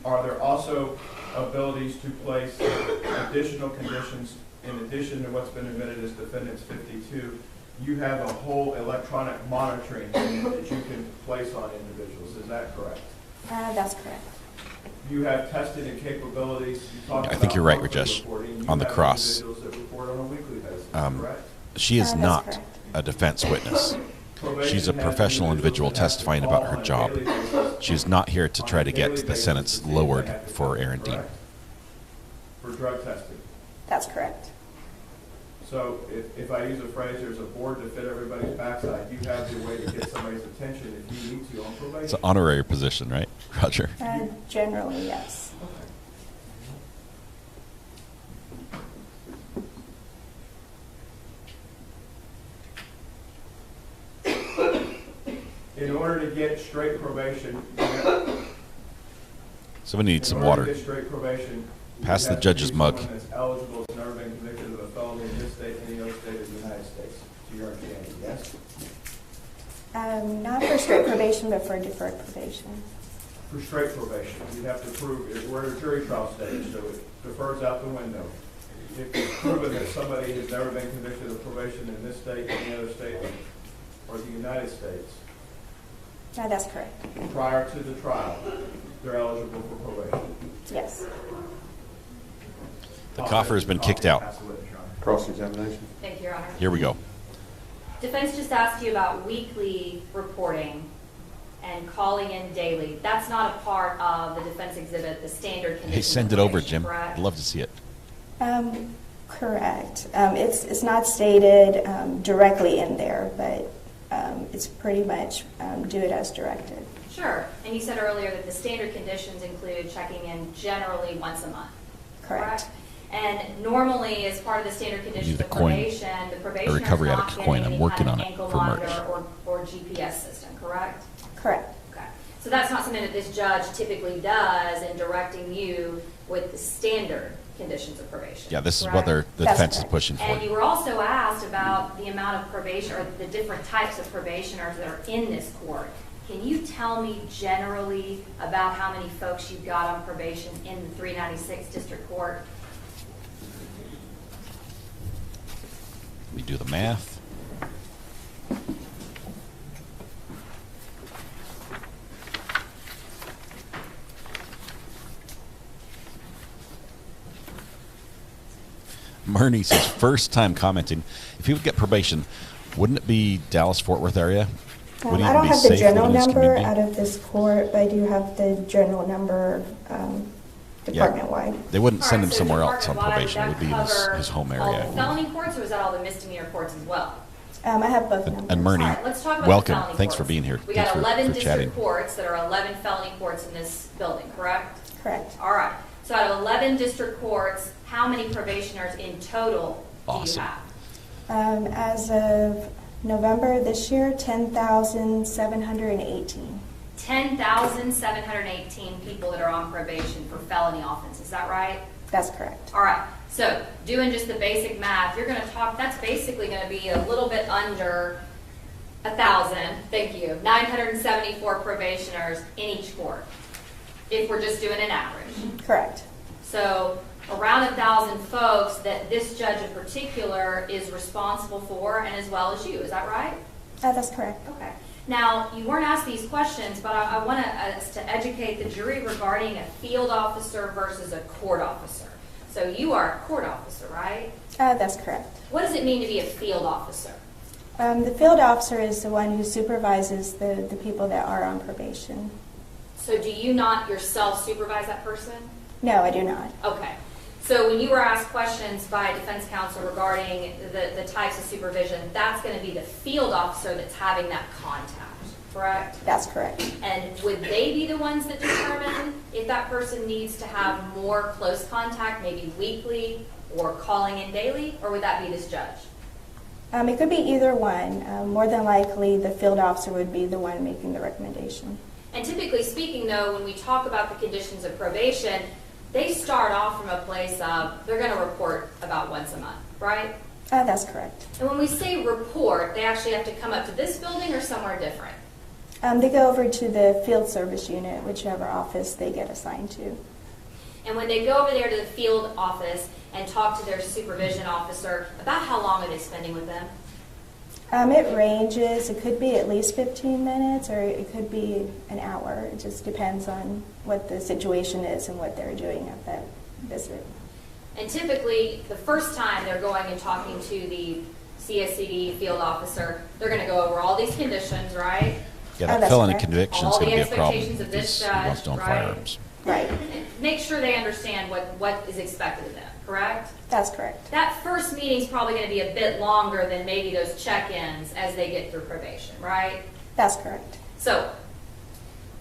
Are there also abilities to place additional conditions in addition to what's been admitted as defendants 52? You have a whole electronic monitoring that you can place on individuals, is that correct? That's correct. You have testing capabilities. You talked I think you're right, monthly Rajesh, reporting. You on the have cross. individuals that report on a weekly basis, correct? She is That's not correct. a defense witness. Probation She's a has professional individual individuals that have to testifying call about her on a job. daily basis. She is not here to try to get the Daily sentence basis to see if lowered they have to for test, Aaron Dean. correct? For drug testing. That's correct. So if I use a phrase, there's a board to fit everybody's backside, you have the way to get somebody's attention if you need to on It's probation. an honorary position, right, Roger? Generally, yes. In order to get straight probation, Somebody needs some in order water. to get straight probation, you Pass the have to be judge's mug. someone that's eligible, has never been convicted of a felony in this state, any other state of the United States, to your understanding, yes? Not for straight probation, but for deferred probation. For straight probation, you'd have to prove, we're at a jury trial stage, so it defers out the window. If it's proven that somebody has never been convicted of probation in this state, any other state, or the United States, That's correct. prior to the trial, they're eligible for probation. Yes. The coffer has been kicked out. Cross-examination. Thank you, Your Honor. Here we go. Defense just asked you about weekly reporting and calling in daily. That's not a part of the defense exhibit, the standard conditions. Hey, send it of over, probation, Jim. correct? I'd love to see it. Correct. It's not stated directly in there, but it's pretty much do it as directed. Sure. And you said earlier that the standard conditions include checking in generally once a month. Correct. And normally, as part of the standard conditions of probation, the probationer is recovery not addict getting coin. I'm any working kind on of it ankle for merch. monitor or GPS system, correct? Correct. Okay. So that's not something that this judge typically does in directing you with the standard conditions of probation. Yeah, this is correct? what the defense is pushing for. And you were also asked about the amount of probation or the different types of probationers that are in this court. Can you tell me generally about how many folks you've got on probation in the 396 District Court? We do the math. Murney says, first time commenting. If he would get probation, wouldn't it be Dallas-Fort Worth area? Would he I don't be have the safe general within his number community? out of this court, but I do have the general number department-wide. They wouldn't send him So somewhere else on department-wide, probation. It would be in cover his home all area. the felony courts, or is that all the misdemeanor courts as well? I have both numbers. And Murney, All right, let's talk about welcome. the felony Thanks for courts. being here. We Thanks got for 11 chatting. district courts that are 11 felony courts in this building, correct? Correct. All right. So out of 11 district courts, how many probationers in total do you Awesome. have? As of November this year, 10,718. 10,718 people that are on probation for felony offenses. Is that right? That's correct. All right. So doing just the basic math, you're going to talk, that's basically going to be a little bit under 1,000. Thank you. 974 probationers in each court, if we're just doing an average. Correct. So around 1,000 folks that this judge in particular is responsible for, and as well as you. Is that right? That's correct. Okay. Now, you weren't asked these questions, but I want us to educate the jury regarding a field officer versus a court officer. So you are a court officer, right? That's correct. What does it mean to be a field officer? The field officer is the one who supervises the people that are on probation. So do you not yourself supervise that person? No, I do not. Okay. So when you were asked questions by defense counsel regarding the types of supervision, that's going to be the field officer that's having that contact, correct? That's correct. And would they be the ones that determine if that person needs to have more close contact, maybe weekly or calling in daily, or would that be this judge? It could be either one. More than likely, the field officer would be the one making the recommendation. And typically speaking, though, when we talk about the conditions of probation, they start off from a place of they're going to report about once a month, right? That's correct. And when we say report, they actually have to come up to this building or somewhere different? They go over to the field service unit, whichever office they get assigned to. And when they go over there to the field office and talk to their supervision officer, about how long are they spending with them? It ranges. It could be at least 15 minutes or it could be an hour. It just depends on what the situation is and what they're doing at that visit. And typically, the first time they're going and talking to the CSCD field officer, they're going to go over all these conditions, right? Yeah, that felony correct. conviction is All going the to be a problem. expectations of this because he wants judge, to own right? firearms. Right. Make sure they understand what is expected of them, correct? That's correct. That first meeting is probably going to be a bit longer than maybe those check-ins as they get through probation, right? That's correct. So,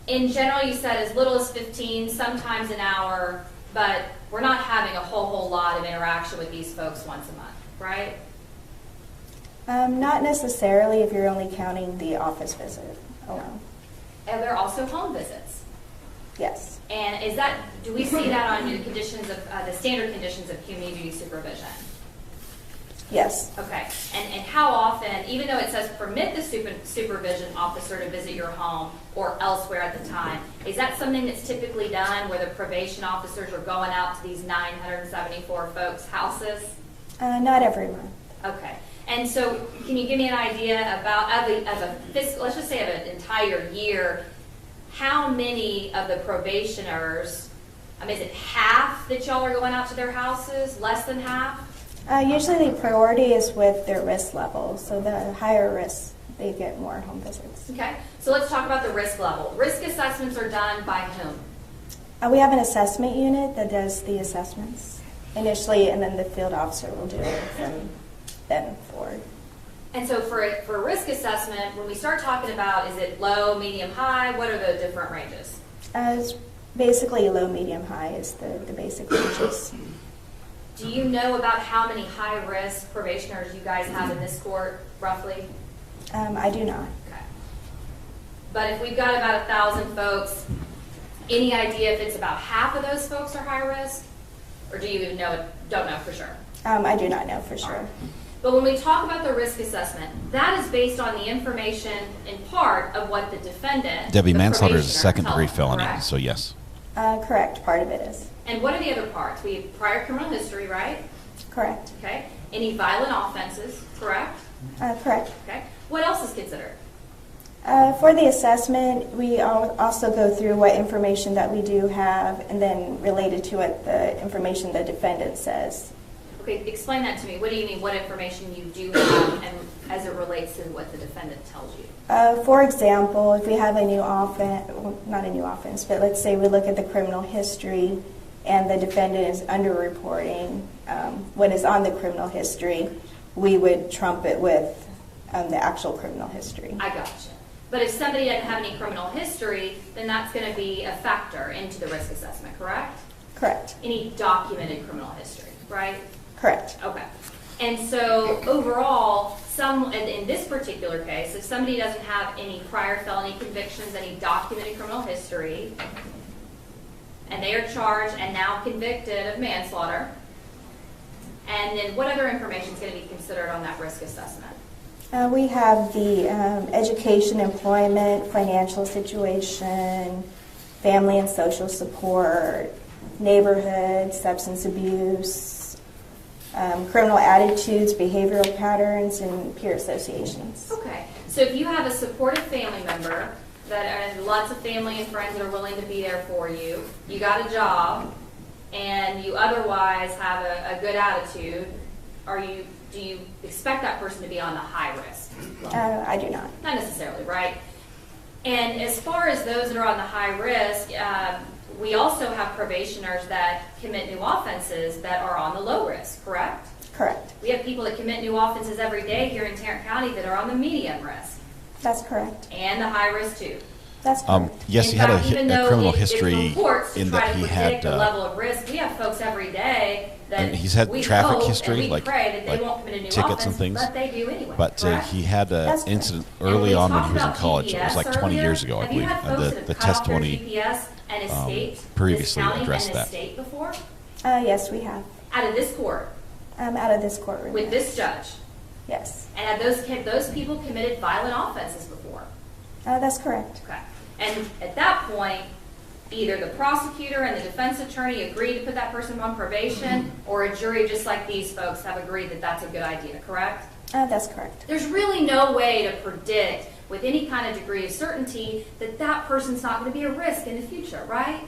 in general, you said as little as 15, sometimes an hour, but we're not having a whole lot of interaction with these folks once a month, right? Not necessarily if you're only counting the office visit alone. And they're also home visits. Yes. And is that, do we see that on the conditions of, the standard conditions of community supervision? Yes. Okay. And how often, even though it says permit the supervision officer to visit your home or elsewhere at the time, is that something that's typically done where the probation officers are going out to these 974 folks' houses? Not every month. Okay. And so can you give me an idea about, let's just say of an entire year, how many of the probationers, is it half that y'all are going out to their houses, less than half? Usually the priority is with their risk level. So the higher risk, they get more home visits. Okay. So let's talk about the risk level. Risk assessments are done by whom? We have an assessment unit that does the assessments. initially, and then the field officer will do it from then forward. And so for risk assessment, when we start talking about, is it low, medium, high, what are the different ranges? It's basically low, medium, high is the basic ranges. Do you know about how many high-risk probationers you guys have in this court, roughly? I do not. Okay. But if we've got about 1,000 folks, any idea if it's about half of those folks are high risk? Or do you even know, don't know for sure? I do not know for sure. But when we talk about the risk assessment, that is based on the information in part of what the defendant, Debbie, the manslaughter is a probationer, second-degree tells, felony, correct? so yes. Correct, part of it is. And what are the other parts? We have prior criminal history, right? Correct. Okay. Any violent offenses, correct? Correct. Okay. What else is considered? For the assessment, we also go through what information that we do have and then related to it, the information the defendant says. Okay, explain that to me. What do you mean, what information you do have and as it relates to what the defendant tells you? For example, if we have a new offense, well, not a new offense, but let's say we look at the criminal history and the defendant is underreporting what is on the criminal history, we would trump it with the actual criminal history. I gotcha. But if somebody doesn't have any criminal history, then that's going to be a factor into the risk assessment, correct? Correct. Any documented criminal history, right? Correct. Okay. And so overall, in this particular case, if somebody doesn't have any prior felony convictions, any documented criminal history, and they are charged and now convicted of manslaughter, and then what other information is going to be considered on that risk assessment? We have the education, employment, financial situation, family and social support, neighborhood, substance abuse, criminal attitudes, behavioral patterns, and peer associations. Okay. So if you have a supportive family member, that lots of family and friends that are willing to be there for you, you got a job, and you otherwise have a good attitude, do you expect that person to be on the high risk? I do not. Not necessarily, right? And as far as those that are on the high risk, we also have probationers that commit new offenses that are on the low risk, correct? Correct. We have people that commit new offenses every day here in Tarrant County that are on the medium risk. That's correct. And the high risk too. That's correct. Yes, he had a criminal history in that he had. The level of risk. We have folks every day that he's had we traffic hope history, and we pray that they won't commit a new tickets offense, and things. but they do anyway. But he had an incident early on when he was in college. It was like 20 years ago, I believe. And the testimony previously addressed that. State before? Yes, we have. Out of this court? Out of this courtroom. With this judge? Yes. And have those people committed violent offenses before? That's correct. Okay. And at that point, either the prosecutor and the defense attorney agreed to put that person on probation, or a jury just like these folks have agreed that that's a good idea, correct? That's correct. There's really no way to predict with any kind of degree of certainty that that person's not going to be a risk in the future, right?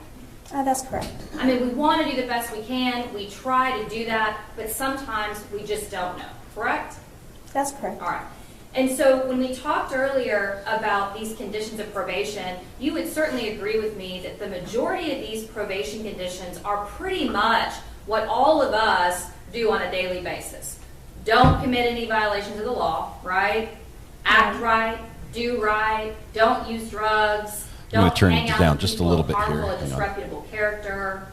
That's correct. I mean, we want to do the best we can. We try to do that, but sometimes we just don't know, correct? That's correct. All right. And so when we talked earlier about these conditions of probation, you would certainly agree with me that the majority of these probation conditions are pretty much what all of us do on a daily basis. Don't commit any violations of the law, right? Act right, do right, don't use drugs, I'm going don't to turn hang it out down with just a people little of bit here. harmful or Hang on. disreputable character.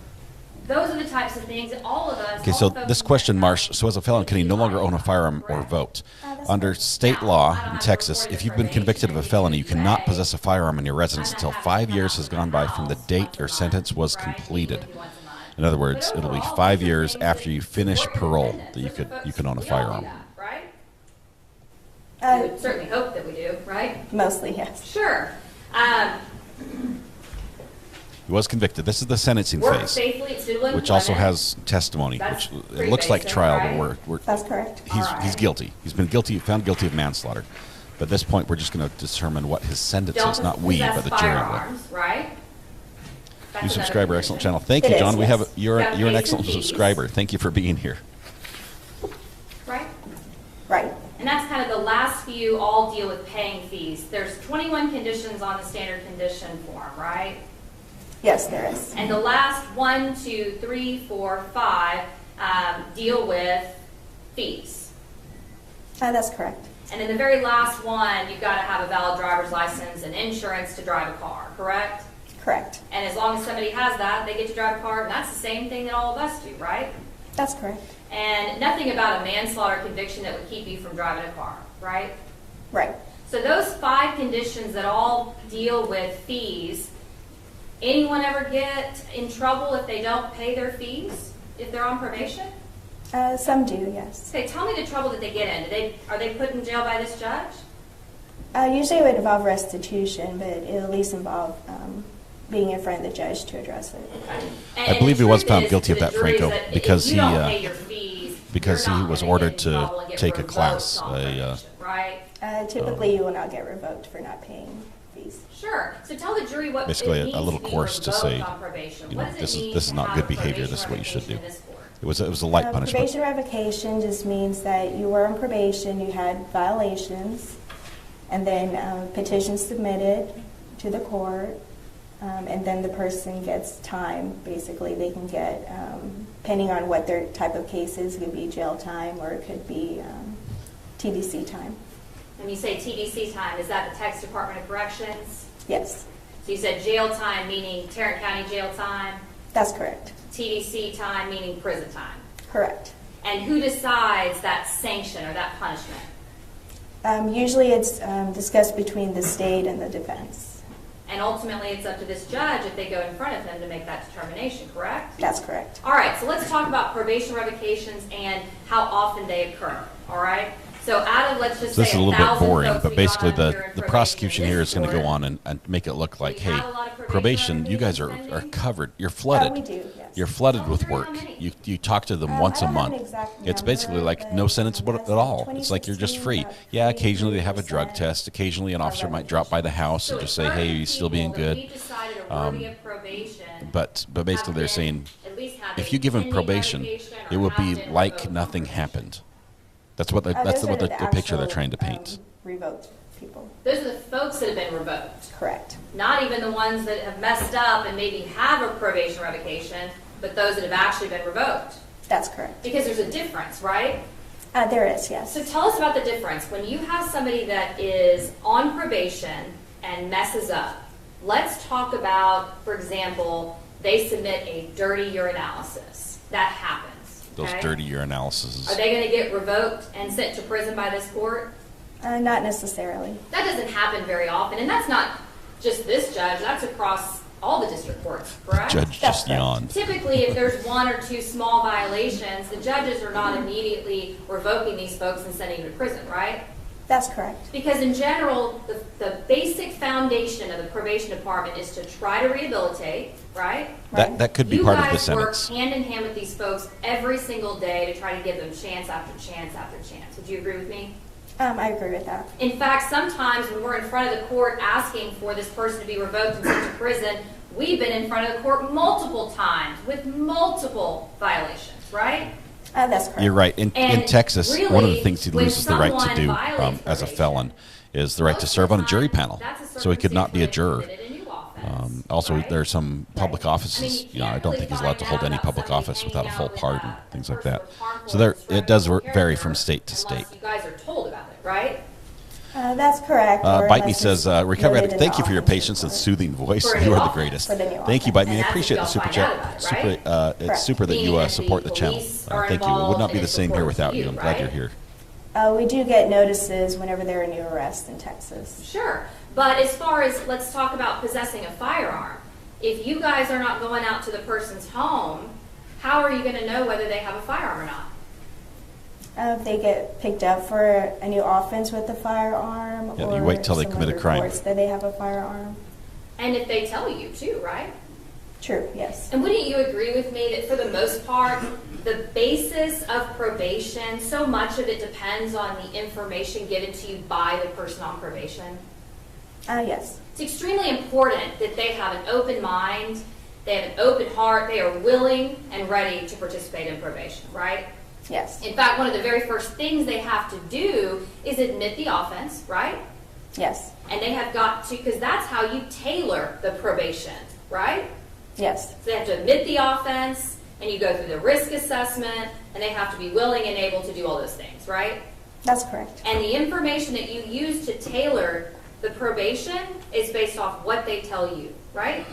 Those are the types of things that all of us. Okay, so this question, Marsh, so as a felon, can he no longer own a firearm or vote? Under state law in Texas, if you've been convicted of a felony, you cannot possess a firearm in your residence until 5 years has gone by from the date your sentence was completed. In other words, it'll be 5 years after you finish parole that you can own a firearm. Right? We would certainly hope that we do, right? Mostly, yes. Sure. He was convicted. This is the sentencing Work phase, safely at suitable which also employment. has testimony, That's which pretty it looks like basic, trial, right? but we're That's correct. he's guilty. He's been found guilty of manslaughter. But at this point, we're just going to determine what his sentence Don't is, not we, possess but the jury will. firearms, right? That's New another subscriber, condition. excellent channel. Thank It you, is, John. yes. You're Yeah, an A's excellent and B's. subscriber. Thank you for being here. Right? Right. And that's kind of the last few all deal with paying fees. There's 21 conditions on the standard condition form, right? Yes, there is. And the last 1, 2, 3, 4, 5 deal with fees. That's correct. And in the very last one, you've got to have a valid driver's license and insurance to drive a car, correct? Correct. And as long as somebody has that, they get to drive a car, and that's the same thing that all of us do, right? That's correct. And nothing about a manslaughter conviction that would keep you from driving a car, right? Right. So those 5 conditions that all deal with fees, anyone ever get in trouble if they don't pay their fees, if they're on probation? Some do, yes. Okay, tell me the trouble that they get in. Are they put in jail by this judge? Usually it would involve restitution, but it'll at least involve being in front of the judge to address it. I believe he was found guilty of that, jury is Franco, that if because you he don't pay your fees, because you're he not was gonna ordered get in trouble to and get take a revoked class. on probation, right? Typically, you will not get revoked for not paying fees. Sure. So tell the jury what Basically, it a means little to be course to revoked say, on probation. you What know, does it mean this is to not have good a behavior. probation This is what you should do. revocation in this court? It was a light punishment. Probation revocation just means that you were on probation, you had violations, and then petitions submitted to the court, and then the person gets time. Basically, they can get, depending on what their type of case is, it could be jail time or it could be TDC time. When you say TDC time, is that the Texas Department of Corrections? Yes, So you said jail time, meaning Tarrant County jail time, that's correct. TDC time, meaning prison time. Correct. And who decides that sanction or that punishment? Usually it's discussed between the state and the defense. And ultimately, it's up to this judge if they go in front of him to make that determination, correct? That's correct. All right, so let's talk about probation revocations and how often they occur, all right? So out of, let's just So this say is a little bit 1,000 boring, folks but we basically got under the probation prosecution in here this is going to go court, on and make it look like, we hey, have a lot of probation, you guys are revocations covered. You're flooded. we do, yes. You're flooded with work. You talk to them once a I don't have an month. exact It's number, basically like but no sentence at all. It's like you're just 2016, free. about Yeah, occasionally they have a drug 23% test. Occasionally an officer might drop by the house So and just if say, hey, 30 you still being people that good. we decided are worthy of probation But basically they're saying, at least have if a you give them pending probation, revocation or it will be have been like revoked. nothing happened. That's what Those that's are what the picture they're actual, trying to paint. Revoked people. Those are the folks that have been revoked. Correct. Not even the ones that have messed up and maybe have a probation revocation, but those that have actually been revoked. That's correct. Because there's a difference, right? There is, yes. So tell us about the difference. When you have somebody that is on probation and messes up, let's talk about, for example, they submit a dirty urinalysis. That happens. Those okay? dirty urinalyses. Are they going to get revoked and sent to prison by this court? Not necessarily. That doesn't happen very often, and that's not just this judge. That's across all the district courts, correct? Judge just yawned. Typically, if there's 1 or 2 small violations, the judges are not immediately revoking these folks and sending them to prison, right? That's correct. Because in general, the basic foundation of the probation department is to try to rehabilitate, right? That could be part of the You guys sentence. work hand in hand with these folks every single day to try to give them chance after chance after chance. Would you agree with me? I agree with that. In fact, sometimes when we're in front of the court asking for this person to be revoked and sent to prison, we've been in front of the court multiple times with multiple violations, right? That's correct. You're right. In And Texas, really, one of the things he when loses the right to someone do violates as a probation, felon is the right to serve on a jury panel. So he could not be a juror. Also, there are some public offices. I don't think he's allowed to hold any public office without a full pardon, things like that. So it does vary from state to state. You guys are told about it, right? That's correct. or Bite Me unless says, it's Recovery noted Addict, in thank the you for your offense patience and soothing voice. For a You new are the offense. greatest. For the new Thank you, Bite Me. And I that's appreciate the what super y'all find chat. out about, Super, right? it's Correct. super that Meaning you that support the the channel. police are Thank you. It would involved not be and the it's same here reported to without you. you, I'm glad you're right? here. We do get notices whenever there are new arrests in Texas. Sure. But as far as, let's talk about possessing a firearm. If you guys are not going out to the person's home, how are you going to know whether they have a firearm or not? If they get picked up for a new offense with a firearm, Yeah, or you wait till they someone commit a crime. reports that they have a firearm. And if they tell you too, right? True, yes. And wouldn't you agree with me that for the most part, the basis of probation, so much of it depends on the information given to you by the person on probation? Yes. It's extremely important that they have an open mind, they have an open heart, they are willing and ready to participate in probation, right? Yes. In fact, one of the very first things they have to do is admit the offense, right? Yes. And they have got to, because that's how you tailor the probation, right? Yes. So they have to admit the offense, and you go through the risk assessment, and they have to be willing and able to do all those things, right? That's correct. And the information that you use to tailor the probation is based off what they tell you, right?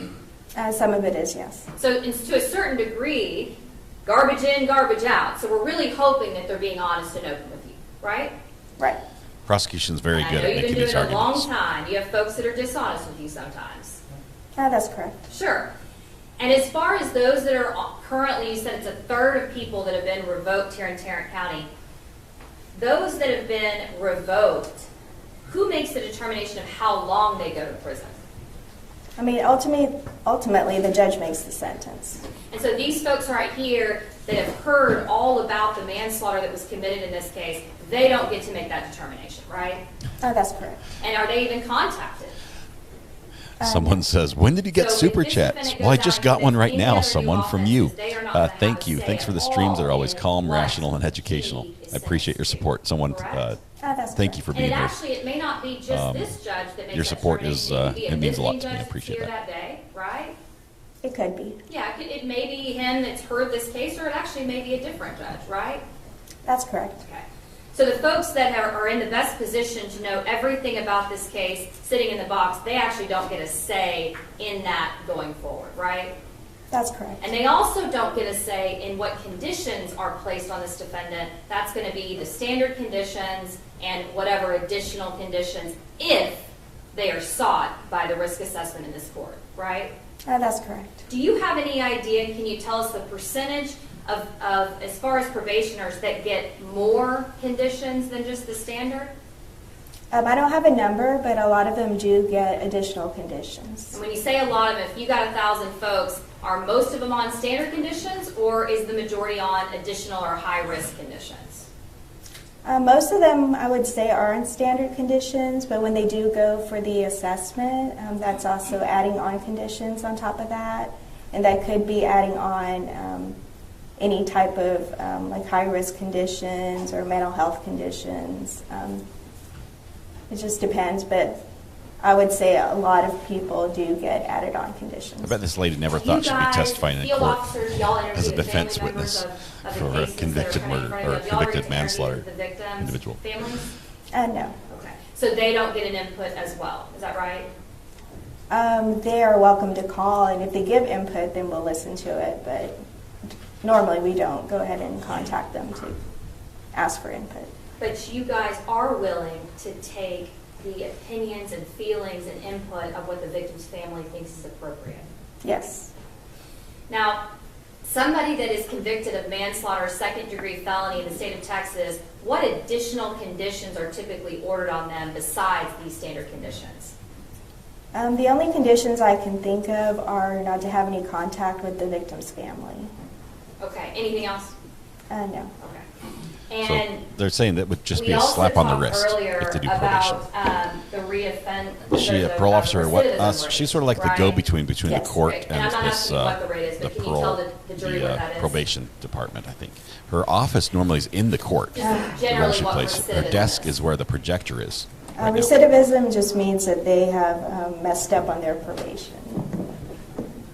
Some of it is, yes. So to a certain degree, garbage in, garbage out. So we're really hoping that they're being honest and open with you, right? Right. Prosecution's very And good I know at you've making been these doing it a long arguments. time. You have folks that are dishonest with you sometimes. That's correct. Sure. And as far as those that are currently, you said it's a third of people that have been revoked here in Tarrant County. Those that have been revoked, who makes the determination of how long they go to prison? I mean, ultimately, the judge makes the sentence. And so these folks right here that have heard all about the manslaughter that was committed in this case, they don't get to make that determination, right? That's correct. And are they even contacted? Someone says, when did you get So super if this chats? defendant Well, I goes just out got and one commits right any now, other someone new from you. offenses, they are not gonna have Thank a you. say Thanks for the at streams. They're all always in calm, what rational, and educational. he I appreciate your support. Someone, That's thank you for And being it here. actually, it may not be just this judge that makes Your that support is, determination. It could be it means a lot visiting to me. I judge that's appreciate here that. day, right? It could be. Yeah, it may be him that's heard this case, or it actually may be a different judge, right? That's correct. Okay. So the folks that are in the best position to know everything about this case, sitting in the box, they actually don't get a say in that going forward, right? That's correct. And they also don't get a say in what conditions are placed on this defendant. That's going to be the standard conditions and whatever additional conditions if they are sought by the risk assessment in this court, right? That's correct. Do you have any idea, can you tell us the percentage of as far as probationers that get more conditions than just the standard? I don't have a number, but a lot of them do get additional conditions. And when you say a lot of them, if you got 1,000 folks, are most of them on standard conditions, or is the majority on additional or high-risk conditions? Most of them, I would say, are in standard conditions, but when they do go for the assessment, that's also adding on conditions on top of that. And that could be adding on any type of like high-risk conditions or mental health conditions. It just depends, but I would say a lot of people do get added on conditions. I bet this lady never thought she'd be testifying in field court officers, y'all as a interviewed defense family members witness of the for a cases that are convicted coming in murder front or of you. Y'all ever convicted interviewed manslaughter the victims' individual. families? No. Okay. So they don't get an input as well. Is that right? They are welcome to call, and if they give input, then we'll listen to it. But normally we don't go ahead and contact them to ask for input. But you guys are willing to take the opinions and feelings and input of what the victim's family thinks is appropriate. Yes. Now, somebody that is convicted of manslaughter, second-degree felony in the state of Texas, what additional conditions are typically ordered on them besides these standard conditions? The only conditions I can think of are not to have any contact with the victim's family. Okay. Anything else? No. Okay. So And they're saying that would just we be a also slap on the talked wrist earlier if they do probation. about the reoffend. Is she a parole officer or what? recidivism rate, She's sort of like the right? go-between between Yes. the court Okay. and I'm not this asking you what the rate is, the but can you tell parole, the jury what that is? probation department. I think her office normally is in the court. Just The role generally she what plays. Her recidivism desk is. is where the projector is. right now. Recidivism just means that they have messed up on their probation.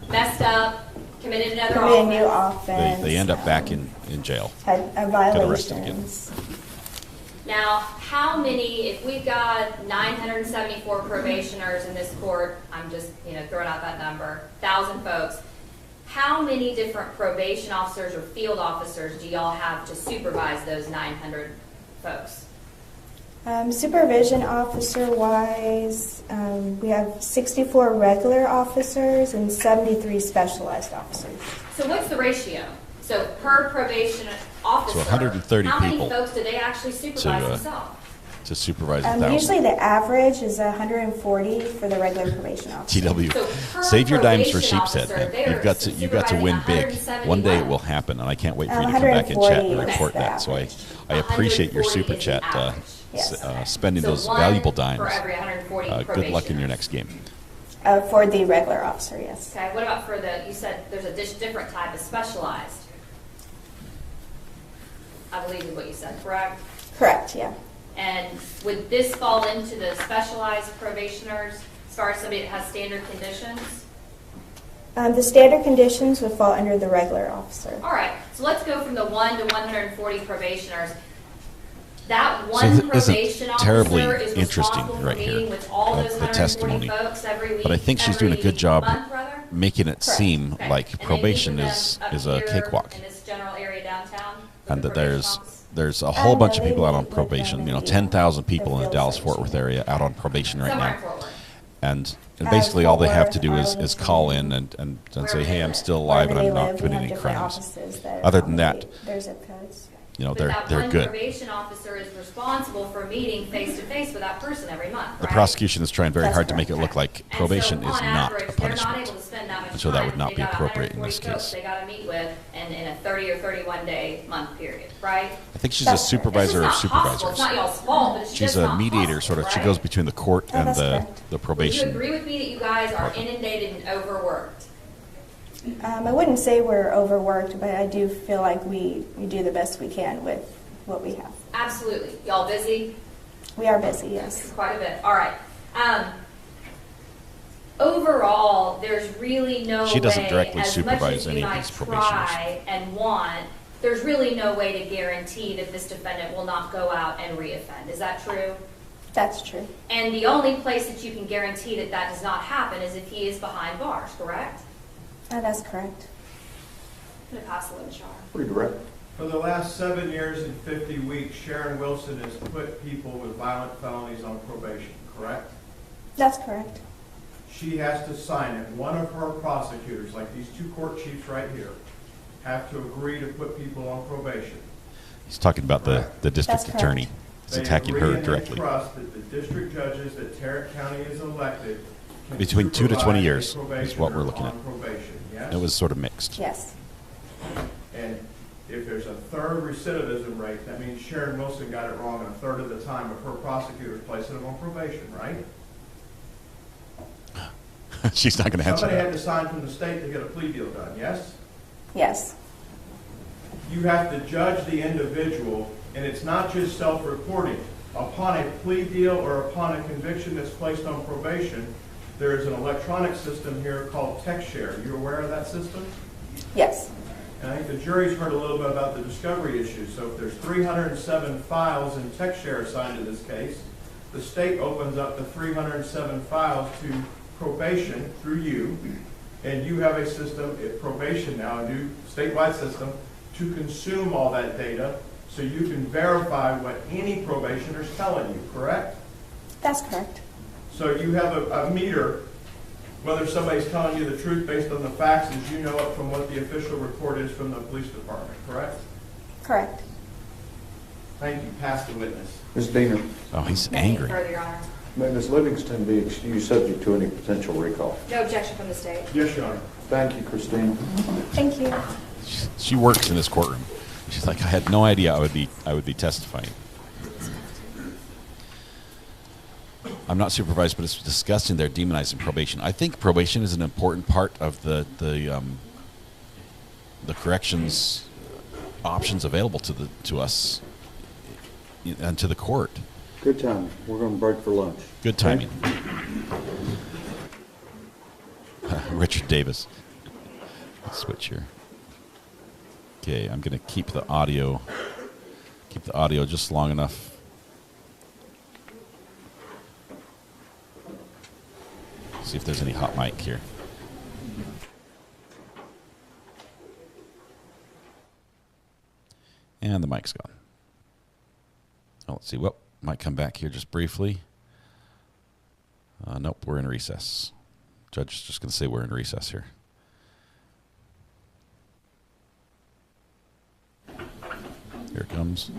Messed up, committed another Committed a new offense. offense. They end up back in jail. Had Get arrested again. violations. Now, how many, if we've got 974 probationers in this court, I'm just, throwing out that number, 1,000 folks, how many different probation officers or field officers do y'all have to supervise those 900 folks? Supervision officer-wise, we have 64 regular officers and 73 specialized officers. So what's the ratio? So per probation officer, So 130 how many people folks do they actually supervise themselves? to supervise 1,000. Usually the average is 140 for the regular probation officer. TW, So per save your dimes for probation sheep's head, officer, man. they You've are got to win big. supervising One day it 171. will happen, and I can't wait for you to come back and chat and 140 is report the that. So average. I appreciate your 140 super is the chat, average. Yes. spending So those one valuable for dimes. every 140 Good luck in your probationers. next game. For the regular officer, yes. Okay, what about for you said there's a different type of specialized, I believe is what you said, correct? Correct, yeah. And would this fall into the specialized probationers as far as somebody that has standard conditions? The standard conditions would fall under the regular officer. All right, so let's go from the 1 to 140 probationers. That So one isn't probation terribly officer is interesting responsible right for here, meeting with all those the 140 testimony. folks every week. But I think she's doing a good every job month, rather? making it Correct. seem Okay. like And then probation using is them up a here cakewalk, in this general area downtown with and the that probation office? there's a whole bunch of they people out on meet with them probation. You know, in 10,000 people in the field Dallas-Fort Worth section. area out on probation right Somewhere now. in Fort Worth. And basically all they Fort have to Worth, do is Arlington, call in and say, hey, I'm still alive Wherever and they I'm not live, we committing have any different crimes. offices that Other than that, accommodate their zip codes. you know, But that they're one good. probation officer is responsible for meeting face-to-face with that person every month, The right? prosecution is trying very That's hard to make it look like And probation so is on not average, a they're not punishment. able to spend that much And so that time. would not They be got appropriate in 140 this folks case. They got to meet with in a 30 or 31 day month period, right? I think she's a supervisor of It's just not possible. supervisors. It's not y'all's fault, but it's She's just a not mediator, possible, sort of. She right? goes between the court and that's the correct. Would you probation. agree with me that you guys are inundated and overworked? I wouldn't say we're overworked, but I do feel like we do the best we can with what we have. Absolutely. Y'all busy? We are busy, yes. Quite a bit. All right. Overall, there's really no way, She doesn't directly as much supervise as you any of might these probationers. try and want, there's really no way to guarantee that this defendant will not go out and reoffend. Is that true? That's true. And the only place that you can guarantee that that does not happen is if he is behind bars, correct? That's correct. I'm going to pass the word to Shar. Pretty direct. For the last 7 years and 50 weeks, Sharon Wilson has put people with violent felonies on probation, correct? That's correct. She has to sign it. One of her prosecutors, like these two court chiefs right here, have to agree to put people on probation. He's talking about the district That's attorney. correct. He's They attacking agree her and they directly. trust that the district judges that Tarrant County has elected can Between 2 to 20 supervise a years is what we're looking probationer at. on probation, yes? It was sort of mixed. Yes. And if there's a third recidivism rate, that means Sharon Wilson got it wrong a third of the time of her prosecutors placing them on probation, right? She's not going to answer Somebody had that. to sign from the state to get a plea deal done, yes? Yes. You have to judge the individual, and it's not just self-reporting. Upon a plea deal or upon a conviction that's placed on probation, there is an electronic system here called TextShare. You aware of that system? Yes. And I think the jury's heard a little bit about the discovery issue. So if there's 307 files in TextShare assigned to this case, the state opens up the 307 files to probation through you, and you have a system at probation now, a new statewide system, to consume all that data so you can verify what any probationer's telling you, correct? That's correct. So you have a meter, whether somebody's telling you the truth based on the facts as you know it from what the official report is from the police department, correct? Correct. Thank you. Pass the witness. Ms. Diener, Oh, he's Nothing angry. further, Your Honor. may Ms. Livingston be excused subject to any potential recall? No objection from the state. Yes, Your Honor. Thank you, Christine. Thank you. She works in this courtroom. She's like, I had no idea I would be testifying. I'm not supervised, but it's disgusting they're demonizing probation. I think probation is an important part of the corrections options available to us and to the court. Good timing. We're going to break for lunch. Good timing. Richard Davis. Let's switch here. Okay, I'm going to keep the audio just long enough. See if there's any hot mic here. And the mic's gone. Oh, let's see. Well, might come back here just briefly. Nope, we're in recess. Judge is just going to say we're in recess here. Here it comes.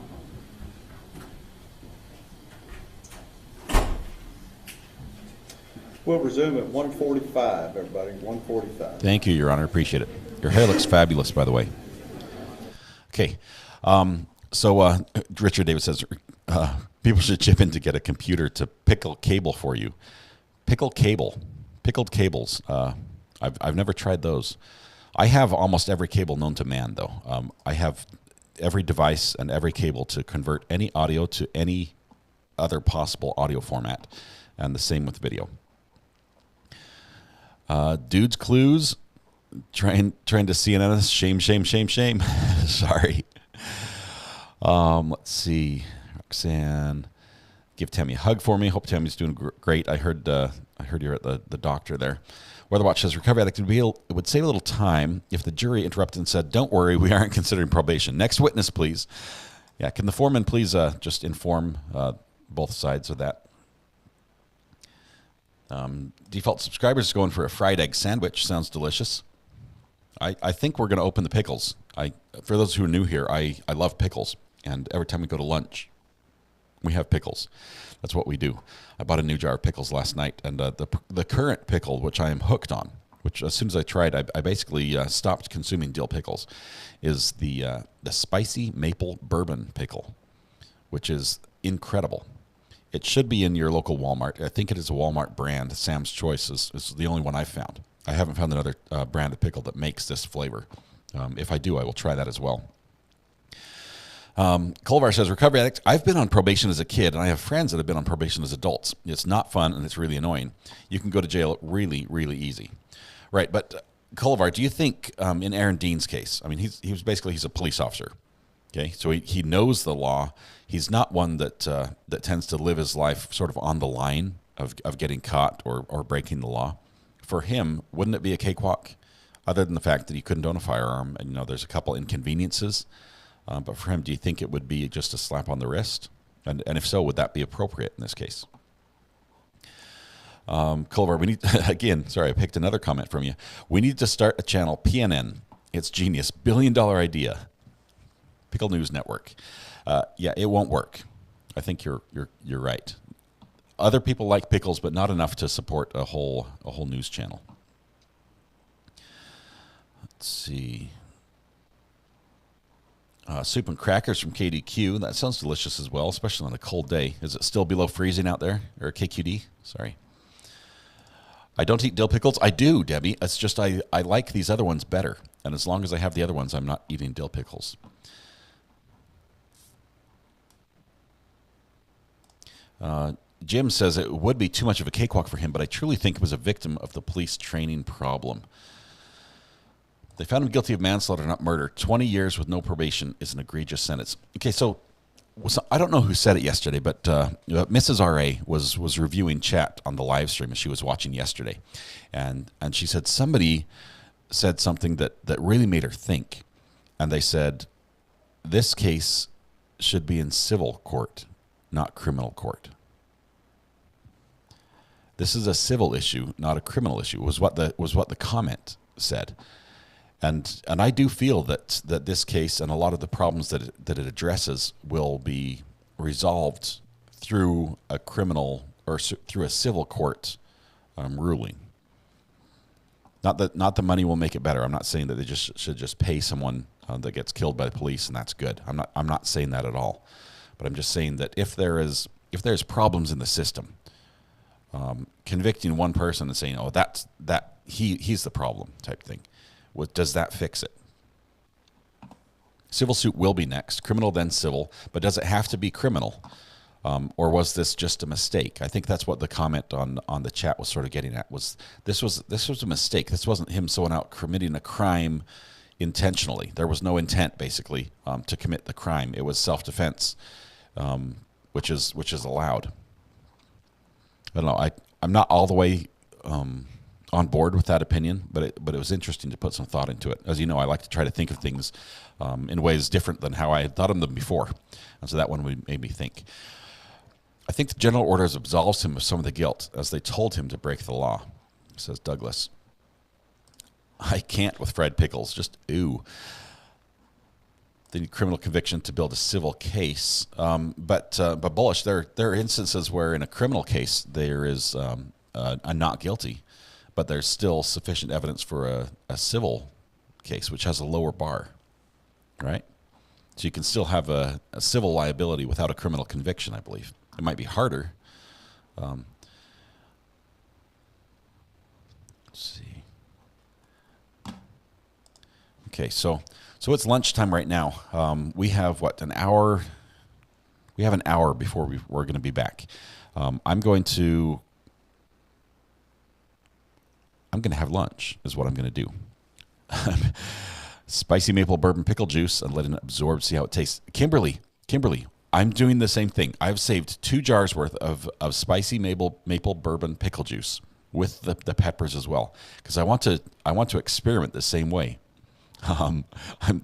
We'll resume at 1:45, everybody, 1:45. Thank you, Your Honor. Appreciate it. Your hair looks fabulous, by the way. Okay. So Richard Davis says people should chip in to get a computer to pickle cable for you. Pickled cables. I've never tried those. I have almost every cable known to man, though. I have every device and every cable to convert any audio to any other possible audio format, and the same with video. Dude's Clues trying to CNN us. Shame. Sorry. Let's see. Roxanne, give Tammy a hug for me. Hope Tammy's doing great. I heard you're at the doctor there. Weatherwatch says recovery addict would save a little time if the jury interrupted and said, "Don't worry, we aren't considering probation. Next witness, please." Yeah, can the foreman please just inform both sides of that? Default subscribers is going for a fried egg sandwich. Sounds delicious. I think we're going to open the pickles. For those who are new here, I love pickles, and every time we go to lunch, we have pickles. That's what we do. I bought a new jar of pickles last night, and the current pickle, which I am hooked on, which as soon as I tried, I basically stopped consuming dill pickles, is the spicy maple bourbon pickle, which is incredible. It should be in your local Walmart. I think it is a Walmart brand. Sam's Choice is the only one I've found. I haven't found another brand of pickle that makes this flavor. If I do, I will try that as well. Colvar says, recovery addict, I've been on probation as a kid, and I have friends that have been on probation as adults. It's not fun, and it's really annoying. You can go to jail really, really easy. Right, but Colvar, do you think in Aaron Dean's case, I mean, he's a police officer, okay? So he knows the law. He's not one that tends to live his life sort of on the line of getting caught or breaking the law. For him, wouldn't it be a cakewalk, other than the fact that he couldn't own a firearm and, there's a couple inconveniences? But for him, do you think it would be just a slap on the wrist? And if so, would that be appropriate in this case? Culver, we need, again, sorry, I picked another comment from you. We need to start a channel, PNN. It's genius. $1 billion idea. Pickle News Network. Yeah, it won't work. I think you're right. Other people like pickles, but not enough to support a whole news channel. Let's see. Soup and crackers from KDQ. That sounds delicious as well, especially on a cold day. Is it still below freezing out there? Or KQD? Sorry. I don't eat dill pickles. I do, Debbie. It's just I like these other ones better. And as long as I have the other ones, I'm not eating dill pickles. Jim says it would be too much of a cakewalk for him, but I truly think it was a victim of the police training problem. They found him guilty of manslaughter, not murder. 20 years with no probation is an egregious sentence. Okay, so I don't know who said it yesterday, but Mrs. R.A. was reviewing chat on the live stream as she was watching yesterday. And she said somebody said something that really made her think. And they said, this case should be in civil court, not criminal court. This is a civil issue, not a criminal issue, was what the comment said. And I do feel that this case and a lot of the problems that it addresses will be resolved through a criminal or through a civil court ruling. Not that the money will make it better. I'm not saying that they should just pay someone that gets killed by the police and that's good. I'm not saying that at all. But I'm just saying that if there's problems in the system, convicting one person and saying, oh, he's the problem type thing. Does that fix it? Civil suit will be next, criminal then civil, but does it have to be criminal? Or was this just a mistake? I think that's what the comment on the chat was sort of getting at, this was a mistake. This wasn't him someone out committing a crime intentionally. There was no intent, basically, to commit the crime. It was self-defense, which is allowed. I don't know. I'm not all the way on board with that opinion, but it was interesting to put some thought into it. As you know, I like to try to think of things in ways different than how I had thought of them before, and so that one made me think. I think the general orders absolves him of some of the guilt, as they told him to break the law, says Douglas. I can't with fried pickles, just ooh. They need criminal conviction to build a civil case, but Bullish, there are instances where in a criminal case there is a not guilty, but there's still sufficient evidence for a civil case, which has a lower bar, right? So you can still have a civil liability without a criminal conviction, I believe. It might be harder. Let's see. Okay, so it's lunchtime right now. We have, an hour? We have an hour before we're going to be back. I'm going to have lunch is what I'm going to do. Spicy maple bourbon pickle juice and let it absorb, see how it tastes. Kimberly, I'm doing the same thing. I've saved 2 jars worth of spicy maple bourbon pickle juice with the peppers as well, because I want to experiment the same way.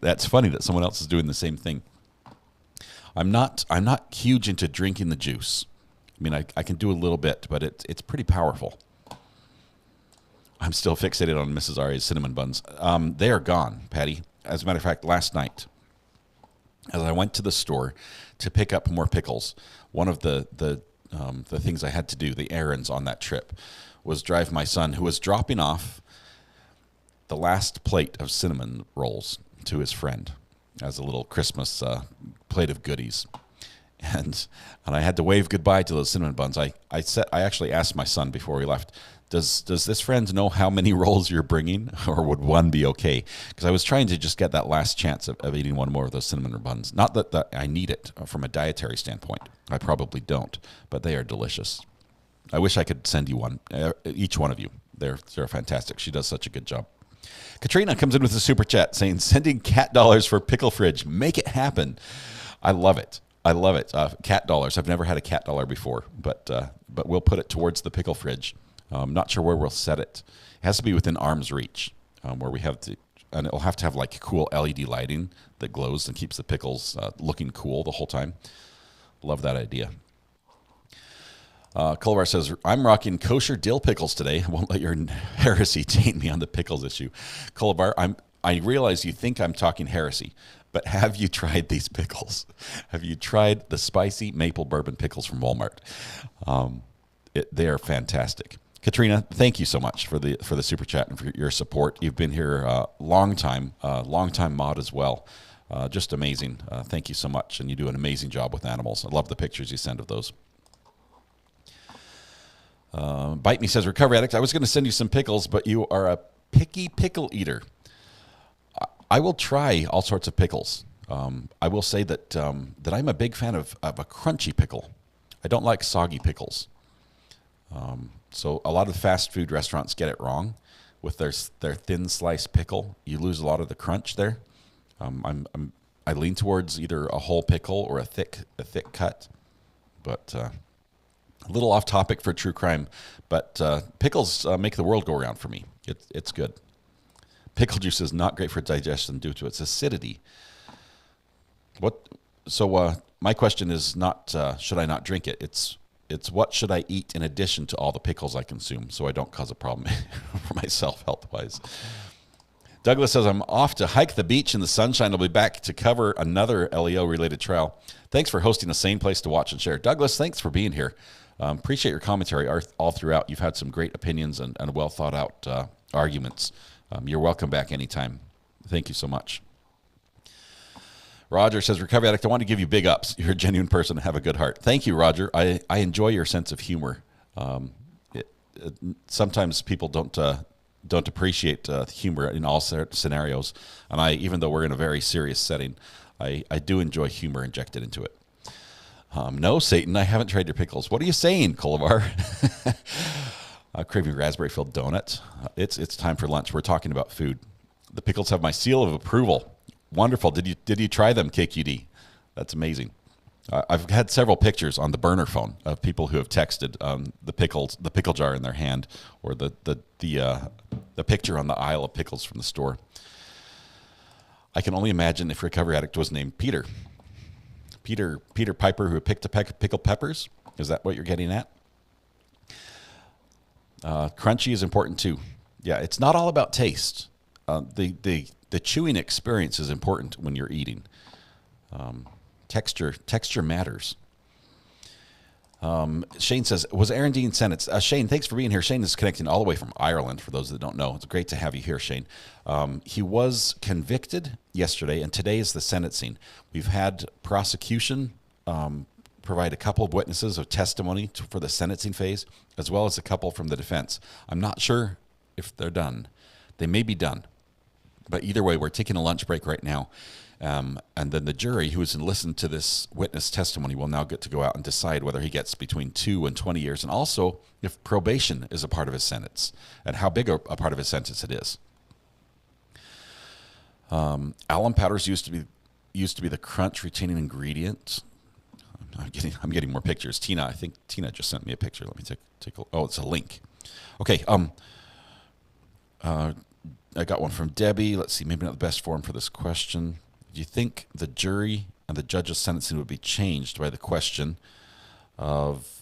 That's funny that someone else is doing the same thing. I'm not huge into drinking the juice. I mean, I can do a little bit, but it's pretty powerful. I'm still fixated on Mrs. Aria's cinnamon buns. They are gone, Patty. As a matter of fact, last night, as I went to the store to pick up more pickles, one of the things I had to do, the errands on that trip, was drive my son, who was dropping off the last plate of cinnamon rolls to his friend as a little Christmas plate of goodies. And I had to wave goodbye to those cinnamon buns. I actually asked my son before we left, does this friend know how many rolls you're bringing, or would one be okay? Because I was trying to just get that last chance of eating one more of those cinnamon buns. Not that I need it from a dietary standpoint. I probably don't, but they are delicious. I wish I could send you one, each one of you. They're fantastic. She does such a good job. Katrina comes in with a super chat saying, sending cat dollars for pickle fridge. Make it happen. I love it. Cat dollars. I've never had a cat dollar before, but we'll put it towards the pickle fridge. Not sure where we'll set it. It has to be within arm's reach, where we have to, and it'll have to have like cool LED lighting that glows and keeps the pickles looking cool the whole time. Love that idea. Colvar says, I'm rocking kosher dill pickles today. I won't let your heresy taint me on the pickles issue. Colvar, I realize you think I'm talking heresy, but have you tried these pickles? Have you tried the spicy maple bourbon pickles from Walmart? They are fantastic. Katrina, thank you so much for the super chat and for your support. You've been here long time mod as well. Just amazing. Thank you so much, and you do an amazing job with animals. I love the pictures you send of those. Bite Me says, recovery addict, I was going to send you some pickles, but you are a picky pickle eater. I will try all sorts of pickles. I will say that I'm a big fan of a crunchy pickle. I don't like soggy pickles. So a lot of fast food restaurants get it wrong with their thin sliced pickle. You lose a lot of the crunch there. I lean towards either a whole pickle or a thick cut, but a little off topic for true crime. But pickles make the world go around for me. It's good. Pickle juice is not great for digestion due to its acidity. So my question is not should I not drink it? It's what should I eat in addition to all the pickles I consume so I don't cause a problem for myself health-wise. Douglas says, I'm off to hike the beach in the sunshine. I'll be back to cover another LEO-related trial. Thanks for hosting a sane place to watch and share. Douglas, thanks for being here. Appreciate your commentary all throughout. You've had some great opinions and well-thought-out arguments. You're welcome back anytime. Thank you so much. Roger says, recovery addict, I want to give you big ups. You're a genuine person and have a good heart. Thank you, Roger. I enjoy your sense of humor. Sometimes people don't appreciate humor in all scenarios. And even though we're in a very serious setting, I do enjoy humor injected into it. No, Satan, I haven't tried your pickles. What are you saying, Colavar? Craving raspberry-filled donut. It's time for lunch. We're talking about food. The pickles have my seal of approval. Wonderful. Did you try them, KQD? That's amazing. I've had several pictures on the burner phone of people who have texted the pickle jar in their hand, or the picture on the aisle of pickles from the store. I can only imagine if Recovery Addict was named Peter Piper, who picked pickled peppers. Is that what you're getting at? Crunchy is important too. Yeah, it's not all about taste. The chewing experience is important when you're eating. Texture matters. Shane says, was Aaron Dean sentenced? Shane, thanks for being here. Shane is connecting all the way from Ireland, for those that don't know. It's great to have you here, Shane. He was convicted yesterday, and today is the sentencing. We've had prosecution provide a couple of witnesses of testimony for the sentencing phase, as well as a couple from the defense. I'm not sure if they're done. They may be done. But either way, we're taking a lunch break right now. And then the jury, who has listened to this witness testimony, will now get to go out and decide whether he gets between 2 and 20 years, and also if probation is a part of his sentence, and how big a part of his sentence it is. Alum powders used to be the crunch retaining ingredient. I'm getting more pictures. I think Tina just sent me a picture. Let me take a. Oh, it's a link. Okay. I got one from Debbie. Let's see. Maybe not the best form for this question. Do you think the jury and the judge's sentencing would be changed by the question of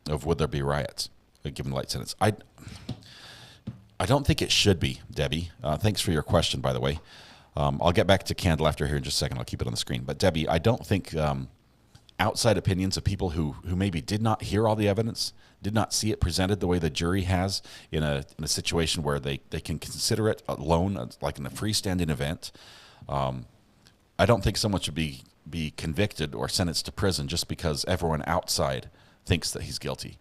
would there be riots given the light sentence? I don't think it should be, Debbie. Thanks for your question, by the way. I'll get back to canned laughter here in just a second. I'll keep it on the screen. But Debbie, I don't think outside opinions of people who maybe did not hear all the evidence, did not see it presented the way the jury has in a situation where they can consider it alone, like in a freestanding event. I don't think someone should be convicted or sentenced to prison just because everyone outside thinks that he's guilty.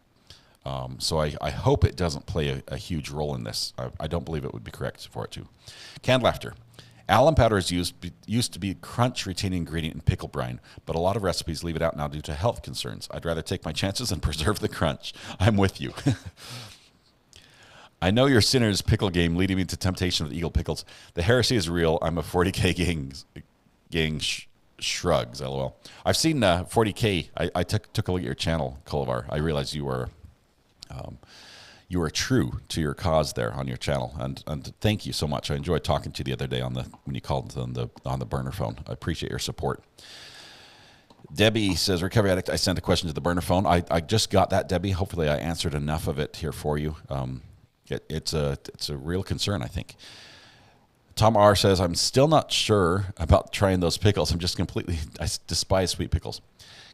So I hope it doesn't play a huge role in this. I don't believe it would be correct for it to. Canned laughter. Alum powder is used to be crunch retaining ingredient in pickle brine, but a lot of recipes leave it out now due to health concerns. I'd rather take my chances and preserve the crunch. I'm with you. I know your sinner's pickle game leading me to temptation with eagle pickles. The heresy is real. I'm a 40K gang shrugs, LOL. I've seen 40K. I took a look at your channel, Kolovar. I realized you were true to your cause there on your channel, and thank you so much. I enjoyed talking to you the other day when you called on the burner phone. I appreciate your support. Debbie says, recovery addict, I sent a question to the burner phone. I just got that, Debbie. Hopefully I answered enough of it here for you. It's a real concern, I think. Tom R says, I'm still not sure about trying those pickles. I despise sweet pickles.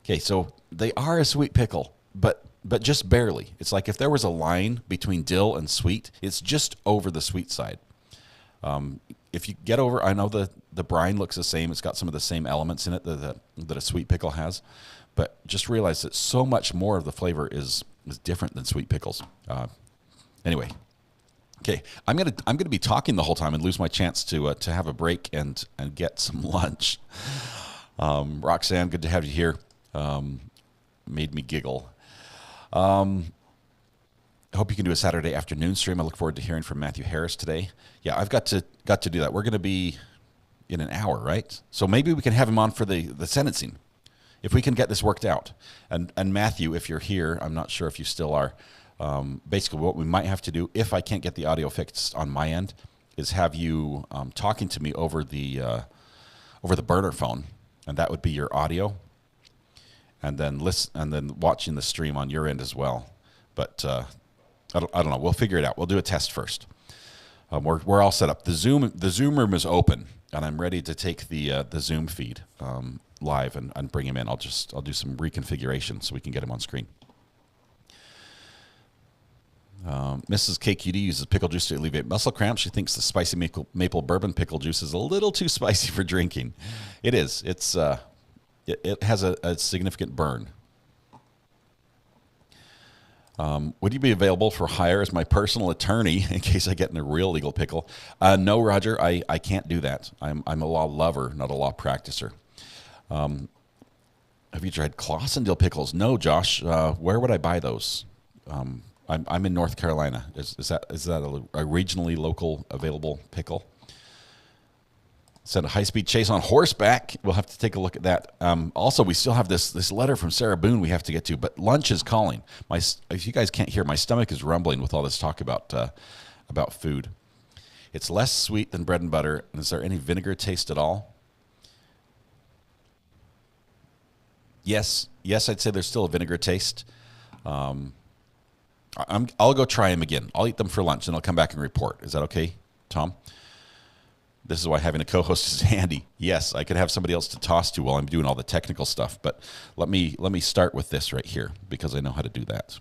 Okay, so they are a sweet pickle, but just barely. It's like if there was a line between dill and sweet, it's just over the sweet side. If you get over, I know the brine looks the same. It's got some of the same elements in it that a sweet pickle has, but just realize that so much more of the flavor is different than sweet pickles. Anyway, okay, I'm gonna be talking the whole time and lose my chance to have a break and get some lunch. Roxanne, good to have you here. Made me giggle. I hope you can do a Saturday afternoon stream. I look forward to hearing from Matthew Harris today. Yeah, I've got to do that. We're going to be in an hour, right? So maybe we can have him on for the sentencing, if we can get this worked out. And Matthew, if you're here, I'm not sure if you still are. Basically, what we might have to do, if I can't get the audio fixed on my end, is have you talking to me over the burner phone, and that would be your audio. And then watching the stream on your end as well. But I don't know. We'll figure it out. We'll do a test first. We're all set up. The Zoom room is open, and I'm ready to take the Zoom feed live and bring him in. I'll do some reconfiguration so we can get him on screen. Mrs. KQD uses pickle juice to alleviate muscle cramps. She thinks the spicy maple bourbon pickle juice is a little too spicy for drinking. It is. It has a significant burn. Would you be available for hire as my personal attorney in case I get in a real legal pickle? No, Roger, I can't do that. I'm a law lover, not a law practicer. Have you tried Clausen dill pickles? No, Josh. Where would I buy those? I'm in North Carolina. Is that a regionally local available pickle? Sent a high-speed chase on horseback. We'll have to take a look at that. Also, we still have this letter from Sarah Boone we have to get to, but lunch is calling. If you guys can't hear, my stomach is rumbling with all this talk about food. It's less sweet than bread and butter. And is there any vinegar taste at all? Yes, I'd say there's still a vinegar taste. I'll go try them again. I'll eat them for lunch, and I'll come back and report. Is that okay, Tom? This is why having a co-host is handy. Yes, I could have somebody else to toss to while I'm doing all the technical stuff, but let me start with this right here because I know how to do that.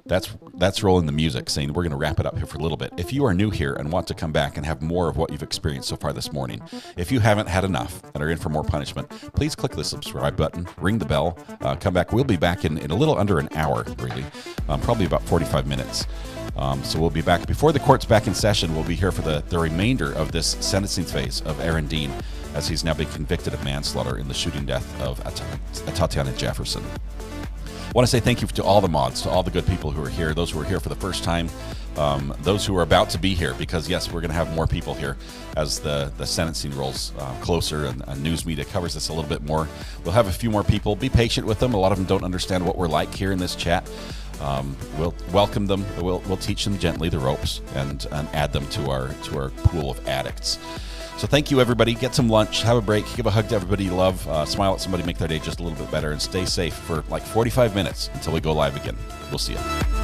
That's rolling the music, saying we're going to wrap it up here for a little bit. If you are new here and want to come back and have more of what you've experienced so far this morning, if you haven't had enough and are in for more punishment, please click the subscribe button, ring the bell, come back. We'll be back in a little under an hour, really, probably about 45 minutes. So we'll be back. Before the court's back in session, we'll be here for the remainder of this sentencing phase of Aaron Dean, as he's now been convicted of manslaughter in the shooting death of Atatiana Jefferson. want to say thank you to all the mods, to all the good people who are here, those who are here for the first time, those who are about to be here, because yes, we're going to have more people here as the sentencing rolls closer and news media covers this a little bit more. We'll have a few more people. Be patient with them. A lot of them don't understand what we're like here in this chat. We'll welcome them. We'll teach them gently the ropes and add them to our pool of addicts. So thank you, everybody. Get some lunch, have a break, give a hug to everybody you love, smile at somebody, make their day just a little bit better, and stay safe for like 45 minutes until we go live again. We'll see you.